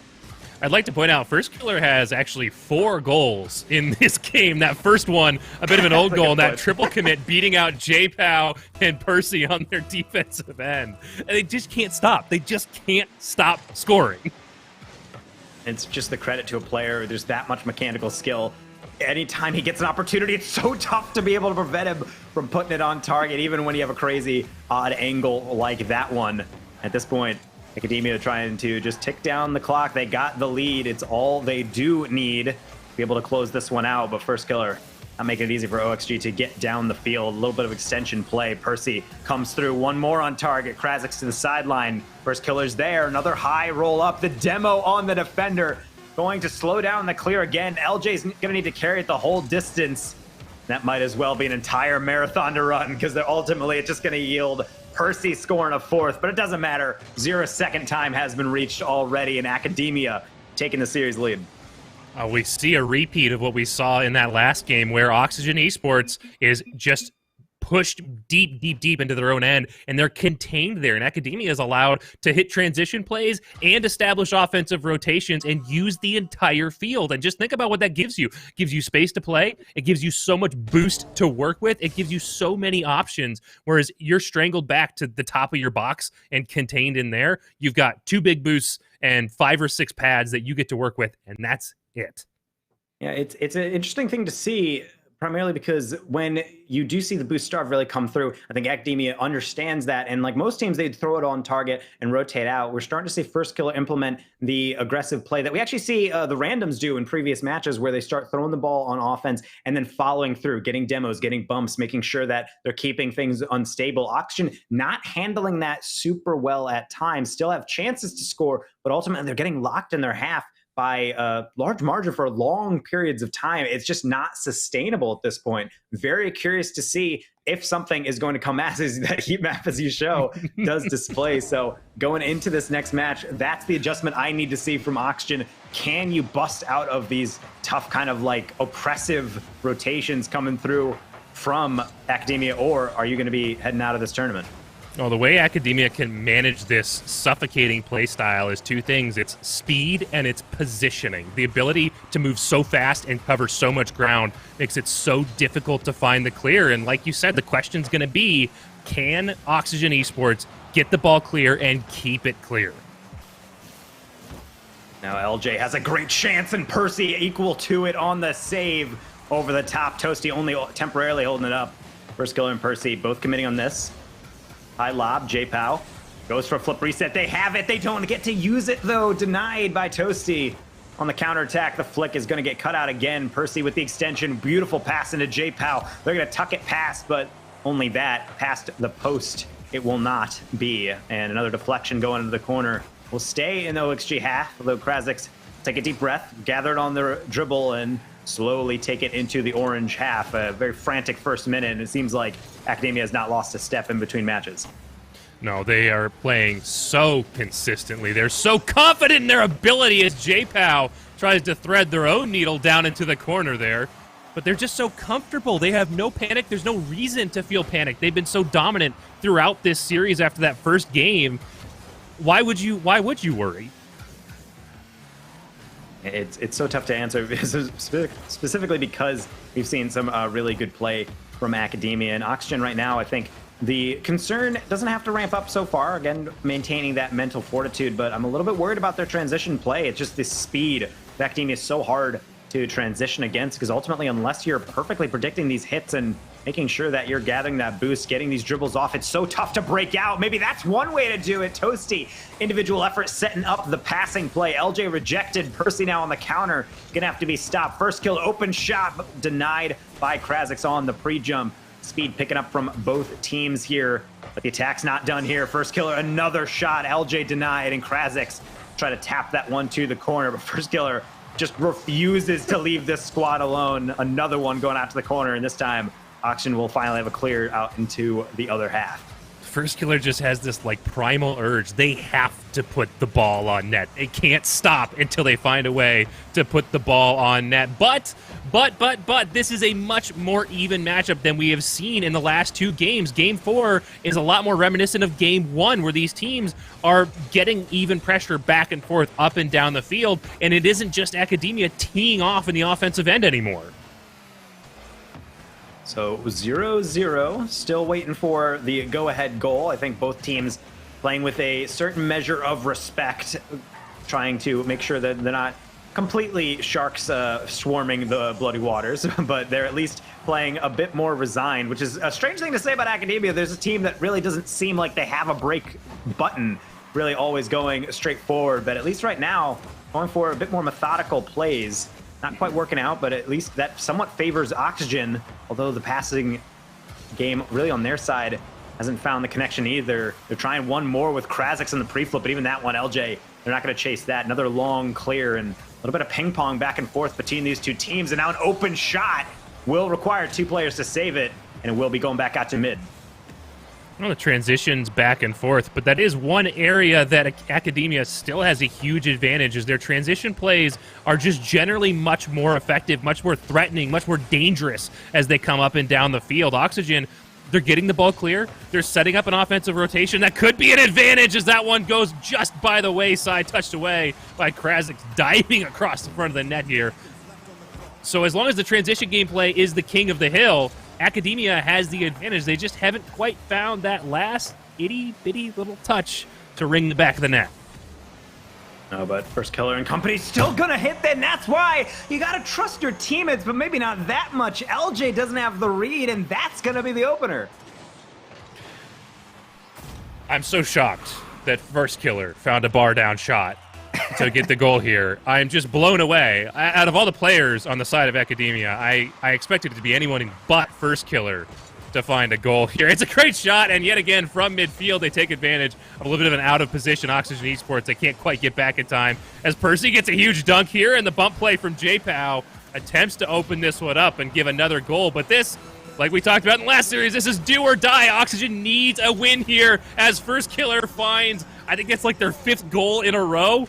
Speaker 5: I'd like to point out, First Killer has actually 4 goals in this game. That first one, a bit of an old goal, and that triple commit beating out J-Pow and Percy on their defensive end. And they just can't stop. They just can't stop scoring.
Speaker 4: It's just the credit to a player. There's that much mechanical skill. Anytime he gets an opportunity, it's so tough to be able to prevent him from putting it on target, even when you have a crazy odd angle like that one. At this point, Academia trying to just tick down the clock. They got the lead. It's all they do need to be able to close this one out. But first killer not making it easy for OXG to get down the field. A little bit of extension play. Percy comes through. One more on target. Krazix to the sideline. First killer's there. Another high roll up. The demo on the defender. Going to slow down the clear again. LJ's going to need to carry it the whole distance. That might as well be an entire marathon to run, because ultimately it's just going to yield Percy scoring a fourth, but it doesn't matter. 0 second time has been reached already, and Academia taking the series lead.
Speaker 5: We see a repeat of what we saw in that last game, where Oxygen Esports is just pushed deep, deep, deep into their own end, and they're contained there. And Academia is allowed to hit transition plays and establish offensive rotations and use the entire field. And just think about what that gives you. It gives you space to play. It gives you so much boost to work with. It gives you so many options, whereas you're strangled back to the top of your box and contained in there. You've got 2 big boosts and 5 or 6 pads that you get to work with, and that's it.
Speaker 4: Yeah, it's an interesting thing to see, primarily because when you do see the boost starve really come through, I think Academia understands that, and like most teams, they'd throw it on target and rotate out. We're starting to see First Killer implement the aggressive play that we actually see the randoms do in previous matches, where they start throwing the ball on offense and then following through, getting demos, getting bumps, making sure that they're keeping things unstable. Oxygen not handling that super well at times, still have chances to score, but ultimately they're getting locked in their half by a large margin for long periods of time. It's just not sustainable at this point. Very curious to see if something is going to come as that heat map, as you show, does display. So going into this next match, that's the adjustment I need to see from Oxygen. Can you bust out of these tough kind of like oppressive rotations coming through from Academia, or are you going to be heading out of this tournament?
Speaker 5: Well, the way Academia can manage this suffocating play style is 2 things. It's speed and it's positioning. The ability to move so fast and cover so much ground makes it so difficult to find the clear. And like you said, the question's going to be, can Oxygen Esports get the ball clear and keep it clear?
Speaker 4: Now LJ has a great chance, and Percy equal to it on the save over the top. Toasty only temporarily holding it up. First killer and Percy both committing on this. High lob, J-Pow goes for a flip reset. They have it. They don't get to use it, though. Denied by Toasty. On the counterattack, the flick is going to get cut out again. Percy with the extension. Beautiful pass into J-Pow. They're going to tuck it past, but only that. Past the post, it will not be. And another deflection going into the corner. Will stay in the OXG half, although Krazix take a deep breath, gather it on the dribble, and slowly take it into the orange half. A very frantic first minute, and it seems like Academia has not lost a step in between matches.
Speaker 5: No, they are playing so consistently. They're so confident in their ability as J-Pow tries to thread their own needle down into the corner there. But they're just so comfortable. They have no panic. There's no reason to feel panic. They've been so dominant throughout this series after that first game. Why would you worry?
Speaker 4: It's so tough to answer, specifically because we've seen some really good play from Academia and Oxygen right now. I think the concern doesn't have to ramp up so far, again, maintaining that mental fortitude, but I'm a little bit worried about their transition play. It's just the speed of Academia is so hard to transition against, because ultimately, unless you're perfectly predicting these hits and making sure that you're gathering that boost, getting these dribbles off, it's so tough to break out. Maybe that's one way to do it. Toasty, individual effort setting up the passing play. LJ rejected. Percy now on the counter. Gonna have to be stopped. First kill, open shot, but denied by Krazix on the pre-jump. Speed picking up from both teams here, but the attack's not done here. First killer, another shot. LJ denied, and Krazix try to tap that one to the corner, but First Killer just refuses to leave this squad alone. Another one going out to the corner, and this time Oxygen will finally have a clear out into the other half.
Speaker 5: First Killer just has this like primal urge. They have to put the ball on net. They can't stop until they find a way to put the ball on net. But this is a much more even matchup than we have seen in the last two games. Game 4 is a lot more reminiscent of Game 1, where these teams are getting even pressure back and forth up and down the field, and it isn't just Academia teeing off in the offensive end anymore.
Speaker 4: So 0-0, still waiting for the go-ahead goal. I think both teams playing with a certain measure of respect, trying to make sure that they're not completely sharks swarming the bloody waters, but they're at least playing a bit more resigned, which is a strange thing to say about Academia. There's a team that really doesn't seem like they have a break button, really always going straight forward, but at least right now, going for a bit more methodical plays. Not quite working out, but at least that somewhat favors Oxygen, although the passing game really on their side hasn't found the connection either. They're trying one more with Krazix in the pre-flip, but even that one, LJ, they're not going to chase that. Another long clear and a little bit of ping pong back and forth between these two teams, and now an open shot will require two players to save it, and it will be going back out to mid.
Speaker 5: Well, the transitions back and forth, but that is one area that Academia still has a huge advantage, is their transition plays are just generally much more effective, much more threatening, much more dangerous as they come up and down the field. Oxygen, they're getting the ball clear. They're setting up an offensive rotation. That could be an advantage as that one goes just by the wayside, touched away by Krazix, diving across the front of the net here. So as long as the transition gameplay is the king of the hill, Academia has the advantage. They just haven't quite found that last itty-bitty little touch to ring the back of the net.
Speaker 4: No, but First Killer and company still gonna hit then. That's why you gotta trust your teammates, but maybe not that much. LJ doesn't have the read, and that's gonna be the opener.
Speaker 5: I'm so shocked that First Killer found a bar-down shot to get the goal here. I'm just blown away. Out of all the players on the side of Academia, I expected it to be anyone but First Killer to find a goal here. It's a great shot, and yet again, from midfield, they take advantage of a little bit of an out-of-position Oxygen Esports. They can't quite get back in time, as Percy gets a huge dunk here, and the bump play from J-Pow attempts to open this one up and give another goal. But this, like we talked about in the last series, this is do or die. Oxygen needs a win here, as First Killer finds, I think it's like their 5th goal in a row.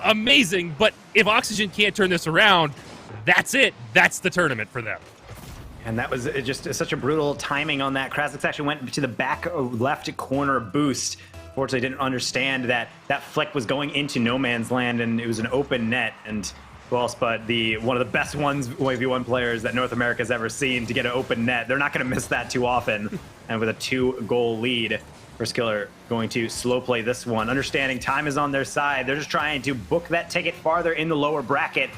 Speaker 5: Amazing, but if Oxygen can't turn this around, that's it. That's the tournament for them.
Speaker 4: And that was just such a brutal timing on that. Krazix actually went to the back left corner boost. Fortunately, didn't understand that that flick was going into no man's land, and it was an open net. And who else but one of the best 1v1 players that North America's ever seen to get an open net. They're not going to miss that too often. And with a 2-goal lead, First Killer going to slow play this one. Understanding time is on their side. They're just trying to book that ticket farther in the lower bracket.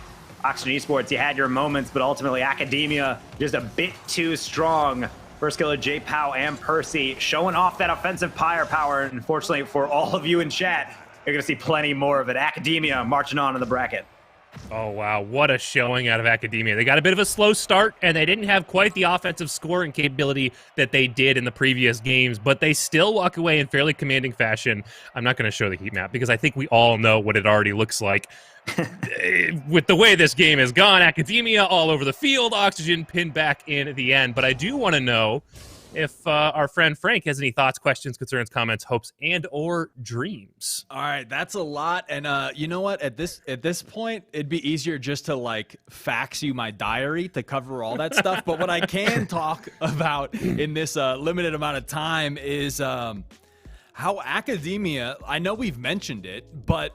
Speaker 4: Oxygen Esports, you had your moments, but ultimately Academia just a bit too strong. First Killer, J-Pow, and Percy showing off that offensive firepower. And unfortunately for all of you in chat, you're going to see plenty more of it. Academia marching on in the bracket.
Speaker 5: Oh, wow. What a showing out of Academia. They got a bit of a slow start, and they didn't have quite the offensive scoring capability that they did in the previous games, but they still walk away in fairly commanding fashion. I'm not going to show the heat map because I think we all know what it already looks like. With the way this game has gone, Academia all over the field, Oxygen pinned back in the end. But I do want to know if our friend Frank has any thoughts, questions, concerns, comments, hopes, and or dreams.
Speaker 3: All right, that's a lot, and you know what? At this point, it'd be easier just to like fax you my diary to cover all that stuff. But what I can talk about in this limited amount of time is how Academia. I know we've mentioned it, but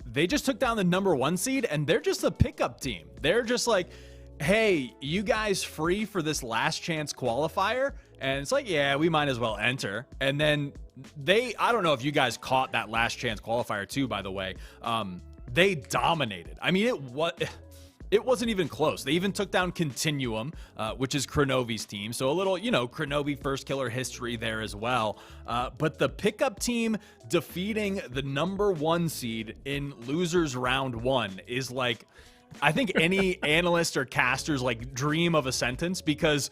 Speaker 3: they just took down the #1 seed, and they're just a pickup team. They're just like, hey, you guys free for this last chance qualifier? And it's like, yeah, we might as well enter. And then I don't know if you guys caught that last chance qualifier too, by the way. They dominated. I mean, it wasn't even close. They even took down Continuum, which is Kronovi's team. So a little, Kronovi first killer history there as well. But the pickup team defeating the #1 seed in losers round 1 is like, I think any analyst or caster's like dream of a sentence, because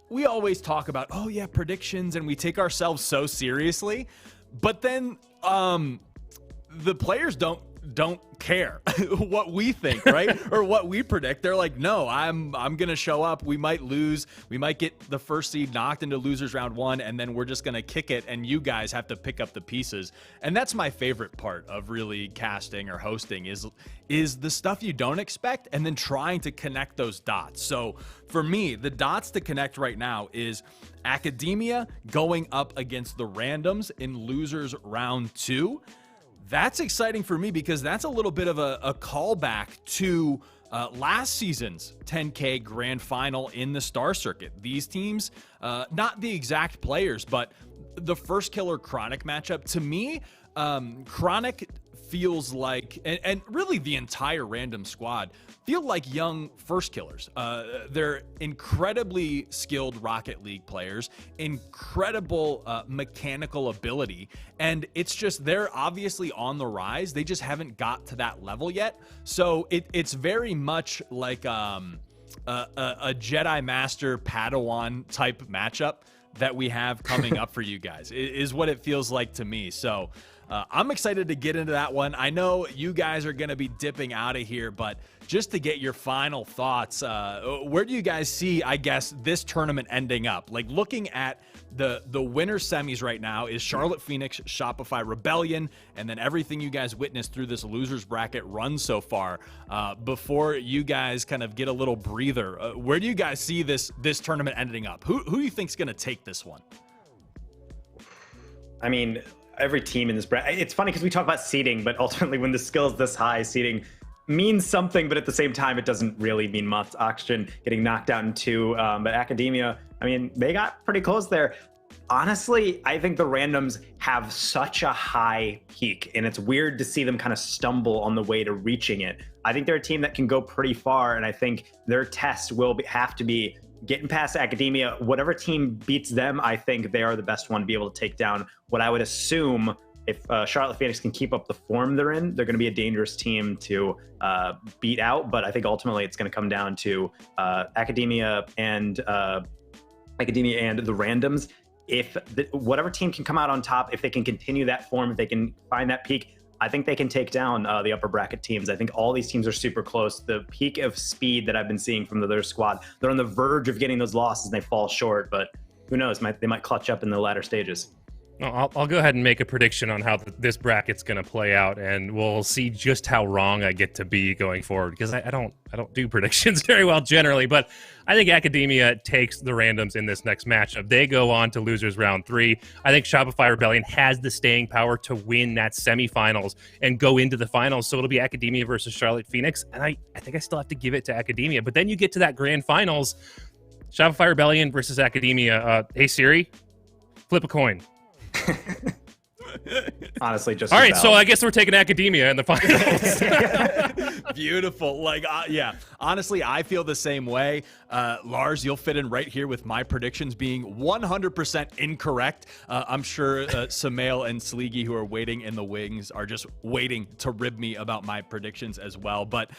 Speaker 3: we always talk about, oh yeah, predictions, and we take ourselves so seriously, but then the players don't care what we think, right? Or what we predict. They're like, no, I'm gonna show up. We might lose. We might get the first seed knocked into losers round 1, and then we're just gonna kick it, and you guys have to pick up the pieces. And that's my favorite part of really casting or hosting is the stuff you don't expect, and then trying to connect those dots. So for me, the dots to connect right now is Academia going up against the randoms in losers round 2. That's exciting for me because that's a little bit of a callback to last season's 10K grand final in the Star Circuit. These teams, not the exact players, but the first killer Chronic matchup, to me, Chronic feels like, and really the entire random squad feel like young first killers. They're incredibly skilled Rocket League players, incredible mechanical ability, and it's just they're obviously on the rise. They just haven't got to that level yet. So it's very much like a Jedi Master Padawan type matchup that we have coming up for you guys, is what it feels like to me. So I'm excited to get into that one. I know you guys are going to be dipping out of here, but just to get your final thoughts, where do you guys see, I guess, this tournament ending up? Like, looking at the winner semis right now is Charlotte Phoenix, Shopify Rebellion, and then everything you guys witnessed through this losers bracket run so far. Before you guys kind of get a little breather, where do you guys see this tournament ending up? Who do you think's going to take this one?
Speaker 4: I mean, every team in this bracket, it's funny because we talk about seeding, but ultimately when the skill is this high, seeding means something, but at the same time, it doesn't really mean much. Oxygen getting knocked out in 2, but Academia, I mean, they got pretty close there. Honestly, I think the randoms have such a high peak, and it's weird to see them kind of stumble on the way to reaching it. I think they're a team that can go pretty far, and I think their test will have to be getting past Academia. Whatever team beats them, I think they are the best one to be able to take down what I would assume, if Charlotte Phoenix can keep up the form they're in, they're going to be a dangerous team to beat out. But I think ultimately it's going to come down to Academia and the randoms. If whatever team can come out on top, if they can continue that form, if they can find that peak, I think they can take down the upper bracket teams. I think all these teams are super close. The peak of speed that I've been seeing from the other squad, they're on the verge of getting those losses and they fall short, but who knows, they might clutch up in the latter stages.
Speaker 5: I'll go ahead and make a prediction on how this bracket's going to play out, and we'll see just how wrong I get to be going forward, because I don't do predictions very well generally, but I think Academia takes the randoms in this next matchup. They go on to losers round 3. I think Shopify Rebellion has the staying power to win that semifinals and go into the finals, so it'll be Academia versus Charlotte Phoenix, and I think I still have to give it to Academia. But then you get to that grand finals, Shopify Rebellion versus Academia. Hey Siri, flip a coin.
Speaker 4: Honestly, just
Speaker 5: all right. So I guess we're taking Academia in the finals.
Speaker 3: Beautiful. Like, yeah. Honestly, I feel the same way. Lars, you'll fit in right here with my predictions being 100% incorrect. I'm sure Samael and Sleegy, who are waiting in the wings, are just waiting to rib me about my predictions as well. But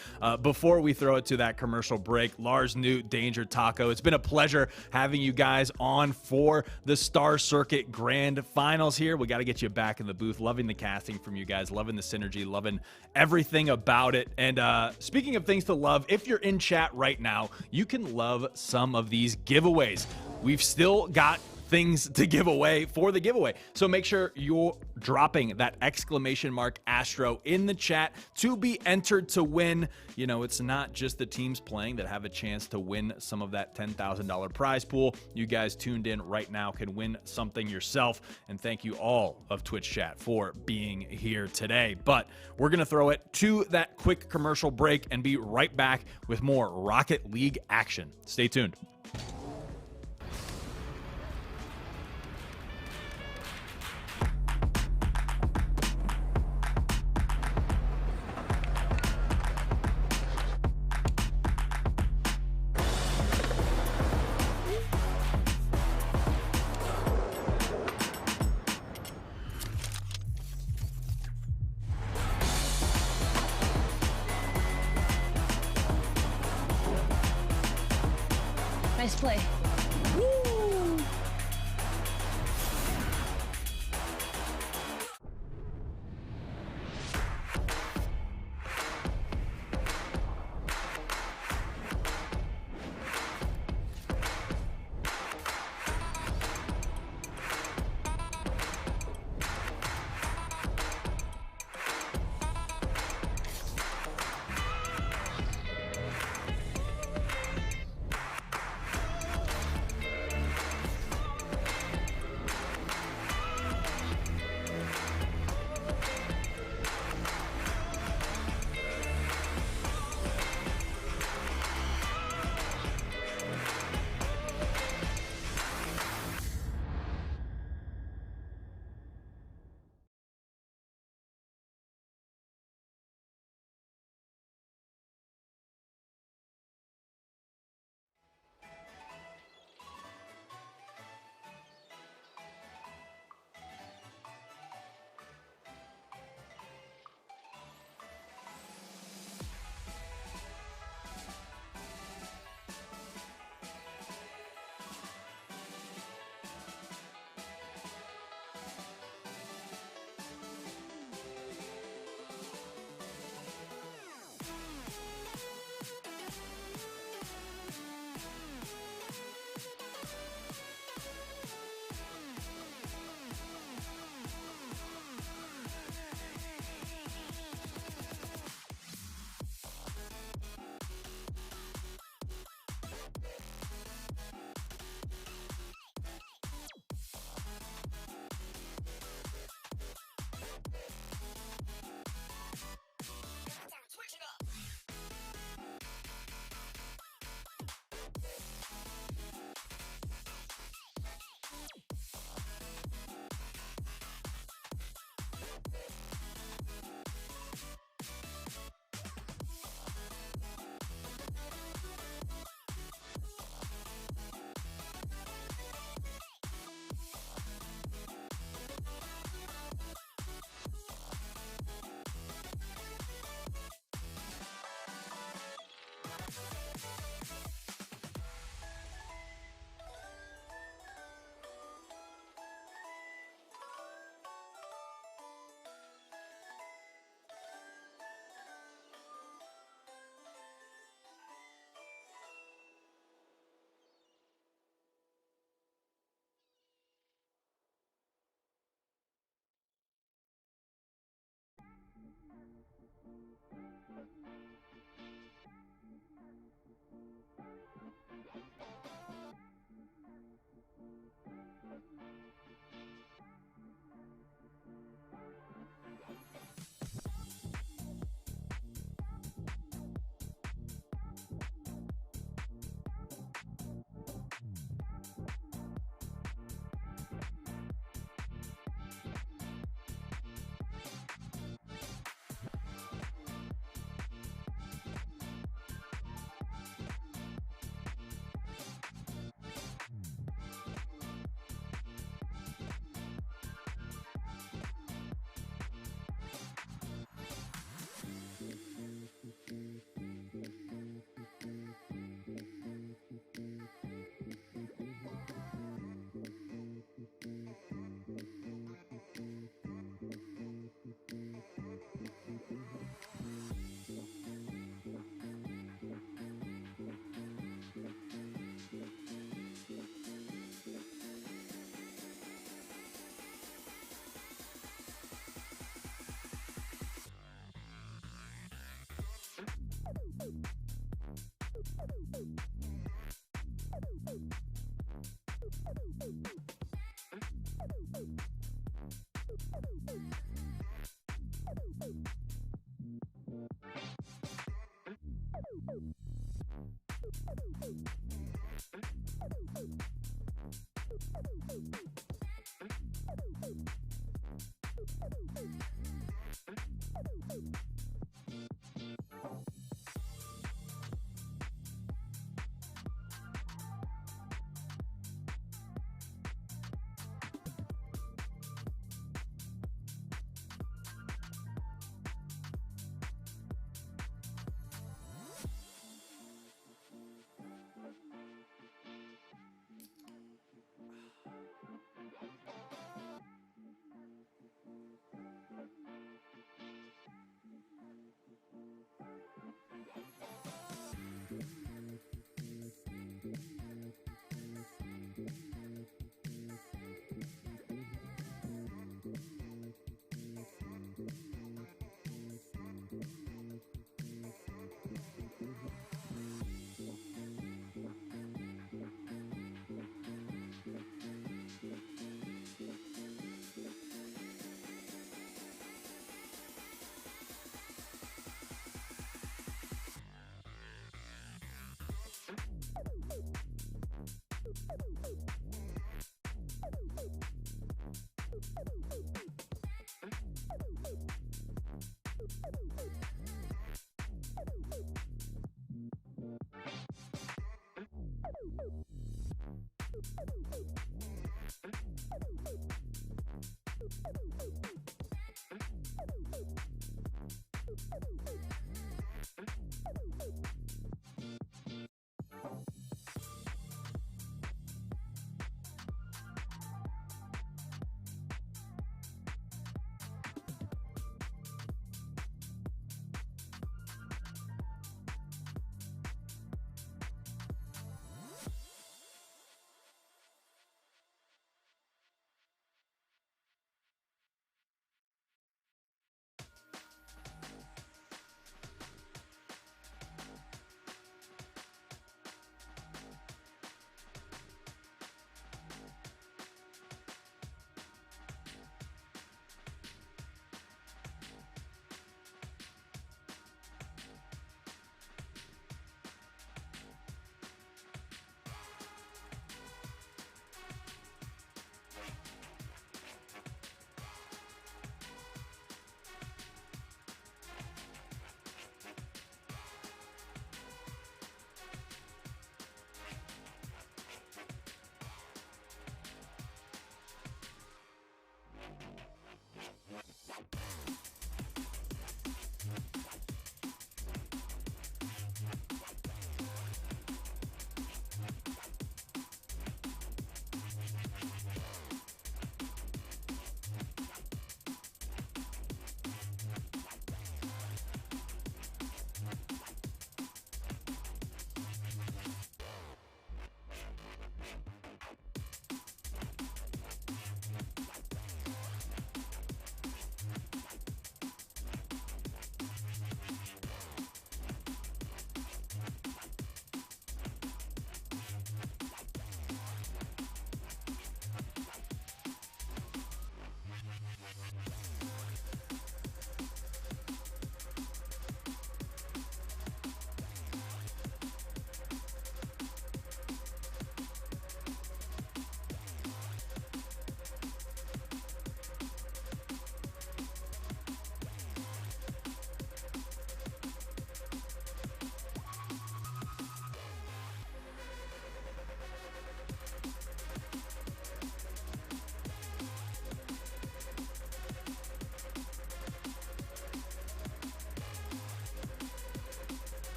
Speaker 3: before we throw it to that commercial break, Lars, Newt, Danger, Taco, it's been a pleasure having you guys on for the Star Circuit Grand Finals here. We got to get you back in the booth. Loving the casting from you guys, loving the synergy, loving everything about it. And speaking of things to love, if you're in chat right now, you can love some of these giveaways. We've still got things to give away for the giveaway. So make sure you're dropping that exclamation mark Astro in the chat to be entered to win. You know, it's not just the teams playing that have a chance to win some of that $10,000 prize pool. You guys tuned in right now can win something yourself. And thank you all of Twitch chat for being here today. But we're going to throw it to that quick commercial break and be right back with more Rocket League action. Stay tuned.
Speaker 6: Nice play.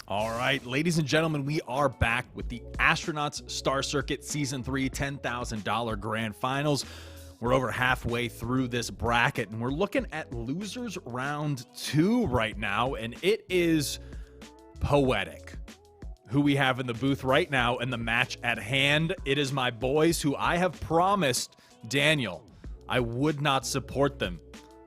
Speaker 3: All right, ladies and gentlemen, we are back with the Astronauts Star Circuit Season 3 $10,000 Grand Finals. We're over halfway through this bracket, and we're looking at Losers Round 2 right now, and it is poetic who we have in the booth right now and the match at hand. It is my boys who I have promised Daniel I would not support them,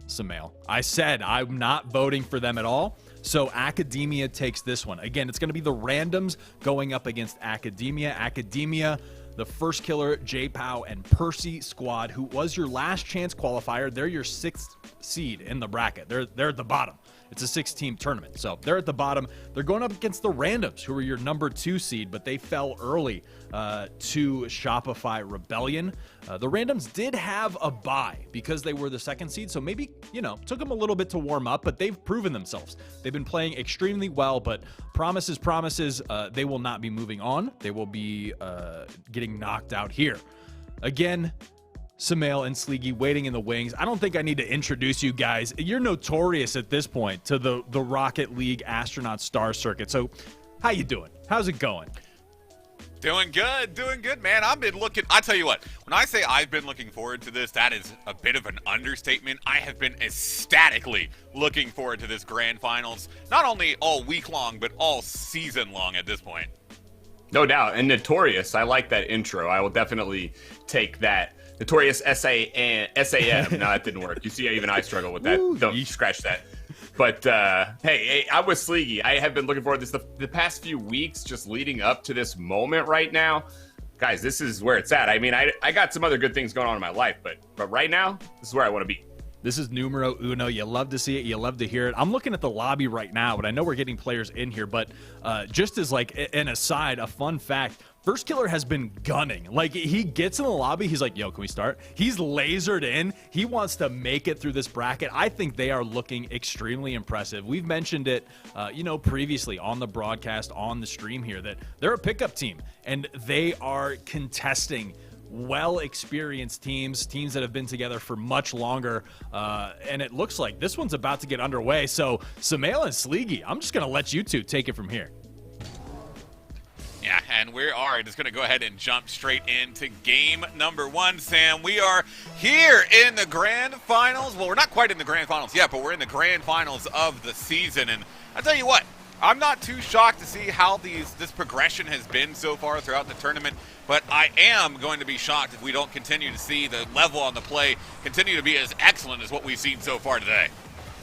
Speaker 3: Samael. I said I'm not voting for them at all. So Academia takes this one. Again, it's going to be the randoms going up against Academia. Academia, the First Killer, J-Pow, and Percy squad, who was your last chance qualifier. They're your 6th seed in the bracket. They're at the bottom. It's a 6-team tournament, so they're at the bottom. They're going up against the randoms, who are your number 2 seed, but they fell early to Shopify Rebellion. The randoms did have a bye because they were the 2nd seed, so maybe, took them a little bit to warm up, but they've proven themselves. They've been playing extremely well, but promises, they will not be moving on. They will be getting knocked out here. Again, Sumail and Sleegy waiting in the wings. I don't think I need to introduce you guys. You're notorious at this point to the Rocket League Astronaut Star Circuit. So how you doing? How's it going?
Speaker 6: Doing good, man. I've been looking. I tell you what, when I say I've been looking forward to this, that is a bit of an understatement. I have been ecstatically looking forward to this grand finals, not only all week long, but all season long at this point.
Speaker 7: No doubt. And Notorious, I like that intro. I will definitely take that. Notorious SAM. No, that didn't work. You see, even I struggle with that. Don't scratch that. But, hey, I'm with Sleegy. I have been looking forward to this the past few weeks, just leading up to this moment right now. Guys, this is where it's at. I mean, I got some other good things going on in my life, but right now, this is where I want to be.
Speaker 3: This is numero uno. You love to see it. You love to hear it. I'm looking at the lobby right now, but I know we're getting players in here. But just as like an aside, a fun fact, First Killer has been gunning. Like, he gets in the lobby. He's like, yo, can we start? He's lasered in. He wants to make it through this bracket. I think they are looking extremely impressive. We've mentioned it, previously on the broadcast, on the stream here, that they're a pickup team, and they are contesting well-experienced teams that have been together for much longer, and it looks like this one's about to get underway. So Sumail and Sleegy, I'm just going to let you two take it from here.
Speaker 6: Yeah, and we are just going to go ahead and jump straight into game number 1, Sam. We are here in the grand finals. Well, we're not quite in the grand finals yet, but we're in the grand finals of the season. And I'll tell you what, I'm not too shocked to see how this progression has been so far throughout the tournament, but I am going to be shocked if we don't continue to see the level on the play continue to be as excellent as what we've seen so far today.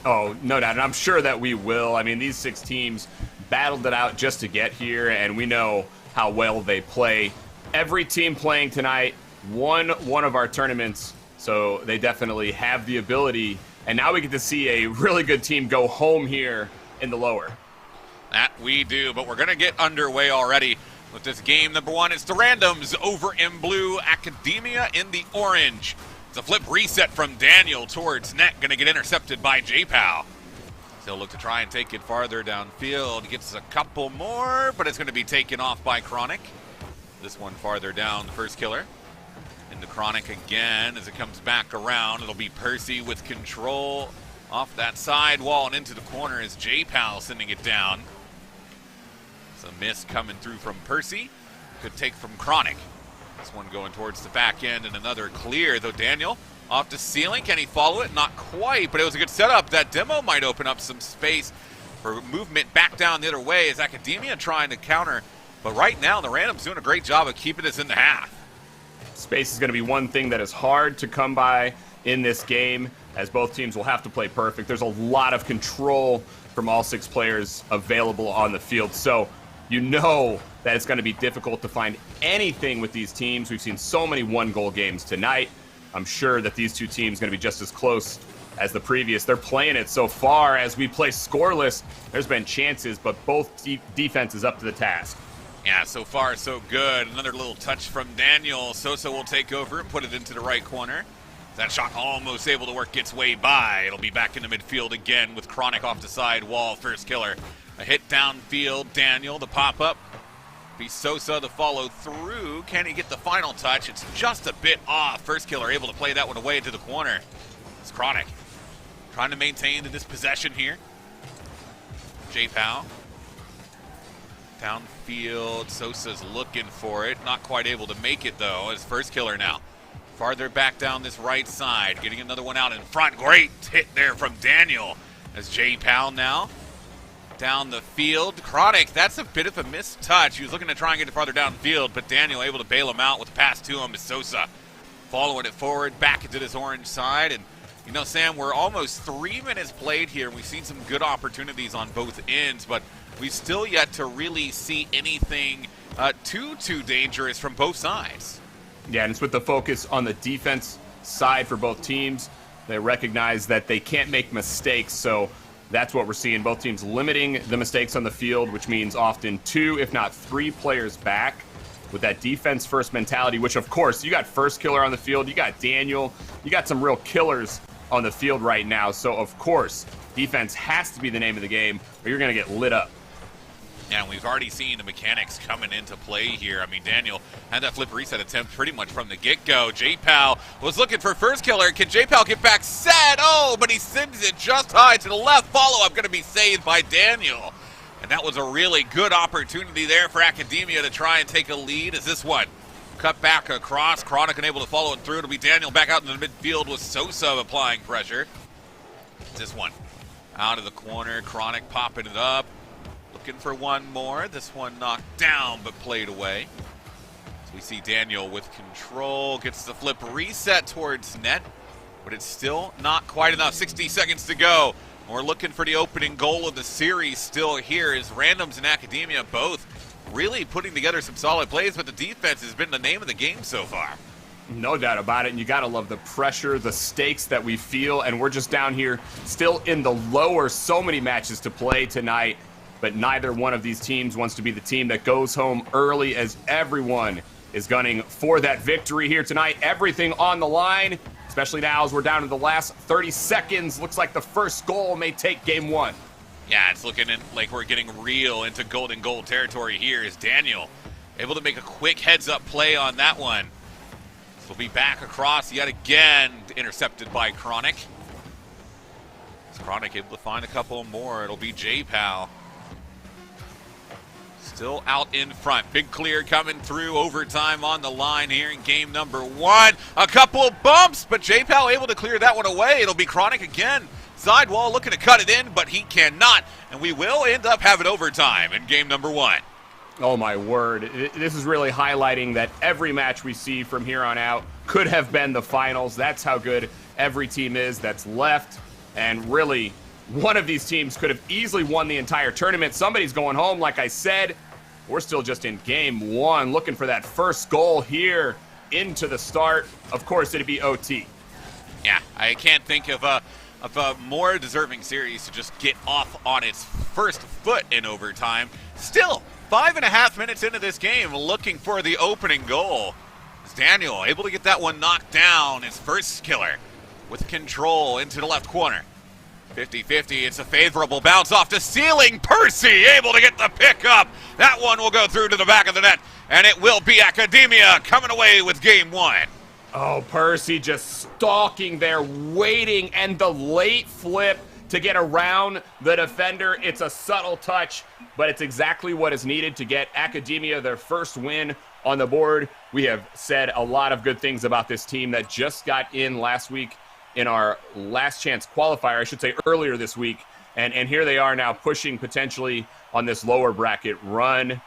Speaker 7: Oh, no doubt, and I'm sure that we will. I mean, these 6 teams battled it out just to get here, and we know how well they play. Every team playing tonight won one of our tournaments, so they definitely have the ability, and now we get to see a really good team go home here in the lower.
Speaker 6: That we do, but we're going to get underway already with this game number 1. It's the randoms over in blue, Academia in the orange. It's a flip reset from Daniel towards net, going to get intercepted by J-Pow. He'll look to try and take it farther downfield. Gets a couple more, but it's going to be taken off by Chronic. This one farther down, the First Killer. Into Chronic again as it comes back around. It'll be Percy with control off that side wall and into the corner is J-Pow sending it down. It's a miss coming through from Percy. Could take from Chronic. This one going towards the back end and another clear, though Daniel off the ceiling. Can he follow it? Not quite, but it was a good setup. That demo might open up some space for movement back down the other way as Academia trying to counter. But right now, the random's doing a great job of keeping us in the half.
Speaker 7: Space is going to be one thing that is hard to come by in this game, as both teams will have to play perfect. There's a lot of control from all 6 players available on the field, so you know that it's going to be difficult to find anything with these teams. We've seen so many one-goal games tonight. I'm sure that these 2 teams are going to be just as close as the previous. They're playing it so far as we play scoreless. There's been chances, but both defenses up to the task.
Speaker 6: Yeah, so far so good. Another little touch from Daniel. Sosa will take over and put it into the right corner. That shot almost able to work its way by. It'll be back in the midfield again with Chronic off the side wall. First Killer. A hit downfield. Daniel, the pop-up. Be Sosa the follow through. Can he get the final touch? It's just a bit off. First Killer able to play that one away into the corner. It's Chronic trying to maintain the dispossession here. J-Pow. Downfield. Sosa's looking for it. Not quite able to make it though. As First Killer now. Farther back down this right side. Getting another one out in front. Great hit there from Daniel. As J-Pow now. Down the field. Chronic, that's a bit of a missed touch. He was looking to try and get it farther downfield, but Daniel able to bail him out with a pass to him as Sosa following it forward back into this orange side. And, you know, Sam, we're almost 3 minutes played here. We've seen some good opportunities on both ends, but we've still yet to really see anything too dangerous from both sides.
Speaker 7: Yeah, and it's with the focus on the defense side for both teams. They recognize that they can't make mistakes, so that's what we're seeing. Both teams limiting the mistakes on the field, which means often 2, if not 3 players back with that defense-first mentality, which, of course, you got First Killer on the field. You got Daniel. You got some real killers on the field right now. So, of course, defense has to be the name of the game or you're going to get lit up.
Speaker 6: Yeah, and we've already seen the mechanics coming into play here. I mean, Daniel had that flip reset attempt pretty much from the get-go. J-Pal was looking for first killer. Can J-Pal get back set? Oh, but he sends it just high to the left. Follow-up going to be saved by Daniel. And that was a really good opportunity there for Academia to try and take a lead. As this one cut back across. Chronic unable to follow it through. It'll be Daniel back out in the midfield with Sosa applying pressure. This one out of the corner. Chronic popping it up. Looking for one more. This one knocked down but played away. So we see Daniel with control. Gets the flip reset towards net. But it's still not quite enough. 60 seconds to go. We're looking for the opening goal of the series still here as Randoms and Academia both really putting together some solid plays, but the defense has been the name of the game so far.
Speaker 7: No doubt about it, and you gotta love the pressure, the stakes that we feel, and we're just down here still in the lower. So many matches to play tonight, but neither one of these teams wants to be the team that goes home early, as everyone is gunning for that victory here tonight. Everything on the line, especially now as we're down to the last 30 seconds. Looks like the first goal may take game one.
Speaker 6: Yeah, it's looking like we're getting real into golden goal territory here as Daniel able to make a quick heads-up play on that one. So we'll be back across yet again, intercepted by Chronic. Is Chronic able to find a couple more? It'll be J-Pal. Still out in front. Big clear coming through. Overtime on the line here in game number one. A couple bumps, but J-Pal able to clear that one away. It'll be Chronic again. Sidewall looking to cut it in, but he cannot. And we will end up having overtime in game number one.
Speaker 7: Oh my word. This is really highlighting that every match we see from here on out could have been the finals. That's how good every team is that's left. And really, one of these teams could have easily won the entire tournament. Somebody's going home, like I said. We're still just in game one, looking for that first goal here into the start. Of course, it'd be OT.
Speaker 6: Yeah, I can't think of a more deserving series to just get off on its first foot in overtime. Still, 5.5 minutes into this game, looking for the opening goal. Is Daniel able to get that one knocked down? His first killer with control into the left corner. 50-50, it's a favorable bounce off the ceiling. Percy able to get the pick up. That one will go through to the back of the net, and it will be Academia coming away with game one.
Speaker 7: Oh, Percy just stalking there, waiting, and the late flip to get around the defender. It's a subtle touch, but it's exactly what is needed to get Academia their first win on the board. We have said a lot of good things about this team that just got in last week in our last chance qualifier, I should say earlier this week. And here they are now pushing potentially on this lower bracket run.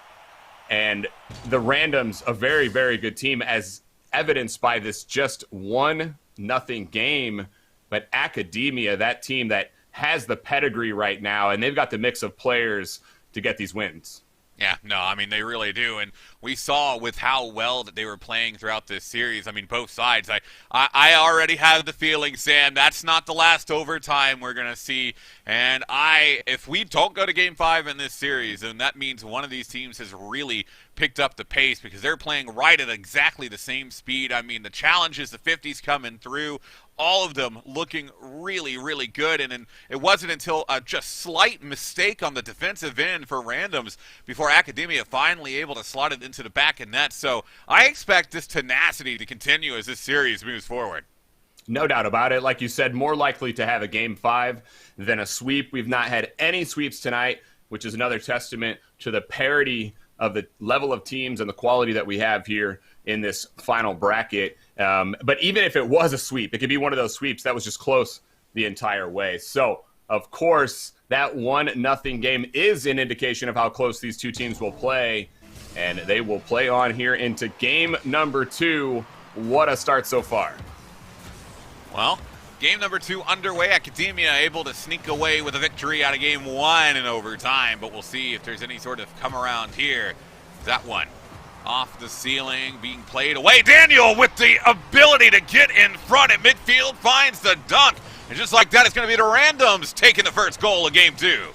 Speaker 7: And the Randoms, a very, very good team, as evidenced by this just 1-0 game. But Academia, that team that has the pedigree right now, and they've got the mix of players to get these wins.
Speaker 6: Yeah, no, I mean, they really do. And we saw with how well that they were playing throughout this series, I mean, both sides. I already had the feeling, Sam, that's not the last overtime we're going to see. And if we don't go to Game 5 in this series, then that means one of these teams has really picked up the pace because they're playing right at exactly the same speed. I mean, the challenges, the 50s coming through, all of them looking really, really good. And it wasn't until a just slight mistake on the defensive end for Randoms before Academia finally able to slot it into the back of net. So I expect this tenacity to continue as this series moves forward.
Speaker 7: No doubt about it. Like you said, more likely to have a Game 5 than a sweep. We've not had any sweeps tonight, which is another testament to the parity of the level of teams and the quality that we have here in this final bracket. But even if it was a sweep, it could be one of those sweeps that was just close the entire way. So, of course, that 1-0 game is an indication of how close these two teams will play. And they will play on here into game number 2. What a start so far.
Speaker 6: Well, game number 2 underway. Academia able to sneak away with a victory out of game 1 in overtime. But we'll see if there's any sort of come around here. That one off the ceiling, being played away. Daniel with the ability to get in front at midfield, finds the dunk. And just like that, it's going to be the Randoms taking the first goal of game 2.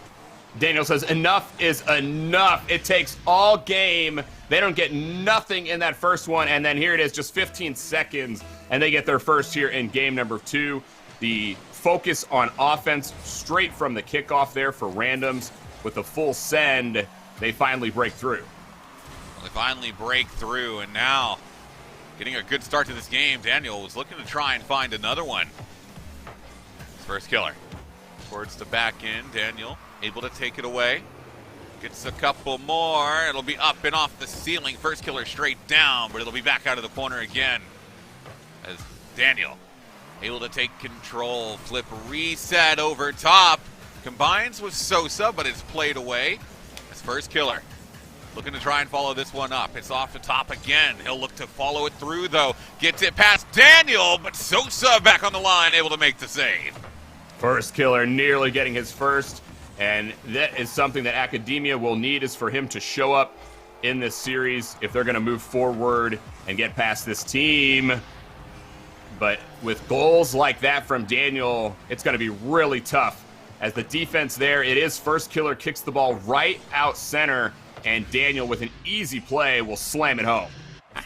Speaker 7: Daniel says, enough is enough. It takes all game. They don't get nothing in that first one. And then here it is, just 15 seconds. And they get their first here in game number 2. The focus on offense straight from the kickoff there for Randoms with the full send. they finally break through.
Speaker 6: Well, they finally break through, and now getting a good start to this game. Daniel was looking to try and find another one. His first killer towards the back end. Daniel able to take it away. Gets a couple more. It'll be up and off the ceiling. First killer straight down, but it'll be back out of the corner again. As Daniel able to take control. Flip reset over top. Combines with Sosa, but it's played away. His first killer looking to try and follow this one up. It's off the top again. He'll look to follow it through, though. Gets it past Daniel, but Sosa back on the line, able to make the save.
Speaker 7: First killer nearly getting his first. And that is something that Academia will need, is for him to show up in this series if they're going to move forward and get past this team. But with goals like that from Daniel, it's going to be really tough. As the defense there, it is first killer kicks the ball right out center, and Daniel with an easy play will slam it home.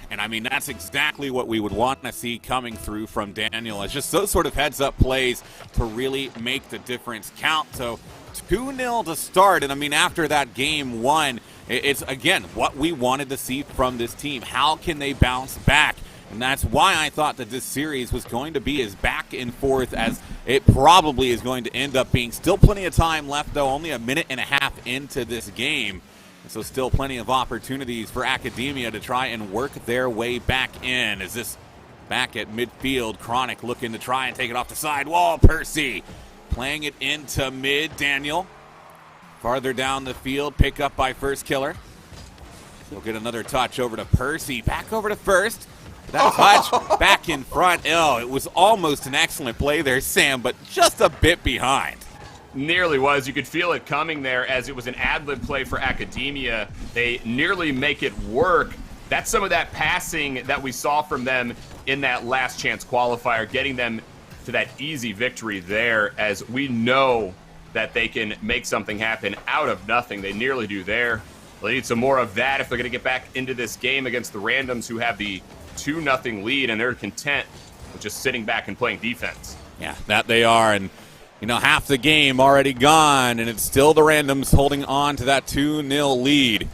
Speaker 6: And I mean, that's exactly what we would want to see coming through from Daniel. It's just those sort of heads-up plays to really make the difference count. So 2-0 to start, and I mean, after that game one, it's, again, what we wanted to see from this team. How can they bounce back? And that's why I thought that this series was going to be as back and forth as it probably is going to end up being. Still plenty of time left, though, only a minute and a half into this game. So still plenty of opportunities for Academia to try and work their way back in. Is this back at midfield? Chronic looking to try and take it off the sidewall. Percy playing it into mid. Daniel farther down the field. Pick up by first killer. He'll get another touch over to Percy. Back over to first. That touch back in front. Oh, it was almost an excellent play there, Sam, but just a bit behind.
Speaker 7: Nearly was. You could feel it coming there, as it was an ad-lib play for Academia. They nearly make it work. That's some of that passing that we saw from them in that last chance qualifier, getting them to that easy victory there, as we know that they can make something happen out of nothing. They nearly do there. They need some more of that if they're going to get back into this game against the Randoms, who have the 2-0 lead, and they're content with just sitting back and playing defense.
Speaker 6: Yeah, that they are. And you know, half the game already gone, and it's still the Randoms holding on to that 2-0 lead.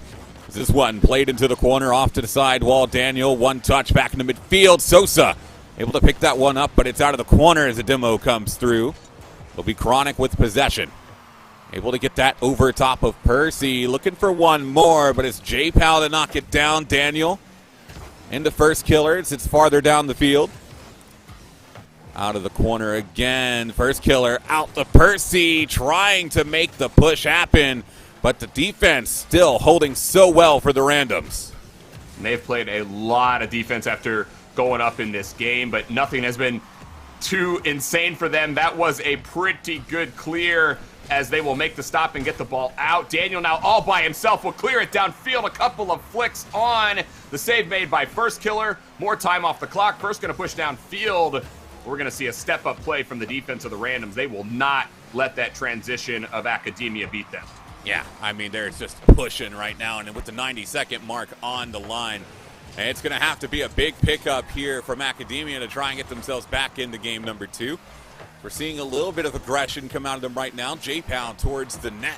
Speaker 6: This one played into the corner, off to the sidewall. Daniel, one touch back into midfield. Sosa able to pick that one up, but it's out of the corner as a demo comes through. It'll be Chronic with possession. Able to get that over top of Percy. Looking for one more, but it's J-Pal to knock it down. Daniel into first killers. It's farther down the field. Out of the corner again. First killer out to Percy, trying to make the push happen, but the defense still holding so well for the Randoms.
Speaker 7: And they've played a lot of defense after going up in this game, but nothing has been too insane for them. That was a pretty good clear, as they will make the stop and get the ball out. Daniel now all by himself will clear it downfield. A couple of flicks on. The save made by first killer. More time off the clock. First going to push downfield. We're going to see a step-up play from the defense of the Randoms. They will not let that transition of Academia beat them.
Speaker 6: Yeah, I mean, they're just pushing right now, and with the 90-second mark on the line, and it's going to have to be a big pickup here from Academia to try and get themselves back into game number 2. We're seeing a little bit of aggression come out of them right now. J-Pound towards the net.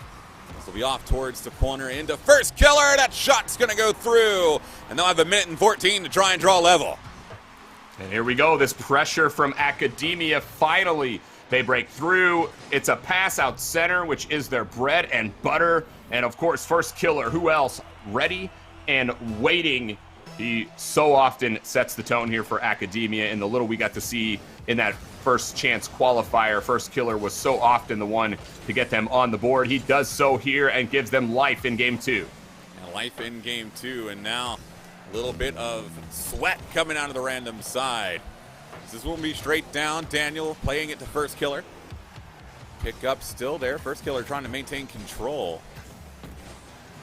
Speaker 6: This will be off towards the corner into first killer. That shot's going to go through, and they'll have a minute and 14 to try and draw level.
Speaker 7: And here we go. This pressure from Academia. Finally, they break through. It's a pass out center, which is their bread and butter. And, of course, first killer. Who else? Ready and waiting. He so often sets the tone here for Academia. And the little we got to see in that first chance qualifier, first killer was so often the one to get them on the board. He does so here and gives them life in game 2.
Speaker 6: And life in game 2, and now a little bit of sweat coming out of the Random side. This will be straight down. Daniel playing it to first killer. Pick up still there. First killer trying to maintain control.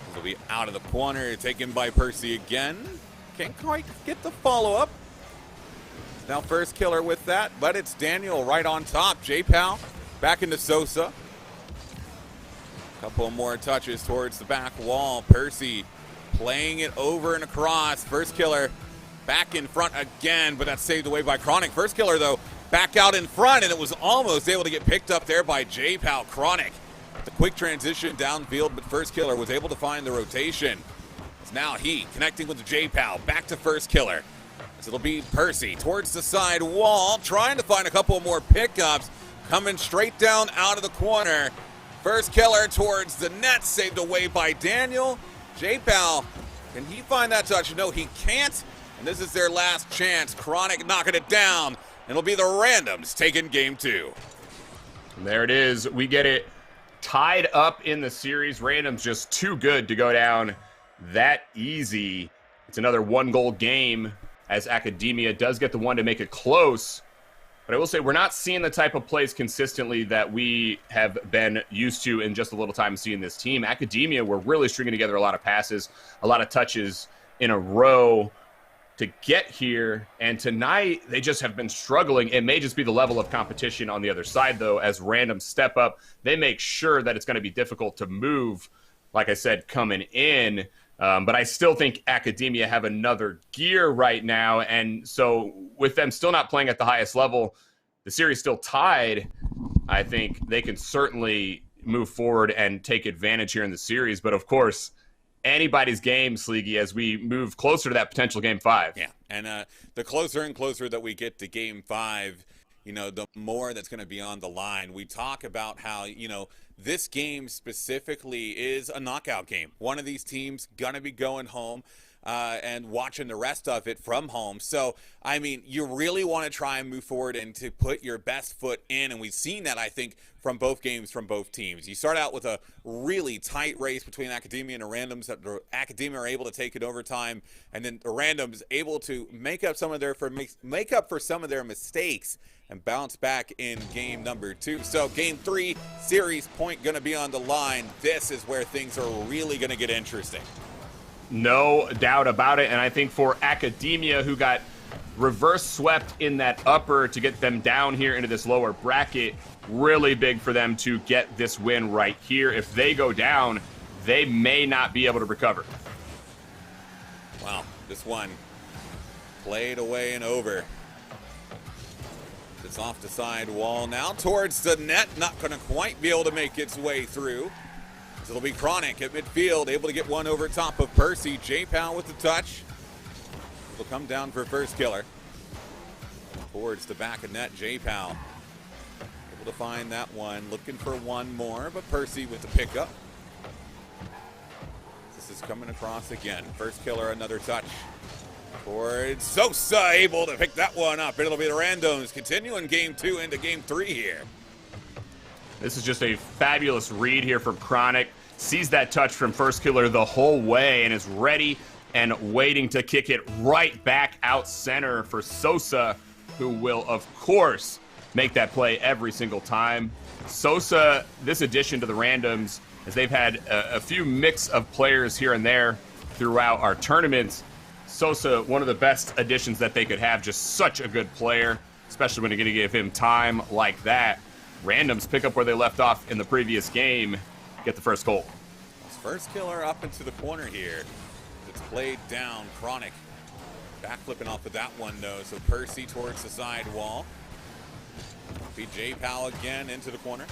Speaker 6: This will be out of the corner, taken by Percy again. Can't quite get the follow-up. Now first killer with that, but it's Daniel right on top. J-Pal back into Sosa. Couple more touches towards the back wall. Percy playing it over and across. First killer back in front again, but that's saved away by Chronic. First killer, though, back out in front, and it was almost able to get picked up there by J-Pal. Chronic The quick transition downfield, but First Killer was able to find the rotation. It's now he connecting with the J-Pal, back to First Killer. As it'll be Percy towards the side wall, trying to find a couple more pickups, coming straight down out of the corner. First Killer towards the net, saved away by Daniel. J-Pal, can he find that touch? No, he can't. And this is their last chance. Chronic knocking it down. It'll be the Randoms taking game 2.
Speaker 7: And there it is. We get it tied up in the series. Randoms just too good to go down that easy. It's another 1-goal game as Academia does get the one to make it close. But I will say we're not seeing the type of plays consistently that we have been used to in just a little time seeing this team. Academia were really stringing together a lot of passes, a lot of touches in a row to get here. And tonight, they just have been struggling. It may just be the level of competition on the other side, though, as Randoms step up. They make sure that it's going to be difficult to move, like I said, coming in. But I still think Academia have another gear right now. And so with them still not playing at the highest level, the series still tied, I think they can certainly move forward and take advantage here in the series. But of course, anybody's game, Sleegy, as we move closer to that potential game 5.
Speaker 6: Yeah, and the closer and closer that we get to game 5, you know, the more that's going to be on the line. We talk about how, you know, this game specifically is a knockout game. One of these teams going to be going home and watching the rest of it from home. So, I mean, you really want to try and move forward and to put your best foot in. And we've seen that, I think, from both games from both teams. You start out with a really tight race between Academia and the Randoms. The Academia are able to take it overtime, and then the Randoms able to make up for some of their mistakes and bounce back in game number 2. So game 3, series point going to be on the line. This is where things are really going to get interesting.
Speaker 7: No doubt about it. And I think for Academia, who got reverse swept in that upper to get them down here into this lower bracket, really big for them to get this win right here. If they go down, they may not be able to recover.
Speaker 6: Wow, this one played away and over. It's off the side wall now towards the net. Not going to quite be able to make its way through. So it'll be Chronic at midfield, able to get one over top of Percy. J-Pal with the touch. It'll come down for First Killer. Towards the back of net, J-Pal able to find that one. Looking for one more, but Percy with the pickup. This is coming across again. First Killer, another touch. Towards Sosa, able to pick that one up. It'll be the Randoms continuing game 2 into game 3 here.
Speaker 7: This is just a fabulous read here from Chronic. Sees that touch from First Killer the whole way and is ready and waiting to kick it right back out center for Sosa, who will, of course, make that play every single time. Sosa, this addition to the Randoms, as they've had a few mix of players here and there throughout our tournaments. Sosa, one of the best additions that they could have, just such a good player, especially when you're going to give him time like that. Randoms pick up where they left off in the previous game, get the first goal.
Speaker 6: First Killer up into the corner here. It's played down. Chronic back flipping off of that one, though. So Percy towards the side wall. Be J-Pal again into the corner.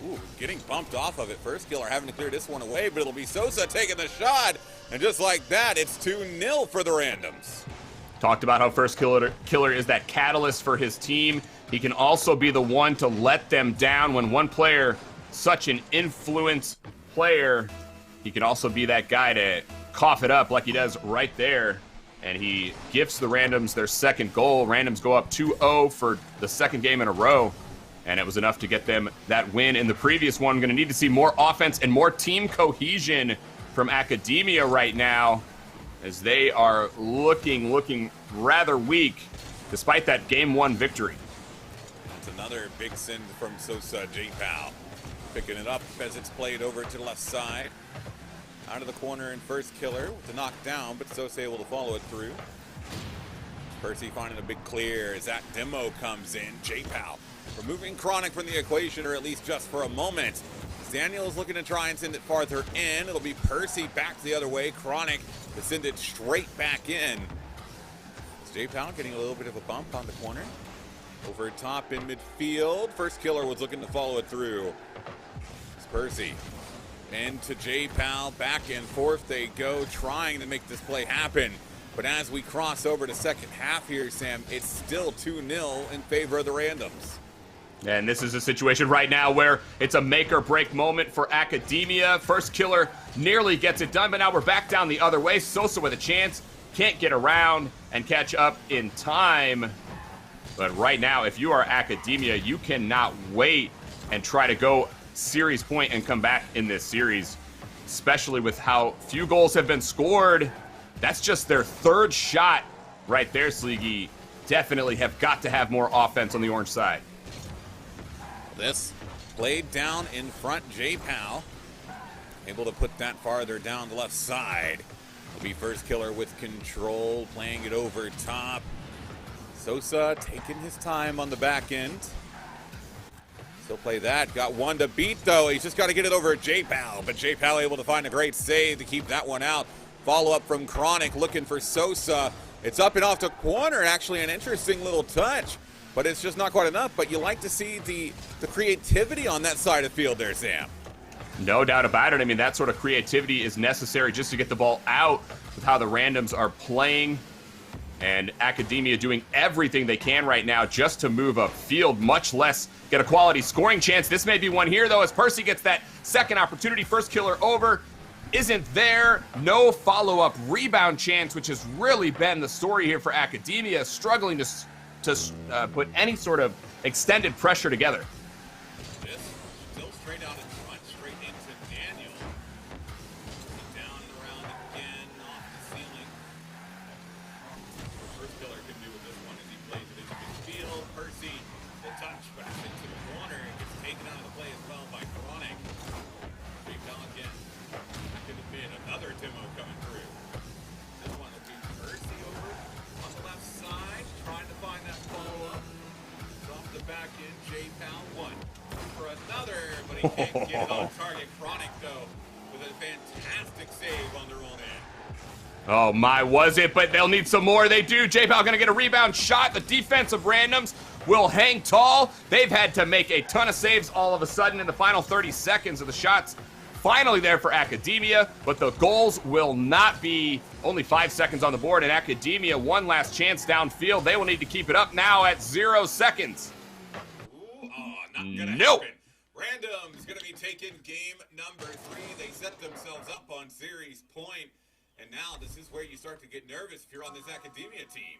Speaker 6: Ooh, getting bumped off of it. First Killer having to clear this one away, but it'll be Sosa taking the shot. And just like that, it's 2-0 for the Randoms.
Speaker 7: Talked about how First Killer is that catalyst for his team. He can also be the one to let them down when one player, such an influence player, he can also be that guy to cough it up like he does right there. And he gifts the Randoms their second goal. Randoms go up 2-0 for the second game in a row. And it was enough to get them that win in the previous one. Going to need to see more offense and more team cohesion from Academia right now, as they are looking rather weak despite that game 1 victory.
Speaker 6: That's another big sin from Sosa. J-Pal picking it up as it's played over to the left side. Out of the corner and First Killer with the knockdown, but Sosa able to follow it through. Percy finding a big clear as that demo comes in. J-Pal removing Chronic from the equation, or at least just for a moment. Daniel's looking to try and send it farther in. It'll be Percy back the other way. Chronic to send it straight back in. J-Pal getting a little bit of a bump on the corner. Over top in midfield. First Killer was looking to follow it through. Percy into J-Pal, back and forth they go, trying to make this play happen. But as we cross over to second half here, Sam, it's still 2-0 in favor of the Randoms.
Speaker 7: And this is a situation right now where it's a make or break moment for Academia. First killer nearly gets it done, but now we're back down the other way. Sosa with a chance, can't get around and catch up in time. But right now, if you are Academia, you cannot wait and try to go series point and come back in this series, especially with how few goals have been scored. That's just their third shot right there, Sleegy. Definitely have got to have more offense on the orange side.
Speaker 6: This played down in front, J-Pal. Able to put that farther down the left side. Will be first killer with control, playing it over top. Sosa taking his time on the back end. Still play that. Got one to beat, though. He's just got to get it over at J-Pal. But J-Pal able to find a great save to keep that one out. Follow-up from Chronic looking for Sosa. It's up and off to corner. Actually, an interesting little touch. But it's just not quite enough. But you like to see the creativity on that side of the field there, Sam.
Speaker 7: No doubt about it. I mean, that sort of creativity is necessary just to get the ball out with how the Randoms are playing. And Academia doing everything they can right now just to move upfield, much less get a quality scoring chance. This may be one here, though, as Percy gets that second opportunity. First killer over. Isn't there. No follow-up rebound chance, which has really been the story here for Academia, struggling to put any sort of extended pressure together.
Speaker 6: This still straight out in front, straight into Daniel. Down and around again, off the ceiling. First killer can do with this one as he plays it into midfield. Percy, the touch back into the corner. Gets taken out of the play as well by Chronic. Big down again. Could have been another Timo coming through. This one will be Percy over on the left side, trying to find that follow-up. It's off the back end, J-Pal one for another, but he can't get it on target. Chronic, though, with a fantastic save on their own end.
Speaker 7: Oh my, was it? But they'll need some more. They do. J-Pal gonna get a rebound shot. The defensive Randoms will hang tall. They've had to make a ton of saves all of a sudden in the final 30 seconds of the shots. Finally there for Academia, but the goals will not be. Only 5 seconds on the board, and Academia one last chance downfield. They will need to keep it up now at 0 seconds.
Speaker 6: Ooh, not gonna
Speaker 7: Nope.
Speaker 6: happen. Random's gonna be taking game number 3. They set themselves up on series point, and now this is where you start to get nervous if you're on this Academia team.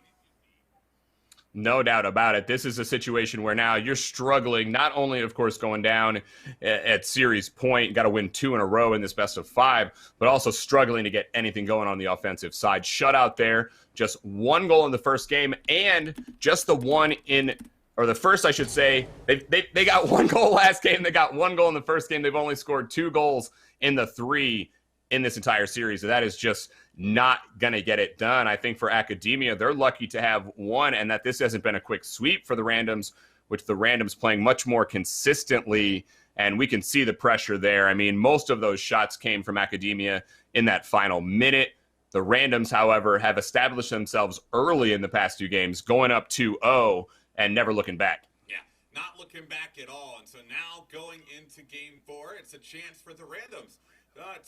Speaker 7: No doubt about it. This is a situation where now you're struggling, not only, of course, going down at series point, got to win 2 in a row in this best of 5, but also struggling to get anything going on the offensive side. Shutout there, just 1 goal in the first game, and just the one in, or the first, I should say. They got 1 goal last game. They got 1 goal in the first game. They've only scored 2 goals in the 3 in this entire series. So that is just not going to get it done. I think for Academia, they're lucky to have 1, and that this hasn't been a quick sweep for the Randoms, which the Randoms playing much more consistently, and we can see the pressure there. I mean, most of those shots came from Academia in that final minute. The Randoms, however, have established themselves early in the past 2 games, going up 2-0 and never looking back.
Speaker 6: Yeah, not looking back at all. And so now going into game 4, it's a chance for the Randoms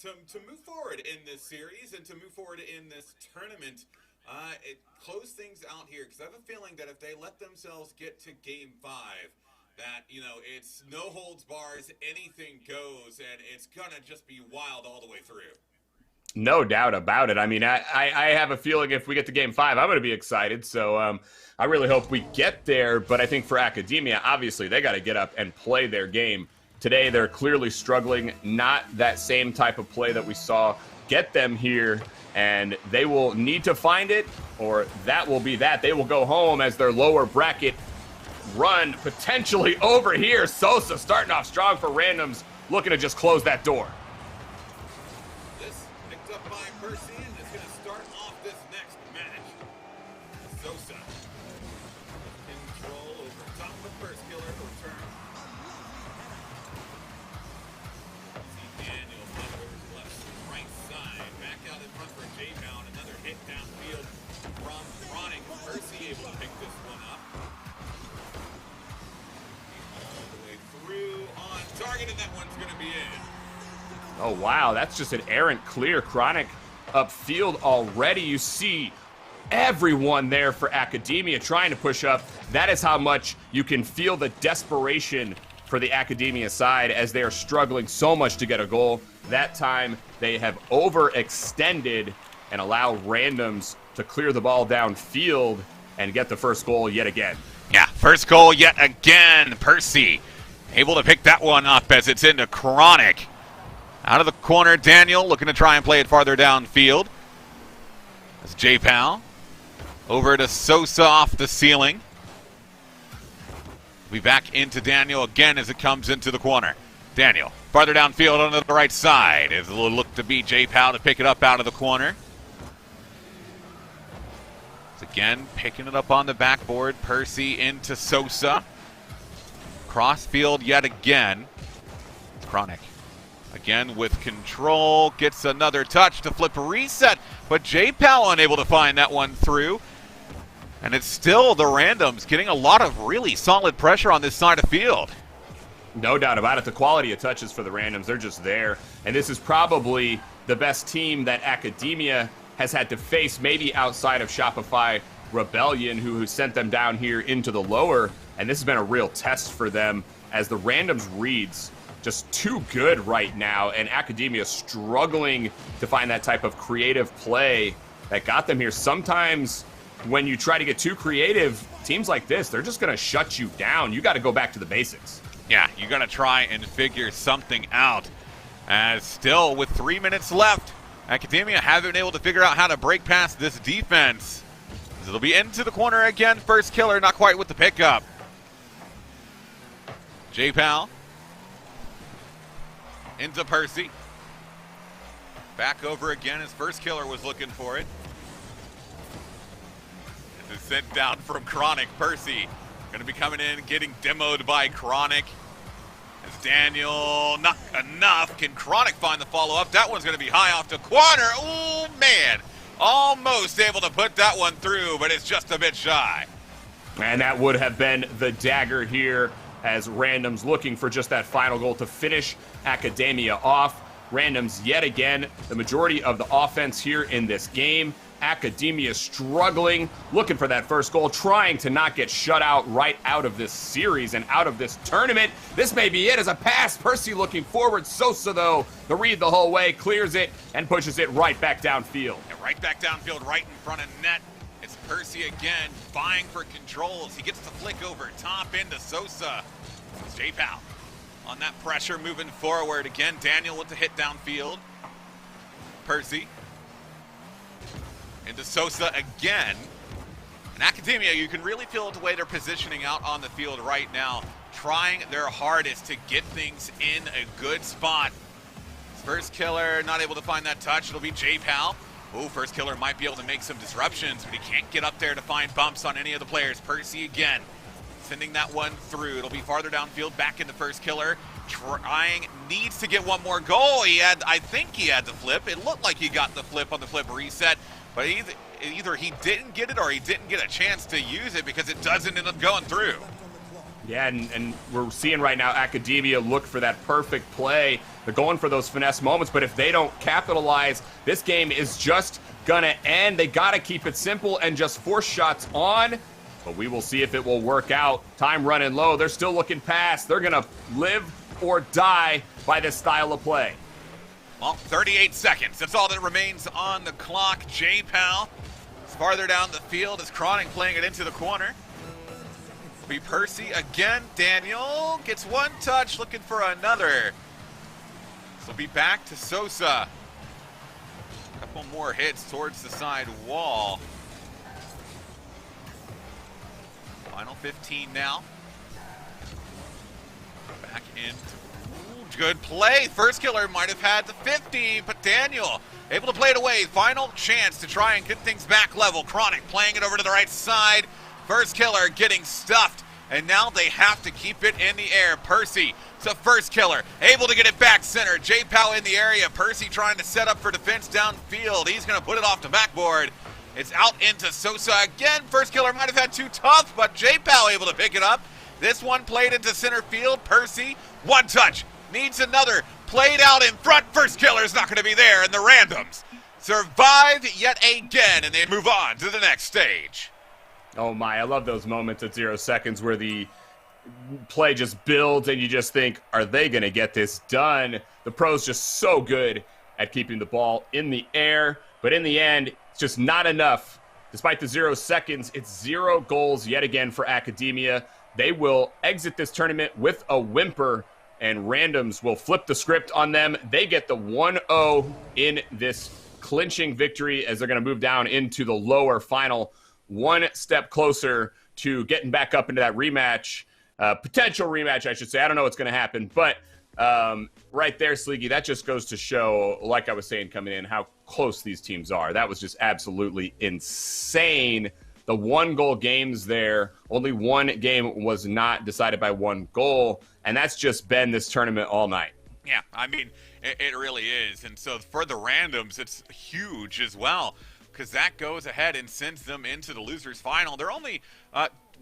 Speaker 6: to move forward in this series and to move forward in this tournament. It close things out here, because I have a feeling that if they let themselves get to game 5, that, you know, it's no holds bars, anything goes, and it's gonna just be wild all the way through.
Speaker 7: No doubt about it. I mean, I have a feeling if we get to game 5, I'm going to be excited. So I really hope we get there. But I think for Academia, obviously, they got to get up and play their game. Today, they're clearly struggling. Not that same type of play that we saw get them here. And they will need to find it, or that will be that. They will go home as their lower bracket run potentially over here. Sosa starting off strong for Randoms, looking to just close that door.
Speaker 6: This picked up by Percy, and is going to start off this next match. Sosa. Control over top of the first killer return. See Daniel flip over to the left, right side. Back out in front for J-Town. Another hit downfield from Chronic. Percy able to pick this one up. All the way through on target. target, and that one's going to be in.
Speaker 7: Oh, wow, that's just an errant clear. Chronic upfield already. You see everyone there for Academia trying to push up. That is how much you can feel the desperation for the Academia side as they are struggling so much to get a goal. That time, they have overextended and allow randoms to clear the ball downfield and get the first goal yet again.
Speaker 6: Yeah, first goal yet again. Percy able to pick that one up as it's into Chronic. Out of the corner, Daniel looking to try and play it farther downfield. That's J-Pal. Over to Sosa off the ceiling. We back into Daniel again as it comes into the corner. Daniel, farther downfield on the right side. Is a little look to beat J-Pal to pick it up out of the corner. Again, picking it up on the backboard. Percy into Sosa. Crossfield yet again. Chronic. Again with control. Gets another touch to flip a reset. But J-Pal unable to find that one through. And it's still the randoms getting a lot of really solid pressure on this side of field.
Speaker 7: No doubt about it. The quality of touches for the randoms, they're just there. And this is probably the best team that Academia has had to face, maybe outside of Shopify Rebellion, who sent them down here into the lower. And this has been a real test for them as the randoms reads just too good right now. And Academia struggling to find that type of creative play that got them here. Sometimes when you try to get too creative, teams like this, they're just going to shut you down. You got to go back to the basics.
Speaker 6: Yeah, you got to try and figure something out. As still with 3 minutes left, Academia haven't been able to figure out how to break past this defense. It'll be into the corner again. First killer, not quite with the pickup. J-Pal. Into Percy. Back over again as first killer was looking for it. It's sent down from Chronic. Percy going to be coming in, getting demoed by Chronic. As Daniel, not enough. Can Chronic find the follow-up? That one's going to be high off the corner. Oh, man. Almost able to put that one through, but it's just a bit shy.
Speaker 7: And that would have been the dagger here as randoms looking for just that final goal to finish Academia off. Randoms yet again, the majority of the offense here in this game. Academia struggling, looking for that first goal, trying to not get shut out right out of this series and out of this tournament. This may be it as a pass. Percy looking forward. Sosa, though, the read the whole way, clears it and pushes it right back downfield.
Speaker 6: Yeah, right back downfield, right in front of net. It's Percy again, vying for controls. He gets the flick over top into Sosa. It's J-Pal on that pressure moving forward. Again, Daniel with the hit downfield. Percy. Into Sosa again. And Academia, you can really feel the way they're positioning out on the field right now, trying their hardest to get things in a good spot. First killer not able to find that touch. It'll be J-Pal. Oh, first killer might be able to make some disruptions, but he can't get up there to find bumps on any of the players. Percy again, sending that one through. It'll be farther downfield, back into first killer. Trying, needs to get one more goal. I think he had the flip. It looked like he got the flip on the flip reset. But either he didn't get it or he didn't get a chance to use it because it doesn't end up going through.
Speaker 7: Yeah, and we're seeing right now Academia look for that perfect play. They're going for those finesse moments, but if they don't capitalize, this game is just going to end. They got to keep it simple and just force shots on, but we will see if it will work out. Time running low. They're still looking past. They're going to live or die by this style of play.
Speaker 6: Well, 38 seconds. That's all that remains on the clock. J-Pal is farther down the field as Chronic playing it into the corner. Be Percy again. Daniel gets one touch, looking for another. So be back to Sosa. A couple more hits towards the side wall. Final 15 now. Back into good play. First killer might have had the 50, but Daniel able to play it away. Final chance to try and get things back level. Chronic playing it over to the right side. First killer getting stuffed, and now they have to keep it in the air. Percy to first killer, able to get it back center. J-Pal in the area. Percy trying to set up for defense downfield. He's going to put it off the backboard. It's out into Sosa again. First killer might have had too tough, but J-Pal able to pick it up. This one played into center field. Percy, one touch. needs another. Played out in front. First killer's not going to be there, and the Randoms survive yet again, and they move on to the next stage.
Speaker 7: Oh my, I love those moments at 0 seconds where the play just builds and you just think, are they going to get this done? The pros just so good at keeping the ball in the air, but in the end, it's just not enough. Despite the 0 seconds, it's 0 goals yet again for Academia. They will exit this tournament with a whimper, and Randoms will flip the script on them. They get the 1-0 in this clinching victory as they're going to move down into the lower final, one step closer to getting back up into that rematch, potential rematch, I should say. I don't know what's going to happen, but right there, Sleegy, that just goes to show, like I was saying coming in, how close these teams are. That was just absolutely insane. The 1-goal games there, only one game was not decided by 1 goal, and that's just been this tournament all night.
Speaker 6: Yeah, I mean, it really is. And so for the Randoms, it's huge as well, because that goes ahead and sends them into the losers final. They're only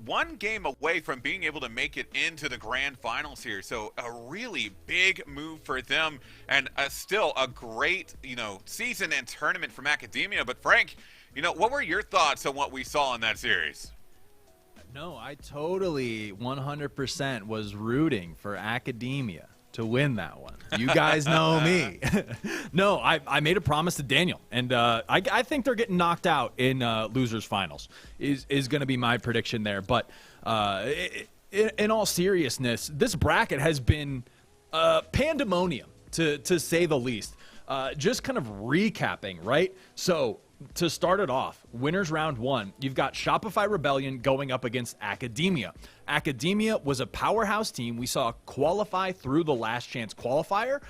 Speaker 6: 1 game away from being able to make it into the grand finals here. So a really big move for them, and still a great, season and tournament from Academia. But Frank, what were your thoughts on what we saw in that series?
Speaker 3: No, I totally 100% was rooting for Academia to win that one. You guys know me. No, I made a promise to Daniel, and I think they're getting knocked out in losers finals is going to be my prediction there. But in all seriousness, this bracket has been pandemonium to say the least. Just kind of recapping, right? So to start it off, winners round 1, you've got Shopify Rebellion going up against Academia. Academia was a powerhouse team. We saw qualify through the last chance qualifier.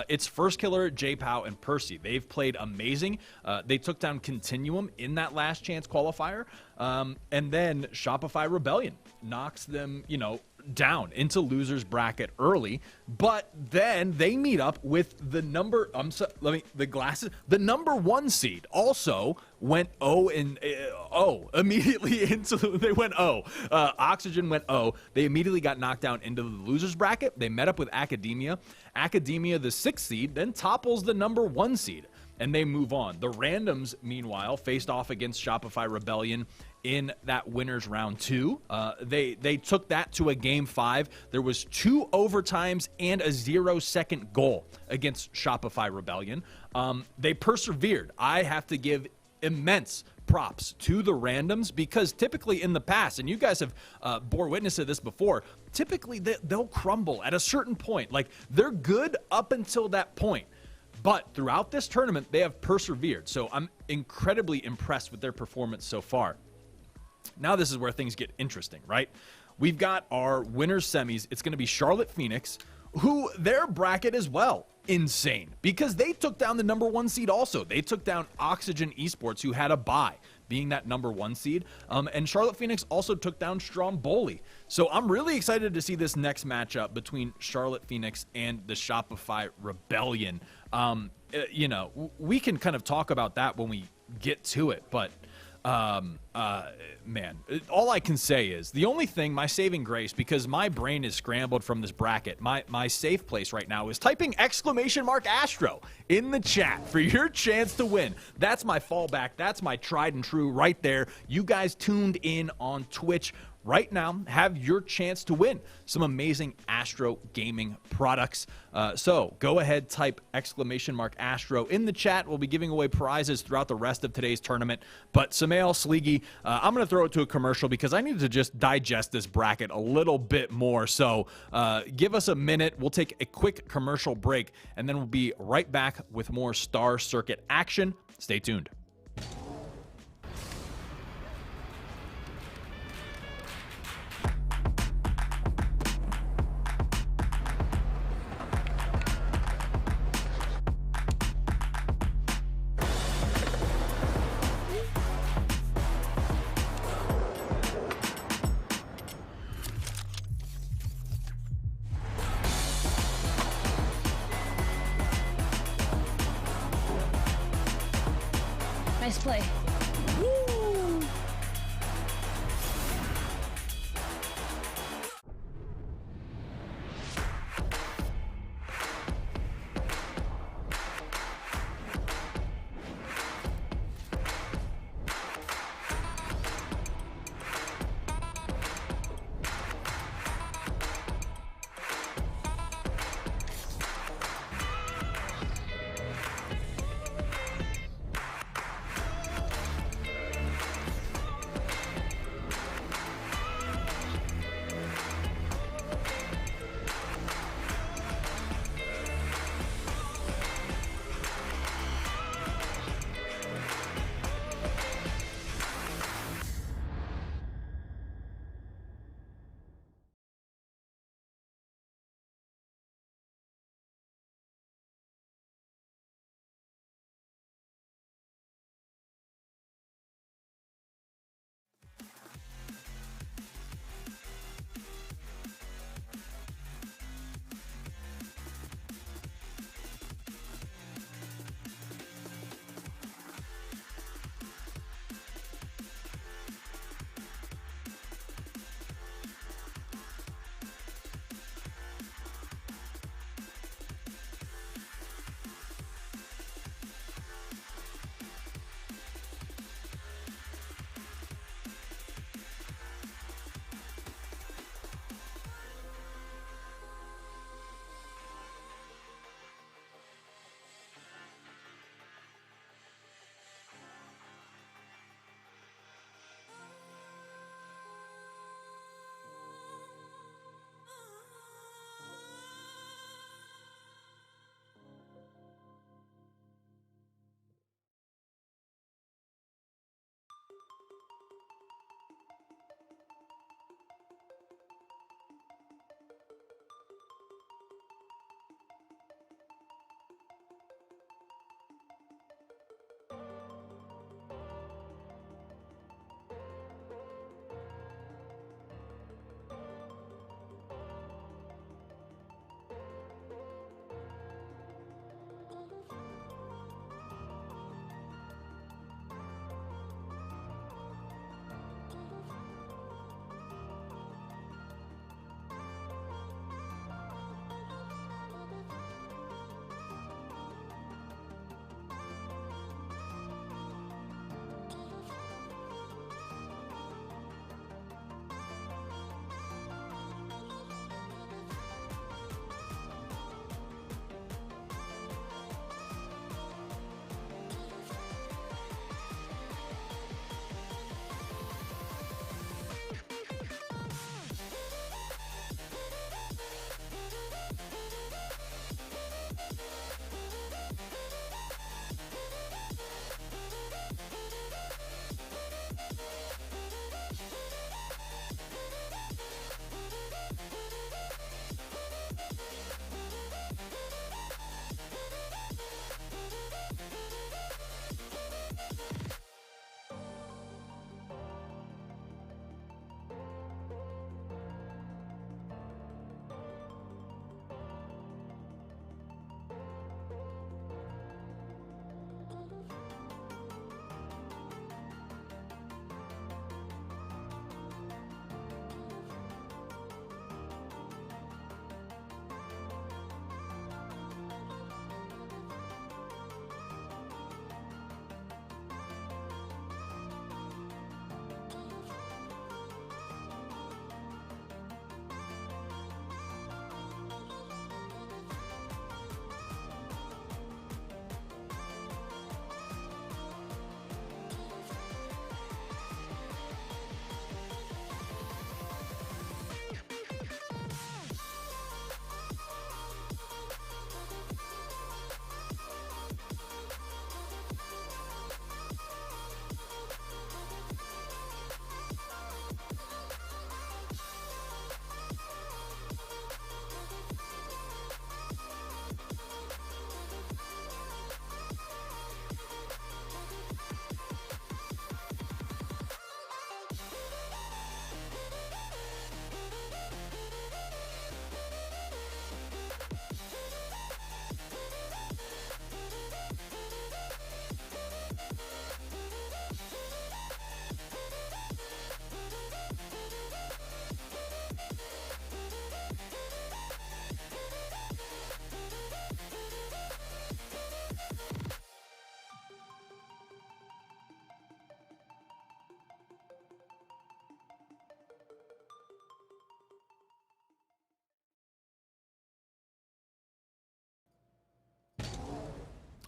Speaker 3: It's First Killer, J-Pow, and Percy. They've played amazing. They took down Continuum in that last chance qualifier. And then Shopify Rebellion knocks them, down into losers bracket early, but then they meet up with the number the number 1 seed also went 0 and 0 immediately into they went 0. Oxygen went 0. They immediately got knocked down into the losers bracket. They met up with Academia. Academia, the 6th seed, then topples the number 1 seed, and they move on. The Randoms, meanwhile, faced off against Shopify Rebellion in that winners round 2. They took that to a game 5. There was 2 overtimes and a 0-second goal against Shopify Rebellion. They persevered. I have to give immense props to the Randoms, because typically in the past, and you guys have bore witness to this before, typically they'll crumble at a certain point. Like, they're good up until that point. But throughout this tournament, they have persevered. So I'm incredibly impressed with their performance so far. Now this is where things get interesting, right? We've got our winners semis. It's going to be Charlotte Phoenix, who their bracket as well, insane, because they took down the number 1 seed also. They took down Oxygen Esports, who had a bye, being that number 1 seed. And Charlotte Phoenix also took down Stromboli. So I'm really excited to see this next matchup between Charlotte Phoenix and the Shopify Rebellion. We can kind of talk about that when we get to it, but man, all I can say is the only thing, my saving grace, because my brain is scrambled from this bracket, my safe place right now is typing !ASTRO in the chat for your chance to win. That's my fallback. That's my tried and true right there. You guys tuned in on Twitch right now have your chance to win some amazing Astro gaming products. So go ahead, type !ASTRO in the chat. We'll be giving away prizes throughout the rest of today's tournament. But Samael, Sleegy, I'm going to throw it to a commercial because I need to just digest this bracket a little bit more. So give us a minute. We'll take a quick commercial break, and then we'll be right back with more Star Circuit action. Stay tuned.
Speaker 8: Nice play.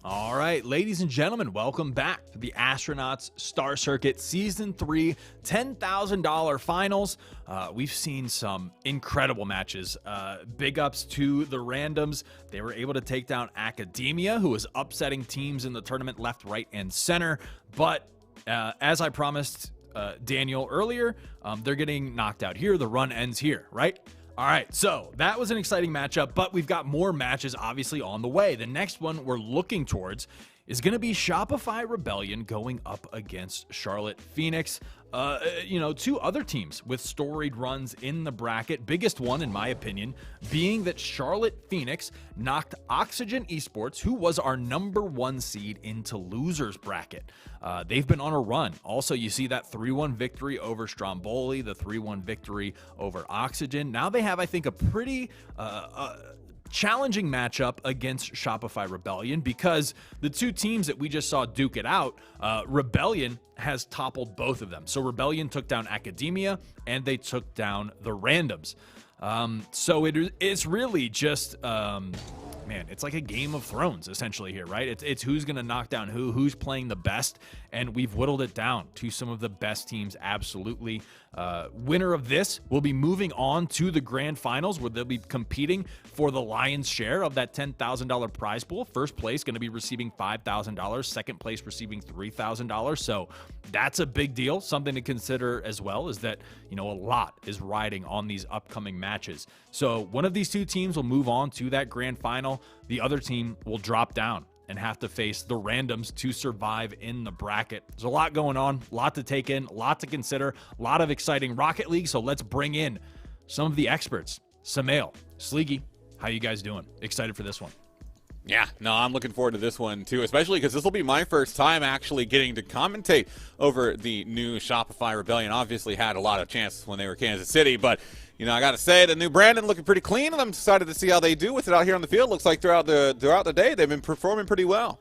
Speaker 3: All right, ladies and gentlemen, welcome back to the Astronauts Star Circuit Season 3 $10,000 Finals. We've seen some incredible matches. Big ups to the randoms. They were able to take down Academia, who was upsetting teams in the tournament left, right, and center. But as I promised Daniel earlier, they're getting knocked out here. The run ends here, right? All right, so that was an exciting matchup, but we've got more matches obviously on the way. The next one we're looking towards is going to be Shopify Rebellion going up against Charlotte Phoenix. Two other teams with storied runs in the bracket. Biggest one, in my opinion, being that Charlotte Phoenix knocked Oxygen Esports, who was our #1 seed, into losers bracket. They've been on a run. Also, you see that 3-1 victory over Stromboli, the 3-1 victory over Oxygen. Now they have, I think, a pretty challenging matchup against Shopify Rebellion, because the two teams that we just saw duke it out, Rebellion has toppled both of them. So Rebellion took down Academia and they took down the randoms. So it's really just, it's like a Game of Thrones essentially here, right? It's who's going to knock down who's playing the best, and we've whittled it down to some of the best teams, absolutely. Winner of this will be moving on to the grand finals, where they'll be competing for the lion's share of that $10,000 prize pool. First place going to be receiving $5,000, second place receiving $3,000. So that's a big deal. Something to consider as well is that, a lot is riding on these upcoming matches. So one of these two teams will move on to that grand final. The other team will drop down and have to face the randoms to survive in the bracket. There's a lot going on, a lot to take in, a lot to consider, a lot of exciting Rocket League. So let's bring in some of the experts. Samael, Sleegy, how you guys doing? Excited for this one?
Speaker 6: Yeah, no, I'm looking forward to this one too, especially because this will be my first time actually getting to commentate over the new Shopify Rebellion. Obviously had a lot of chances when they were Kansas City, but I got to say, the new Brandon looking pretty clean, and I'm excited to see how they do with it out here on the field. Looks like throughout the day they've been performing pretty well.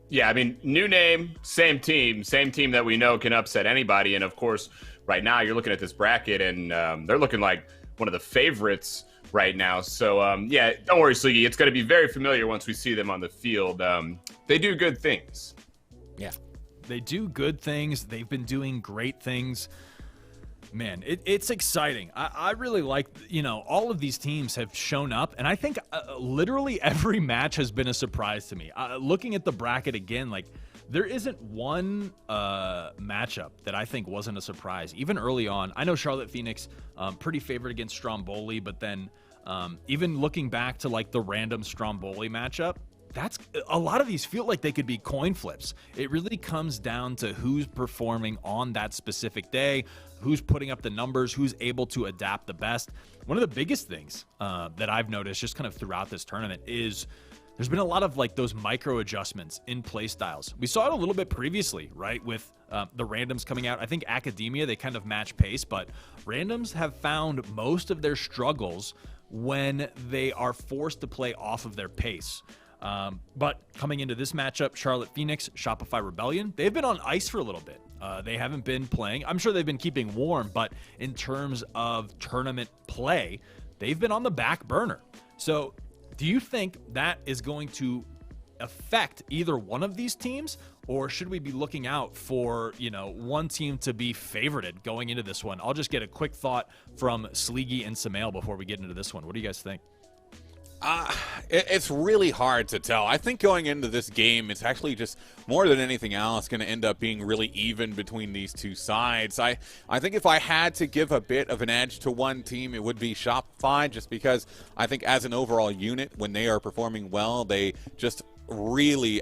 Speaker 7: Yeah, I mean, new name, same team that we know can upset anybody. And of course, right now you're looking at this bracket, and they're looking like one of the favorites right now. So, don't worry, Sleegy. It's going to be very familiar once we see them on the field. They do good things.
Speaker 3: Yeah, they do good things. They've been doing great things. Man, it's exciting. I really like, all of these teams have shown up, and I think literally every match has been a surprise to me. Looking at the bracket again, there isn't one matchup that I think wasn't a surprise. Even early on, I know Charlotte Phoenix pretty favored against Stromboli, but then even looking back to the random Stromboli matchup, that's a lot of these feel like they could be coin flips. It really comes down to who's performing on that specific day, who's putting up the numbers, who's able to adapt the best. One of the biggest things that I've noticed just kind of throughout this tournament is there's been a lot of those micro adjustments in play styles. We saw it a little bit previously, right, with the randoms coming out. I think Academia, they kind of match pace, but randoms have found most of their struggles when they are forced to play off of their pace. But coming into this matchup, Charlotte Phoenix, Shopify Rebellion, they've been on ice for a little bit. They haven't been playing. I'm sure they've been keeping warm, but in terms of tournament play, they've been on the back burner. So do you think that is going to affect either one of these teams, or should we be looking out for, one team to be favorited going into this one? I'll just get a quick thought from Sleegy and Samael before we get into this one. What do you guys think?
Speaker 6: It's really hard to tell. I think going into this game, it's actually just more than anything else going to end up being really even between these two sides. I think if I had to give a bit of an edge to one team, it would be Shopify, just because I think as an overall unit, when they are performing well, they just really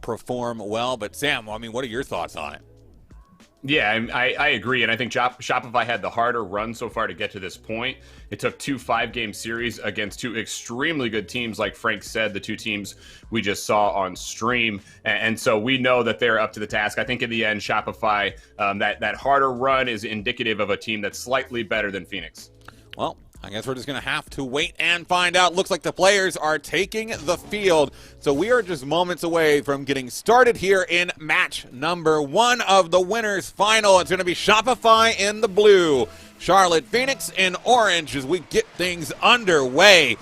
Speaker 6: perform well. But Sam, what are your thoughts on it?
Speaker 7: Yeah, I agree, and I think Shopify had the harder run so far to get to this point. It took 2 5-game series against 2 extremely good teams, like Frank said, the 2 teams we just saw on stream, and so we know that they're up to the task. I think in the end, Shopify, that harder run is indicative of a team that's slightly better than Phoenix.
Speaker 6: Well, I guess we're just going to have to wait and find out. Looks like the players are taking the field. So we are just moments away from getting started here in match number 1 of the winners final. It's going to be Shopify in the blue, Charlotte Phoenix in orange as we get things underway.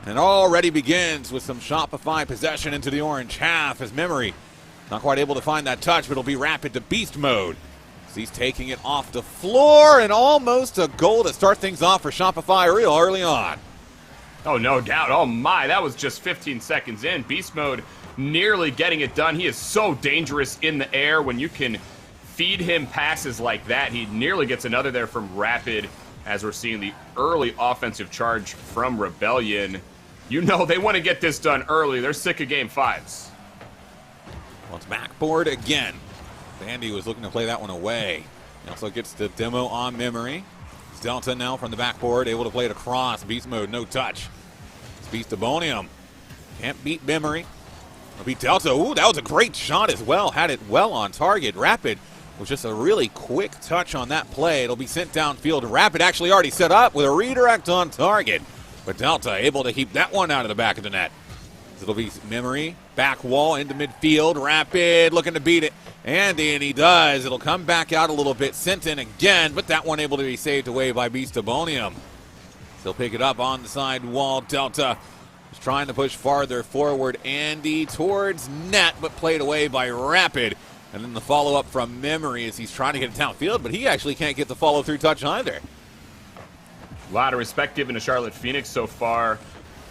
Speaker 8: And already begins with some Shopify possession into the orange half as Memory not quite able to find that touch, but it'll be Rapid to beast mode. So he's taking it off the floor and almost a goal to start things off for Shopify real early on.
Speaker 7: Oh, no doubt. Oh, my. That was just 15 seconds in. Beast mode nearly getting it done. He is so dangerous in the air. When you can feed him passes like that, he nearly gets another there from Rapid as we're seeing the early offensive charge from Rebellion. You know they want to get this done early. They're sick of game 5s.
Speaker 8: Well, it's backboard again. Andy was looking to play that one away. He also gets the demo on Memory. It's Delta now from the backboard, able to play it across. Beast mode, no touch. It's Beastabonium. Can't beat Memory. It'll beat Delta. Ooh, that was a great shot as well. Had it well on target. Rapid was just a really quick touch on that play. It'll be sent downfield. Rapid actually already set up with a redirect on target. But Delta able to keep that one out of the back of the net. It'll be Memory, back wall into midfield. Rapid looking to beat it. And he does. It'll come back out a little bit. Sent in again, but that one able to be saved away by Beastabonium. He'll pick it up on the side wall. Delta is trying to push farther forward. Andy towards net, but played away by Rapid. And then the follow-up from Memory as he's trying to get it downfield, but he actually can't get the follow-through touch either.
Speaker 7: A lot of respect given to Charlotte Phoenix so far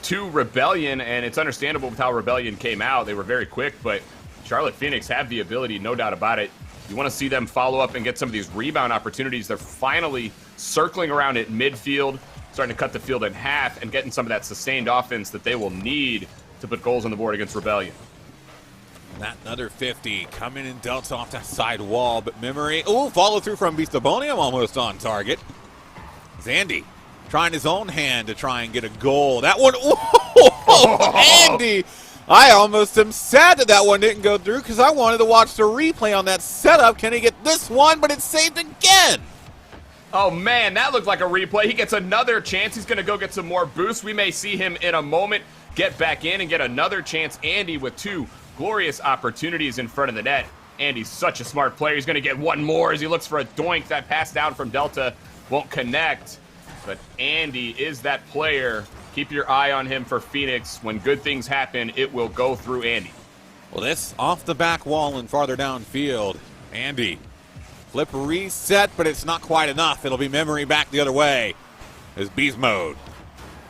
Speaker 7: to Rebellion, and it's understandable with how Rebellion came out. They were very quick, but Charlotte Phoenix have the ability, no doubt about it. You want to see them follow up and get some of these rebound opportunities. They're finally circling around at midfield, starting to cut the field in half and getting some of that sustained offense that they will need to put goals on the board against Rebellion.
Speaker 8: Not another 50 coming in Delta off that side wall, but Memory, ooh, follow through from Beastabonium almost on target. Zandy trying his own hand to try and get a goal. That one, ooh, Andy. I almost am sad that one didn't go through because I wanted to watch the replay on that setup. Can he get this one? But it's saved again.
Speaker 7: Oh, man, that looked like a replay. He gets another chance. He's going to go get some more boost. We may see him in a moment get back in and get another chance. Andy with 2 glorious opportunities in front of the net. Andy's such a smart player. He's going to get one more as he looks for a doink. That pass down from Delta won't connect. But Andy is that player. Keep your eye on him for Phoenix. When good things happen, it will go through Andy.
Speaker 8: Well, this off the back wall and farther downfield. Andy. Flip reset, but it's not quite enough. It'll be Memory back the other way as beast mode.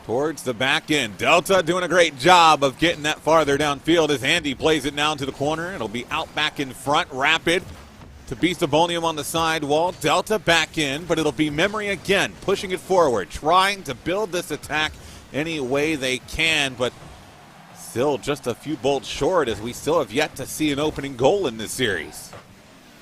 Speaker 8: Towards the back end. Delta doing a great job of getting that farther downfield as Andy plays it down to the corner. It'll be out back in front. Rapid to Beastabonium on the side wall. Delta back in, but it'll be Memory again, pushing it forward, trying to build this attack any way they can, but still just a few bolts short as we still have yet to see an opening goal in this series.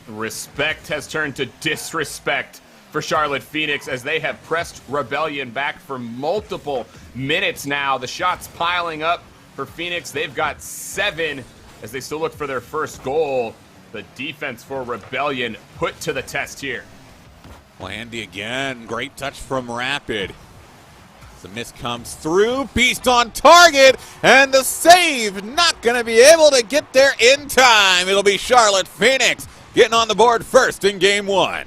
Speaker 7: Respect has turned to disrespect for Charlotte Phoenix as they have pressed Rebellion back for multiple minutes now. The shots piling up for Phoenix. They've got 7 as they still look for their first goal. The defense for Rebellion put to the test here.
Speaker 8: Well, Andy again. Great touch from Rapid. The miss comes through. Beast on target. And the save. Not going to be able to get there in time. It'll be Charlotte Phoenix getting on the board first in game 1.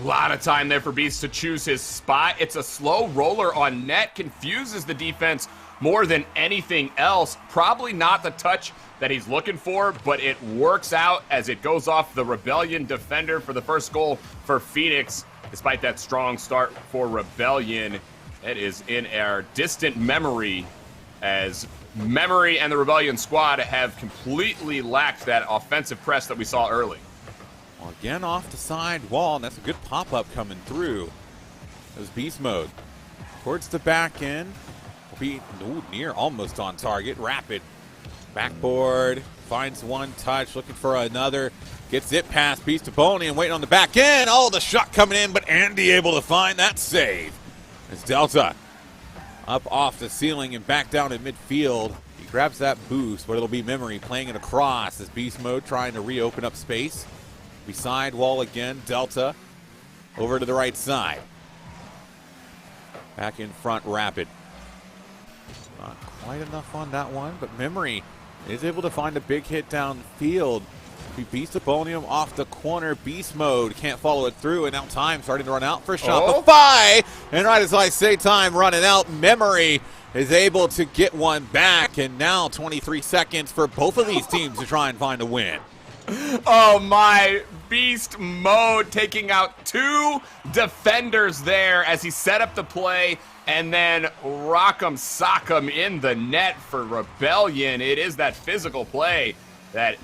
Speaker 7: A lot of time there for Beast to choose his spot. It's a slow roller on net. Confuses the defense more than anything else. Probably not the touch that he's looking for, but it works out as it goes off the Rebellion defender for the first goal for Phoenix. Despite that strong start for Rebellion, it is in our distant memory as Memory and the Rebellion squad have completely lacked that offensive press that we saw early.
Speaker 8: Well, again off the side wall, and that's a good pop-up coming through. It was beast mode. Towards the back end. Near almost on target. Rapid. Backboard. Finds one touch. Looking for another. Gets it past Beastabonium. Waiting on the back end. Oh, the shot coming in, but Andy able to find that save. It's Delta. Up off the ceiling and back down in midfield. He grabs that boost, but it'll be Memory playing it across as beast mode trying to reopen up space. Beside wall again. Delta over to the right side. Back in front, Rapid. Not quite enough on that one, but Memory is able to find a big hit downfield. Beast of Bonium off the corner. Beast mode can't follow it through, and now time starting to run out for Shopify. And right as I say time running out, Memory is able to get one back, and now 23 seconds for both of these teams to try and find a win.
Speaker 7: Oh my, Beast mode taking out 2 defenders there as he set up the play, and then Rock'em Sock'em in the net for Rebellion. It is that physical play that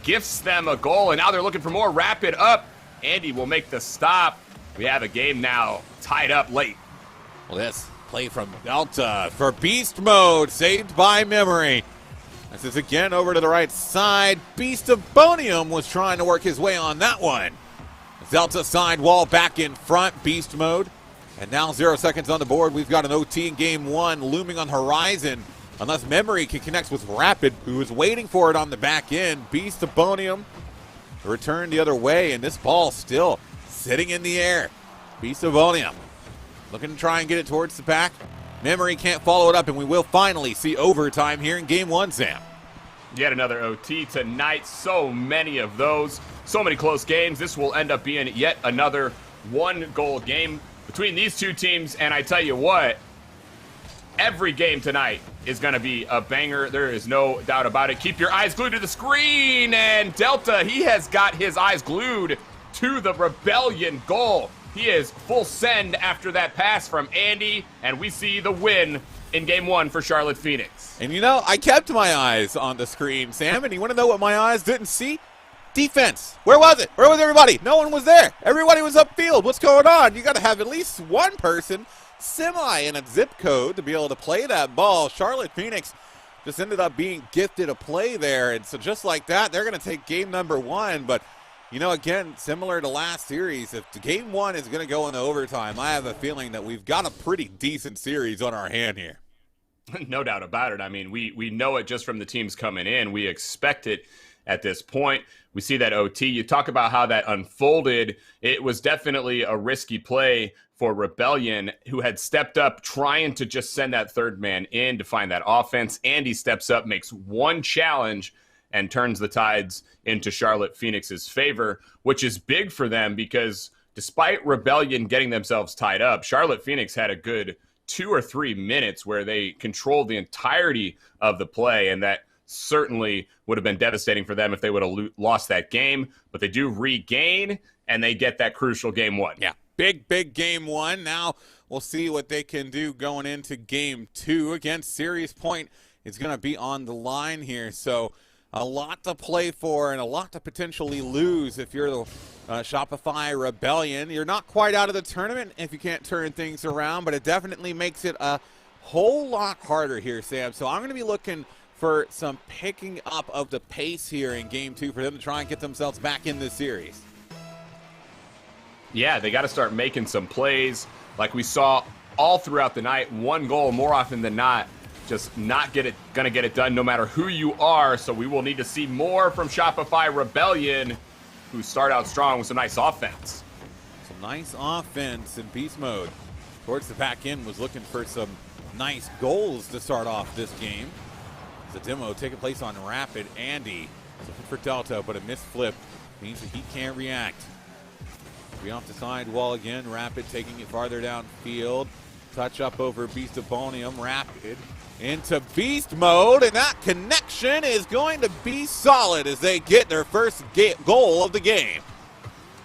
Speaker 7: gifts them a goal, and now they're looking for more. Rapid up. Andy will make the stop. We have a game now tied up late.
Speaker 8: Well, this play from Delta for Beast mode, saved by Memory. This is again over to the right side. Beast of Bonium was trying to work his way on that one. Delta side wall back in front, Beast mode. And now 0 seconds on the board. We've got an OT in game 1 looming on the horizon. Unless Memory can connect with Rapid, who is waiting for it on the back end. Beast of Bonium return the other way, and this ball still sitting in the air. Beast of Bonium looking to try and get it towards the back. Memory can't follow it up, and we will finally see overtime here in game 1, Sam.
Speaker 7: Yet another OT tonight. So many of those. So many close games. This will end up being yet another 1-goal game between these two teams. And I tell you what, every game tonight is going to be a banger. There is no doubt about it. Keep your eyes glued to the screen. And Delta, he has got his eyes glued to the Rebellion goal. He is full send after that pass from Andy, and we see the win in game 1 for Charlotte Phoenix.
Speaker 8: And you know, I kept my eyes on the screen, Sam, and you want to know what my eyes didn't see? Defense. Where was it? Where was everybody? No one was there. Everybody was upfield. What's going on? You got to have at least one person semi in a zip code to be able to play that ball. Charlotte Phoenix just ended up being gifted a play there, and so just like that, they're going to take game number 1, but you know, again, similar to last series, if the game 1 is going to go into overtime, I have a feeling that we've got a pretty decent series on our hand here.
Speaker 7: No doubt about it. I mean, we know it just from the teams coming in. We expect it at this point. We see that OT. You talk about how that unfolded. It was definitely a risky play for Rebellion, who had stepped up trying to just send that third man in to find that offense. Andy steps up, makes one challenge, and turns the tides into Charlotte Phoenix's favor, which is big for them because despite Rebellion getting themselves tied up, Charlotte Phoenix had a good 2 or 3 minutes where they controlled the entirety of the play, and that certainly would have been devastating for them if they would have lost that game. But they do regain, and they get that crucial game 1.
Speaker 8: Yeah, big game 1. Now we'll see what they can do going into game 2. Again, series point is going to be on the line here, so a lot to play for and a lot to potentially lose if you're the Shopify Rebellion. You're not quite out of the tournament if you can't turn things around, but it definitely makes it a whole lot harder here, Sam. So I'm going to be looking for some picking up of the pace here in game 2 for them to try and get themselves back in this series.
Speaker 7: Yeah, they got to start making some plays like we saw all throughout the night. 1 goal more often than not. Just not gonna get it done no matter who you are. So we will need to see more from Shopify Rebellion, who start out strong with some nice offense.
Speaker 8: Some nice offense in beast mode. Towards the back end was looking for some nice goals to start off this game. The demo taking place on Rapid. Andy is looking for Delta, but a missed flip means that he can't react. Be off the side wall again. Rapid taking it farther downfield. Touch up over Beast of Bonium. Rapid into beast mode, and that connection is going to be solid as they get their first goal of the game.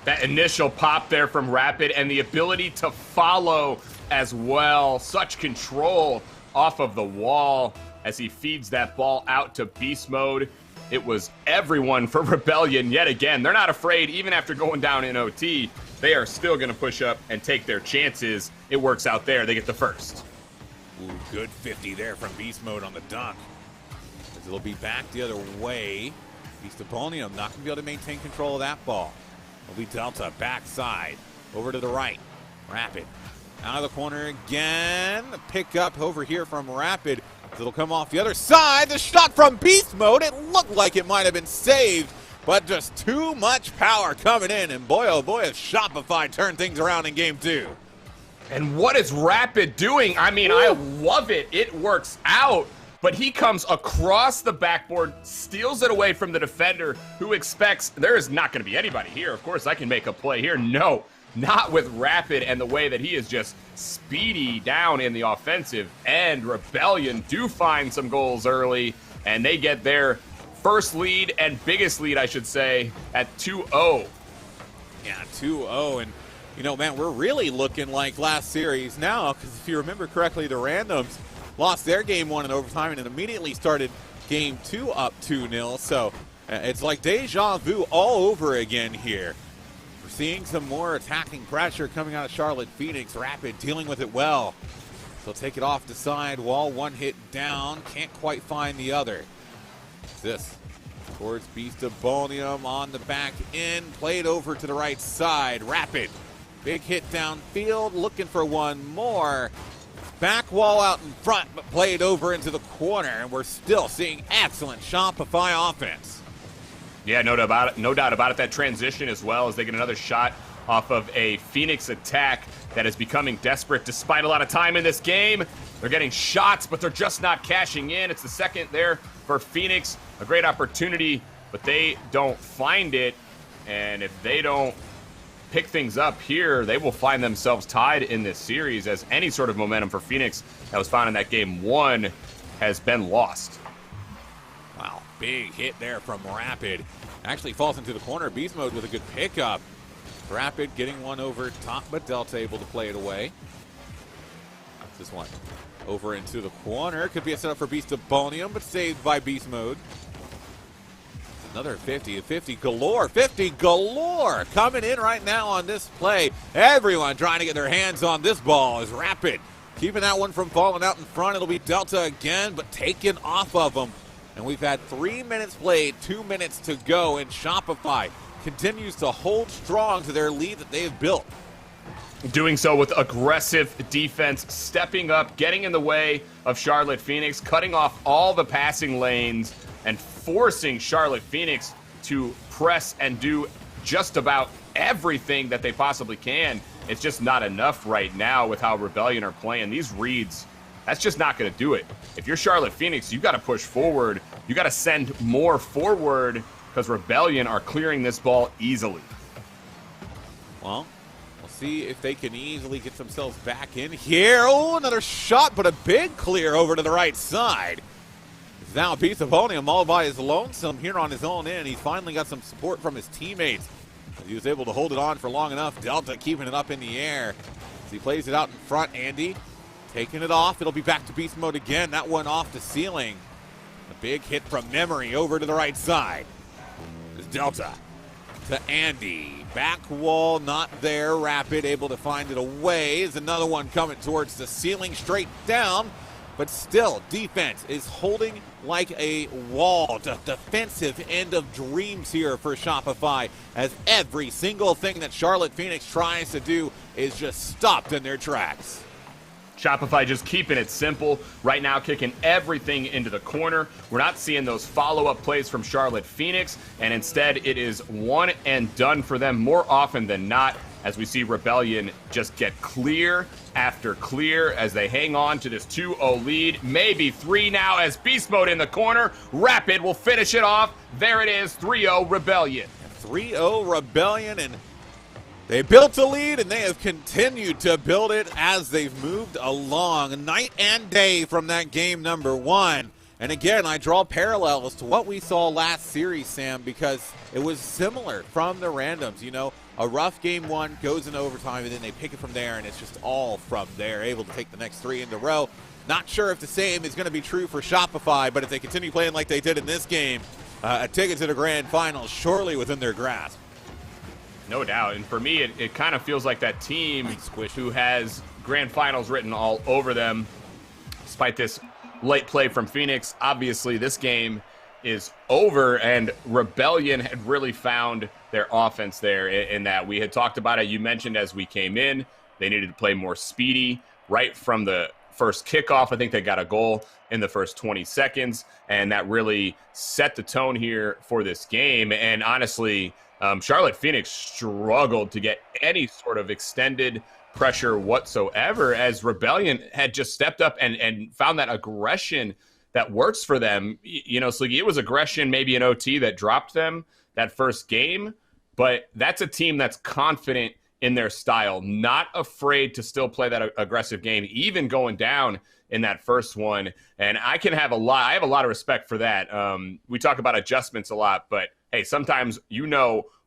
Speaker 7: That initial pop there from Rapid and the ability to follow as well. Such control off of the wall as he feeds that ball out to beast mode. It was everyone for Rebellion yet again. They're not afraid, even after going down in OT. They are still going to push up and take their chances. It works out there. They get the first.
Speaker 8: Ooh, good 50 there from beast mode on the dunk. As it'll be back the other way. Beast of Bonium not going to be able to maintain control of that ball. It'll be Delta backside over to the right. Rapid out of the corner again. Pick up over here from Rapid. It'll come off the other side. The shot from beast mode. It looked like it might have been saved, but just too much power coming in. And boy, oh boy, if Shopify turned things around in game 2.
Speaker 7: And what is Rapid doing? I mean, I love it. It works out. but he comes across the backboard, steals it away from the defender who expects there is not going to be anybody here. Of course, I can make a play here. No, not with Rapid and the way that he is just speedy down in the offensive end. Rebellion do find some goals early, and they get their first lead and biggest lead, I should say, at 2-0.
Speaker 8: Yeah, 2-0, and you know, man, we're really looking like last series now, because if you remember correctly, the Randoms lost their game 1 in overtime and then immediately started game 2 up 2-0, so it's like deja vu all over again here. We're seeing some more attacking pressure coming out of Charlotte Phoenix. Rapid dealing with it well. They'll take it off the side wall, one hit down, can't quite find the other. This towards Beast of Bonium on the back end, played over to the right side. Rapid, big hit downfield, looking for one more. Back wall out in front, but played over into the corner, and we're still seeing excellent Shopify offense.
Speaker 7: Yeah, no doubt about it. No doubt about it. That transition as well as they get another shot off of a Phoenix attack that is becoming desperate despite a lot of time in this game. They're getting shots, but they're just not cashing in. It's the second there for Phoenix. A great opportunity, but they don't find it. And if they don't pick things up here, they will find themselves tied in this series, as any sort of momentum for Phoenix that was found in that game 1 has been lost.
Speaker 8: Wow, big hit there from Rapid. Actually falls into the corner. Beast Mode with a good pickup. Rapid getting one over top, but Delta able to play it away. That's this one. Over into the corner. Could be a setup for Beast of Bonium, but saved by Beast Mode. Another 50 galore. 50 galore coming in right now on this play. Everyone trying to get their hands on this ball is Rapid. Keeping that one from falling out in front. It'll be Delta again, but taken off of them. And we've had 3 minutes played, 2 minutes to go, and Shopify continues to hold strong to their lead that they've built.
Speaker 7: Doing so with aggressive defense, stepping up, getting in the way of Charlotte Phoenix, cutting off all the passing lanes, and forcing Charlotte Phoenix to press and do just about everything that they possibly can. It's just not enough right now with how Rebellion are playing. These reads, that's just not going to do it. If you're Charlotte Phoenix, you got to push forward. You got to send more forward, because Rebellion are clearing this ball easily.
Speaker 8: Well, we'll see if they can easily get themselves back in here. Oh, another shot, but a big clear over to the right side. It's now Beast of Bonium all by his lonesome here on his own end. He's finally got some support from his teammates. He was able to hold it on for long enough. Delta keeping it up in the air as he plays it out in front. Andy taking it off. It'll be back to Beast Mode again. That one off the ceiling. A big hit from Memory over to the right side. It's Delta to Andy. Back wall not there. Rapid able to find it away. Is another one coming towards the ceiling, straight down. But still, defense is holding like a wall. The defensive end of dreams here for Shopify, as every single thing that Charlotte Phoenix tries to do is just stopped in their tracks.
Speaker 7: Shopify just keeping it simple right now, kicking everything into the corner. We're not seeing those follow-up plays from Charlotte Phoenix, and instead it is one and done for them more often than not, as we see Rebellion just get clear after clear as they hang on to this 2-0 lead. Maybe 3 now as Beast Mode in the corner. Rapid will finish it off. There it is, 3-0 Rebellion.
Speaker 8: 3-0 Rebellion, and they built a lead, and they have continued to build it as they've moved along. Night and day from that game number 1. And again, I draw parallels to what we saw last series, Sam, because it was similar from the randoms. You know, a rough game 1 goes in overtime, and then they pick it from there, and it's just all from there, able to take the next 3 in a row. Not sure if the same is going to be true for Shopify, but if they continue playing like they did in this game, a ticket to the grand final surely within their grasp.
Speaker 7: No doubt. And for me, it kind of feels like that team who has grand finals written all over them, despite this late play from Phoenix. Obviously, this game is over, and Rebellion had really found their offense there in that we had talked about it. You mentioned as we came in, they needed to play more speedy right from the first kickoff. I think they got a goal in the first 20 seconds, and that really set the tone here for this game. And honestly, Charlotte Phoenix struggled to get any sort of extended pressure whatsoever, as Rebellion had just stepped up and found that aggression that works for them. You know, Sliggy, it was aggression, maybe an OT that dropped them that first game, but that's a team that's confident in their style, not afraid to still play that aggressive game, even going down in that first one. And I have a lot of respect for that. We talk about adjustments a lot, but hey, sometimes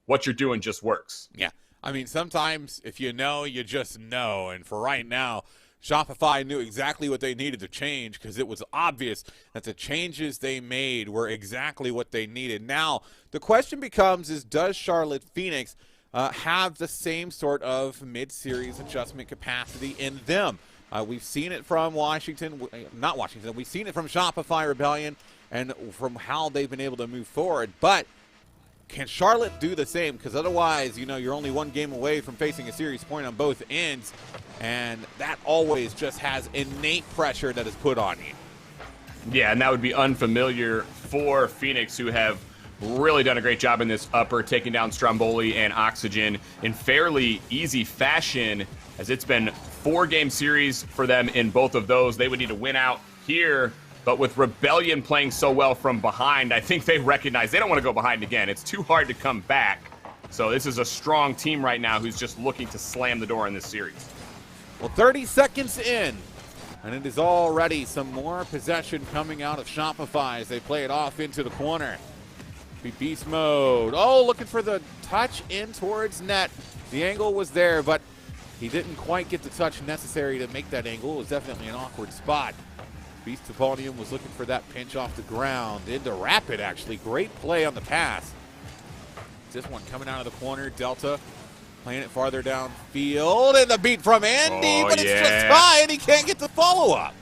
Speaker 7: what you're doing just works.
Speaker 8: Yeah. I mean, sometimes if you know, you just know. And for right now, Shopify knew exactly what they needed to change because it was obvious that the changes they made were exactly what they needed. Now, the question becomes is, does Charlotte Phoenix have the same sort of mid-series adjustment capacity in them? We've seen it from we've seen it from Shopify Rebellion and from how they've been able to move forward. But can Charlotte do the same? Because otherwise, you're only one game away from facing a serious point on both ends, and that always just has innate pressure that is put on you.
Speaker 7: Yeah, and that would be unfamiliar for Phoenix, who have really done a great job in this upper, taking down Stromboli and Oxygen in fairly easy fashion, as it's been 4-game series for them in both of those. They would need to win out here. But with Rebellion playing so well from behind, I think they recognize they don't want to go behind again. It's too hard to come back. So this is a strong team right now who's just looking to slam the door in this series.
Speaker 8: Well, 30 seconds in, and it is already some more possession coming out of Shopify as they play it off into the corner. Beast mode. Oh, looking for the touch in towards net. The angle was there, but he didn't quite get the touch necessary to make that angle. It was definitely an awkward spot. Beast Toponium was looking for that pinch off the ground. Into Rapid, actually. Great play on the pass. This one coming out of the corner. Delta playing it farther downfield. And the beat from Andy, but it's just high, and he can't get the follow-up.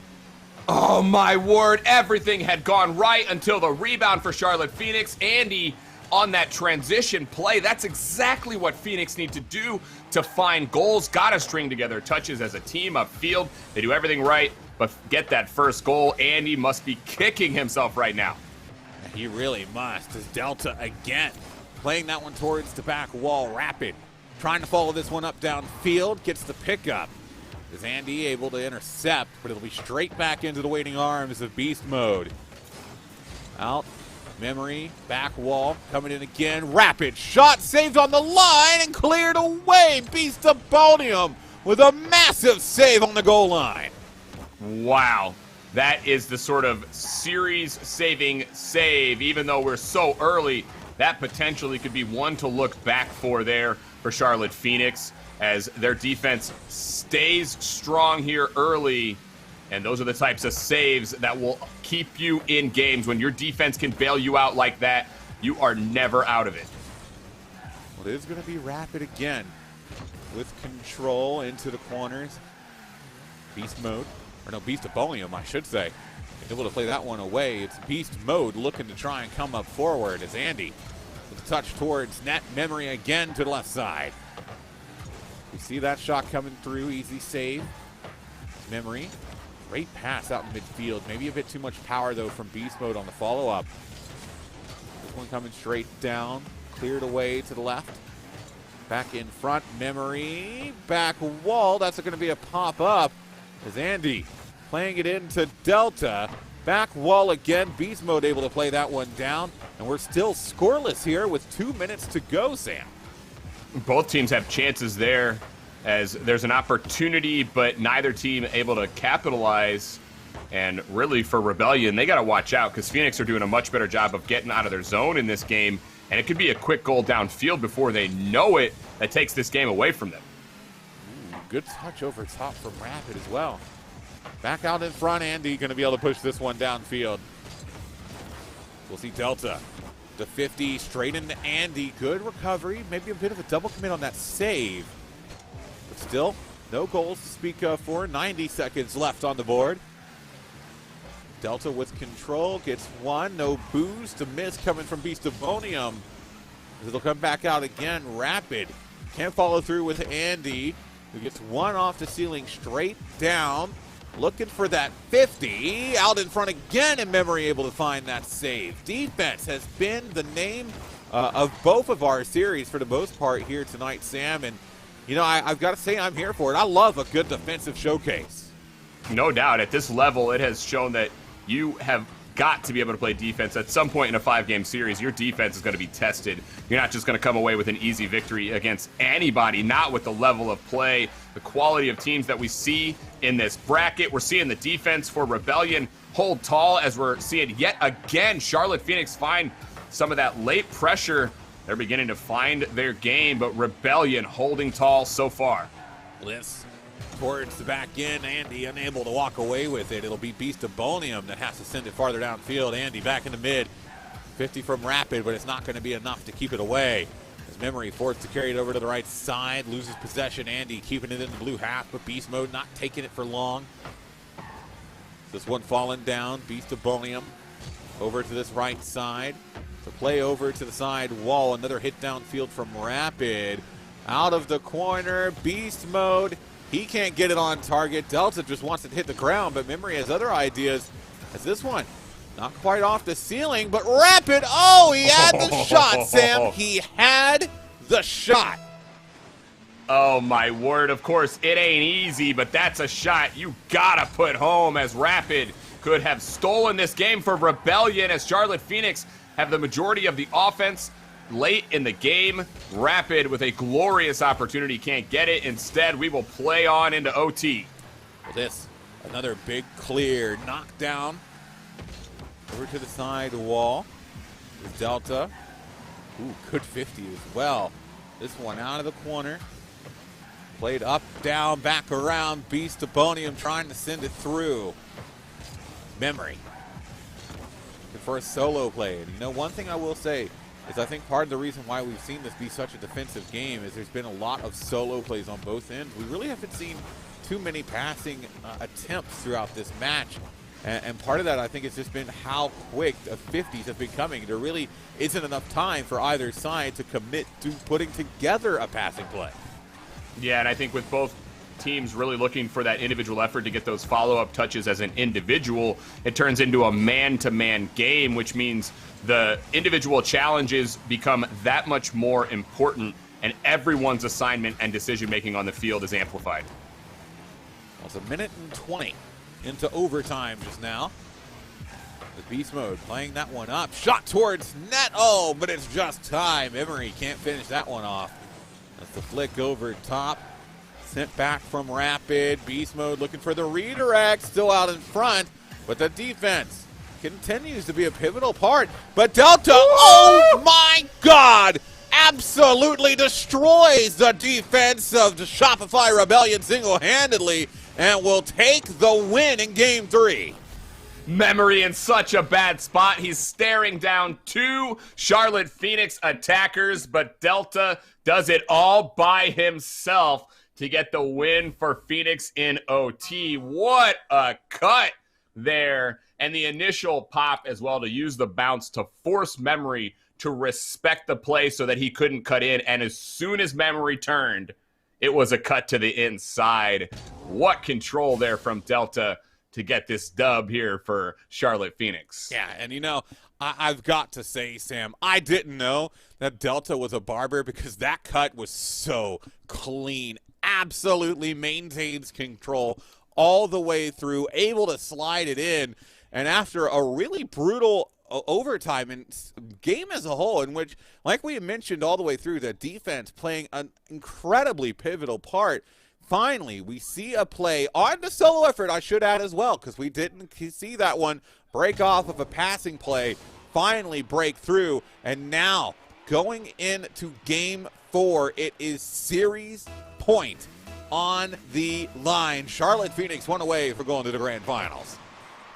Speaker 7: Oh, my word. Everything had gone right until the rebound for Charlotte Phoenix. Andy on that transition play. That's exactly what Phoenix need to do to find goals. Got to string together touches as a team upfield. They do everything right, but get that first goal. Andy must be kicking himself right now.
Speaker 8: He really must. As Delta again playing that one towards the back wall. Rapid trying to follow this one up downfield. Gets the pickup. Is Andy able to intercept, but it'll be straight back into the waiting arms of Beast Mode. Out. Memory, back wall, coming in again. Rapid shot saved on the line and cleared away. Beast of Podium with a massive save on the goal line.
Speaker 7: Wow. That is the sort of series-saving save. Even though we're so early, that potentially could be one to look back for there for Charlotte Phoenix, as their defense stays strong here early. And those are the types of saves that will keep you in games. When your defense can bail you out like that, you are never out of it.
Speaker 8: Well, it is going to be Rapid again with control into the corners. Beast Mode, or no, Beast of Bolium, I should say. Able to play that one away. It's Beast Mode looking to try and come up forward as Andy with a touch towards net. Memory again to the left side. We see that shot coming through. Easy save. Memory. Great pass out in midfield. Maybe a bit too much power, though, from Beast Mode on the follow-up. This one coming straight down. Cleared away to the left. Back in front. Memory. Back wall. That's going to be a pop-up as Andy playing it into Delta. Back wall again. Beast Mode able to play that one down. And we're still scoreless here with 2 minutes to go, Sam.
Speaker 7: Both teams have chances there, as there's an opportunity, but neither team able to capitalize. And really for Rebellion, they got to watch out, because Phoenix are doing a much better job of getting out of their zone in this game. And it could be a quick goal downfield before they know it that takes this game away from them.
Speaker 8: Ooh, good touch over top from Rapid as well. Back out in front, Andy going to be able to push this one downfield. We'll see Delta. The 50 straight into Andy. Good recovery. Maybe a bit of a double commit on that save. But still, no goals to speak of for. 90 seconds left on the board. Delta with control. Gets one. No boost. To miss coming from Beast of Bonium. It'll come back out again. Rapid. Can't follow through with Andy, who gets one off the ceiling straight down. Looking for that 50. Out in front again, and Memory able to find that save. Defense has been the name of both of our series for the most part here tonight, Sam. And, you know, I've got to say I'm here for it. I love a good defensive showcase.
Speaker 7: No doubt. At this level, it has shown that you have got to be able to play defense. At some point in a 5-game series, your defense is going to be tested. You're not just going to come away with an easy victory against anybody, not with the level of play, the quality of teams that we see in this bracket. We're seeing the defense for Rebellion hold tall, as we're seeing yet again Charlotte Phoenix find some of that late pressure. They're beginning to find their game, but Rebellion holding tall so far.
Speaker 8: Bliss towards the back end. Andy unable to walk away with it. It'll be Beast of Bonium that has to send it farther downfield. Andy back in the mid. 50 from Rapid, but it's not going to be enough to keep it away. As Memory forced to carry it over to the right side. Loses possession. Andy keeping it in the blue half, but Beast Mode not taking it for long. This one falling down. Beast of Bonium over to this right side. To play over to the side wall. Another hit downfield from Rapid. Out of the corner. Beast Mode. He can't get it on target. Delta just wants it to hit the ground, but Memory has other ideas. As this one, not quite off the ceiling, but Rapid. Oh, he had the shot, Sam. He had the shot.
Speaker 7: Oh, my word. Of course, it ain't easy, but that's a shot you gotta put home, as Rapid could have stolen this game for Rebellion, as Charlotte Phoenix have the majority of the offense late in the game. Rapid with a glorious opportunity can't get it. Instead, we will play on into OT.
Speaker 8: Well, this, another big clear knockdown over to the side wall with Delta. Ooh, good 50 as well. This one out of the corner. Played up, down, back around. Beast of Bonium trying to send it through. Memory. Looking for a solo play. And you know, one thing I will say is I think part of the reason why we've seen this be such a defensive game is there's been a lot of solo plays on both ends. We really haven't seen too many passing attempts throughout this match. And part of that, I think, has just been how quick the 50s have been coming. There really isn't enough time for either side to commit to putting together a passing play.
Speaker 7: Yeah, and I think with both teams really looking for that individual effort to get those follow-up touches as an individual, it turns into a man-to-man game, which means the individual challenges become that much more important, and everyone's assignment and decision-making on the field is amplified.
Speaker 8: Well, it's 1:20 into overtime just now. The Beast Mode playing that one up. Shot towards net. Oh, but it's just time. Emery can't finish that one off. That's the flick over top. Sent back from Rapid. Beast Mode looking for the redirect. Still out in front. But the defense continues to be a pivotal part. But Delta, oh my God, absolutely destroys the defense of the Shopify Rebellion single-handedly and will take the win in Game 3.
Speaker 7: Memory in such a bad spot. He's staring down two Charlotte Phoenix attackers, but Delta does it all by himself to get the win for Phoenix in OT. What a cut there. And the initial pop as well to use the bounce to force Memory to respect the play so that he couldn't cut in. And as soon as Memory turned, it was a cut to the inside. What control there from Delta to get this dub here for Charlotte Phoenix.
Speaker 8: Yeah, and you know, I've got to say, Sam, I didn't know that Delta was a barber because that cut was so clean. Absolutely maintains control all the way through, able to slide it in. And after a really brutal overtime and game as a whole, in which, like we mentioned all the way through, the defense playing an incredibly pivotal part, finally we see a play on the solo effort, I should add as well, because we didn't see that one break off of a passing play, finally break through. And now going into Game 4, it is series point on the line. Charlotte Phoenix one away for going to the grand finals.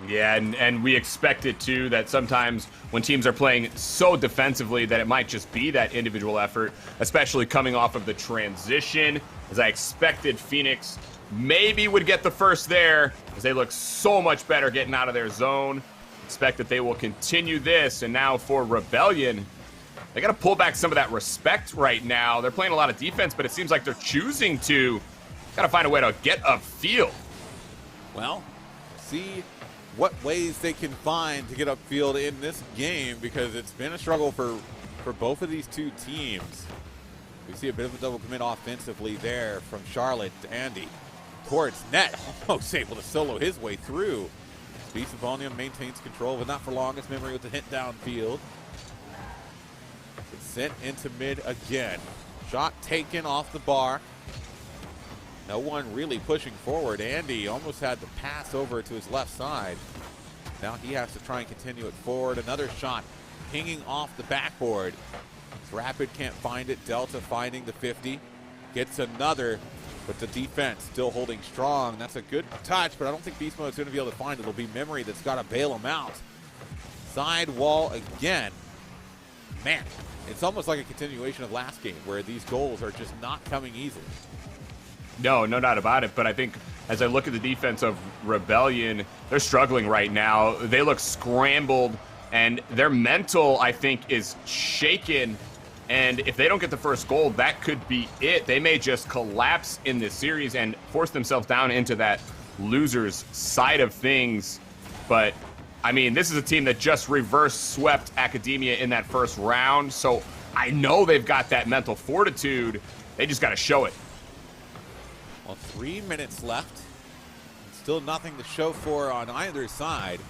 Speaker 7: Yeah, and we expect it too, that sometimes when teams are playing so defensively that it might just be that individual effort, especially coming off of the transition, as I expected Phoenix maybe would get the first there, as they look so much better getting out of their zone. Expect that they will continue this, and now for Rebellion, they got to pull back some of that respect right now. They're playing a lot of defense, but it seems like they're choosing to got to find a way to get upfield.
Speaker 8: Well, see what ways they can find to get upfield in this game, because it's been a struggle for both of these two teams. We see a bit of a double commit offensively there from Charlotte to Andy. Towards net, almost able to solo his way through. Beast of Volume maintains control, but not for long. It's Memory with the hit downfield. It's sent into mid again. Shot taken off the bar. No one really pushing forward. Andy almost had the pass over to his left side. Now he has to try and continue it forward. Another shot pinging off the backboard. Rapid can't find it. Delta finding the 50. Gets another, but the defense still holding strong. That's a good touch, but I don't think Beast Mode's going to be able to find it. It'll be Memory that's got to bail him out. Side wall again. Man, it's almost like a continuation of last game where these goals are just not coming easily.
Speaker 7: No doubt about it. But I think as I look at the defense of Rebellion, they're struggling right now. They look scrambled, and their mental, I think, is shaken. And if they don't get the first goal, that could be it. They may just collapse in this series and force themselves down into that loser's side of things. But, I mean, this is a team that just reverse swept Academia in that first round. So I know they've got that mental fortitude. They just got to show it.
Speaker 8: Well, 3 minutes left. Still nothing to show for on either side.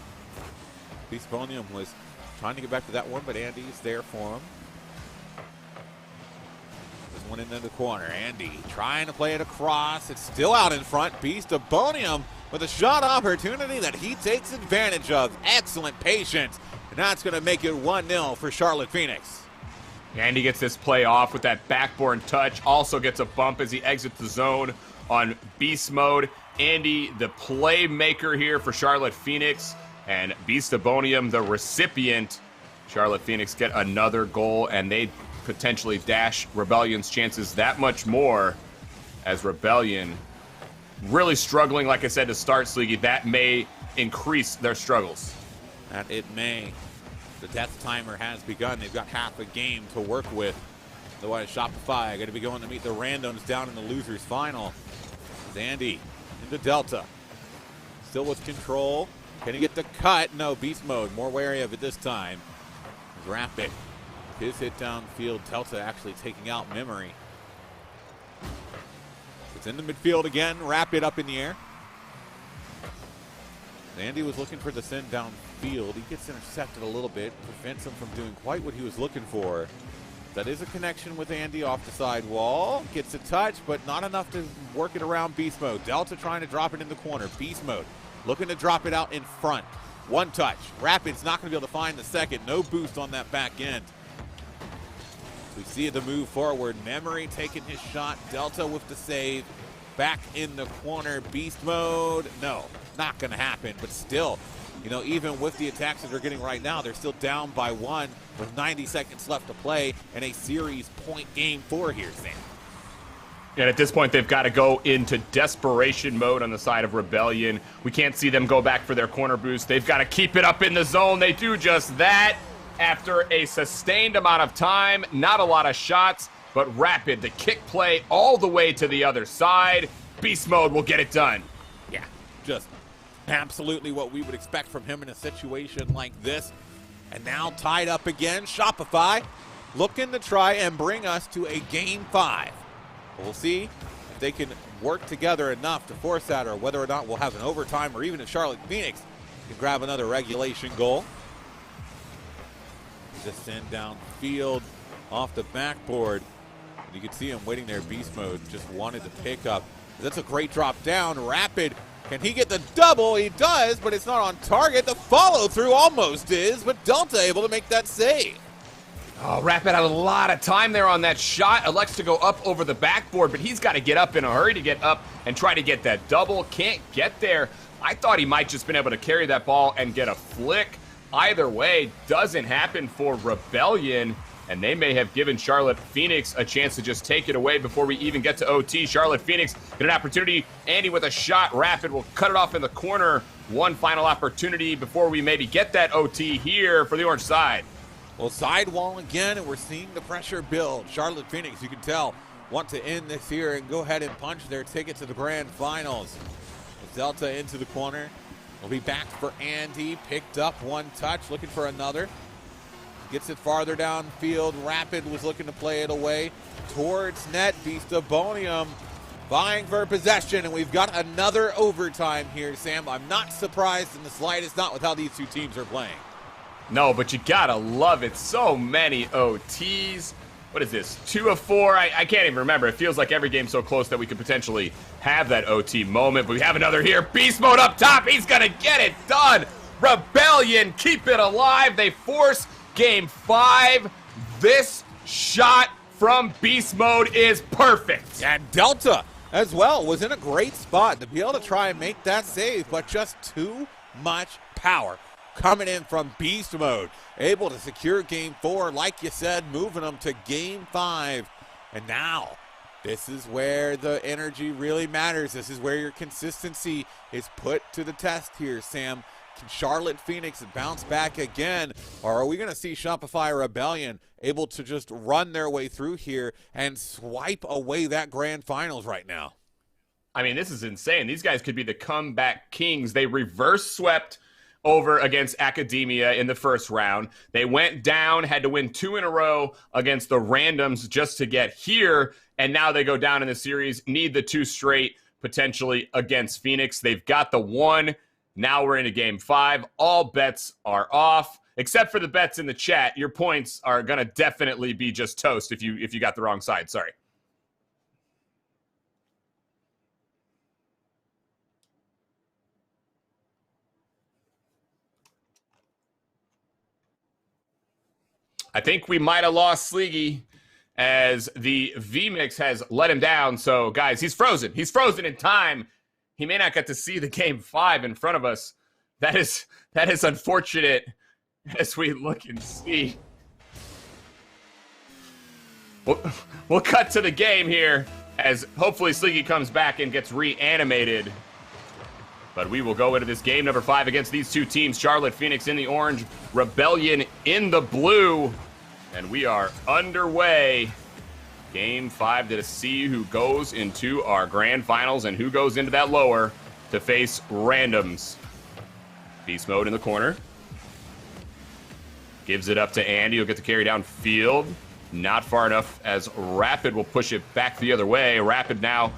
Speaker 8: Beastbonium was trying to get back to that one, but Andy's there for him. There's one into the corner. Andy trying to play it across. It's still out in front. Beastbonium with a shot opportunity that he takes advantage of. Excellent patience. And that's going to make it 1-0 for Charlotte Phoenix.
Speaker 7: Andy gets this play off with that backboard touch. Also gets a bump as he exits the zone on beast mode. Andy, the playmaker here for Charlotte Phoenix, and Beastabonium, the recipient. Charlotte Phoenix get another goal, and they potentially dash Rebellion's chances that much more, as Rebellion really struggling, like I said, to start Sleegy. That may increase their struggles.
Speaker 8: That it may. The death timer has begun. They've got half a game to work with. Otherwise, Shopify going to be going to meet the randoms down in the losers final. Andy into Delta. Still with control. Can he get the cut? No, beast mode. More wary of it this time. Rapid. His hit downfield. Delta actually taking out Memory. It's in the midfield again. Rapid up in the air. Andy was looking for the send downfield. He gets intercepted a little bit. Prevents him from doing quite what he was looking for. That is a connection with Andy off the side wall. Gets a touch, but not enough to work it around beast mode. Delta trying to drop it in the corner. Beast mode looking to drop it out in front. One touch. Rapid's not going to be able to find the second. No boost on that back end. We see the move forward. Memory taking his shot. Delta with the save. Back in the corner. Beast mode. No, not going to happen. But still, you know, even with the attacks that they're getting right now, they're still down by one with 90 seconds left to play and a series point game 4 here, Sam.
Speaker 7: And at this point, they've got to go into desperation mode on the side of Rebellion. We can't see them go back for their corner boost. They've got to keep it up in the zone. They do just that after a sustained amount of time. Not a lot of shots, but Rapid, the kick play all the way to the other side. Beast mode will get it done.
Speaker 8: Yeah, just absolutely what we would expect from him in a situation like this. And now tied up again, Shopify looking to try and bring us to a game 5. We'll see if they can work together enough to force that, or whether or not we'll have an overtime, or even if Charlotte Phoenix can grab another regulation goal. Just send downfield off the backboard. You can see him waiting there, beast mode, just wanted to pick up. That's a great drop down. Rapid, can he get the double? He does, but it's not on target. The follow through almost is, but Delta able to make that save.
Speaker 7: Oh, Rapid had a lot of time there on that shot. Elects to go up over the backboard, but he's got to get up in a hurry to get up and try to get that double. Can't get there. I thought he might just been able to carry that ball and get a flick. Either way, doesn't happen for Rebellion, and they may have given Charlotte Phoenix a chance to just take it away before we even get to OT. Charlotte Phoenix get an opportunity. Andy with a shot. Rapid will cut it off in the corner. One final opportunity before we maybe get that OT here for the orange side.
Speaker 8: Well, sidewall again, and we're seeing the pressure build. Charlotte Phoenix, you can tell, want to end this here and go ahead and punch their ticket to the grand finals. Delta into the corner. Will be back for Andy. Picked up one touch, looking for another. Gets it farther downfield. Rapid was looking to play it away towards net. Beastabonium vying for possession, and we've got another overtime here, Sam. I'm not surprised in the slightest, not with how these two teams are playing.
Speaker 7: No, but you gotta love it. So many OTs. What is this? 2 of 4? I can't even remember. It feels like every game's so close that we could potentially have that OT moment. But we have another here. Beast Mode up top. He's gonna get it done. Rebellion keep it alive. They force game 5. This shot from Beast Mode is perfect.
Speaker 8: And Delta as well was in a great spot to be able to try and make that save, but just too much power coming in from Beast Mode. Able to secure game 4, like you said, moving them to game 5. And now, this is where the energy really matters. This is where your consistency is put to the test here, Sam. Can Charlotte Phoenix bounce back again? Or are we going to see Shopify Rebellion able to just run their way through here and swipe away that grand finals right now?
Speaker 7: I mean, this is insane. These guys could be the comeback kings. They reverse swept over against Academia in the first round. They went down, had to win 2 in a row against the randoms just to get here, and now they go down in the series, need the 2 straight potentially against Phoenix. They've got the 1. Now we're into game 5. All bets are off, except for the bets in the chat. Your points are going to definitely be just toast if you got the wrong side. Sorry. I think we might have lost Sleegy as the VMix has let him down. So, guys, he's frozen. He's frozen in time. He may not get to see the game 5 in front of us. That is unfortunate as we look and see. We'll cut to the game here as hopefully Sleegy comes back and gets reanimated. But we will go into this game number 5 against these two teams. Charlotte Phoenix in the orange, Rebellion in the blue. And we are underway. Game 5 to see who goes into our grand finals and who goes into that lower to face randoms. Beast Mode in the corner. Gives it up to Andy. He'll get the carry downfield. Not far enough as Rapid will push it back the other way. Rapid now,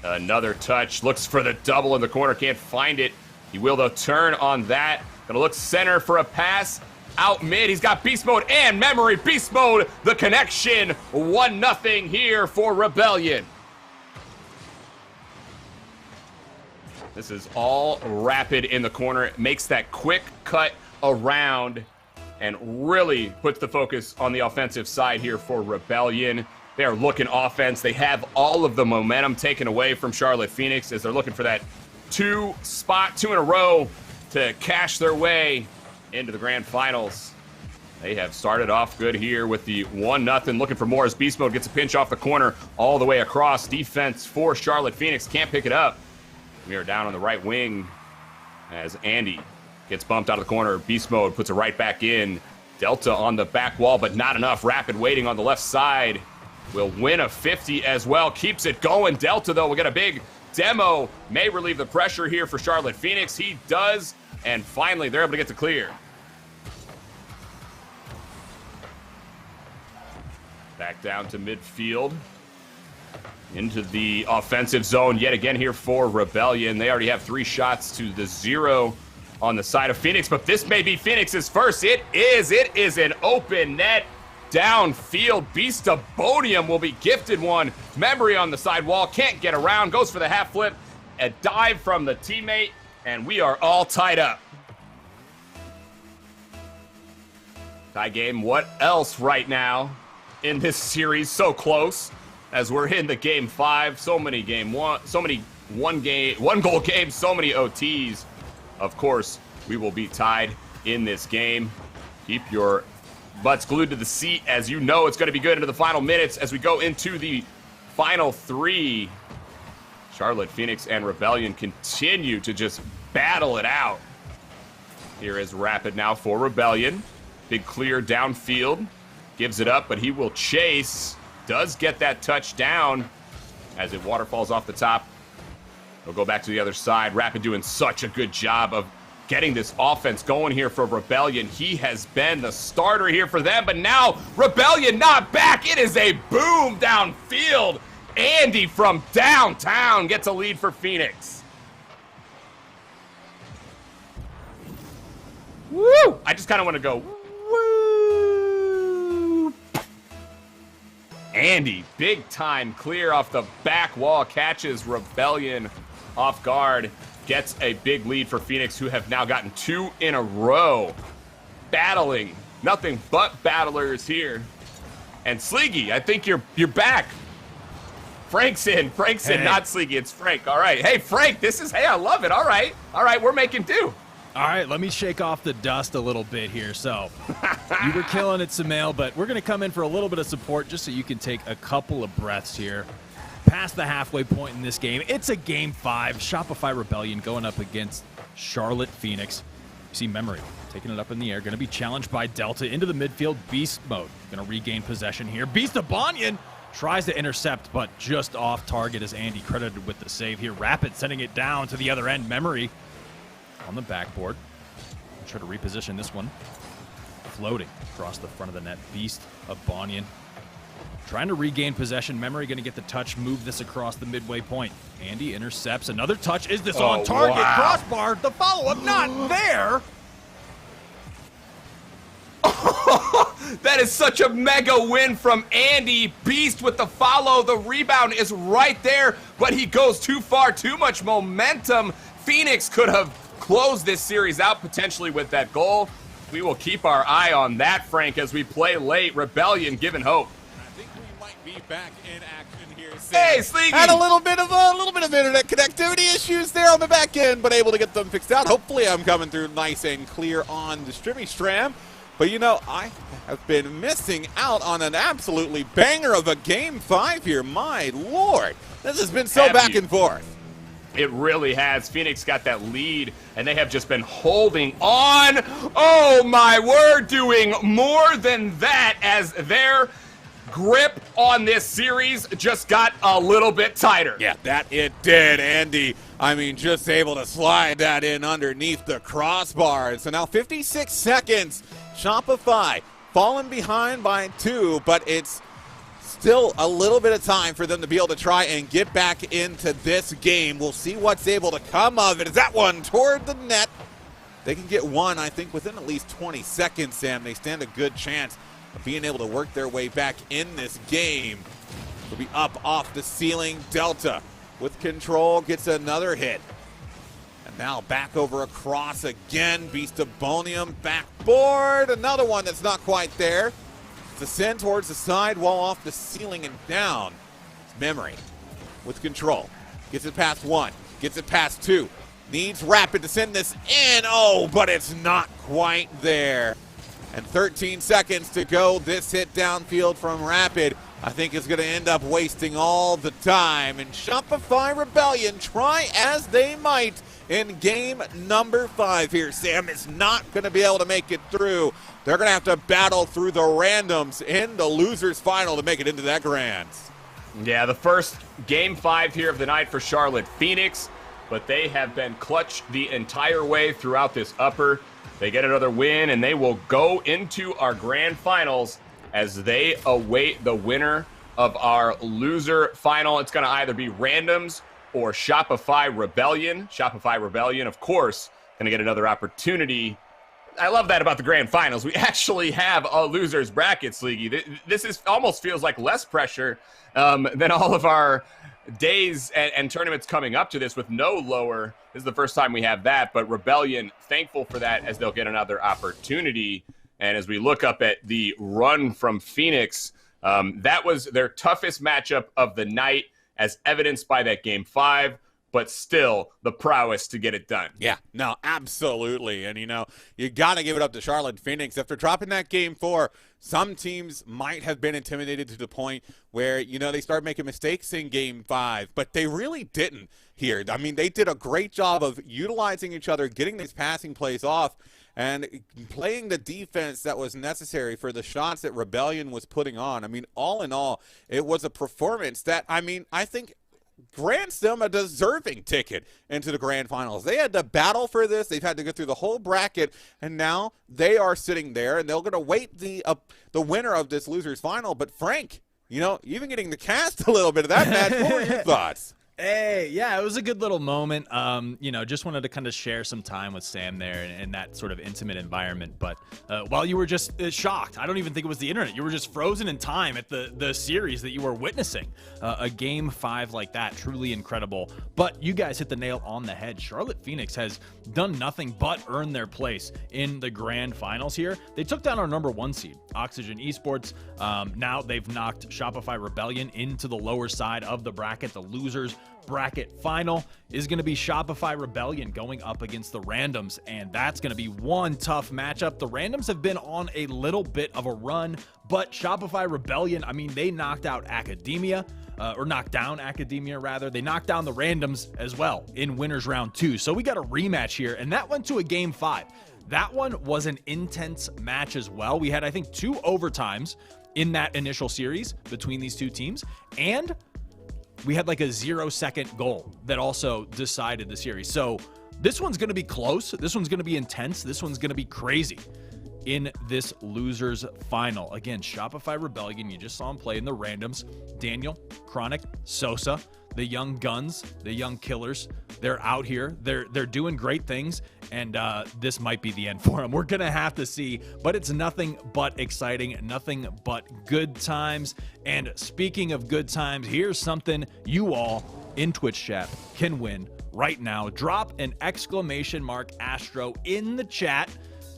Speaker 7: another touch. Looks for the double in the corner. Can't find it. He will, though, turn on that. Gonna look center for a pass. Out mid, he's got Beast Mode and Memory. Beast Mode, the connection. 1-0 here for Rebellion. This is all Rapid in the corner. It makes that quick cut around and really puts the focus on the offensive side here for Rebellion. They are looking offense. They have all of the momentum taken away from Charlotte Phoenix as they're looking for that 2 in a row to cash their way into the grand finals. They have started off good here with the 1-0. Looking for more as Beast Mode gets a pinch off the corner all the way across. Defense for Charlotte Phoenix can't pick it up. We are down on the right wing as Andy gets bumped out of the corner. Beast Mode puts it right back in. Delta on the back wall, but not enough. Rapid waiting on the left side. Will win a 50 as well. Keeps it going. Delta, though, will get a big demo. May relieve the pressure here for Charlotte Phoenix. He does, and finally they're able to get the clear. Back down to midfield. Into the offensive zone yet again here for Rebellion. They already have 3 shots to the 0 on the side of Phoenix, but this may be Phoenix's first. It is an open net downfield. Beastabonium will be gifted one. Memory on the side wall, can't get around, goes for the half flip. A dive from the teammate, and we are all tied up. Tie game, what else right now in this series? So close as we're in the game 5. So many one goal games, so many OTs. Of course, we will be tied in this game. Keep your butts glued to the seat as you know it's going to be good into the final minutes as we go into the final 3. Charlotte Phoenix and Rebellion continue to just battle it out. Here is Rapid now for Rebellion. Big clear downfield. Gives it up, but he will chase. Does get that touchdown as it waterfalls off the top. He'll go back to the other side. Rapid doing such a good job of getting this offense going here for Rebellion. He has been the starter here for them, but now Rebellion not back. It is a boom downfield. Andy from downtown gets a lead for Phoenix. Woo! I just kind of want to go, woo! Andy, big time clear off the back wall, catches Rebellion off guard, gets a big lead for Phoenix, who have now gotten 2 in a row. Battling, nothing but battlers here. And Sleegy, I think you're back. Frank's in,
Speaker 3: Hey.
Speaker 7: not Sleegy, it's Frank. All right, hey Frank, hey, I love it. All right, we're making do.
Speaker 3: All right, let me shake off the dust a little bit here. So, you were killing it, Sumail, but we're going to come in for a little bit of support just so you can take a couple of breaths here. Past the halfway point in this game. It's a Game 5. Shopify Rebellion going up against Charlotte Phoenix. You see Memory taking it up in the air. Going to be challenged by Delta into the midfield. Beast mode. Going to regain possession here. Beast of Banyan tries to intercept, but just off target as Andy credited with the save here. Rapid sending it down to the other end. Memory on the backboard. Try to reposition this one. Floating across the front of the net. Beast of Banyan trying to regain possession. Memory going to get the touch, move this across the midway point. Andy intercepts. Another touch. Is this on target?
Speaker 7: Wow.
Speaker 3: Crossbar. The follow-up not there.
Speaker 7: That is such a mega win from Andy. Beast with the follow. The rebound is right there, but he goes too far. Too much momentum. Phoenix could have closed this series out potentially with that goal. We will keep our eye on that, Frank, as we play late. Rebellion giving hope.
Speaker 8: I think we might be back in action here.
Speaker 7: Hey, Sleegy!
Speaker 8: Had a little bit of internet connectivity issues there on the back end, but able to get them fixed out. Hopefully, I'm coming through nice and clear on the streamy stram. But you know, I have been missing out on an absolutely banger of a Game 5 here. My lord, this has been so
Speaker 7: Have
Speaker 8: back
Speaker 7: you?
Speaker 8: and forth.
Speaker 7: It really has. Phoenix got that lead, and they have just been holding on. Oh, my word, doing more than that as their grip on this series just got a little bit tighter.
Speaker 8: Yeah, that it did, Andy. I mean, just able to slide that in underneath the crossbar. So now 56 seconds. Shopify falling behind by 2, but it's still a little bit of time for them to be able to try and get back into this game. We'll see what's able to come of it. Is that one toward the net? They can get one, I think, within at least 20 seconds, Sam. They stand a good chance of being able to work their way back in this game. Will be up off the ceiling. Delta with control gets another hit. And now back over across again. Beast of Bonium backboard. Another one that's not quite there. It's a send towards the side wall off the ceiling and down. It's Memory with control. Gets it past 1. Gets it past 2. Needs Rapid to send this in. Oh, but it's not quite there. And 13 seconds to go. This hit downfield from Rapid, I think, is going to end up wasting all the time. And Shopify Rebellion, try as they might in game number 5 here, Sam, is not going to be able to make it through. They're going to have to battle through the randoms in the losers final to make it into that grands.
Speaker 7: Yeah, the first Game 5 here of the night for Charlotte Phoenix, but they have been clutch the entire way throughout this upper. They get another win, and they will go into our grand finals as they await the winner of our loser final. It's going to either be randoms or Shopify Rebellion. Shopify Rebellion, of course, going to get another opportunity. I love that about the grand finals. We actually have a loser's bracket, Sleegy. This is almost feels like less pressure than all of our days and tournaments coming up to this with no lower. This is the first time we have that, but Rebellion, thankful for that as they'll get another opportunity. And as we look up at the run from Phoenix, that was their toughest matchup of the night, as evidenced by that Game 5, but still the prowess to get it done.
Speaker 8: Yeah, no, absolutely. And, you know, you got to give it up to Charlotte Phoenix. After dropping that Game 4, some teams might have been intimidated to the point where, you know, they start making mistakes in Game 5, but they really didn't here. I mean, they did a great job of utilizing each other, getting these passing plays off, and playing the defense that was necessary for the shots that Rebellion was putting on. I mean, all in all, it was a performance that, I mean, I think grants them a deserving ticket into the grand finals. They had to battle for this. They've had to go through the whole bracket, and now they are sitting there, and they're going to wait the winner of this losers final. But Frank, You know, even getting the cast a little bit of that match. What were your thoughts?
Speaker 3: Hey, yeah, it was a good little moment. You know, just wanted to kind of share some time with Sam there in that sort of intimate environment. But while you were just shocked, I don't even think it was the internet. You were just frozen in time at the series that you were witnessing. A Game 5 like that, truly incredible. But you guys hit the nail on the head. Charlotte Phoenix has done nothing but earn their place in the grand finals here. They took down our #1 seed, Oxygen Esports. Now they've knocked Shopify Rebellion into the lower side of the bracket. The losers bracket final is going to be Shopify Rebellion going up against the Randoms, and that's going to be one tough matchup. The Randoms have been on a little bit of a run, but Shopify Rebellion, I mean, they knocked out Academia, or knocked down Academia, rather. They knocked down the Randoms as well in Winners Round 2, so we got a rematch here, and that went to a Game 5. That one was an intense match as well. We had, I think, 2 overtimes in that initial series between these two teams, and we had like a 0-second goal that also decided the series. So this one's going to be close. This one's going to be intense. This one's going to be crazy in this losers final. Again, Shopify Rebellion, you just saw him play in the Randoms. Daniel, Chronic, Sosa, the young guns, the young killers. They're out here. They're doing great things, and this might be the end for them. We're going to have to see, but it's nothing but exciting, nothing but good times. And speaking of good times, here's something you all in Twitch chat can win right now. Drop an !ASTRO in the chat.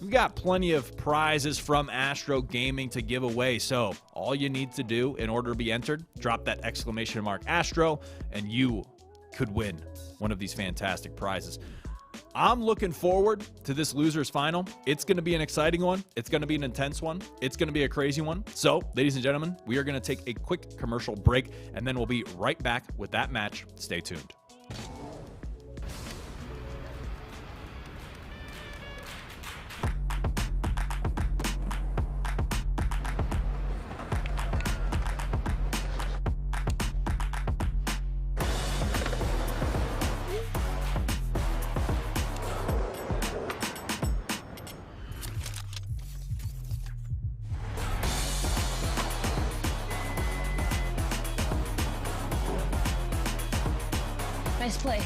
Speaker 3: We've got plenty of prizes from Astro Gaming to give away, so all you need to do in order to be entered, drop that !ASTRO, and you could win one of these fantastic prizes. I'm looking forward to this losers final. It's going to be an exciting one. It's going to be an intense one. It's going to be a crazy one. So, ladies and gentlemen, we are going to take a quick commercial break, and then we'll be right back with that match. Stay tuned.
Speaker 9: Nice play.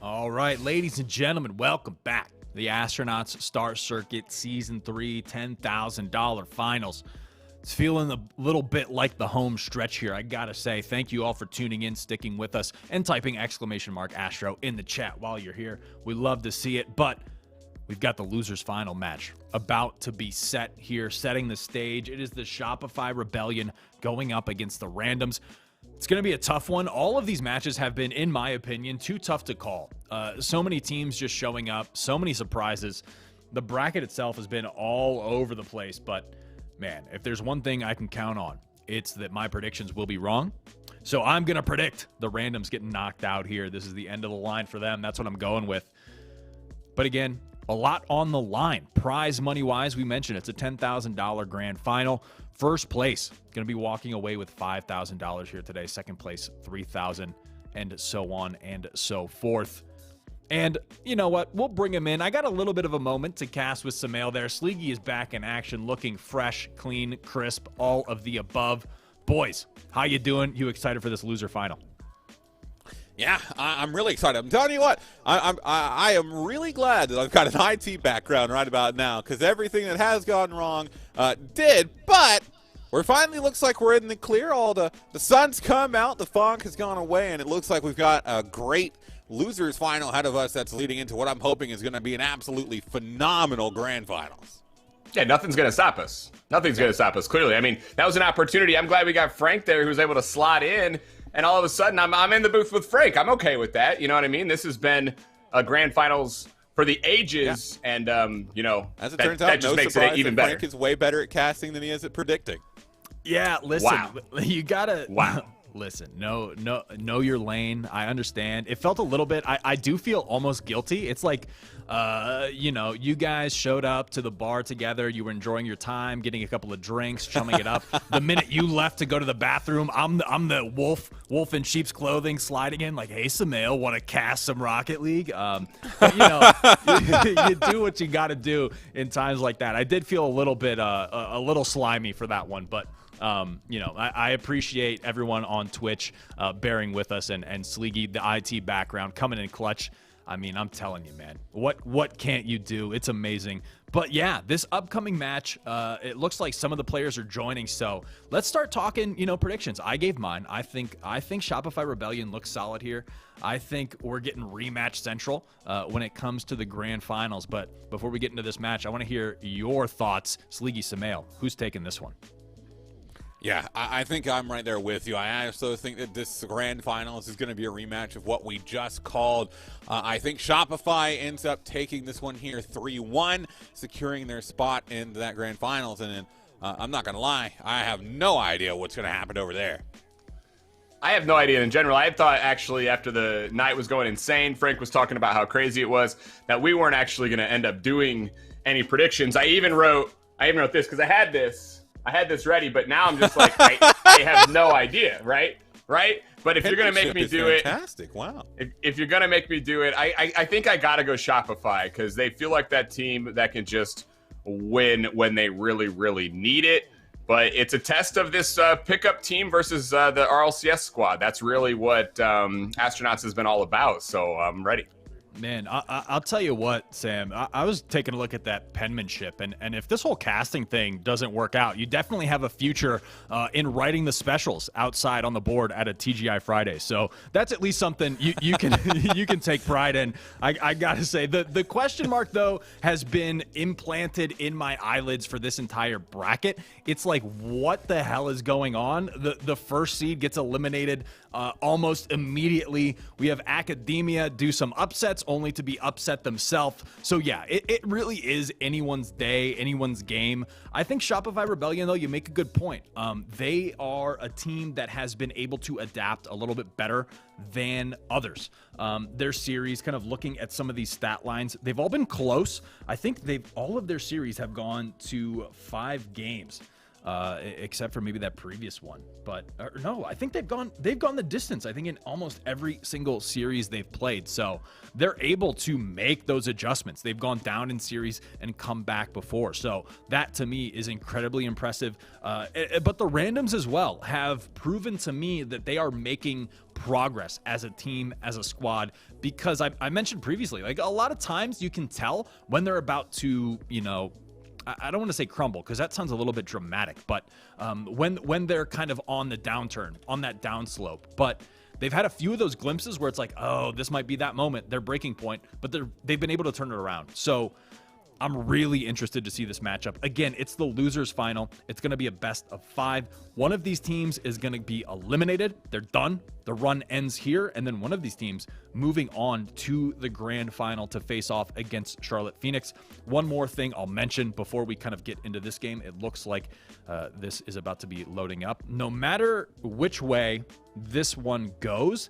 Speaker 3: All right, ladies and gentlemen, welcome back. The Astronauts Star Circuit Season 3 $10,000 Finals. It's feeling a little bit like the home stretch here. I gotta say, thank you all for tuning in, sticking with us, and typing !Astro in the chat while you're here. We love to see it, but we've got the losers final match about to be set here, setting the stage. It is the Shopify Rebellion going up against the Randoms. It's going to be a tough one. All of these matches have been, in my opinion, too tough to call. So many teams just showing up, so many surprises. The bracket itself has been all over the place, but man, if there's one thing I can count on, it's that my predictions will be wrong. So I'm going to predict the Randoms getting knocked out here. This is the end of the line for them. That's what I'm going with. But again, a lot on the line. Prize money-wise, we mentioned it's a $10,000 grand final. First place, going to be walking away with $5,000 here today. Second place, $3,000, and so on and so forth. And you know what? We'll bring him in. I got a little bit of a moment to cast with Samael there. Sleegy is back in action, looking fresh, clean, crisp, all of the above. Boys, how you doing? You excited for this loser final?
Speaker 8: Yeah, I'm really excited. I'm telling you what, I am really glad that I've got an IT background right about now, because everything that has gone wrong did, but we're finally looks like we're in the clear. All the sun's come out, the fog has gone away, and it looks like we've got a great losers final ahead of us that's leading into what I'm hoping is going to be an absolutely phenomenal grand finals.
Speaker 7: Yeah, nothing's going to stop us. Nothing's going to stop us, clearly. I mean, that was an opportunity. I'm glad we got Frank there, who was able to slot in. And all of a sudden, I'm in the booth with Frank. I'm okay with that. You know what I mean? This has been a grand finals for the ages. Yeah. And, you know,
Speaker 8: as it turns out,
Speaker 7: that just makes it even better.
Speaker 8: Frank is way better at casting than he is at predicting.
Speaker 3: Yeah, listen, you got to...
Speaker 7: Wow.
Speaker 3: Listen, know your lane. I understand. It felt a little bit, I do feel almost guilty. It's like, you know, you guys showed up to the bar together. You were enjoying your time, getting a couple of drinks, chumming it up. The minute you left to go to the bathroom, I'm the wolf in sheep's clothing, sliding in like, hey, Samael, want to cast some Rocket League? But, you know, you do what you got to do in times like that. I did feel a little bit, a little slimy for that one, but you know, I appreciate everyone on Twitch bearing with us, and Sleegy, the IT background, coming in clutch. I mean, I'm telling you, man, what can't you do? It's amazing. But yeah, this upcoming match, it looks like some of the players are joining. So let's start talking, you know, predictions. I gave mine. I think Shopify Rebellion looks solid here. I think we're getting rematch central when it comes to the grand finals. But before we get into this match, I want to hear your thoughts. Sleegy, Samael, who's taking this one?
Speaker 8: Yeah, I think I'm right there with you. I also think that this grand finals is going to be a rematch of what we just called. I think Shopify ends up taking this one here 3-1, securing their spot in that grand finals. And then, I'm not going to lie, I have no idea what's going to happen over there.
Speaker 7: I have no idea in general. I had thought, actually, after the night was going insane, Frank was talking about how crazy it was, that we weren't actually going to end up doing any predictions. I even wrote this because I had this ready, but now I'm just like, I have no idea, right? But if you're going to make me do it...
Speaker 8: Fantastic, wow.
Speaker 7: If you're going to make me do it, I think I got to go Shopify, because they feel like that team that can just win when they really, really need it. But it's a test of this pickup team versus the RLCS squad. That's really what Astronauts has been all about, so I'm ready.
Speaker 3: Man, I'll tell you what, Sam. I was taking a look at that penmanship, and if this whole casting thing doesn't work out, you definitely have a future in writing the specials outside on the board at a TGI Friday. So that's at least something you can you can take pride in. I gotta say, the question mark though has been implanted in my eyelids for this entire bracket. It's like, what the hell is going on? The first seed gets eliminated almost immediately. We have Academia do some upsets, only to be upset themselves. So yeah, it really is anyone's day, anyone's game. I think Shopify Rebellion, though, you make a good point. They are a team that has been able to adapt a little bit better than others. Their series, kind of looking at some of these stat lines, they've all been close. I think all of their series have gone to 5 games. Except for maybe that previous one, but no, I think they've gone the distance. I think in almost every single series they've played, so they're able to make those adjustments. They've gone down in series and come back before, so that to me is incredibly impressive. But the randoms as well have proven to me that they are making progress as a team, as a squad, because I mentioned previously, like, a lot of times you can tell when they're about to, you know, I don't want to say crumble because that sounds a little bit dramatic, but when they're kind of on the downturn, on that downslope. But they've had a few of those glimpses where it's like, oh, this might be that moment, their breaking point, but they've been able to turn it around. So I'm really interested to see this matchup. Again, it's the losers final. It's going to be a best of 5. One of these teams is going to be eliminated. They're done. The run ends here. And then one of these teams moving on to the grand final to face off against Charlotte Phoenix. One more thing I'll mention before we kind of get into this game. It looks like this is about to be loading up. No matter which way this one goes,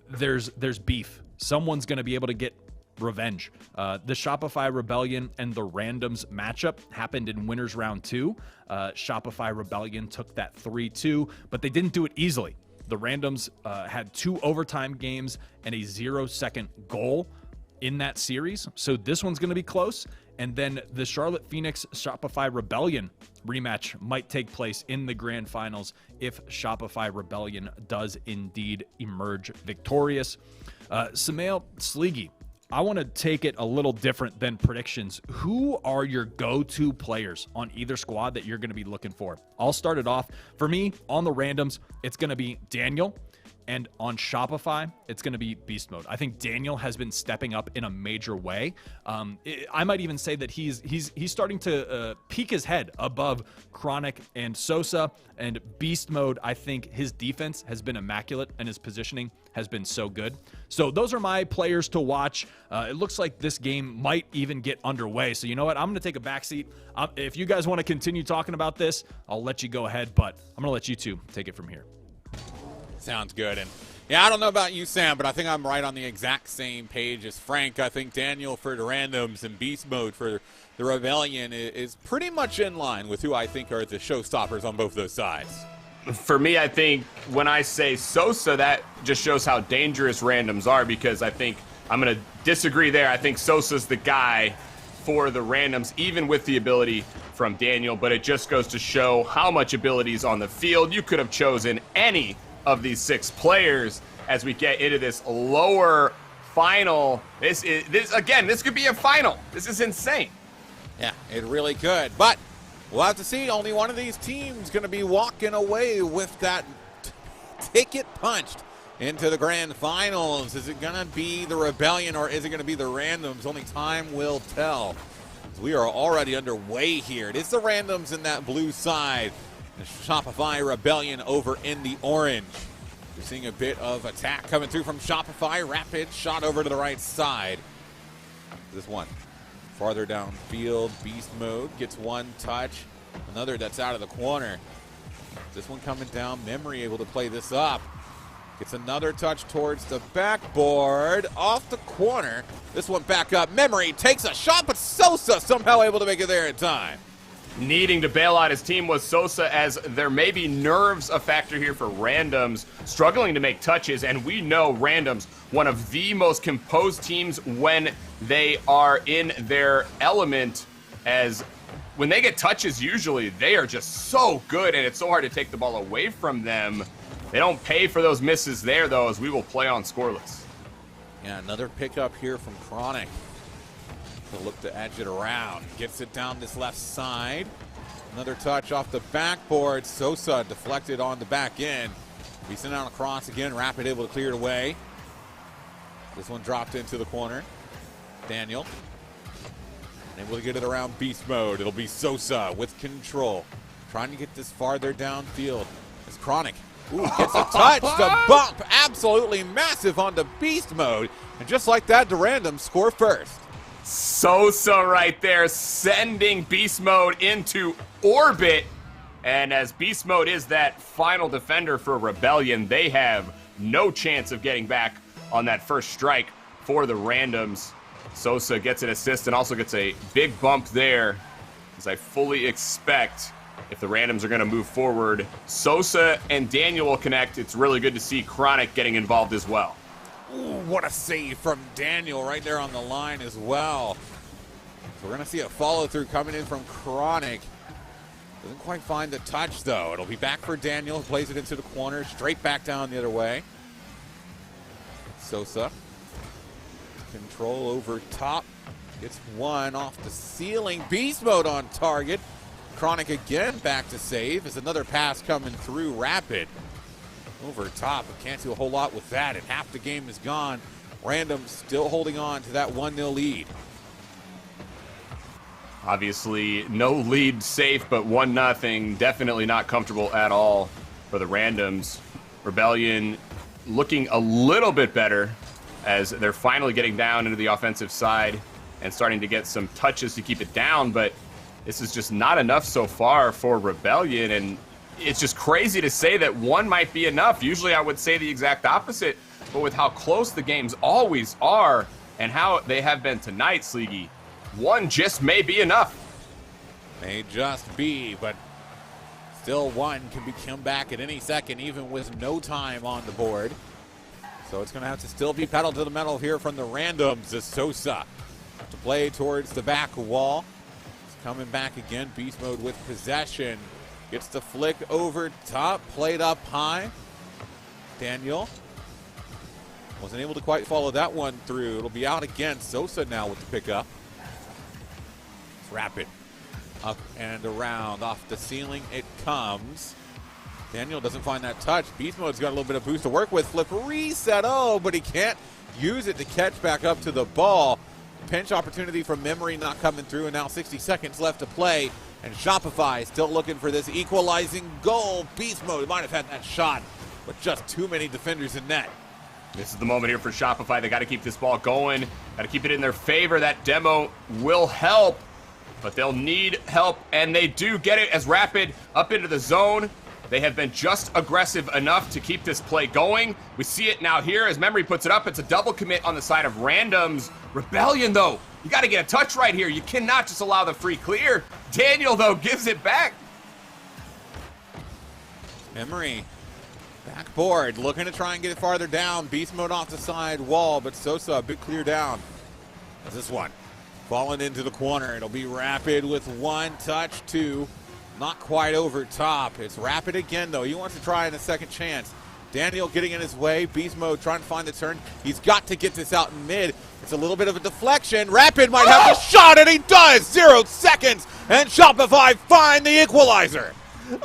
Speaker 3: there's beef. Someone's going to be able to get revenge. The Shopify Rebellion and the Randoms matchup happened in winners round 2. Shopify Rebellion took that 3-2, but they didn't do it easily. The Randoms had 2 overtime games and a 0-second goal in that series. So this one's going to be close. And then the Charlotte Phoenix Shopify Rebellion rematch might take place in the grand finals if Shopify Rebellion does indeed emerge victorious. Samael Sleegy, I want to take it a little different than predictions. Who are your go-to players on either squad that you're going to be looking for? I'll start it off. For me, on the randoms, it's going to be Daniel. And on Shopify, it's going to be Beast Mode. I think Daniel has been stepping up in a major way. I might even say that he's starting to peek his head above Chronic and Sosa. And Beast Mode, I think his defense has been immaculate and his positioning has been so good. So those are my players to watch. It looks like this game might even get underway. So you know what? I'm going to take a backseat. If you guys want to continue talking about this, I'll let you go ahead. But I'm going to let you two take it from here.
Speaker 8: Sounds good. And yeah, I don't know about you, Sam, but I think I'm right on the exact same page as Frank. I think Daniel for the randoms and Beast Mode for the Rebellion is pretty much in line with who I think are the showstoppers on both those sides.
Speaker 7: For me, I think when I say Sosa, that just shows how dangerous randoms are, because I think I'm going to disagree there. I think Sosa's the guy for the randoms, even with the ability from Daniel, but it just goes to show how much ability is on the field. You could have chosen any of these 6 players as we get into this lower final. This could be a final. This is insane.
Speaker 8: Yeah, it really could. But we'll have to see. Only one of these teams going to be walking away with that ticket punched into the grand finals. Is it going to be the Rebellion or is it going to be the Randoms? Only time will tell. We are already underway here. It is the Randoms in that blue side. The Shopify Rebellion over in the orange. We're seeing a bit of attack coming through from Shopify. Rapid shot over to the right side. This one farther downfield. Beast Mode gets one touch. Another that's out of the corner. This one coming down. Memory able to play this up. Gets another touch towards the backboard. Off the corner. This one back up. Memory takes a shot, but Sosa somehow able to make it there in time.
Speaker 7: Needing to bail out his team was Sosa, as there may be nerves a factor here for randoms, struggling to make touches, and we know randoms, one of the most composed teams when they are in their element, as when they get touches, usually they are just so good, and it's so hard to take the ball away from them. They don't pay for those misses there, though, as we will play on scoreless.
Speaker 8: Yeah, another pickup here from Chronic. To look to edge it around. Gets it down this left side. Another touch off the backboard. Sosa deflected on the back end. He sent out across again. Rapid able to clear it away. This one dropped into the corner. Daniel able to get it around Beast Mode. It'll be Sosa with control. Trying to get this farther downfield. It's Chronic. Ooh, gets a touch. The bump. Absolutely massive onto Beast Mode. And just like that, the Randoms score first.
Speaker 7: Sosa right there, sending Beast Mode into orbit. And as Beast Mode is that final defender for Rebellion, they have no chance of getting back on that first strike for the randoms. Sosa gets an assist and also gets a big bump there, as I fully expect if the randoms are going to move forward, Sosa and Daniel will connect. It's really good to see Chronic getting involved as well.
Speaker 8: Ooh, what a save from Daniel right there on the line as well. So we're going to see a follow-through coming in from Chronic. Doesn't quite find the touch, though. It'll be back for Daniel, who plays it into the corner, straight back down the other way. Sosa. Control over top. Gets one off the ceiling. Beast mode on target. Chronic again back to save. As another pass coming through. Rapid over top, but can't do a whole lot with that. And half the game is gone. Random still holding on to that 1-0 lead.
Speaker 7: Obviously, no lead safe, but 1-0. Definitely not comfortable at all for the Randoms. Rebellion looking a little bit better as they're finally getting down into the offensive side and starting to get some touches to keep it down, but this is just not enough so far for Rebellion, and it's just crazy to say that one might be enough. Usually I would say the exact opposite, but with how close the games always are and how they have been tonight, Sleegy, one just may be enough.
Speaker 8: May just be, but still one can come back at any second, even with no time on the board. So it's going to have to still be pedal to the metal here from the Randoms as Sosa to play towards the back wall. He's coming back again, beast mode with possession. Gets the flick over top, played up high. Daniel wasn't able to quite follow that one through. It'll be out again. Sosa now with the pickup. Rapid up and around off the ceiling it comes. Daniel doesn't find that touch. Beast mode's got a little bit of boost to work with. Flip reset. Oh, but he can't use it to catch back up to the ball. Pinch opportunity from Memory not coming through, and now 60 seconds left to play. And Shopify still looking for this equalizing goal. Beast mode might have had that shot, but just too many defenders in net.
Speaker 7: This is the moment here for Shopify. They got to keep this ball going. Got to keep it in their favor. That demo will help, but they'll need help, and they do get it as Rapid up into the zone. They have been just aggressive enough to keep this play going. We see it now here as Memory puts it up. It's a double commit on the side of Randoms. Rebellion, though, you got to get a touch right here. You cannot just allow the free clear. Daniel, though, gives it back.
Speaker 8: Memory backboard, looking to try and get it farther down. Beast mode off the side wall, but Sosa, a big clear down. As this one falling into the corner. It'll be Rapid with one touch, two. Not quite over top. It's Rapid again, though. He wants to try in a second chance. Daniel getting in his way. Beast mode trying to find the turn. He's got to get this out in mid. It's a little bit of a deflection. Rapid might have the shot, and he does. 0 seconds, and Shopify find the equalizer.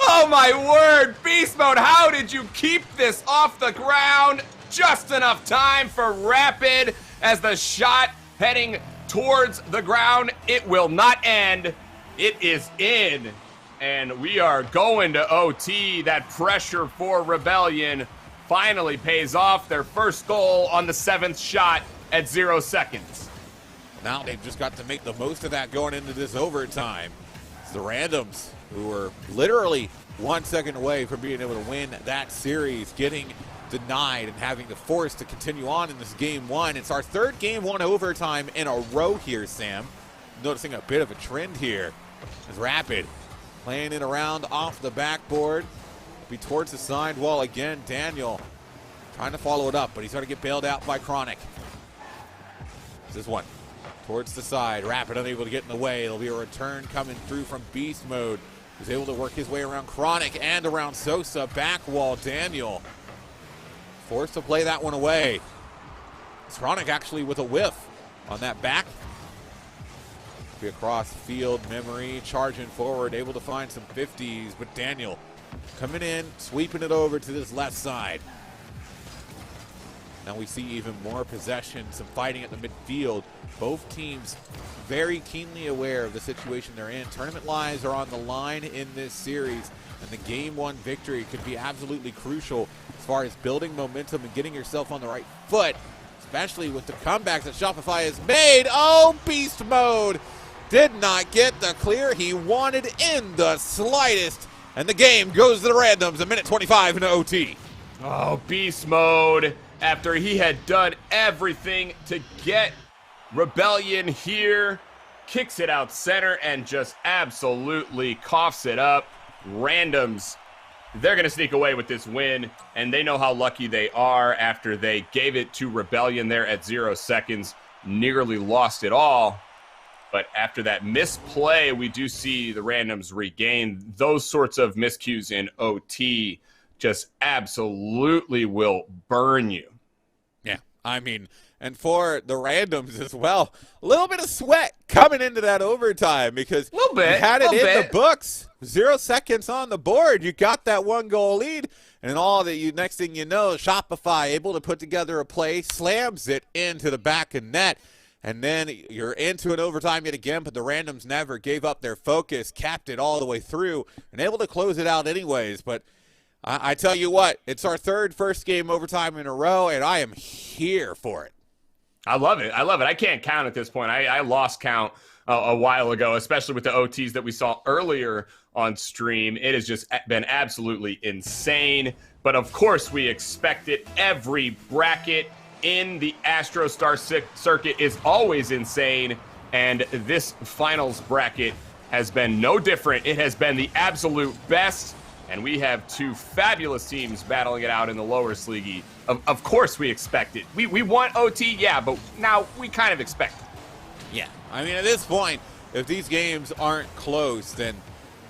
Speaker 7: Oh, my word. Beast mode, how did you keep this off the ground? Just enough time for Rapid as the shot heading towards the ground. It will not end. It is in. And we are going to OT. That pressure for Rebellion finally pays off. Their first goal on the 7th shot at 0 seconds.
Speaker 8: Now they've just got to make the most of that going into this overtime. It's the Randoms, who were literally 1 second away from being able to win that series, getting denied and having to force to continue on in this game one. It's our third game one overtime in a row here, Sam. Noticing a bit of a trend here as Rapid playing it around off the backboard. Be towards the side wall again. Daniel trying to follow it up, but he's going to get bailed out by Chronic. This one towards the side. Rapid unable to get in the way. It'll be a return coming through from Beast mode. He's able to work his way around Chronic and around Sosa. Back wall. Daniel forced to play that one away. It's Chronic actually with a whiff on that back. Be across the field. Memory charging forward, able to find some 50s, but Daniel coming in, sweeping it over to this left side. Now we see even more possession, some fighting at the midfield. Both teams very keenly aware of the situation they're in. Tournament lives are on the line in this series, and the game one victory could be absolutely crucial as far as building momentum and getting yourself on the right foot, especially with the comebacks that Shopify has made. Oh, Beast mode did not get the clear he wanted in the slightest, and the game goes to the Randoms. A minute 25 into OT.
Speaker 7: Oh, Beast mode, after he had done everything to get Rebellion here, kicks it out center and just absolutely coughs it up. Randoms, they're going to sneak away with this win, and they know how lucky they are after they gave it to Rebellion there at 0 seconds, nearly lost it all. But after that misplay, we do see the randoms regain. Those sorts of miscues in OT just absolutely will burn you.
Speaker 8: Yeah, I mean, and for the randoms as well, a little bit of sweat coming into that overtime because
Speaker 7: Little bit,
Speaker 8: you had it
Speaker 7: little
Speaker 8: in
Speaker 7: bit.
Speaker 8: the books. 0 seconds on the board. You got that 1-goal lead, and all that you next thing you know, Shopify able to put together a play, slams it into the back of net. And then you're into an overtime yet again, but the randoms never gave up their focus, capped it all the way through, and able to close it out anyways. But I tell you what, it's our third first game overtime in a row, and I am here for it.
Speaker 7: I love it. I love it. I can't count at this point. I lost count a while ago, especially with the OTs that we saw earlier on stream. It has just been absolutely insane. But of course, we expect it. Every bracket in the Astro Star circuit is always insane, and this finals bracket has been no different. It has been the absolute best, and we have two fabulous teams battling it out in the lower sleagy. Of course we expect it. We want OT, yeah, but now we kind of expect it.
Speaker 8: Yeah, I mean, at this point, if these games aren't close, then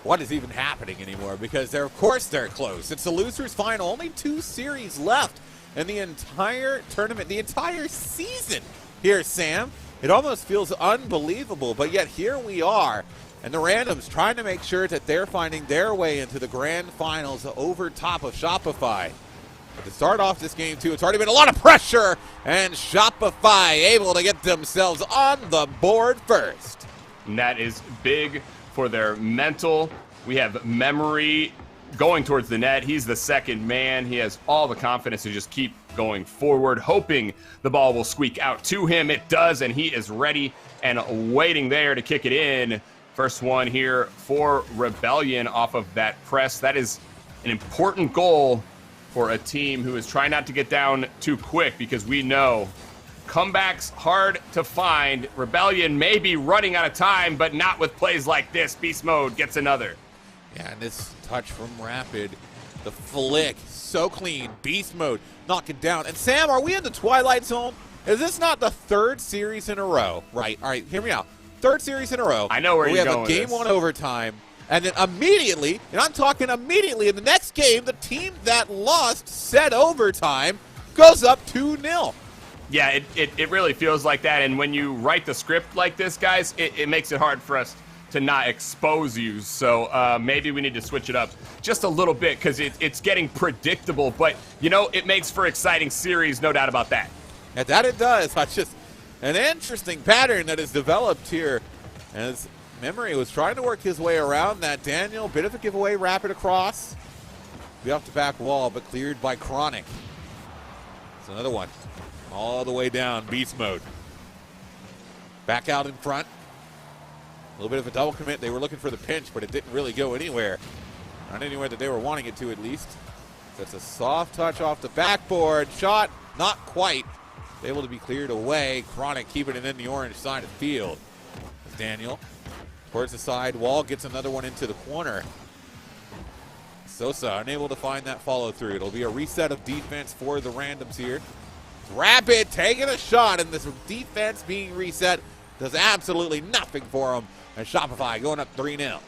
Speaker 8: what is even happening anymore? Because of course they're close. It's the loser's final. Only 2 series left. And the entire tournament, the entire season here, Sam. It almost feels unbelievable, but yet here we are. And the randoms trying to make sure that they're finding their way into the grand finals over top of Shopify. But to start off this game, too, it's already been a lot of pressure. And Shopify able to get themselves on the board first.
Speaker 7: And that is big for their mental. We have Memory going towards the net. He's the second man. He has all the confidence to just keep going forward, hoping the ball will squeak out to him. It does, and he is ready and waiting there to kick it in. First one here for Rebellion off of that press. That is an important goal for a team who is trying not to get down too quick, because we know comebacks hard to find. Rebellion may be running out of time, but not with plays like this. Beast Mode gets another.
Speaker 8: Yeah, and this touch from Rapid, the flick, so clean. Beast Mode, knock it down. And Sam, are we in the Twilight Zone? Is this not the 3rd series in a row? Right, all right, hear me out. 3rd series in a row.
Speaker 7: I know where you're going
Speaker 8: with this. We have a game 1 overtime, and then immediately, and I'm talking immediately, in the next game, the team that lost said overtime goes up 2-0.
Speaker 7: Yeah, it really feels like that, and when you write the script like this, guys, it makes it hard for us to not expose you. So maybe we need to switch it up just a little bit, because it's getting predictable. But, you know, it makes for exciting series, no doubt about that.
Speaker 8: And that it does. That's just an interesting pattern that is developed here as Memory was trying to work his way around that. Daniel, bit of a giveaway, Rapid across. Be off the back wall, but cleared by Chronic. It's another one. All the way down, Beast Mode. Back out in front. A little bit of a double commit. They were looking for the pinch, but it didn't really go anywhere. Not anywhere that they were wanting it to, at least. That's a soft touch off the backboard. Shot, not quite. Able to be cleared away. Chronic keeping it in the orange side of the field. Daniel towards the side wall, gets another one into the corner. Sosa unable to find that follow through. It'll be a reset of defense for the randoms here. Rapid taking a shot, and this defense being reset does absolutely nothing for them. And Shopify going up 3-0.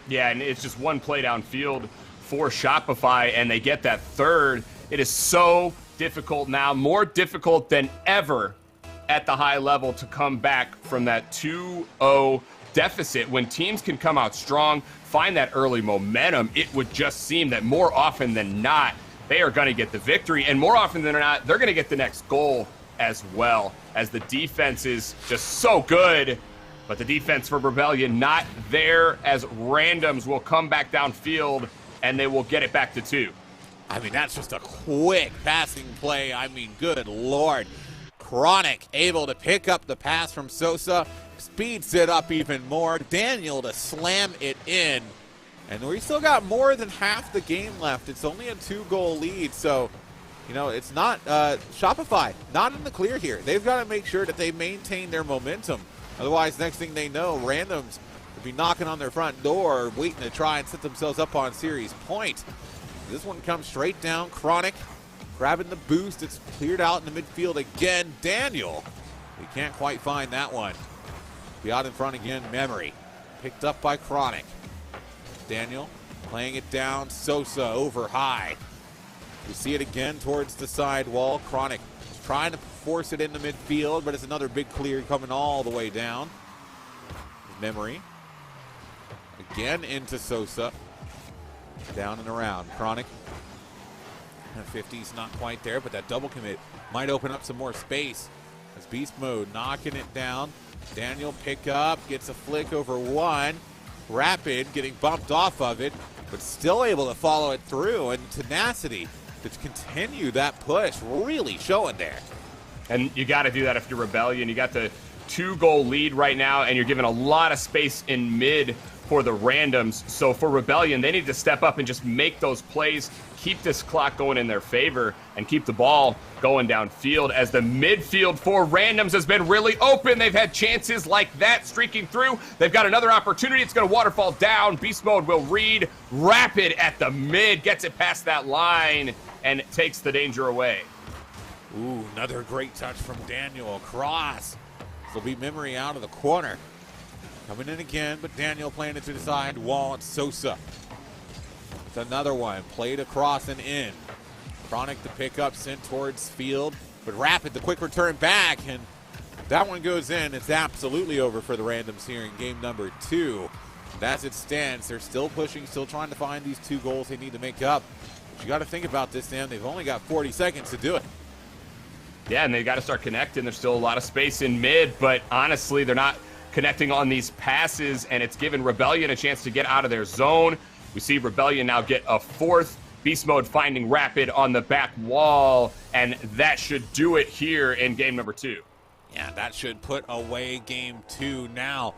Speaker 7: Yeah, and it's just one play downfield for Shopify, and they get that third. It is so difficult now, more difficult than ever at the high level to come back from that 2-0 deficit. When teams can come out strong, find that early momentum, it would just seem that more often than not, they are going to get the victory, and more often than not, they're going to get the next goal as well, as the defense is just so good. But the defense for Rebellion not there, as randoms will come back downfield, and they will get it back to 2.
Speaker 8: I mean, that's just a quick passing play. I mean, good Lord. Chronic able to pick up the pass from Sosa, speeds it up even more. Daniel to slam it in. And we still got more than half the game left. It's only a 2-goal lead, so, you know, it's not Shopify, not in the clear here. They've got to make sure that they maintain their momentum. Otherwise, next thing they know, randoms will be knocking on their front door, waiting to try and set themselves up on series point. This one comes straight down. Chronic grabbing the boost. It's cleared out in the midfield again. Daniel, we can't quite find that one. Be out in front again, Memory. Picked up by Chronic. Daniel playing it down, Sosa over high. We see it again towards the side wall. Chronic trying to force it into midfield, but it's another big clear coming all the way down. Memory. Again into Sosa. Down and around. Chronic. 50's not quite there, but that double commit might open up some more space. As Beast Mode knocking it down. Daniel pick up, gets a flick over one. Rapid getting bumped off of it, but still able to follow it through, and tenacity to continue that push really showing there.
Speaker 7: And you got to do that if you're Rebellion. You got the 2-goal lead right now, and you're giving a lot of space in mid for the randoms. So for Rebellion, they need to step up and just make those plays, keep this clock going in their favor, and keep the ball going downfield, as the midfield for randoms has been really open. They've had chances like that streaking through. They've got another opportunity. It's going to waterfall down. Beast Mode will read. Rapid at the mid, gets it past that line, and takes the danger away.
Speaker 8: Ooh, another great touch from Daniel. Cross. This will be Memory out of the corner. Coming in again, but Daniel playing it to the side wall. It's Sosa. It's another one. Played across and in. Chronic to pick up, sent towards field. But Rapid, the quick return back. And that one goes in. It's absolutely over for the randoms here in game number 2. And as it stands, they're still pushing, still trying to find these 2 goals they need to make up. But you got to think about this, Sam. They've only got 40 seconds to do it.
Speaker 7: Yeah, and they got to start connecting. There's still a lot of space in mid, but honestly, they're not connecting on these passes, and it's given Rebellion a chance to get out of their zone. We see Rebellion now get a 4th. Beast Mode finding Rapid on the back wall, and that should do it here in game number 2.
Speaker 8: Yeah, that should put away game 2 now.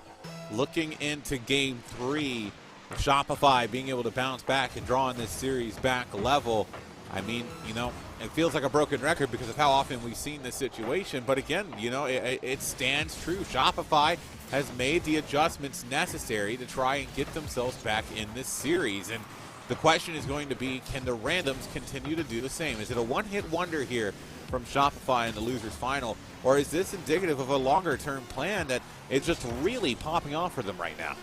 Speaker 8: Looking into game 3, Shopify being able to bounce back and draw in this series back level. I mean, you know, it feels like a broken record because of how often we've seen this situation. But again, you know, it stands true. Shopify has made the adjustments necessary to try and get themselves back in this series. And the question is going to be, can the randoms continue to do the same? Is it a one-hit wonder here from Shopify in the losers final? Or is this indicative of a longer-term plan that is just really popping off for them right now?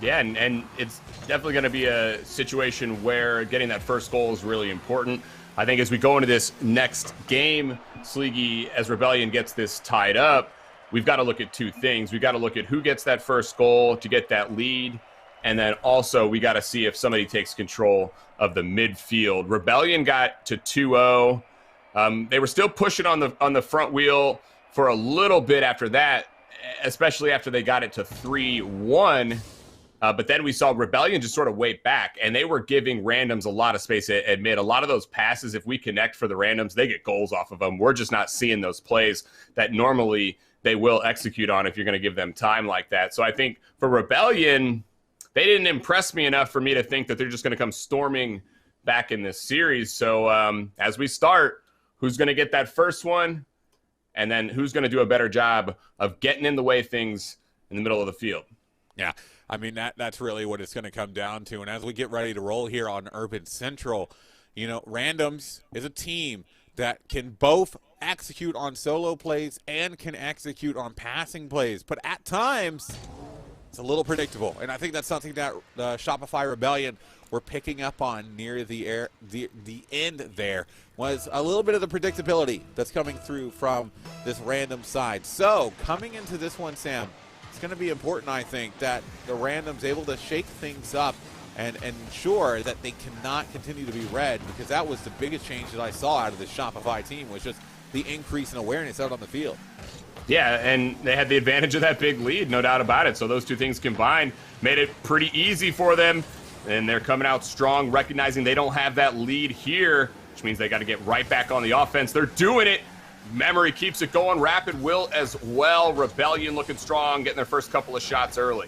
Speaker 7: Yeah, and it's definitely going to be a situation where getting that first goal is really important. I think as we go into this next game, Sleegy, as Rebellion gets this tied up, we've got to look at 2 things. We've got to look at who gets that first goal to get that lead, and then also we got to see if somebody takes control of the midfield. Rebellion got to 2-0. They were still pushing on the front wheel for a little bit after that, especially after they got it to 3-1. But then we saw Rebellion just sort of wait back, and they were giving randoms a lot of space at mid. A lot of those passes, if we connect for the randoms, they get goals off of them. We're just not seeing those plays that normally they will execute on if you're going to give them time like that. So I think for Rebellion, they didn't impress me enough for me to think that they're just going to come storming back in this series. So as we start, who's going to get that first one? And then who's going to do a better job of getting in the way of things in the middle of the field?
Speaker 8: Yeah. I mean, that's really what it's going to come down to. And as we get ready to roll here on Urban Central, you know, Randoms is a team that can both execute on solo plays and can execute on passing plays. But at times, it's a little predictable. And I think that's something that Shopify Rebellion were picking up on near the end there, was a little bit of the predictability that's coming through from this random side. So coming into this one, Sam, it's going to be important, I think, that the random's able to shake things up and ensure that they cannot continue to be red, because that was the biggest change that I saw out of the Shopify team, was just the increase in awareness out on the field.
Speaker 7: Yeah, and they had the advantage of that big lead, no doubt about it. So those 2 things combined made it pretty easy for them, and they're coming out strong, recognizing they don't have that lead here, which means they got to get right back on the offense. They're doing it. Memory keeps it going. Rapid will as well. Rebellion looking strong, getting their first couple of shots early.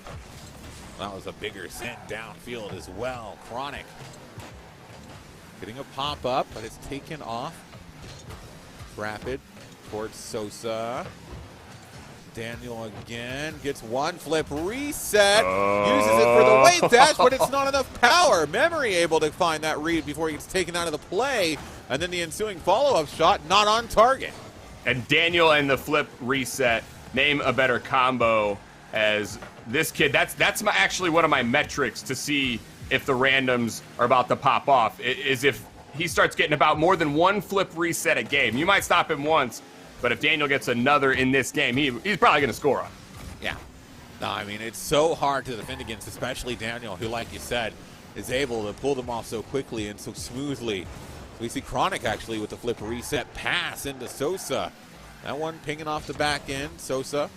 Speaker 8: That was a bigger send downfield as well. Chronic getting a pop-up, but it's taken off. Rapid towards Sosa. Daniel again gets one flip reset. Uses it for the weight dash, but it's not enough power. Memory able to find that read before he gets taken out of the play. And then the ensuing follow-up shot not on target.
Speaker 7: And Daniel and the flip reset, name a better combo as this kid, that's actually one of my metrics to see if the randoms are about to pop off, is if he starts getting about more than one flip reset a game. You might stop him once, but if Daniel gets another in this game, he's probably going to score on him.
Speaker 8: Yeah. No, I mean, it's so hard to defend against, especially Daniel, who, like you said, is able to pull them off so quickly and so smoothly. We see Chronic actually with the flip reset pass into Sosa. That one pinging off the back end. Sosa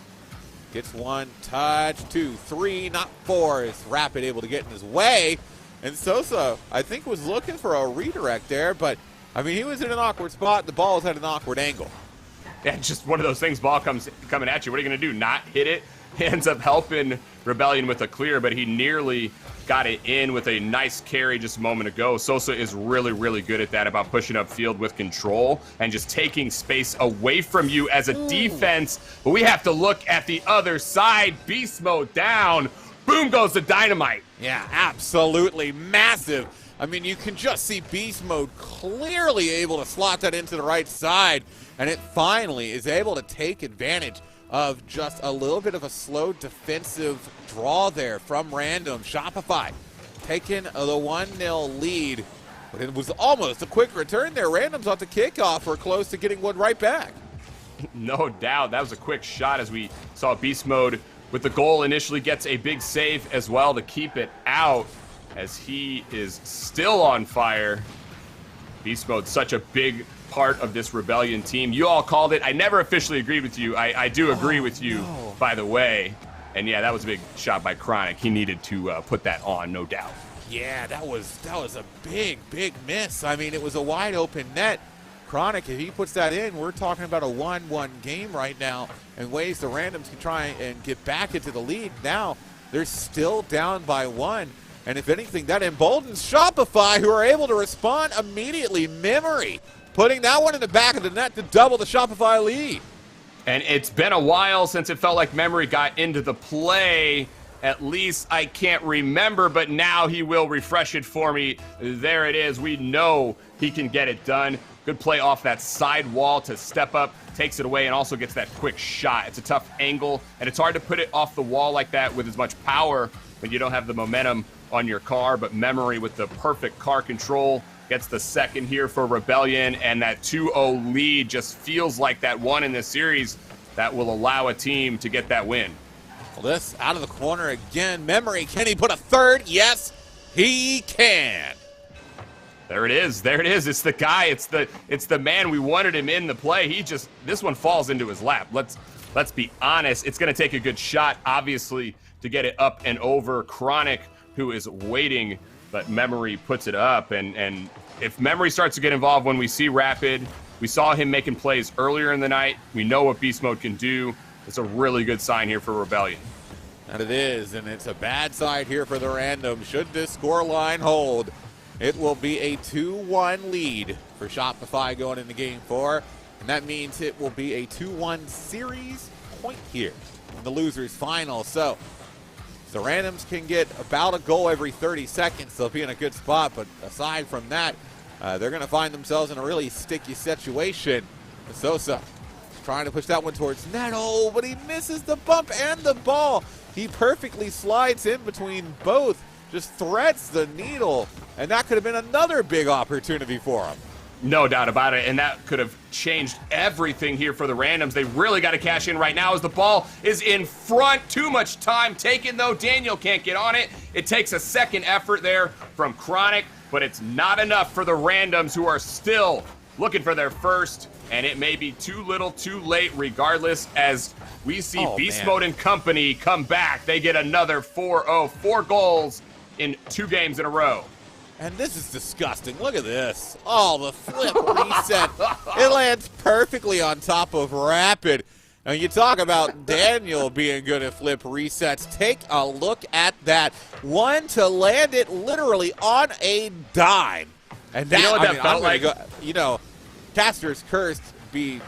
Speaker 8: gets one touch, 2, 3, not 4. Is Rapid able to get in his way? And Sosa, I think, was looking for a redirect there, but, I mean, he was in an awkward spot. The ball was at an awkward angle.
Speaker 7: Yeah, just one of those things, ball coming at you. What are you going to do, not hit it? He ends up helping Rebellion with a clear, but he nearly got it in with a nice carry just a moment ago. Sosa is really, really good at that, about pushing up field with control and just taking space away from you as a defense. But we have to look at the other side. Beast mode down. Boom goes the dynamite.
Speaker 8: Yeah, absolutely massive. I mean, you can just see Beast Mode clearly able to slot that into the right side, and it finally is able to take advantage of just a little bit of a slow defensive draw there from Random. Shopify taking the 1-0 lead, but it was almost a quick return there. Random's off the kickoff. We're close to getting one right back.
Speaker 7: No doubt. That was a quick shot as we saw Beast Mode with the goal initially gets a big save as well to keep it out, as he is still on fire. Beast Mode, such a big part of this Rebellion team. You all called it. I never officially agreed with you. I do agree with you, by the way. And yeah, that was a big shot by Chronic. He needed to put that on, no doubt.
Speaker 8: Yeah, that was a big miss. I mean, it was a wide open net. Chronic, if he puts that in, we're talking about a 1-1 game right now, and ways the Randoms can try and get back into the lead. Now they're still down by 1. And if anything, that emboldens Shopify, who are able to respond immediately. Memory putting that one in the back of the net to double the Shopify lead.
Speaker 7: And it's been a while since it felt like Memory got into the play. At least I can't remember, but now he will refresh it for me. There it is. We know he can get it done. Good play off that side wall to step up, takes it away, and also gets that quick shot. It's a tough angle, and it's hard to put it off the wall like that with as much power when you don't have the momentum on your car. But Memory, with the perfect car control, gets the second here for Rebellion, and that 2-0 lead just feels like that one in this series that will allow a team to get that win.
Speaker 8: Well, this out of the corner again. Memory, can he put a third? Yes, he can.
Speaker 7: There it is. There it is. It's the guy. It's the man. We wanted him in the play. This one falls into his lap. Let's be honest. It's going to take a good shot, obviously, to get it up and over. Chronic, who is waiting, but Memory puts it up. And if Memory starts to get involved when we see Rapid, we saw him making plays earlier in the night. We know what Beast Mode can do. It's a really good sign here for Rebellion.
Speaker 8: And it is, and it's a bad side here for the Random. Should this scoreline hold, it will be a 2-1 lead for Shopify going into Game 4. And that means it will be a 2-1 series point here in the losers final. So the Randoms can get about a goal every 30 seconds. They'll be in a good spot, but aside from that, they're going to find themselves in a really sticky situation. Sosa trying to push that one towards net. Oh, but he misses the bump and the ball. He perfectly slides in between both, just threads the needle, and that could have been another big opportunity for him.
Speaker 7: No doubt about it, and that could have changed everything here for the Randoms. They really got to cash in right now as the ball is in front. Too much time taken, though. Daniel can't get on it. It takes a second effort there from Chronic, but it's not enough for the Randoms, who are still looking for their first, and it may be too little too late regardless, as we see Beast Mode and company come back. They get another 4-0, 4 goals in 2 games in a row.
Speaker 8: And this is disgusting. Look at this. Oh, the flip reset. It lands perfectly on top of Rapid. Now, you talk about Daniel being good at flip resets. Take a look at that. One to land it literally on a dime. And that,
Speaker 7: you know what that felt like?
Speaker 8: Caster's Curse be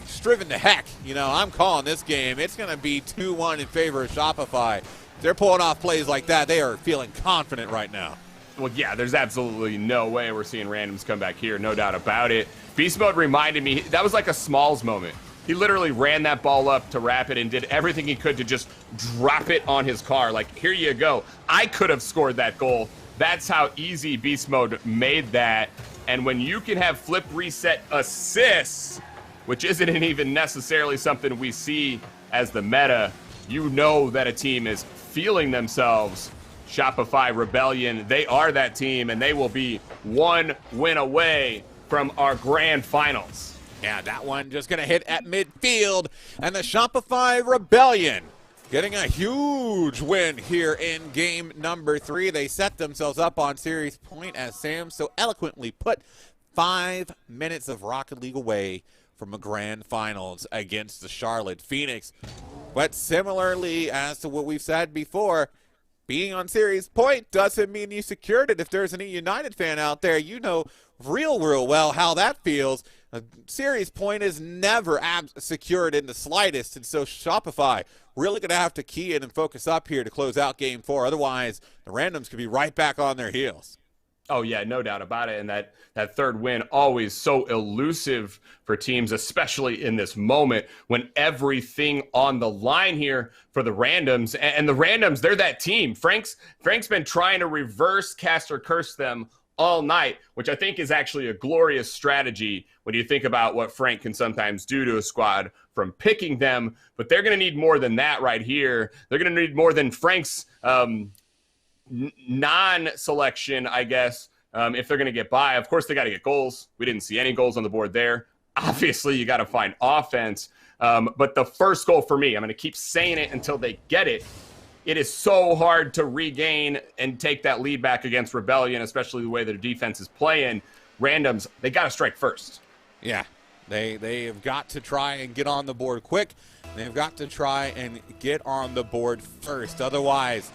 Speaker 8: striven to heck. I'm calling this game. It's going to be 2-1 in favor of Shopify. If they're pulling off plays like that, they are feeling confident right now.
Speaker 7: Well, yeah, there's absolutely no way we're seeing Randoms come back here, no doubt about it. Beast Mode reminded me, that was like a Smalls moment. He literally ran that ball up to Rapid and did everything he could to just drop it on his car. Like, here you go. I could have scored that goal. That's how easy Beast Mode made that. And when you can have flip reset assists, which isn't even necessarily something we see as the meta, you know that a team is feeling themselves. Shopify Rebellion, they are that team, and they will be one win away from our grand finals.
Speaker 8: Yeah, that one just going to hit at midfield, and the Shopify Rebellion getting a huge win here in game number 3. They set themselves up on series point, as Sam so eloquently put, 5 minutes of Rocket League away from a grand finals against the Charlotte Phoenix. But similarly, as to what we've said before, being on series point doesn't mean you secured it. If there's any United fan out there, you know real well how that feels. A series point is never secured in the slightest, and so Shopify really going to have to key in and focus up here to close out game 4. Otherwise, the randoms could be right back on their heels.
Speaker 7: Oh, yeah, no doubt about it. And that third win, always so elusive for teams, especially in this moment when everything on the line here for the randoms. And the randoms, they're that team. Frank's been trying to reverse cast or curse them all night, which I think is actually a glorious strategy when you think about what Frank can sometimes do to a squad from picking them. But they're going to need more than that right here. They're going to need more than Frank's non-selection, I guess, if they're going to get by. Of course, they got to get goals. We didn't see any goals on the board there. Obviously, you got to find offense. But the first goal for me, I'm going to keep saying it until they get it. It is so hard to regain and take that lead back against Rebellion, especially the way their defense is playing. Randoms, they got to strike first.
Speaker 8: Yeah, they have got to try and get on the board quick. They've got to try and get on the board first. Otherwise,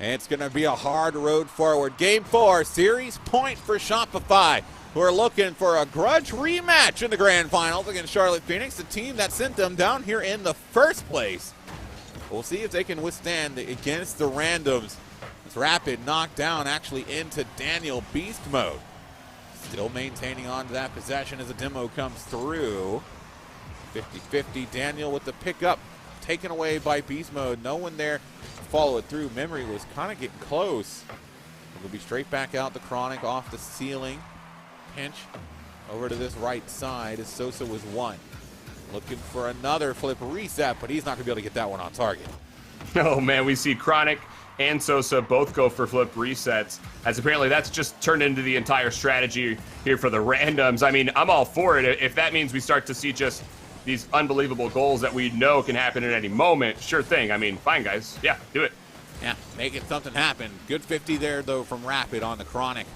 Speaker 8: it's going to be a hard road forward. Game 4, series point for Shopify, who are looking for a grudge rematch in the grand finals against Charlotte Phoenix, the team that sent them down here in the first place. We'll see if they can withstand against the randoms. It's Rapid knocked down actually into Daniel Beast Mode. Still maintaining on to that possession as a demo comes through. 50-50, Daniel with the pickup, taken away by Beast Mode. No one there to follow it through. Memory was kind of getting close. It'll be straight back out to Chronic off the ceiling. Pinch over to this right side as Sosa was one. Looking for another flip reset, but he's not going to be able to get that one on target.
Speaker 7: Oh, man, we see Chronic and Sosa both go for flip resets, as apparently that's just turned into the entire strategy here for the randoms. I mean, I'm all for it. If that means we start to see just these unbelievable goals that we know can happen at any moment, sure thing. I mean, fine, guys. Yeah, do it.
Speaker 8: Yeah, making something happen. Good 50 there, though, from Rapid on the Chronic.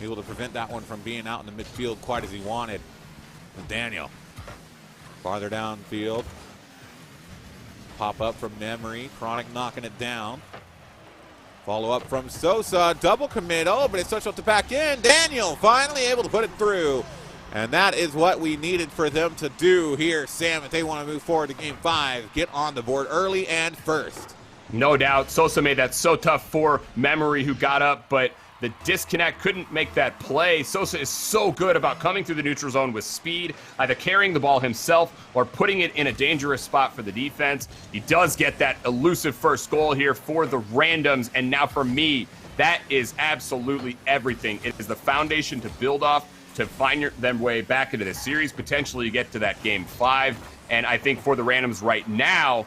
Speaker 8: Able to prevent that one from being out in the midfield quite as he wanted. And Daniel. Farther downfield. Pop up from Memory. Chronic knocking it down. Follow up from Sosa. Double commit. Oh, but it's touched up the back end. Daniel finally able to put it through. And that is what we needed for them to do here, Sam, if they want to move forward to Game 5. Get on the board early and first.
Speaker 7: No doubt. Sosa made that so tough for Memory, who got up, but the disconnect couldn't make that play. Sosa is so good about coming through the neutral zone with speed, either carrying the ball himself or putting it in a dangerous spot for the defense. He does get that elusive first goal here for the randoms, and now for me, that is absolutely everything. It is the foundation to build off to find them way back into the series, potentially get to that Game 5. And I think for the randoms right now,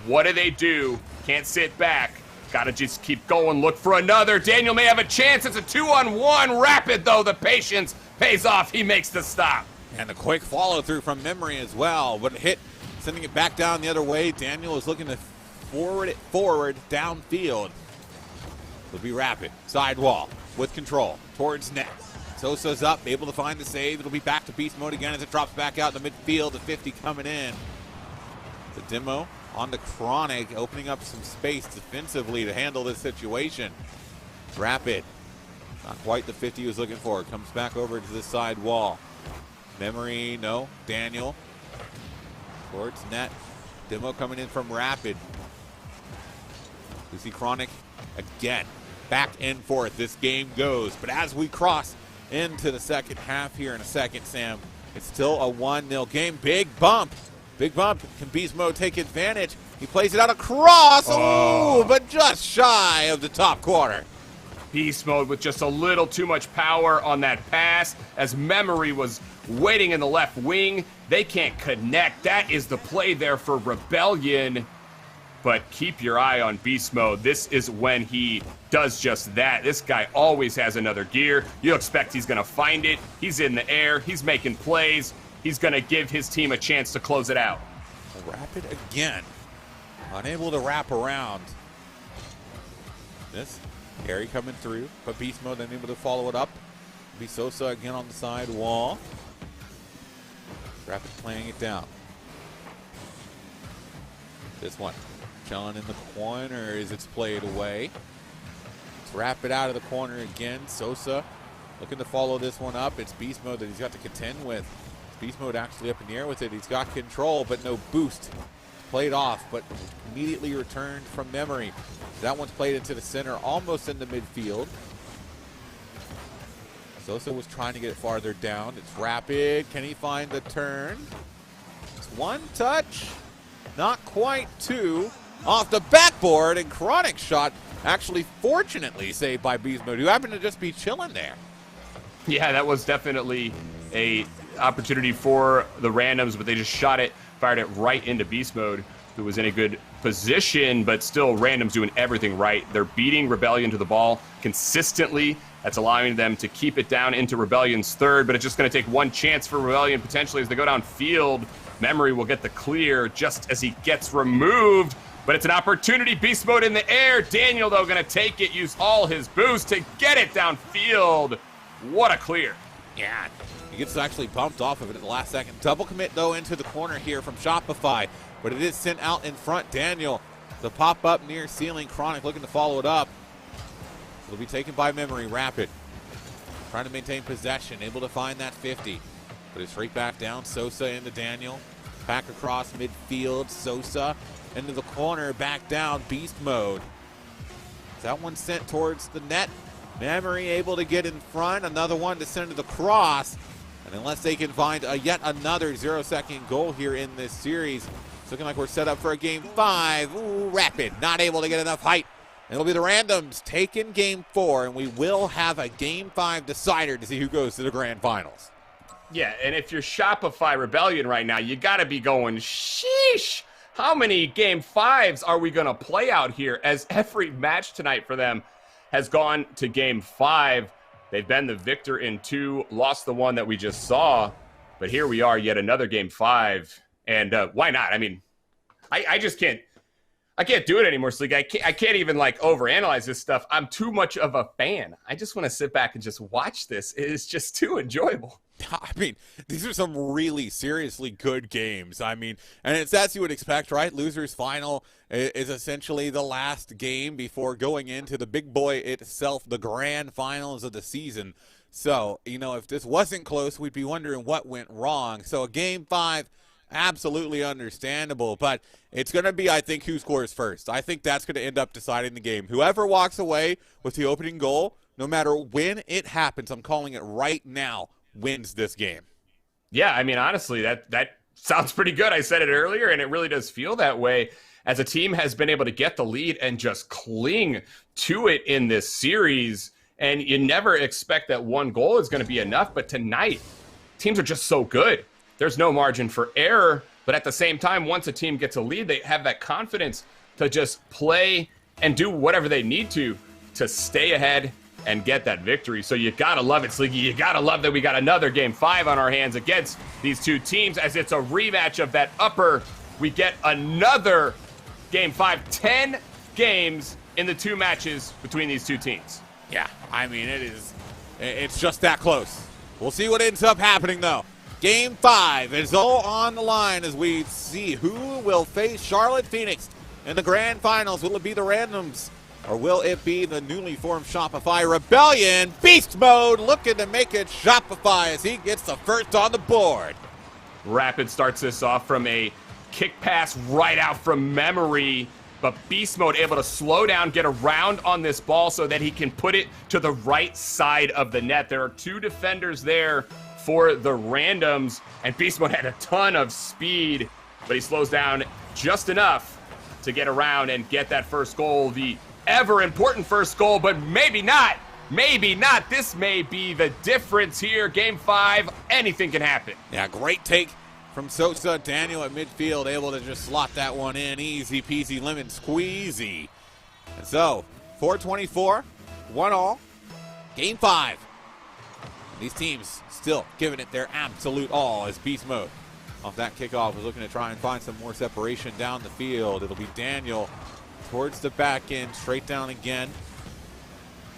Speaker 7: what do? Can't sit back. Got to just keep going, look for another. Daniel may have a chance. It's a 2-on-1. Rapid, though. The patience pays off. He makes the stop.
Speaker 8: And a quick follow-through from Memory as well. But a hit, sending it back down the other way. Daniel is looking to forward it forward downfield. It'll be Rapid. Sidewall with control towards net. Sosa's up, able to find the save. It'll be back to Beast Mode again as it drops back out in the midfield. The 50 coming in. The demo on the Chronic, opening up some space defensively to handle this situation. Rapid, not quite the 50 he was looking for. Comes back over to this side wall. Memory, no. Daniel towards net. Demo coming in from Rapid. We see Chronic again. Back and forth this game goes. But as we cross into the second half here in a second, Sam, it's still a 1-0 game. Big bump Big bump. Can Beast Mode take advantage? He plays it out across. Oh, but just shy of the top corner.
Speaker 7: Beast Mode with just a little too much power on that pass as Memory was waiting in the left wing. They can't connect. That is the play there for Rebellion. But keep your eye on Beast Mode. This is when he does just that. This guy always has another gear. You expect he's going to find it. He's in the air. He's making plays. He's going to give his team a chance to close it out.
Speaker 8: Rapid again. Unable to wrap around. This Gary coming through, but Beast Mode unable to follow it up. Be Sosa again on the side wall. Rapid playing it down. This one. Chilling in the corner as it's played away. Let's Rapid out of the corner again. Sosa looking to follow this one up. It's Beast Mode that he's got to contend with. Beast Mode actually up in the air with it. He's got control, but no boost. Played off, but immediately returned from Memory. That one's played into the center, almost in the midfield. Sosa was trying to get it farther down. It's Rapid. Can he find the turn? It's one touch. Not quite two. Off the backboard, and Chronic shot actually fortunately saved by Beast Mode, who happened to just be chilling there.
Speaker 7: Yeah, that was definitely a opportunity for the randoms, but they just shot it, fired it right into Beast Mode, who was in a good position, but still randoms doing everything right. They're beating Rebellion to the ball consistently. That's allowing them to keep it down into Rebellion's third, but it's just going to take one chance for Rebellion potentially as they go downfield. Memory will get the clear just as he gets removed, but it's an opportunity. Beast Mode in the air. Daniel, though, going to take it, use all his boost to get it downfield. What a clear.
Speaker 8: Yeah, he gets actually bumped off of it at the last second. Double commit, though, into the corner here from Shopify, but it is sent out in front. Daniel, the pop-up near ceiling. Chronic looking to follow it up. It'll be taken by Memory. Rapid trying to maintain possession, able to find that 50. But it's right back down. Sosa into Daniel. Back across midfield. Sosa into the corner, back down. Beast Mode. That one sent towards the net. Memory able to get in front. Another one to send to the cross. And unless they can find yet another 0-second goal here in this series, it's looking like we're set up for a game 5. Ooh, Rapid not able to get enough height. It'll be the randoms taking game 4, and we will have a game 5 decider to see who goes to the grand finals.
Speaker 7: Yeah, and if you're Shopify Rebellion right now, you got to be going, sheesh. How many game 5s are we going to play out here, as every match tonight for them has gone to game 5. They've been the victor in 2, lost the one that we just saw. But here we are, yet another game 5. And why not? I mean, I just can't. I can't do it anymore, Sleek. I can't even, like, overanalyze this stuff. I'm too much of a fan. I just want to sit back and just watch this. It is just too enjoyable.
Speaker 8: I mean, these are some really seriously good games. I mean, and it's as you would expect, right? Losers Final is essentially the last game before going into the big boy itself, the grand finals of the season. So, you know, if this wasn't close, we'd be wondering what went wrong. So a game 5, absolutely understandable, but it's going to be, I think, who scores first. I think that's going to end up deciding the game. Whoever walks away with the opening goal, no matter when it happens, I'm calling it right now, wins this game.
Speaker 7: Yeah, I mean, honestly, that sounds pretty good. I said it earlier, and it really does feel that way, as a team has been able to get the lead and just cling to it in this series. And you never expect that one goal is going to be enough, but tonight, teams are just so good. There's no margin for error, but at the same time, once a team gets a lead, they have that confidence to just play and do whatever they need to stay ahead and get that victory. So you gotta love it, Sleeky. You gotta love that we got another game 5 on our hands against these two teams, as it's a rematch of that upper. We get another game 5, 10 games in the 2 matches between these two teams.
Speaker 8: Yeah, I mean, it's just that close. We'll see what ends up happening, though. Game 5 is all on the line as we see who will face Charlotte Phoenix in the grand finals. Will it be the randoms, or will it be the newly formed Shopify Rebellion? Beast Mode looking to make it Shopify as he gets the first on the board.
Speaker 7: Rapid starts this off from a kick pass right out from Memory, but Beast Mode able to slow down, get around on this ball so that he can put it to the right side of the net. There are 2 defenders there for the randoms, and Beast Mode had a ton of speed but he slows down just enough to get around and get that first goal, the ever important first goal, but maybe not. Maybe not. This may be the difference here. Game 5, anything can happen.
Speaker 8: Yeah, great take from Sosa. Daniel at midfield able to just slot that one in. Easy peasy lemon squeezy. And so, 4:24, 1-1, Game 5. And these teams still giving it their absolute all as beast mode. Off that kickoff was looking to try and find some more separation down the field. It'll be Daniel towards the back end, straight down again.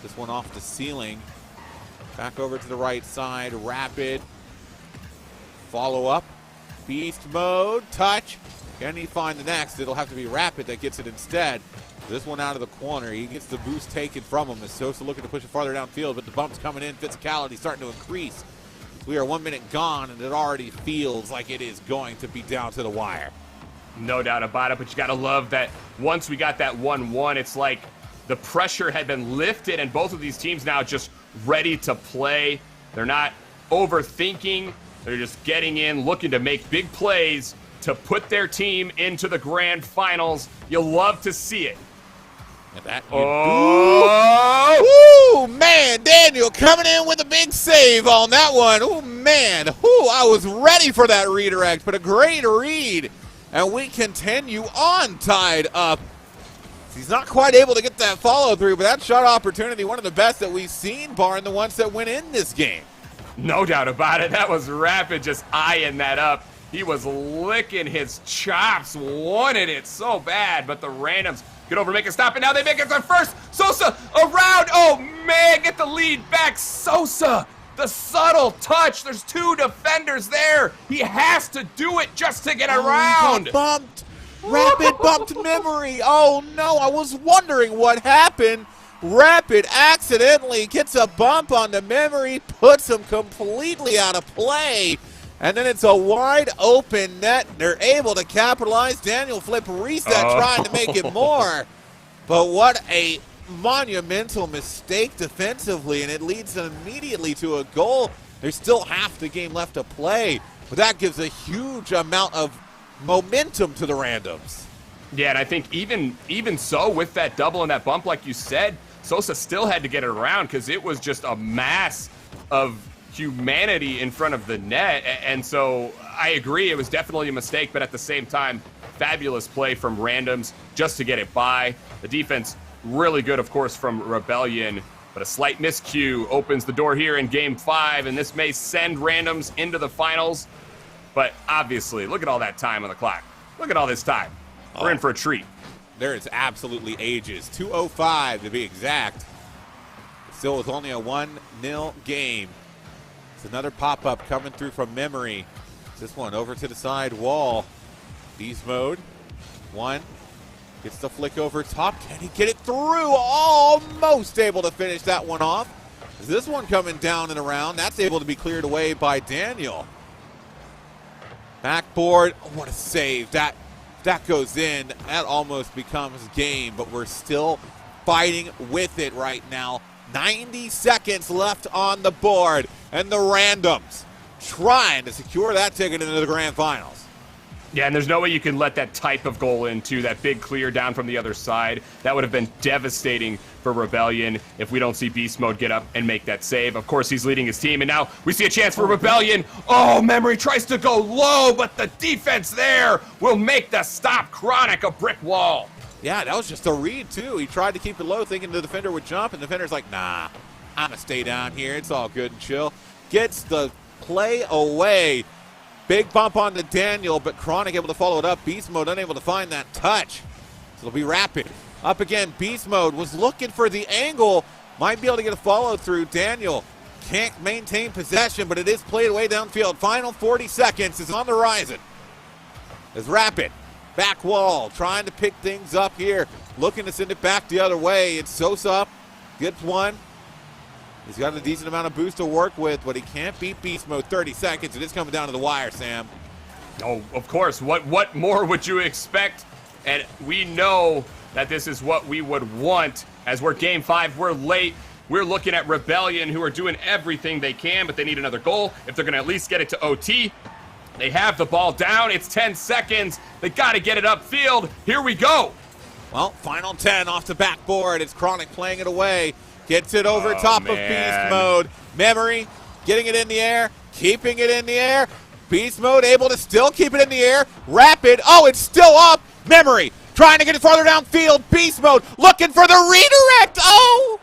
Speaker 8: This one off the ceiling. Back over to the right side. Rapid. Follow up. Beast mode. Touch. Can he find the next? It'll have to be Rapid that gets it instead. This one out of the corner. He gets the boost taken from him. As Sosa looking to push it farther downfield, but the bump's coming in. Physicality starting to increase. We are 1 minute gone, and it already feels like it is going to be down to the wire.
Speaker 7: No doubt about it, but you got to love that once we got that 1-1, it's like the pressure had been lifted, and both of these teams now just ready to play. They're not overthinking. They're just getting in, looking to make big plays to put their team into the grand finals. You'll love to see it.
Speaker 8: And that Ooh, man, Daniel coming in with a big save on that one. Oh, man. Ooh, I was ready for that redirect, but a great read. And we continue on tied up. He's not quite able to get that follow-through, but that shot opportunity, one of the best that we've seen, barring the ones that went in this game.
Speaker 7: No doubt about it. That was Rapid just eyeing that up. He was licking his chops, wanted it so bad, but the randoms get over, make a stop, and now they make it their first. Sosa around. Oh, man, get the lead back. Sosa, the subtle touch. There's 2 defenders there. He has to do it just to get around.
Speaker 8: He got bumped. Rapid bumped memory. Oh, no, I was wondering what happened. Rapid accidentally gets a bump on the memory, puts him completely out of play. And then it's a wide open net. They're able to capitalize. Daniel flip reset trying to make it more. But what a monumental mistake defensively, and it leads them immediately to a goal. There's still half the game left to play, but that gives a huge amount of momentum to the randoms.
Speaker 7: Yeah, and I think even so, with that double and that bump, like you said, Sosa still had to get it around because it was just a mass of humanity in front of the net. And so I agree, it was definitely a mistake, but at the same time, fabulous play from randoms just to get it by. The defense really good, of course, from Rebellion, but a slight miscue opens the door here in Game 5, and this may send randoms into the finals. But obviously, look at all that time on the clock. Look at all this time. We're in for a treat.
Speaker 8: There is absolutely ages. 2:05 to be exact. Still with only a 1-0 game. It's another pop-up coming through from memory. This one over to the side wall. Beast mode. 1. Gets the flick over top. Can he get it through? Almost able to finish that one off. This one coming down and around. That's able to be cleared away by Daniel. Backboard. Oh, what a save. That goes in. That almost becomes game, but we're still fighting with it right now. 90 seconds left on the board, and the randoms trying to secure that ticket into the grand finals.
Speaker 7: Yeah, and there's no way you can let that type of goal into that big clear down from the other side. That would have been devastating for Rebellion if we don't see Beast Mode get up and make that save. Of course, he's leading his team, and now we see a chance for Rebellion. Oh, Memory tries to go low, but the defense there will make the stop. Chronic a brick wall.
Speaker 8: Yeah, that was just a read, too. He tried to keep it low, thinking the defender would jump, and the defender's like, nah, I'm going to stay down here. It's all good and chill. Gets the play away. Big bump onto Daniel, but Chronic able to follow it up. Beast Mode unable to find that touch. So it'll be Rapid. Up again, Beast Mode was looking for the angle. Might be able to get a follow through. Daniel can't maintain possession, but it is played away downfield. Final 40 seconds is on the horizon. As Rapid, back wall, trying to pick things up here. Looking to send it back the other way. It's Sosa up, gets one. He's got a decent amount of boost to work with, but he can't beat Beast Mode. 30 seconds. It is coming down to the wire, Sam.
Speaker 7: Oh, of course. What more would you expect? And we know that this is what we would want. As we're Game 5, we're late. We're looking at Rebellion, who are doing everything they can, but they need another goal if they're going to at least get it to OT. They have the ball down. It's 10 seconds. They got to get it upfield. Here we go.
Speaker 8: Well, final 10 off the backboard. It's Chronic playing it away. Gets it over top of Beast Mode. Memory getting it in the air, keeping it in the air. Beast Mode able to still keep it in the air. Rapid. Oh, it's still up. Memory trying to get it farther downfield. Beast Mode looking for the redirect. Oh,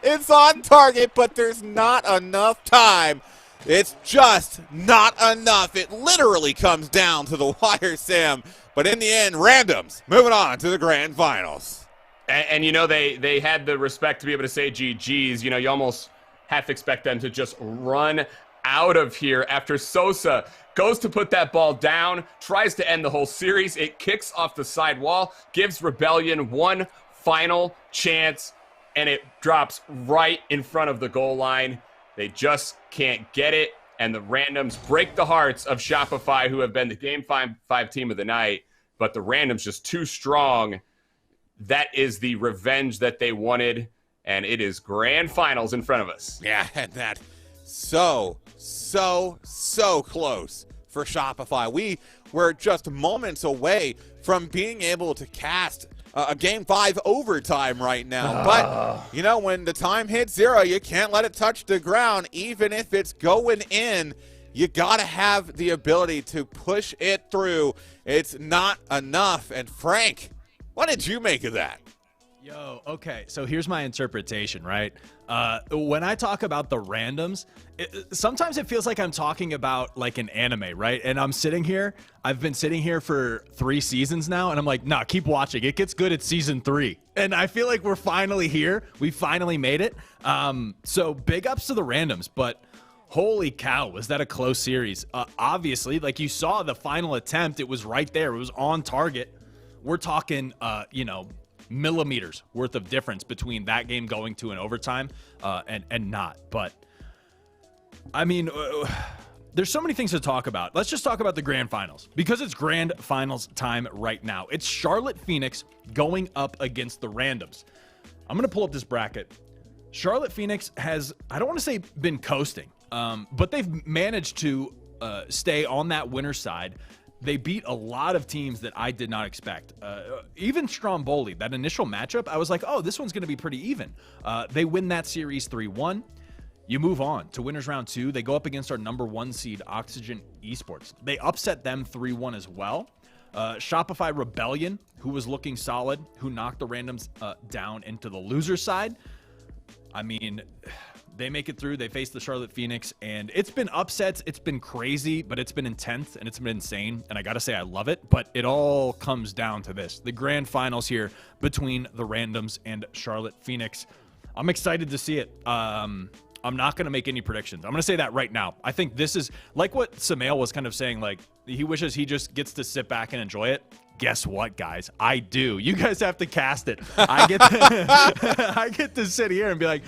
Speaker 8: it's on target, but there's not enough time. It's just not enough. It literally comes down to the wire, Sam. But in the end, Randoms moving on to the grand finals.
Speaker 7: And you know, they had the respect to be able to say GG's. You know, you almost have to expect them to just run out of here after Sosa goes to put that ball down, tries to end the whole series. It kicks off the side wall, gives Rebellion one final chance, and it drops right in front of the goal line. They just can't get it, and the Randoms break the hearts of Shopify, who have been the Game 5 team of the night, but the Randoms just too strong. That is the revenge that they wanted, and it is grand finals in front of us.
Speaker 8: Yeah, and that so close for Shopify. We were just moments away from being able to cast a Game 5 overtime right now. But, you know, when the time hits 0, you can't let it touch the ground. Even if it's going in, you got to have the ability to push it through. It's not enough. And Frank, what did you make of that?
Speaker 3: Yo, okay, so here's my interpretation, right? When I talk about the Randoms, sometimes it feels like I'm talking about like an anime, right? And I'm sitting here, I've been sitting here for 3 seasons now, and I'm like, nah, keep watching. It gets good at season 3. And I feel like we're finally here. We finally made it. So big ups to the Randoms, but holy cow, was that a close series? Obviously, like you saw the final attempt, it was right there. It was on target. We're talking, you know, millimeters worth of difference between that game going to an overtime and not. But I mean, there's so many things to talk about. Let's just talk about the grand finals, because it's grand finals time right now. It's Charlotte Phoenix going up against the Randoms. I'm going to pull up this bracket. Charlotte Phoenix has, I don't want to say been coasting, but they've managed to stay on that winner's side. They beat a lot of teams that I did not expect. Even Stromboli, that initial matchup, I was like, oh, this one's going to be pretty even. They win that series 3-1. You move on to winners round 2. They go up against our number 1 seed, Oxygen Esports. They upset them 3-1 as well. Shopify Rebellion, who was looking solid, who knocked the Randoms down into the loser side. I mean, they make it through. They face the Charlotte Phoenix, and it's been upsets. It's been crazy, but it's been intense, and it's been insane, and I got to say I love it, but it all comes down to this. The grand finals here between the Randoms and Charlotte Phoenix. I'm excited to see it. I'm not going to make any predictions. I'm going to say that right now. I think this is like what Samael was kind of saying, like he wishes he just gets to sit back and enjoy it. Guess what, guys? I do. You guys have to cast it. I get to sit here and be like,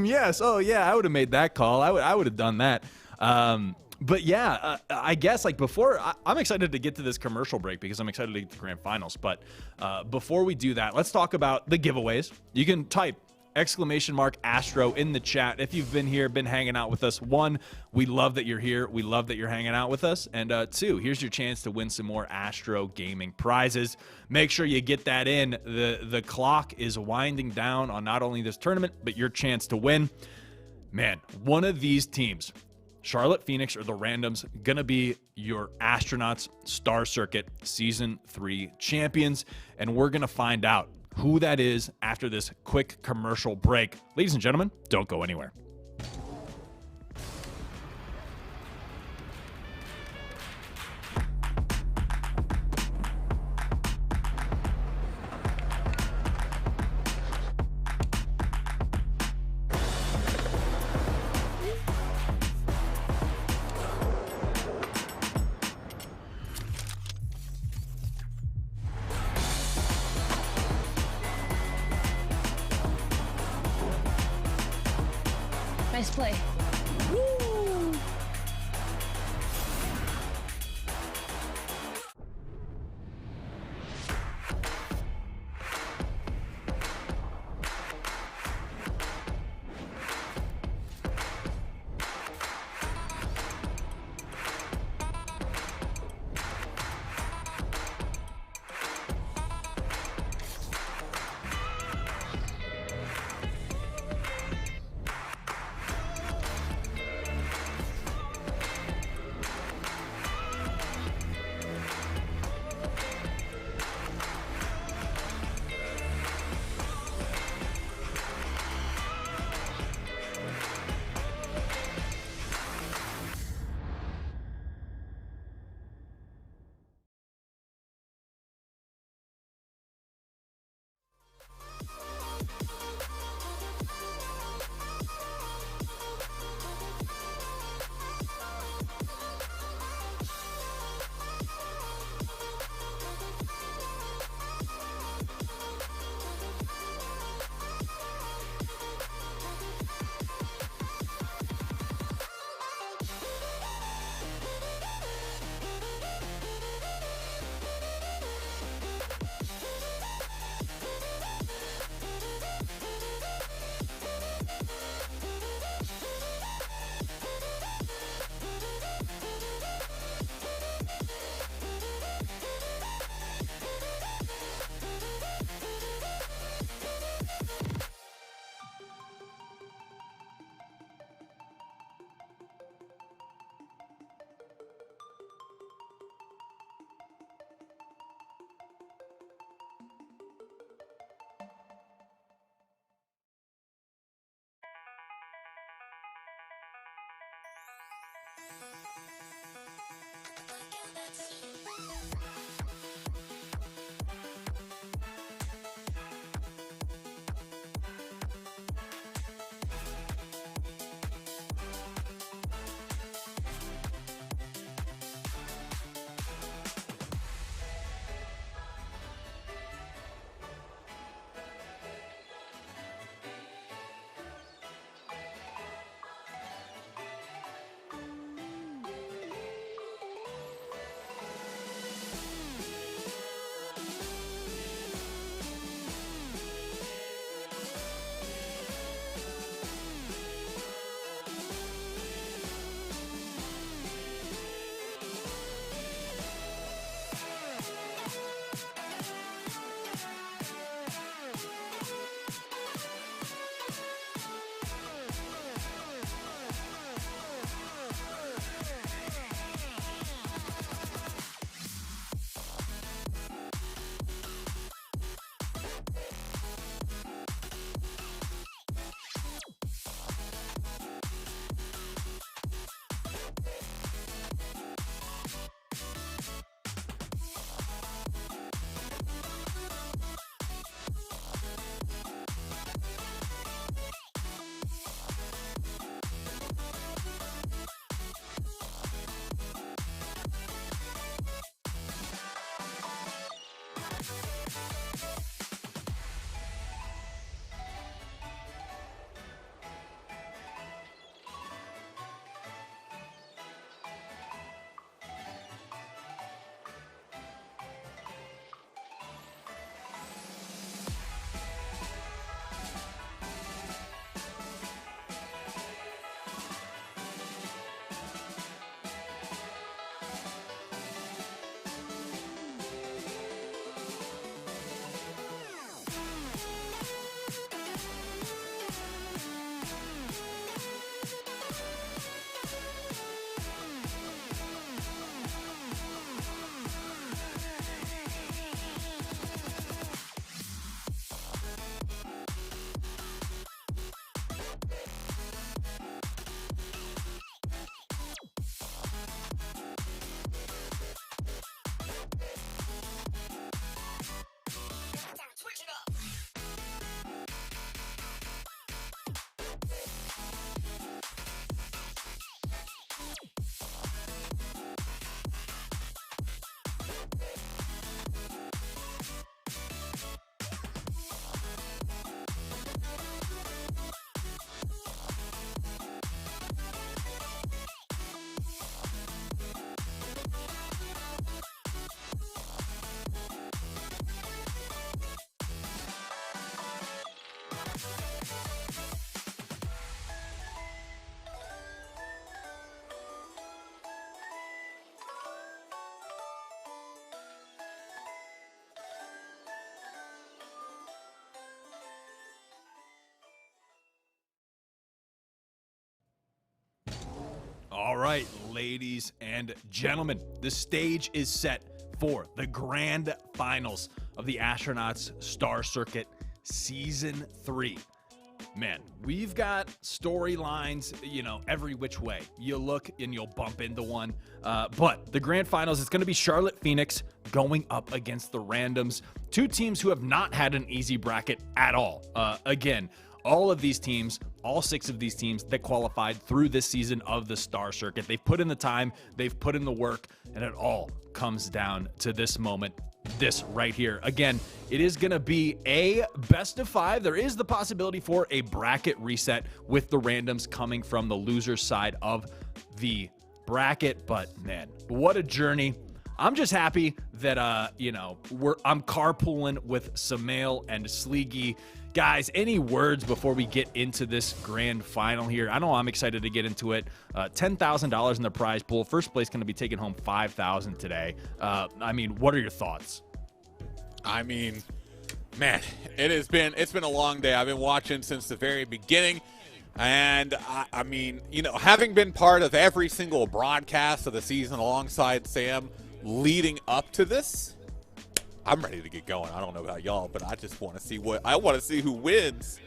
Speaker 3: yes, oh yeah, I would have made that call. I would have done that. But yeah, I guess like before, I'm excited to get to this commercial break because I'm excited to get to the grand finals. But before we do that, let's talk about the giveaways. You can type !Astro in the chat if you've been here, been hanging out with us. 1, we love that you're here. We love that you're hanging out with us. And 2, here's your chance to win some more Astro Gaming prizes. Make sure you get that in. The clock is winding down on not only this tournament, but your chance to win. Man, one of these teams, Charlotte Phoenix or the Randoms, gonna be your Astronauts Star Circuit Season 3 champions. And we're gonna find out who that is after this quick commercial break. Ladies and gentlemen, don't go anywhere.
Speaker 9: Nice play.
Speaker 3: All right, ladies and gentlemen, the stage is set for the grand finals of the Astronauts Star Circuit Season 3. Man, we've got storylines, every which way. You look and you'll bump into one. But the grand finals, it's going to be Charlotte Phoenix going up against the Randoms. Two teams who have not had an easy bracket at all. Again, all of these teams, all 6 of these teams that qualified through this season of the Star Circuit, they've put in the time, they've put in the work, and it all comes down to this moment, this right here. Again, it is going to be a best of 5. There is the possibility for a bracket reset with the Randoms coming from the loser's side of the bracket, but man, what a journey. I'm just happy that, I'm carpooling with Samael and Sleegy. Guys, any words before we get into this grand final here? I know I'm excited to get into it. $10,000 in the prize pool. First place going to be taking home $5,000 today. What are your thoughts?
Speaker 8: Man, it's been a long day. I've been watching since the very beginning. And having been part of every single broadcast of the season alongside Sam leading up to this, I'm ready to get going. I don't know about y'all, but I just want to see who wins.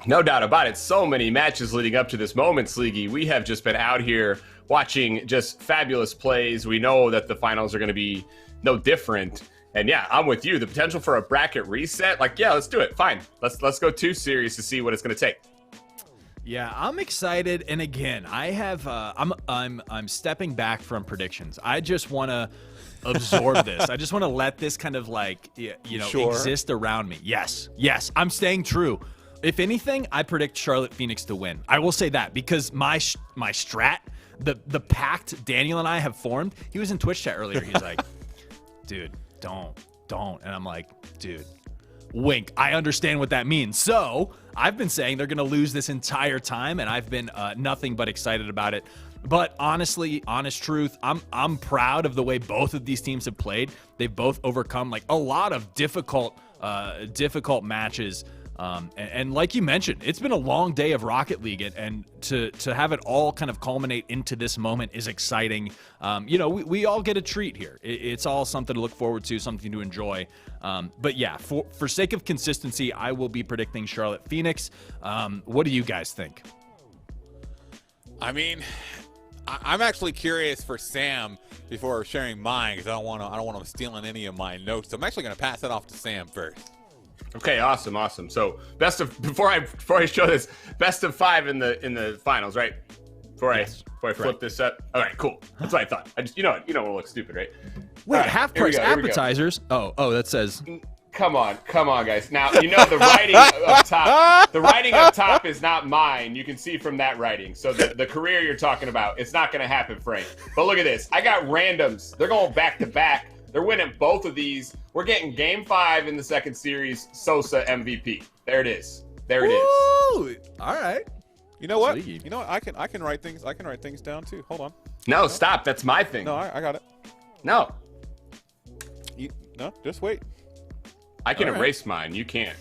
Speaker 7: No doubt about it. So many matches leading up to this moment, Sleegy. We have just been out here watching just fabulous plays. We know that the finals are going to be no different. And yeah, I'm with you. The potential for a bracket reset, let's do it. Fine. Let's go 2 series to see what it's going to take.
Speaker 3: Yeah, I'm excited. And again, I have I'm stepping back from predictions. I just want to absorb this. I just want to let this kind of exist around me. Yes, I'm staying true. If anything, I predict Charlotte Phoenix to win. I will say that because my strat, the pact Daniel and I have formed. He was in Twitch chat earlier. He's like, dude, don't. And I'm like, dude, wink. I understand what that means. So I've been saying they're going to lose this entire time, and I've been nothing but excited about it. But honestly, honest truth, I'm proud of the way both of these teams have played. They've both overcome a lot of difficult matches. And like you mentioned, it's been a long day of Rocket League, and to have it all kind of culminate into this moment is exciting. We all get a treat here. It's all something to look forward to, something to enjoy. But yeah, for sake of consistency, I will be predicting Charlotte Phoenix. What do you guys think?
Speaker 8: I'm actually curious for Sam before sharing mine because I don't want him stealing any of my notes. So I'm actually going to pass it off to Sam first.
Speaker 7: Okay, awesome. So before I show this, best of 5 in the finals, right? Before I flip this up. All right, cool. That's what I thought. I just it looks stupid, right?
Speaker 3: Wait,
Speaker 7: right,
Speaker 3: half price appetizers. Oh, that says.
Speaker 7: Come on, guys. Now the writing up top. The writing up top is not mine. You can see from that writing. So the career you're talking about, it's not going to happen, Frank. But look at this. I got randoms. They're going back to back. They're winning both of these. We're getting Game 5 in the second series. Sosa MVP. There it is.
Speaker 3: Ooh, all right.
Speaker 8: You know what? I can write things. I can write things down too. Hold on.
Speaker 7: No, stop. That's my thing.
Speaker 8: No, I got it.
Speaker 7: No.
Speaker 8: No, just wait.
Speaker 7: I can erase mine. You can't.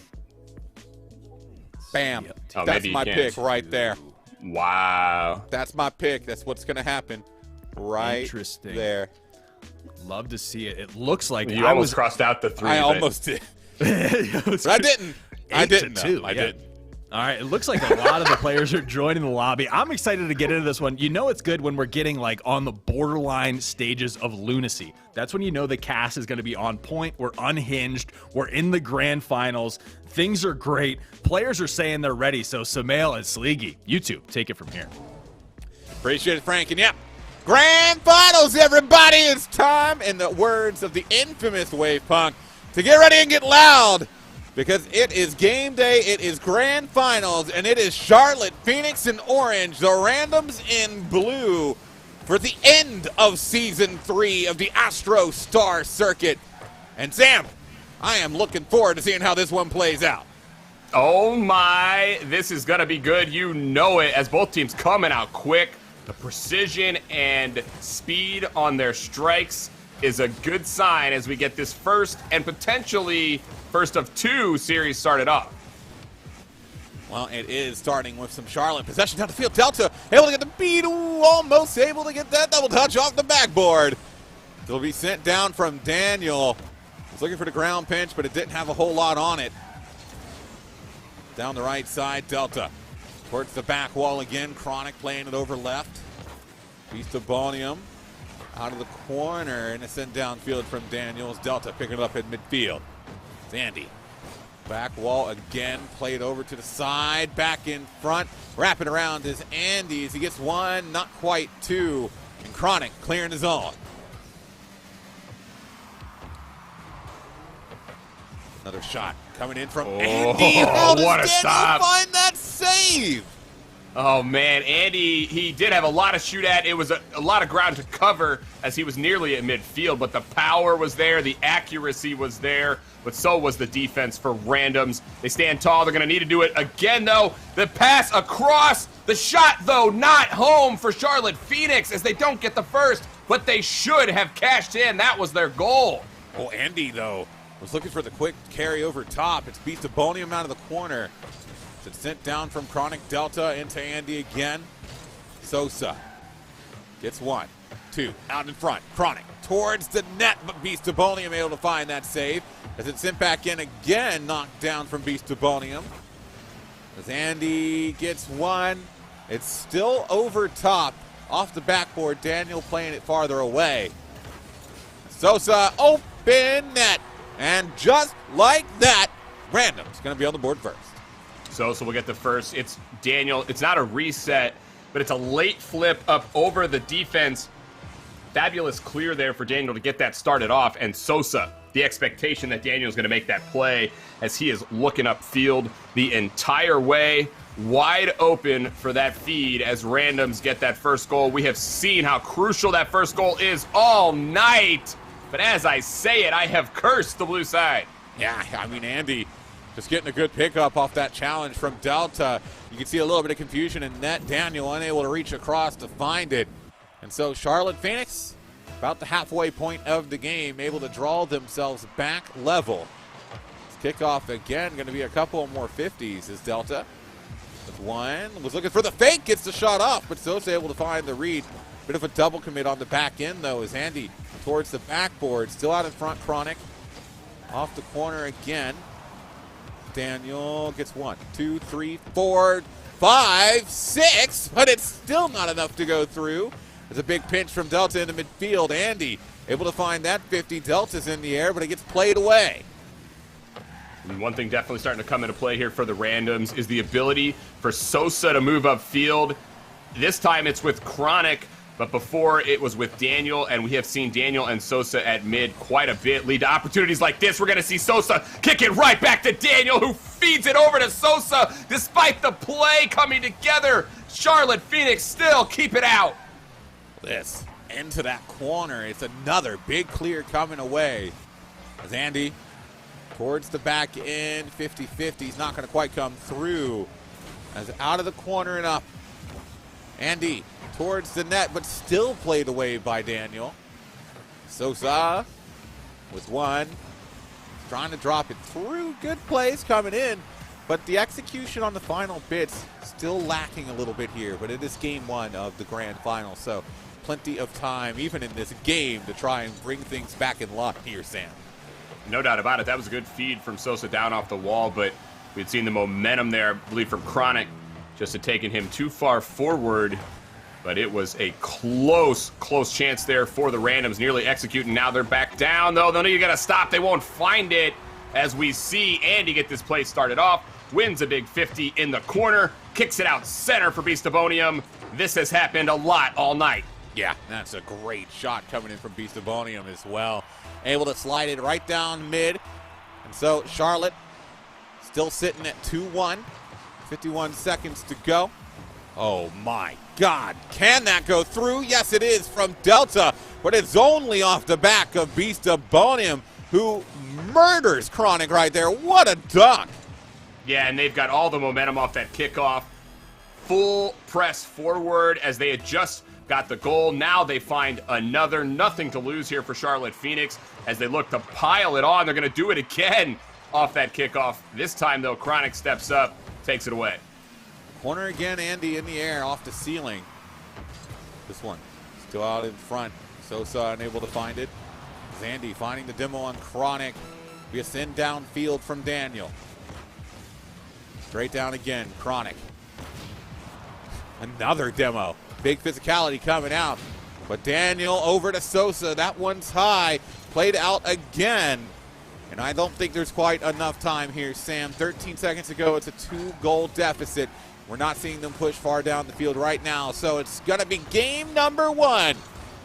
Speaker 8: Bam.
Speaker 7: Oh,
Speaker 8: that's my pick right there.
Speaker 7: Wow.
Speaker 8: That's my pick. That's what's going to happen right
Speaker 3: Interesting.
Speaker 8: there.
Speaker 3: Love to see it. It looks like
Speaker 7: you almost crossed out the 3.
Speaker 8: I almost did. But I didn't. I didn't.
Speaker 3: I didn't. All right, it looks like a lot of the players are joining the lobby. I'm excited to get into this one. It's good when we're getting on the borderline stages of lunacy. That's when the cast is going to be on point. We're unhinged. We're in the grand finals. Things are great. Players are saying they're ready. So Samael and Sleegy, you two, take it from here.
Speaker 8: Appreciate it, Frank. And yeah, grand finals, everybody. It's time, in the words of the infamous Wave Punk, to get ready and get loud. Because it is game day, it is grand finals, and it is Charlotte, Phoenix in orange, the Randoms in blue for the end of Season 3 of the ASTRO Star Circuit. And Sam, I am looking forward to seeing how this one plays out.
Speaker 7: Oh my, this is going to be good. You know it, as both teams coming out quick. The precision and speed on their strikes is a good sign as we get this first and potentially first of 2 series started off.
Speaker 8: Well, it is starting with some Charlotte possession down the field. Delta able to get the beat. Ooh, almost able to get that double touch off the backboard. It'll be sent down from Daniel. Was looking for the ground pinch, but it didn't have a whole lot on it. Down the right side, Delta towards the back wall again. Chronic playing it over left. Beastabonium out of the corner, and it's sent downfield from Daniels. Delta picking it up in midfield. It's Andy. Back wall again, played over to the side, back in front. Wrapping around is Andy as he gets one, not quite two. And Chronic clearing his own. Another shot coming in from Andy. How does
Speaker 7: what a
Speaker 8: Daniel
Speaker 7: stop.
Speaker 8: find that save?
Speaker 7: Oh, man, Andy, he did have a lot to shoot at. It was a lot of ground to cover as he was nearly at midfield, but the power was there, the accuracy was there, but so was the defense for Randoms. They stand tall. They're going to need to do it again, though. The pass across, the shot, though, not home for Charlotte Phoenix as they don't get the first, but they should have cashed in. That was their goal.
Speaker 8: Oh, Andy, though, was looking for the quick carry over top. It's Beastabonium out of the corner. It's sent down from Chronic Delta into Andy again. Sosa gets one, two, out in front. Chronic towards the net, but Beastabonium able to find that save. As it's sent back in again, knocked down from Beastabonium. As Andy gets one, it's still over top, off the backboard. Daniel playing it farther away. Sosa open net, and just like that, Random's going to be on the board first.
Speaker 7: So we'll get the first. It's Daniel. It's not a reset, but it's a late flip up over the defense. Fabulous clear there for Daniel to get that started off. And Sosa, the expectation that Daniel's going to make that play as he is looking upfield the entire way. Wide open for that feed as Randoms get that first goal. We have seen how crucial that first goal is all night. But as I say it, I have cursed the blue side.
Speaker 8: Yeah, I mean, Andy just getting a good pickup off that challenge from Delta. You can see a little bit of confusion in net. Daniel unable to reach across to find it. And so Charlotte Phoenix, about the halfway point of the game, able to draw themselves back level. This kickoff again, going to be a couple more 50s as Delta. With one, was looking for the fake, gets the shot off, but Sosa able to find the read. Bit of a double commit on the back end, though, as Andy towards the backboard. Still out in front, Chronic. Off the corner again. Daniel gets 1, 2, 3, 4, 5, 6, but it's still not enough to go through. There's a big pinch from Delta into midfield. Andy able to find that 50. Delta's in the air, but it gets played away.
Speaker 7: And one thing definitely starting to come into play here for the Randoms is the ability for Sosa to move upfield. This time it's with Chronic, but before it was with Daniel, and we have seen Daniel and Sosa at mid quite a bit lead to opportunities like this. We're going to see Sosa kick it right back to Daniel, who feeds it over to Sosa despite the play coming together. Charlotte Phoenix still keep it out.
Speaker 8: This into that corner. It's another big clear coming away. As Andy towards the back end, 50-50. He's not going to quite come through. As out of the corner and up. Andy towards the net, but still played away by Daniel. Sosa with one. Trying to drop it through. Good plays coming in, but the execution on the final bits still lacking a little bit here. But it is game one of the grand final, so plenty of time, even in this game, to try and bring things back in line here, Sam.
Speaker 7: No doubt about it. That was a good feed from Sosa down off the wall, but we'd seen the momentum there, I believe, from Chronic, just had taken him too far forward. But it was a close chance there for the Randoms, nearly executing. Now they're back down, though. They know you got to stop. They won't find it as we see Andy get this play started off. Wins a big 50 in the corner. Kicks it out center for Beastabonium. This has happened a lot all night.
Speaker 8: Yeah, that's a great shot coming in from Beastabonium as well. Able to slide it right down mid. And so Charlotte still sitting at 2-1. 51 seconds to go. Oh my God, can that go through? Yes, it is from Delta, but it's only off the back of Beastabonium, who murders Chronic right there. What a dunk.
Speaker 7: Yeah, and they've got all the momentum off that kickoff. Full press forward as they had just got the goal. Now they find another. Nothing to lose here for Charlotte Phoenix as they look to pile it on. They're going to do it again off that kickoff. This time, though, Chronic steps up takes it away.
Speaker 8: Corner again, Andy in the air off the ceiling. This one still out in front. Sosa unable to find it. Zandy finding the demo on Chronic. We ascend downfield from Daniel. Straight down again, Chronic. Another demo. Big physicality coming out. But Daniel over to Sosa. That one's high. Played out again. And I don't think there's quite enough time here, Sam. 13 seconds ago, it's a 2-goal deficit. We're not seeing them push far down the field right now. So it's going to be game number 1.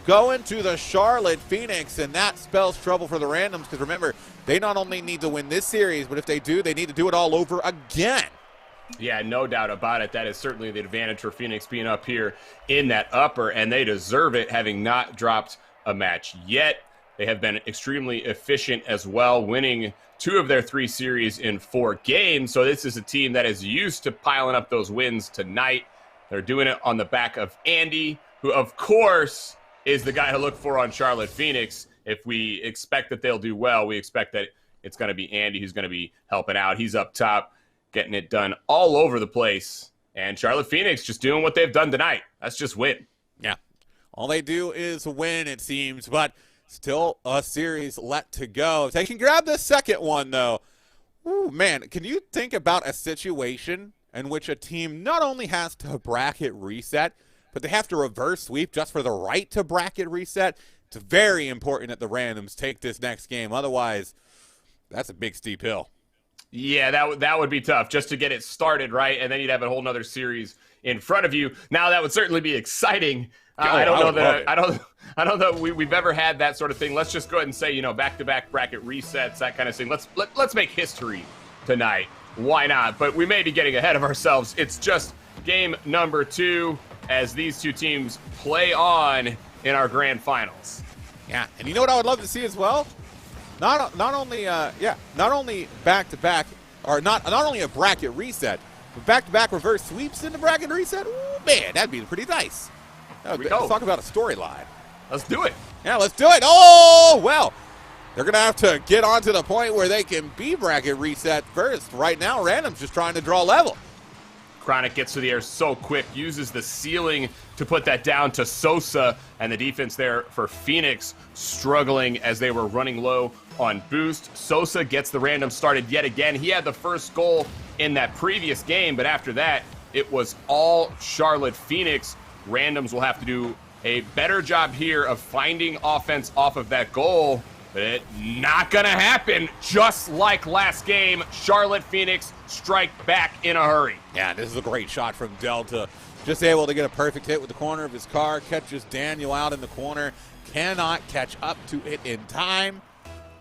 Speaker 8: Going to the Charlotte Phoenix, and that spells trouble for the Randoms because remember, they not only need to win this series, but if they do, they need to do it all over again.
Speaker 7: Yeah, no doubt about it. That is certainly the advantage for Phoenix being up here in that upper, and they deserve it, having not dropped a match yet. They have been extremely efficient as well, winning 2 of their 3 series in 4 games. So this is a team that is used to piling up those wins tonight. They're doing it on the back of Andy, who, of course, is the guy to look for on Charlotte Phoenix. If we expect that they'll do well, we expect that it's going to be Andy who's going to be helping out. He's up top, getting it done all over the place. And Charlotte Phoenix just doing what they've done tonight. That's just win.
Speaker 8: Yeah. All they do is win, it seems, but still a series left to go. If they can grab the second one, though, ooh, man, can you think about a situation in which a team not only has to bracket reset, but they have to reverse sweep just for the right to bracket reset? It's very important that the Randoms take this next game. Otherwise, that's a big steep hill.
Speaker 7: Yeah, that would be tough just to get it started, right? And then you'd have a whole nother series in front of you. Now that would certainly be exciting. I don't know that we've ever had that sort of thing. Let's just go ahead and say, back-to-back bracket resets, that kind of thing. Let's make history tonight. Why not? But we may be getting ahead of ourselves. It's just game number 2 as these 2 teams play on in our grand finals.
Speaker 8: Yeah, and you know what I would love to see as well? Not only back-to-back, or not only a bracket reset, but back-to-back reverse sweeps in the bracket reset. Ooh, man, that'd be pretty nice. Let's talk about a storyline.
Speaker 7: Let's do it.
Speaker 8: Yeah, let's do it. Oh, well, they're going to have to get on to the point where they can be bracket reset first. Right now, Random's just trying to draw level.
Speaker 7: Chronic gets to the air so quick, uses the ceiling to put that down to Sosa, and the defense there for Phoenix struggling as they were running low on boost. Sosa gets the Random started yet again. He had the first goal in that previous game, but after that, it was all Charlotte Phoenix. Randoms will have to do a better job here of finding offense off of that goal, but it's not going to happen. Just like last game, Charlotte Phoenix strike back in a hurry.
Speaker 8: Yeah, this is a great shot from Delta. Just able to get a perfect hit with the corner of his car. Catches Daniel out in the corner. Cannot catch up to it in time.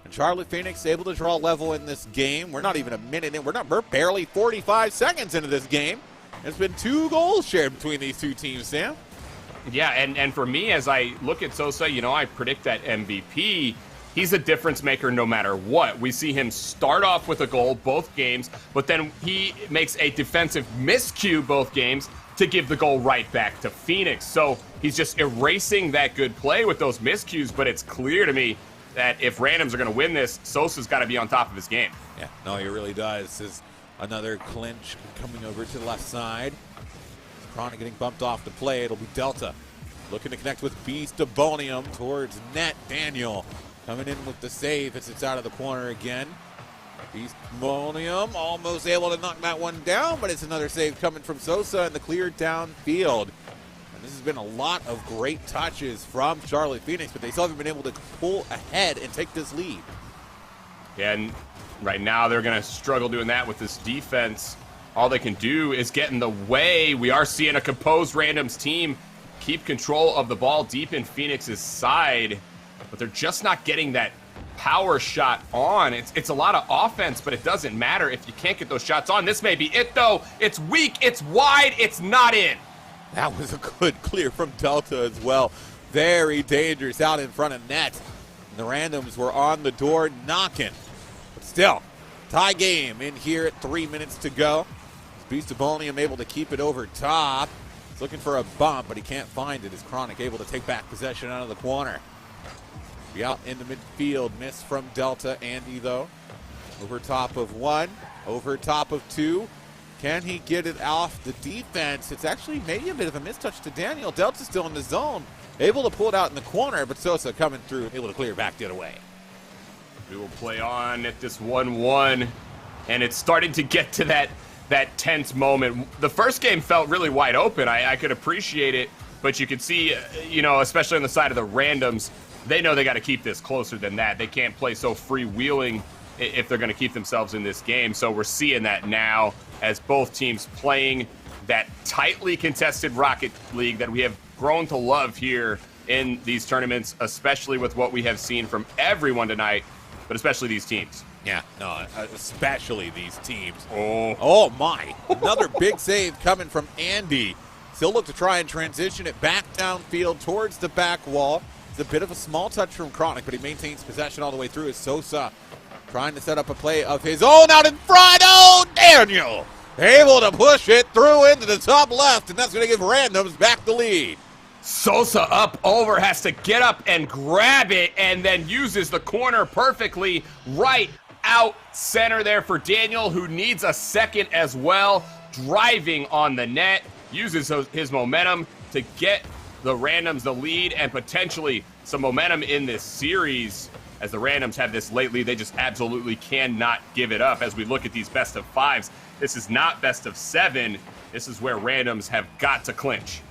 Speaker 8: And Charlotte Phoenix able to draw level in this game. We're not even a minute in. We're barely 45 seconds into this game. It's been 2 goals shared between these 2 teams, Sam.
Speaker 7: Yeah, and for me, as I look at Sosa, I predict that MVP. He's a difference maker no matter what. We see him start off with a goal both games, but then he makes a defensive miscue both games to give the goal right back to Phoenix. So he's just erasing that good play with those miscues, but it's clear to me that if Randoms are going to win this, Sosa's got to be on top of his game.
Speaker 8: Yeah, no, he really does. This is another clinch coming over to the left side. Chronic getting bumped off the play. It'll be Delta looking to connect with Beast Ebonium towards net. Daniel coming in with the save as it's out of the corner again. Beast Ebonium almost able to knock that one down, but it's another save coming from Sosa in the clear downfield. And this has been a lot of great touches from Charlotte Phoenix, but they still haven't been able to pull ahead and take this lead.
Speaker 7: Yeah, and right now they're going to struggle doing that with this defense. All they can do is get in the way. We are seeing a composed Randoms team keep control of the ball deep in Phoenix's side, but they're just not getting that power shot on. It's a lot of offense, but it doesn't matter if you can't get those shots on. This may be it, though. It's weak, it's wide, it's not in.
Speaker 8: That was a good clear from Delta as well. Very dangerous out in front of net. And the Randoms were on the door knocking. But still, tie game in here at 3 minutes to go. Beast Ebonium able to keep it over top. He's looking for a bump, but he can't find it. Is Chronic able to take back possession out of the corner. Be out in the midfield. Miss from Delta. Andy, though. Over top of 1. Over top of 2. Can he get it off the defense? It's actually maybe a bit of a mistouch to Daniel. Delta's still in the zone, able to pull it out in the corner, but Sosa coming through, able to clear back the other way.
Speaker 7: We will play on at this 1-1, and it's starting to get to that tense moment. The first game felt really wide open. I could appreciate it, but you could see, especially on the side of the randoms, they know they got to keep this closer than that. They can't play so freewheeling if they're going to keep themselves in this game. So we're seeing that now as both teams playing that tightly contested Rocket League that we have grown to love here in these tournaments, especially with what we have seen from everyone tonight, but especially these teams.
Speaker 8: Yeah, no, especially these teams. Oh my. Another big save coming from Andy. Still look to try and transition it back downfield towards the back wall. It's a bit of a small touch from Chronic, but he maintains possession all the way through as Sosa trying to set up a play of his own out in front. Oh, Daniel able to push it through into the top left, and that's going to give Randoms back the lead.
Speaker 7: Sosa up over, has to get up and grab it, and then uses the corner perfectly right out center there for Daniel, who needs a second as well. Driving on the net, uses his momentum to get the Randoms the lead and potentially some momentum in this series. As the Randoms have this lately, they just absolutely cannot give it up. As we look at these best of fives, this is not best of 7. This is where Randoms have got to clinch.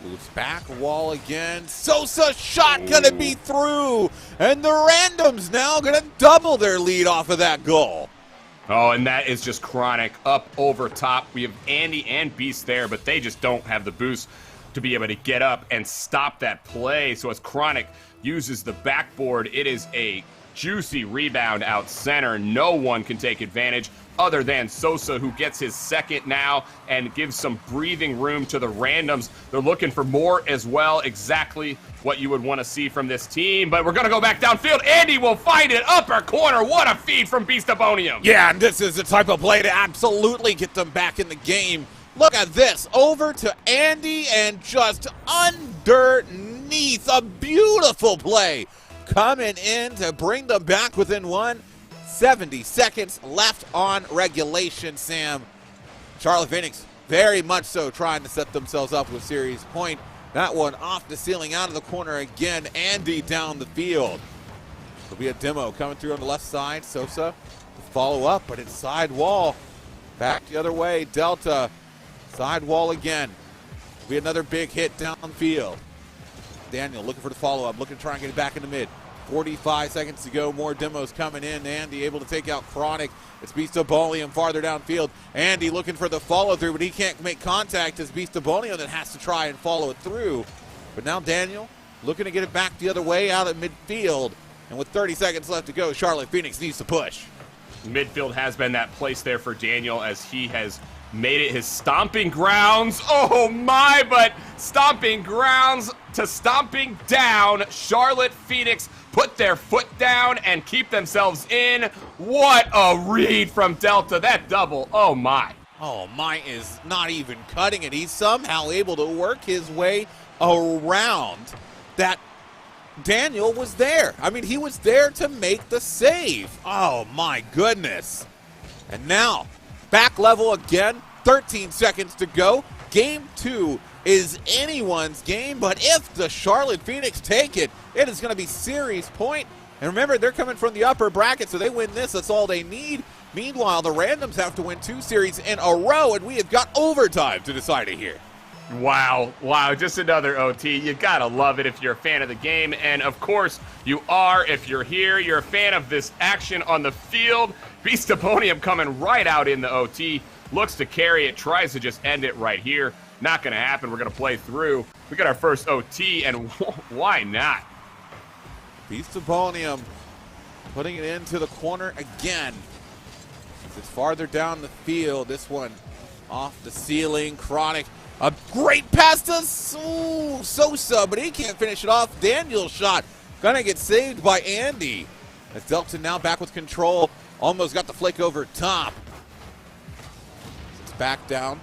Speaker 8: Moves back wall again. Sosa shot gonna be through, and the Randoms now gonna double their lead off of that goal.
Speaker 7: Oh, and that is just Chronic up over top. We have Andy and Beast there, but they just don't have the boost to be able to get up and stop that play. So as Chronic uses the backboard, it is a juicy rebound out center. No one can take advantage other than Sosa, who gets his second now and gives some breathing room to the Randoms. They're looking for more as well, exactly what you would want to see from this team. But we're going to go back downfield. Andy will find it, upper corner. What a feed from Beastabonium.
Speaker 8: Yeah, and this is the type of play to absolutely get them back in the game. Look at this, over to Andy and just underneath, a beautiful play coming in to bring them back within 70 seconds left on regulation, Sam. Charlotte Phoenix very much so trying to set themselves up with series point. That one off the ceiling, out of the corner again. Andy down the field. There'll be a demo coming through on the left side. Sosa to follow up, but it's side wall. Back the other way, Delta. Side wall again. Be another big hit downfield. Daniel looking for the follow-up, looking to try and get it back in the mid. 45 seconds to go. More demos coming in. Andy able to take out Chronic. It's Beastabonium farther downfield. Andy looking for the follow-through, but he can't make contact. It's Beastabonium that has to try and follow it through. But now Daniel looking to get it back the other way out at midfield. And with 30 seconds left to go, Charlotte Phoenix needs to push.
Speaker 7: Midfield has been that place there for Daniel as he has made it his stomping grounds. Oh my, but stomping grounds to stomping down. Charlotte Phoenix put their foot down and keep themselves in. What a read from Delta. That double, oh my.
Speaker 8: Oh, my is not even cutting it. He's somehow able to work his way around that. Daniel was there. I mean, he was there to make the save. Oh my goodness. And now, back level again, 13 seconds to go. Game 2 is anyone's game, but if the Charlotte Phoenix take it, it is going to be series point. And remember, they're coming from the upper bracket, so they win this. That's all they need. Meanwhile, the Randoms have to win 2 series in a row, and we have got overtime to decide it here.
Speaker 7: Wow, just another OT. You gotta love it if you're a fan of the game, and of course you are if you're here. You're a fan of this action on the field. Beastabonium coming right out in the OT, looks to carry it, tries to just end it right here. Not gonna happen. We're gonna play through. We got our first OT, and why not?
Speaker 8: Beastabonium putting it into the corner again. It's farther down the field. This one off the ceiling. Chronic. A great pass to Sosa, but he can't finish it off. Daniel's shot gonna get saved by Andy. As Delta now back with control. Almost got the flick over top. It's back down.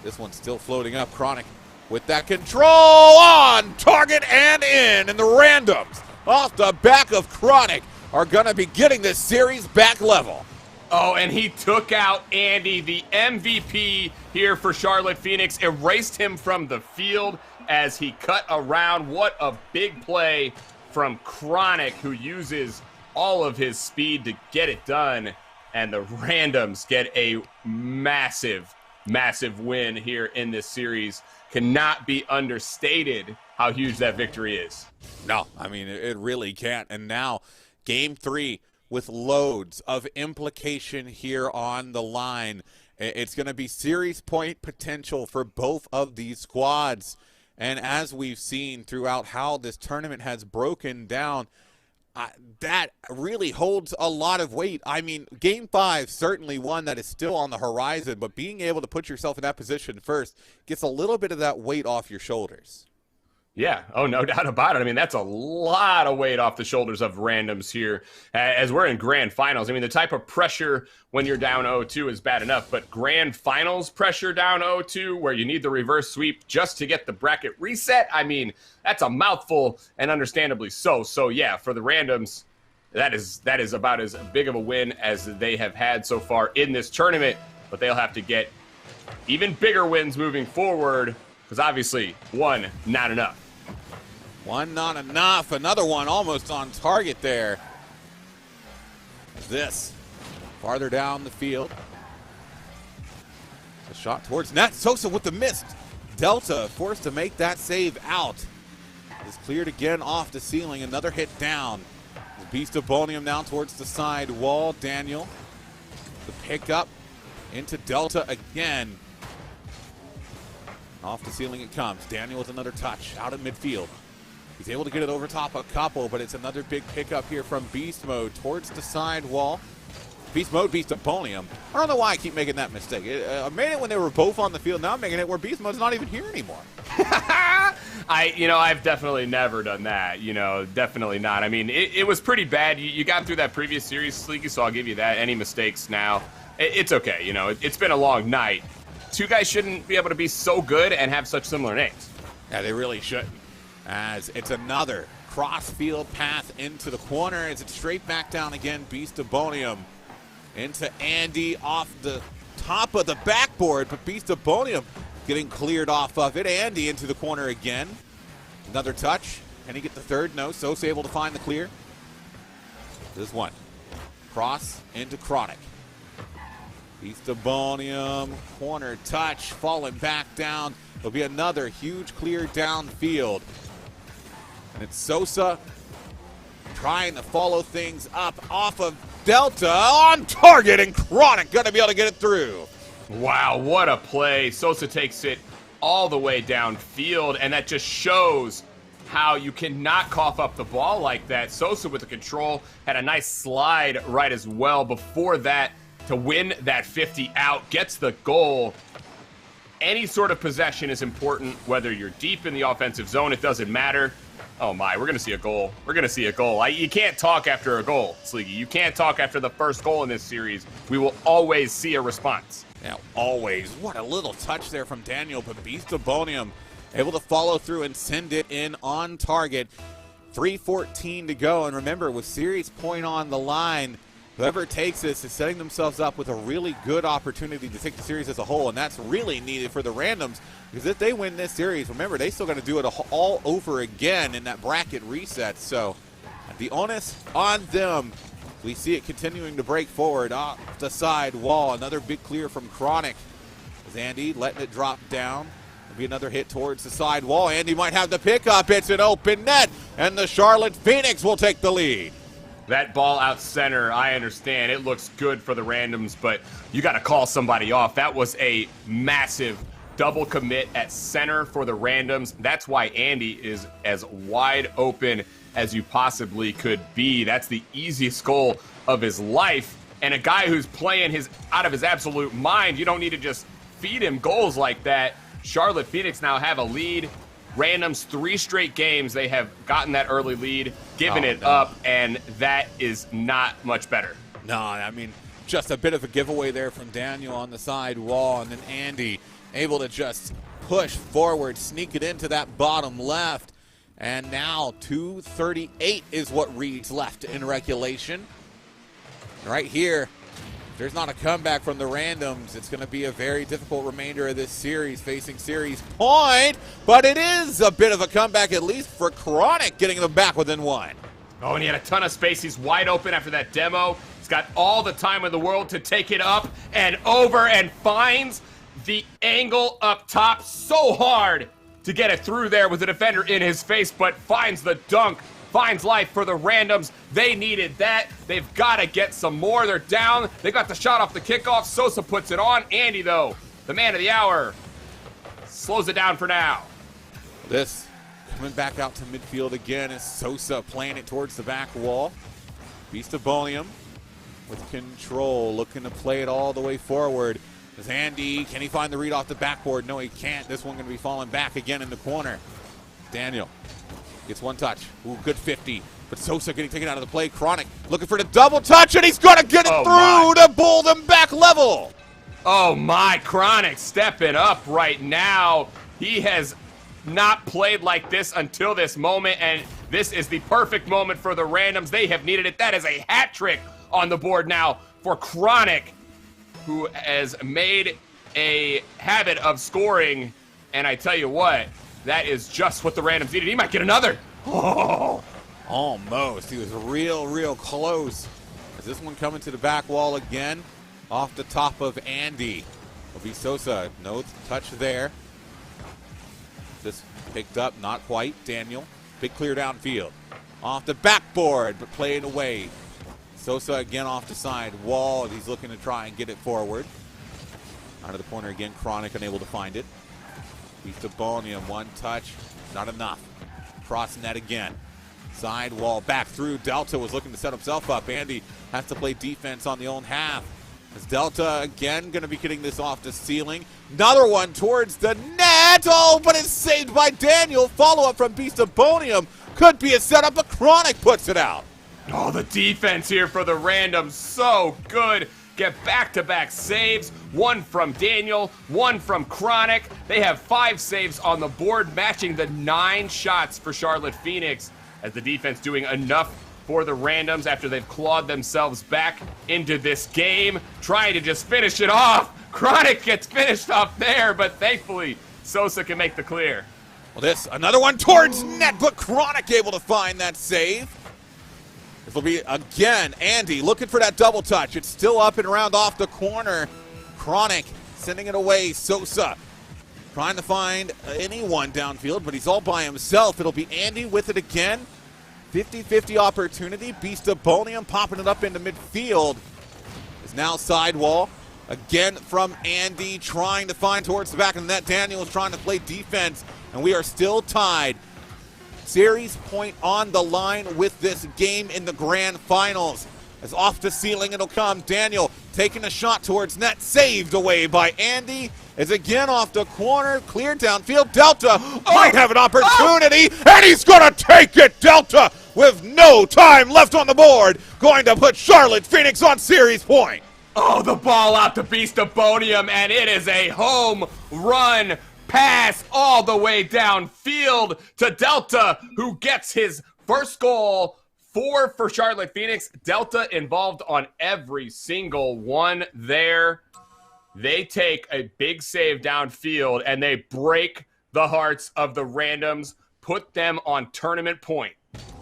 Speaker 8: This one's still floating up. Chronic with that control on target and in. And the Randoms off the back of Chronic are gonna be getting this series back level.
Speaker 7: Oh, and he took out Andy, the MVP here for Charlotte Phoenix, erased him from the field as he cut around. What a big play from Chronic, who uses all of his speed to get it done. And the Randoms get a massive, massive win here in this series. Cannot be understated how huge that victory is.
Speaker 8: No, I mean, it really can't. And now, game 3 with loads of implication here on the line. It's going to be series point potential for both of these squads. And as we've seen throughout how this tournament has broken down, that really holds a lot of weight. I mean, Game 5, certainly one that is still on the horizon, but being able to put yourself in that position first gets a little bit of that weight off your shoulders.
Speaker 7: Yeah, oh, no doubt about it. I mean, that's a lot of weight off the shoulders of Randoms here as we're in grand finals. I mean, the type of pressure when you're down 0-2 is bad enough, but grand finals pressure down 0-2 where you need the reverse sweep just to get the bracket reset, I mean, that's a mouthful, and understandably so. So, yeah, for the Randoms, that is about as big of a win as they have had so far in this tournament, but they'll have to get even bigger wins moving forward because obviously, one, not enough.
Speaker 8: One not enough. Another one almost on target there. This farther down the field. A shot towards net. Sosa with the missed. Delta forced to make that save out. Is cleared again off the ceiling. Another hit down. The Beast of Bonium now towards the side wall. Daniel. The pickup into Delta again. Off the ceiling it comes. Daniel with another touch out in midfield. He's able to get it over top a couple, but it's another big pickup here from Beast Mode towards the side wall. Beast Mode, Beast of Bonium. I don't know why I keep making that mistake. I made it when they were both on the field. Now I'm making it where Beast Mode's not even here anymore.
Speaker 7: I've definitely never done that. Definitely not. I mean, it was pretty bad. You got through that previous series, Sleeky, so I'll give you that. Any mistakes now, it's okay. It's been a long night. Two guys shouldn't be able to be so good and have such similar names.
Speaker 8: Yeah, they really shouldn't. As it's another cross-field path into the corner as it's straight back down again. Beast of Bonium into Andy off the top of the backboard, but Beast of Bonium getting cleared off of it. Andy into the corner again. Another touch. Can he get the third? No. Sosa able to find the clear. This one. Cross into Chronic. Beast of Bonium. Corner touch. Falling back down. There'll be another huge clear downfield. And it's Sosa trying to follow things up off of Delta on target, and Chronic going to be able to get it through.
Speaker 7: Wow, what a play. Sosa takes it all the way downfield, and that just shows how you cannot cough up the ball like that. Sosa with the control had a nice slide right as well before that to win that 50 out, gets the goal. Any sort of possession is important, whether you're deep in the offensive zone, it doesn't matter. Oh my, we're going to see a goal. We're going to see a goal. You can't talk after a goal, Sleeky. You can't talk after the first goal in this series. We will always see a response.
Speaker 8: Now, always. What a little touch there from Daniel, but Beast of Bonium able to follow through and send it in on target. 3:14 to go, and remember, with series point on the line, whoever takes this is setting themselves up with a really good opportunity to take the series as a whole, and that's really needed for the Randoms, because if they win this series, remember, they still got to do it all over again in that bracket reset. So the onus on them. We see it continuing to break forward off the side wall. Another big clear from Chronic. As Andy letting it drop down. There'll be another hit towards the side wall. Andy might have the pickup. It's an open net, and the Charlotte Phoenix will take the lead.
Speaker 7: That ball out center, I understand. It looks good for the Randoms, but you got to call somebody off. That was a massive double commit at center for the Randoms. That's why Andy is as wide open as you possibly could be. That's the easiest goal of his life. And a guy who's playing out of his absolute mind, you don't need to just feed him goals like that. Charlotte Phoenix now have a lead. Randoms 3 straight games, they have gotten that early lead, given it up, and that is not much better.
Speaker 8: No, I mean, just a bit of a giveaway there from Daniel on the side wall, and then Andy able to just push forward, sneak it into that bottom left, and now 2:38 is what reads left in regulation. Right here, If there's not a comeback from the randoms, it's going to be a very difficult remainder of this series, facing series point. But it is a bit of a comeback, at least for Chronic, getting them back within one.
Speaker 7: Oh, and he had a ton of space. He's wide open after that demo. He's got all the time in the world to take it up and over, and finds the angle up top so hard to get it through there with the defender in his face, but finds the dunk. Finds life for the randoms. They needed that. They've got to get some more. They're down. They got the shot off the kickoff. Sosa puts it on. Andy, though, the man of the hour, slows it down for now.
Speaker 8: This coming back out to midfield again is Sosa playing it towards the back wall. Beast of Bonium with control, looking to play it all the way forward. Is Andy, can he find the read off the backboard? No, he can't. This one going to be falling back again in the corner. Daniel gets one touch. Ooh, good 50. But Sosa getting taken out of the play. Chronic looking for the double touch, and he's going to get it through to pull them back level.
Speaker 7: Oh my, Chronic stepping up right now. He has not played like this until this moment, and this is the perfect moment for the randoms. They have needed it. That is a hat trick on the board now for Chronic, who has made a habit of scoring. And I tell you what, that is just what the randoms needed. He might get another. Oh,
Speaker 8: almost. He was real close. Is this one coming to the back wall again? Off the top of Andy. It'll be Sosa. No touch there. This picked up, not quite. Daniel, big clear downfield. Off the backboard, but playing away. Sosa again off the side wall. He's looking to try and get it forward. Out of the corner again. Chronic unable to find it. Beast of Bonium, one touch, not enough. Cross net again. Side wall, back through. Delta was looking to set himself up. Andy has to play defense on the own half. As Delta again going to be getting this off the ceiling. Another one towards the net. Oh, but it's saved by Daniel. Follow-up from Beast of Bonium. Could be a setup, but Chronic puts it out.
Speaker 7: Oh, the defense here for the randoms, so good. Get back-to-back saves, one from Daniel, one from Chronic. They have 5 saves on the board, matching the 9 shots for Charlotte Phoenix, as the defense doing enough for the randoms after they've clawed themselves back into this game, trying to just finish it off. Chronic gets finished off there, but thankfully, Sosa can make the clear.
Speaker 8: Well, this, another one towards net, but Chronic able to find that save. This will be, again, Andy looking for that double touch. It's still up and around off the corner. Chronic sending it away. Sosa trying to find anyone downfield, but he's all by himself. It'll be Andy with it again. 50-50 opportunity. Beast of Bonium popping it up into midfield. Is now sidewall. Again from Andy trying to find towards the back of the net. Daniel is trying to play defense, and we are still tied. Series point on the line with this game in the grand finals. As off the ceiling it'll come. Daniel taking a shot towards net. Saved away by Andy. Is again off the corner. Cleared downfield. Delta might have an opportunity. And he's going to take it. Delta with no time left on the board. Going to put Charlotte Phoenix on series point.
Speaker 7: Oh, the ball out to Beast of Bonium, and it is a home run pass all the way downfield to Delta, who gets his first goal. 4 for Charlotte Phoenix. Delta involved on every single one there. They take a big save downfield, and they break the hearts of the randoms, put them on tournament point.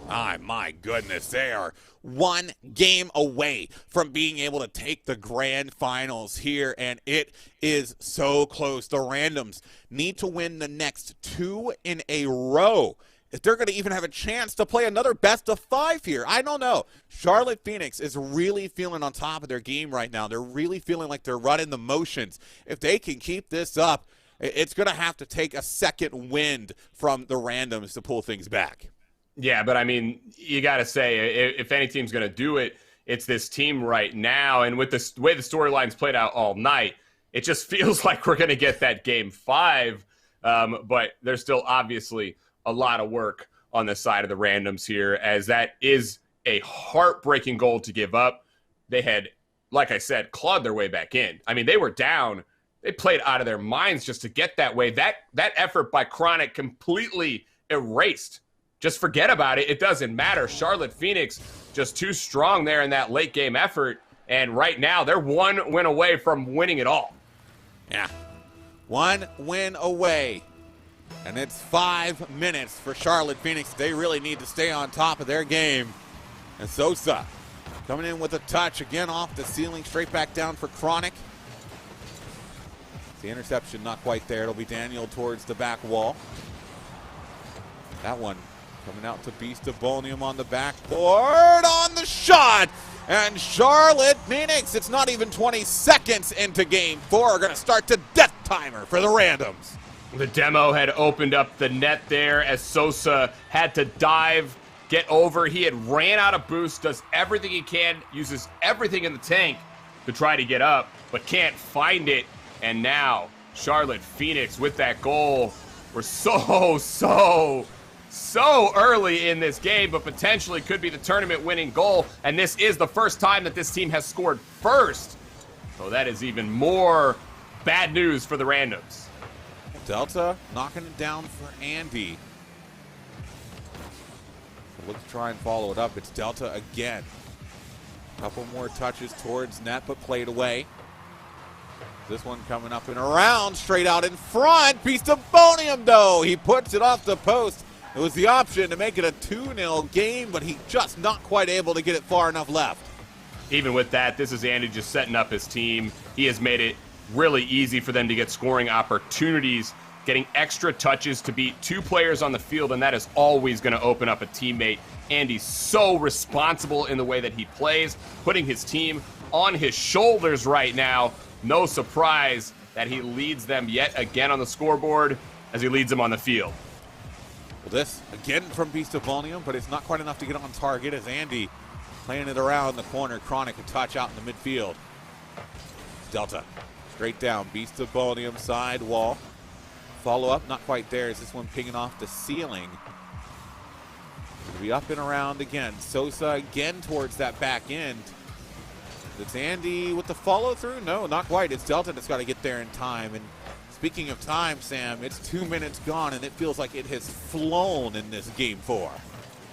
Speaker 8: My goodness, they are one game away from being able to take the grand finals here, and it is so close. The randoms need to win the next 2 in a row if they're going to even have a chance to play another best of 5 here. I don't know. Charlotte Phoenix is really feeling on top of their game right now. They're really feeling like they're running the motions. If they can keep this up, it's going to have to take a second wind from the randoms to pull things back.
Speaker 7: Yeah, but I mean, you got to say, if any team's going to do it, it's this team right now. And with the way the storyline's played out all night, it just feels like we're going to get that game 5. But there's still obviously a lot of work on the side of the randoms here, as that is a heartbreaking goal to give up. They had, like I said, clawed their way back in. I mean, they were down. They played out of their minds just to get that way. That effort by Chronic completely erased. Just forget about it. It doesn't matter. Charlotte Phoenix just too strong there in that late game effort. And right now, they're one win away from winning it all.
Speaker 8: Yeah. 1 win away. And it's 5 minutes for Charlotte Phoenix. They really need to stay on top of their game. And Sosa coming in with a touch again off the ceiling, straight back down for Chronic. The interception not quite there. It'll be Daniel towards the back wall. That one coming out to Beast of Bonium on the backboard on the shot. And Charlotte Phoenix, it's not even 20 seconds into game 4. Are going to start the death timer for the randoms.
Speaker 7: The demo had opened up the net there as Sosa had to dive, get over. He had ran out of boost, does everything he can, uses everything in the tank to try to get up, but can't find it. And now Charlotte Phoenix with that goal. We're so early in this game, but potentially could be the tournament winning goal. And this is the first time that this team has scored first. So that is even more bad news for the randoms.
Speaker 8: Delta knocking it down for Andy. Look to try and follow it up. It's Delta again. Couple more touches towards net, but played away. This one coming up and around, straight out in front. Beast of Bonium, though. He puts it off the post. It was the option to make it a 2-0 game, but he just not quite able to get it far enough left.
Speaker 7: Even with that, this is Andy just setting up his team. He has made it really easy for them to get scoring opportunities, getting extra touches to beat 2 players on the field, and that is always going to open up a teammate. Andy's so responsible in the way that he plays, putting his team on his shoulders right now. No surprise that he leads them yet again on the scoreboard as he leads them on the field.
Speaker 8: Well, this again from Beast of Bonium, but it's not quite enough to get on target as Andy playing it around the corner. Chronic a touch out in the midfield. Delta straight down. Beast of Bonium side wall. Follow up, not quite there. Is this one pinging off the ceiling? It'll be up and around again. Sosa again towards that back end. It's Andy with the follow through? No, not quite. It's Delta that's got to get there in time. And speaking of time, Sam, it's 2 minutes gone, and it feels like it has flown in this game 4.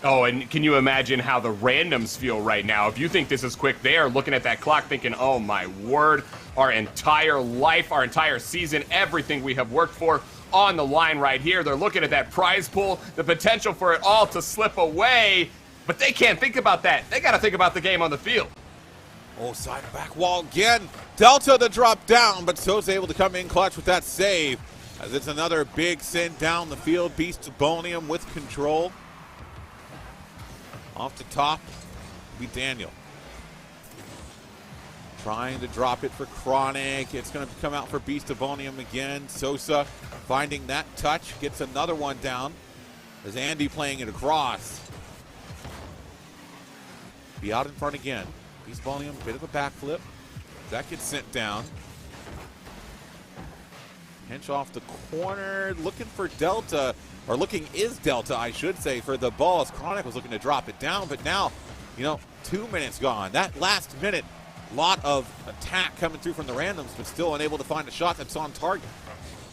Speaker 7: Oh, and can you imagine how the randoms feel right now? If you think this is quick, they are looking at that clock thinking, oh my word, our entire life, our entire season, everything we have worked for on the line right here. They're looking at that prize pool, the potential for it all to slip away, but they can't think about that. They got to think about the game on the field.
Speaker 8: Oh, side back wall again. Delta the drop down, but So's able to come in clutch with that save. As it's another big send down the field. Beast of Bonium with control. Off the top will be Daniel. Trying to drop it for Chronic. It's going to come out for Beast of Bonium again. Sosa finding that touch. Gets another one down. As Andy playing it across. Be out in front again. Beast of Bonium, bit of a backflip. That gets sent down. Pinch off the corner. Looking for Delta. Or looking is Delta, I should say, for the ball as Chronic was looking to drop it down. But now, 2 minutes gone. That last minute, lot of attack coming through from the randoms, but still unable to find a shot that's on target.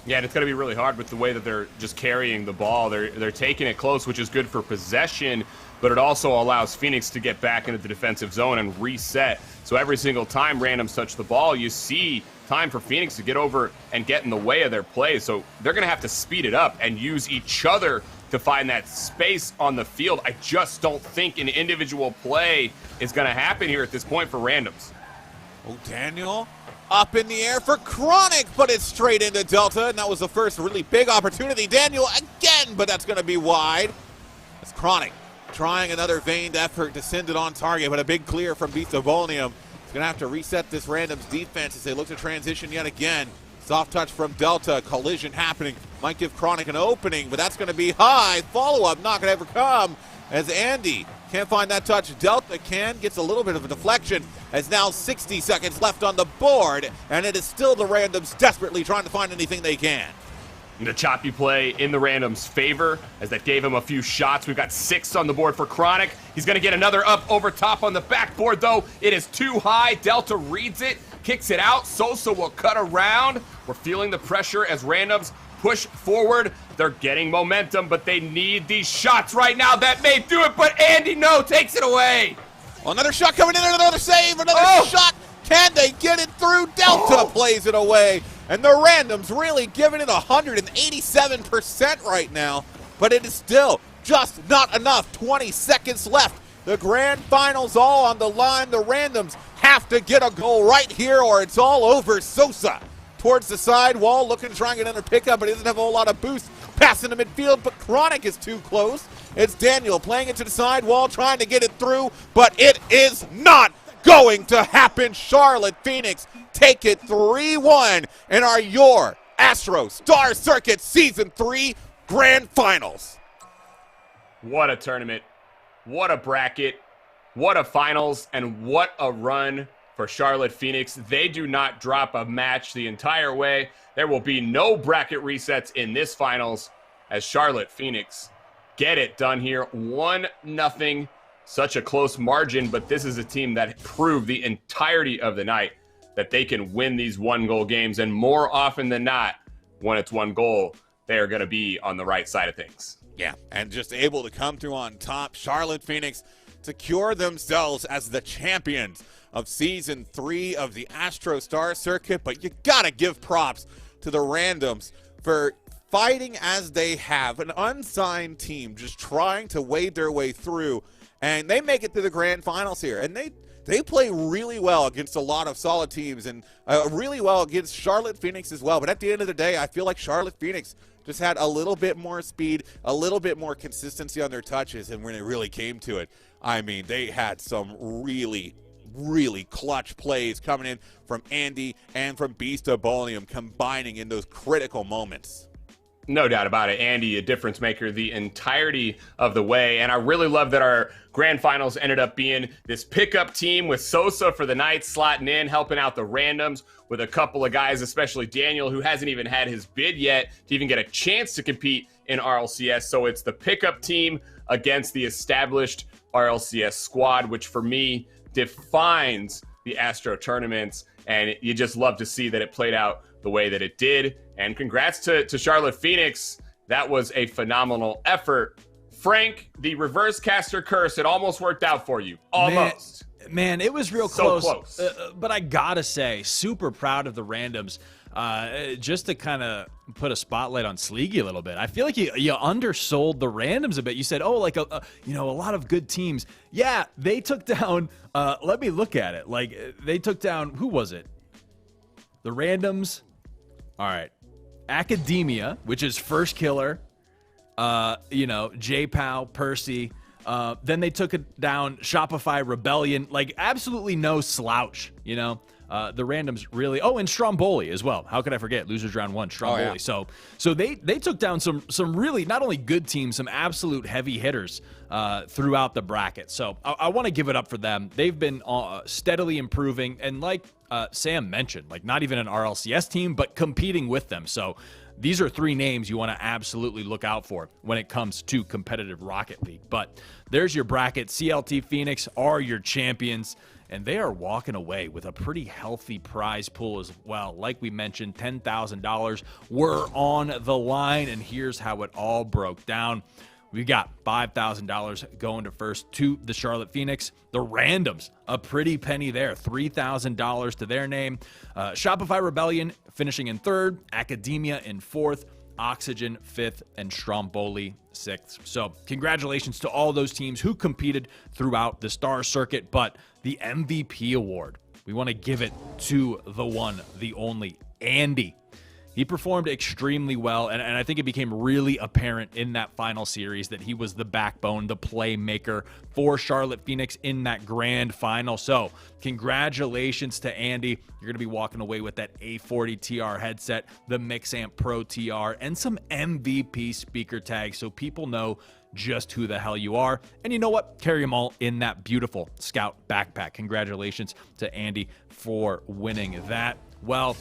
Speaker 7: Yeah, and it's going to be really hard with the way that they're just carrying the ball. They're taking it close, which is good for possession, but it also allows Phoenix to get back into the defensive zone and reset. So every single time randoms touch the ball, you see time for Phoenix to get over and get in the way of their play. So they're going to have to speed it up and use each other to find that space on the field. I just don't think an individual play is going to happen here at this point for randoms.
Speaker 8: Oh, Daniel up in the air for Chronic, but it's straight into Delta, and that was the first really big opportunity. Daniel again, but that's going to be wide. It's Chronic trying another veined effort to send it on target, but a big clear from Beast of Bonium. He's going to have to reset this randoms defense as they look to transition yet again. Soft touch from Delta, collision happening. Might give Chronic an opening, but that's going to be high. Follow-up not going to ever come as Andy can't find that touch. Delta gets a little bit of a deflection as now 60 seconds left on the board, and it is still the randoms desperately trying to find anything they can.
Speaker 7: The choppy play in the randoms' favor as that gave him a few shots. We've got 6 on the board for Chronic. He's going to get another up over top on the backboard, though. It is too high. Delta reads it, kicks it out. Sosa will cut around. We're feeling the pressure as randoms push forward. They're getting momentum, but they need these shots right now. That may do it, but Andy, no, takes it away.
Speaker 8: Well, another shot coming in, another save, another shot through. Delta plays it away. And the Randoms really giving it 187% right now. But it is still just not enough. 20 seconds left. The grand finals all on the line. The Randoms have to get a goal right here or it's all over. Sosa towards the side wall, looking to try and get another pickup, but he doesn't have a whole lot of boost. Passing to midfield, but Chronic is too close. It's Daniel playing it to the side wall, trying to get it through, but it is not going to happen. Charlotte Phoenix take it 3-1 and are your ASTRO Star Circuit Season 3 Grand Finals.
Speaker 7: What a tournament. What a bracket. What a finals. And what a run for Charlotte Phoenix. They do not drop a match the entire way. There will be no bracket resets in this finals as Charlotte Phoenix get it done here. 1-0. Such a close margin, but this is a team that proved the entirety of the night that they can win these one-goal games. And more often than not, when it's one goal, they are going to be on the right side of things.
Speaker 8: Yeah, and just able to come through on top. Charlotte Phoenix secure themselves as the champions of Season 3 of the ASTRO Star Circuit. But you got to give props to the Randoms for fighting as they have. An unsigned team just trying to wade their way through. And they make it to the grand finals here. And they play really well against a lot of solid teams and really well against Charlotte Phoenix as well. But at the end of the day, I feel like Charlotte Phoenix just had a little bit more speed, a little bit more consistency on their touches. And when it really came to it, I mean, they had some really clutch plays coming in from Andy and from Beast of Bolium combining in those critical moments.
Speaker 7: No doubt about it. Andy, a difference maker the entirety of the way. And I really love that our grand finals ended up being this pickup team with Sosa for the night, slotting in, helping out the Randoms with a couple of guys, especially Daniel, who hasn't even had his bid yet to even get a chance to compete in RLCS. So it's the pickup team against the established RLCS squad, which for me defines the ASTRO tournaments. And you just love to see that it played out the way that it did. And congrats to Charlotte Phoenix. That was a phenomenal effort. Frank, the reverse caster curse, it almost worked out for you. Almost.
Speaker 3: Man, it was real
Speaker 7: So
Speaker 3: close. But I gotta say, super proud of the Randoms. Just to kind of put a spotlight on Sleegy a little bit. I feel like you undersold the Randoms a bit. You said, oh, like a lot of good teams. Yeah, they took down. Let me look at it. Like they took down. Who was it? The Randoms. All right. Academia, which is First Killer, J-Pow, Percy. Then they took it down, Shopify, Rebellion. Like, absolutely no slouch, The Randoms really... Oh, and Stromboli as well. How could I forget? Losers round 1, Stromboli.
Speaker 8: Oh, yeah.
Speaker 3: So they took down some really, not only good teams, some absolute heavy hitters throughout the bracket. So I want to give it up for them. They've been steadily improving. And like Sam mentioned, like not even an RLCS team, but competing with them. So these are 3 names you want to absolutely look out for when it comes to competitive Rocket League. But there's your bracket. CLT Phoenix are your champions, and they are walking away with a pretty healthy prize pool as well. Like we mentioned, $10,000 were on the line, and here's how it all broke down. We got $5,000 going to first to the Charlotte Phoenix. The Randoms, a pretty penny there, $3,000 to their name. Shopify Rebellion finishing in 3rd, Academia in 4th, Oxygen 5th, and Stromboli 6th. So congratulations to all those teams who competed throughout the Star Circuit. But the MVP award, we want to give it to the one, the only, Andy. He performed extremely well, and I think it became really apparent in that final series that he was the backbone, the playmaker for Charlotte Phoenix in that grand final. So congratulations to Andy. You're going to be walking away with that A40 TR headset, the Mixamp Pro TR, and some MVP speaker tags so people know just who the hell you are. And you know what? Carry them all in that beautiful Scout backpack. Congratulations to Andy for winning that. Well,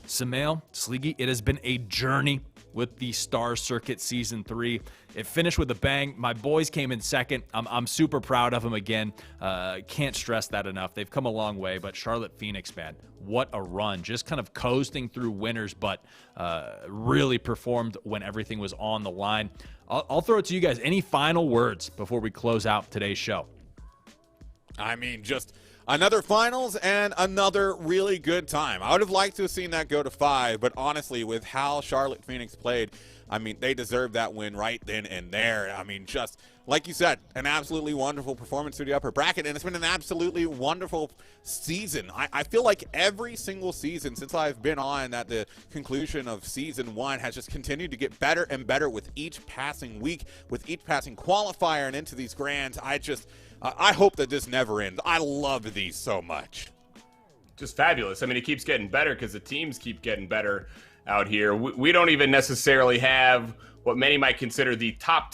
Speaker 3: Samael, Sleegy, it has been a journey with the Star Circuit Season 3. It finished with a bang. My boys came in second. I'm super proud of them again. Can't stress that enough. They've come a long way, but Charlotte Phoenix, man, what a run. Just kind of coasting through winners, but really performed when everything was on the line. I'll throw it to you guys. Any final words before we close out today's show?
Speaker 8: I mean, just another finals and another really good time. I would have liked to have seen that go to 5, but honestly, with how Charlotte Phoenix played, I mean, they deserved that win right then and there. I mean, just like you said, an absolutely wonderful performance through the upper bracket, and it's been an absolutely wonderful season. I feel like every single season since I've been on at the conclusion of season 1 has just continued to get better and better with each passing week, with each passing qualifier and into these grands. I hope that this never ends. I love these so much.
Speaker 7: Just fabulous. I mean, it keeps getting better because the teams keep getting better out here. We don't even necessarily have what many might consider the top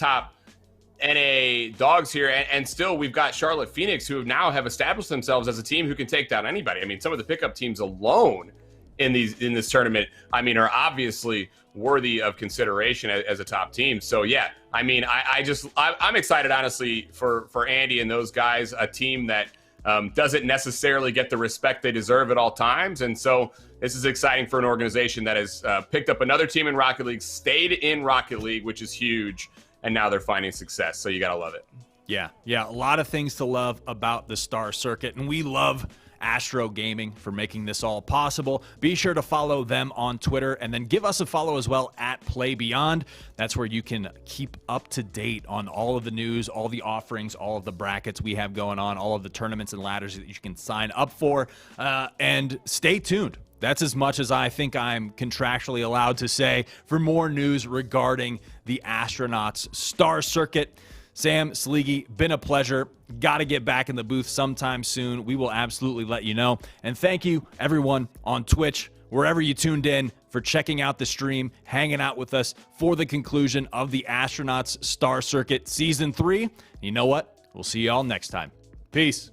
Speaker 7: NA dogs here, and still we've got Charlotte Phoenix, who now have established themselves as a team who can take down anybody. I mean, some of the pickup teams alone in this tournament, I mean, are obviously worthy of consideration as a top team. So yeah, I mean, I'm excited, honestly, for Andy and those guys, a team that doesn't necessarily get the respect they deserve at all times. And so this is exciting for an organization that has picked up another team in Rocket League, stayed in Rocket League, which is huge, and now they're finding success. So you got to love it.
Speaker 3: Yeah, a lot of things to love about the Star Circuit, and we love Astro Gaming for making this all possible. Be sure to follow them on Twitter, and then give us a follow as well at Play Beyond. That's where you can keep up to date on all of the news, all the offerings, all of the brackets we have going on, all of the tournaments and ladders that you can sign up for, and stay tuned. That's as much as I think I'm contractually allowed to say for more news regarding the Astronauts Star Circuit. Sam, Sleegy, been a pleasure. Got to get back in the booth sometime soon. We will absolutely let you know. And thank you, everyone on Twitch, wherever you tuned in, for checking out the stream, hanging out with us for the conclusion of the Astronauts Star Circuit Season 3. You know what? We'll see you all next time. Peace.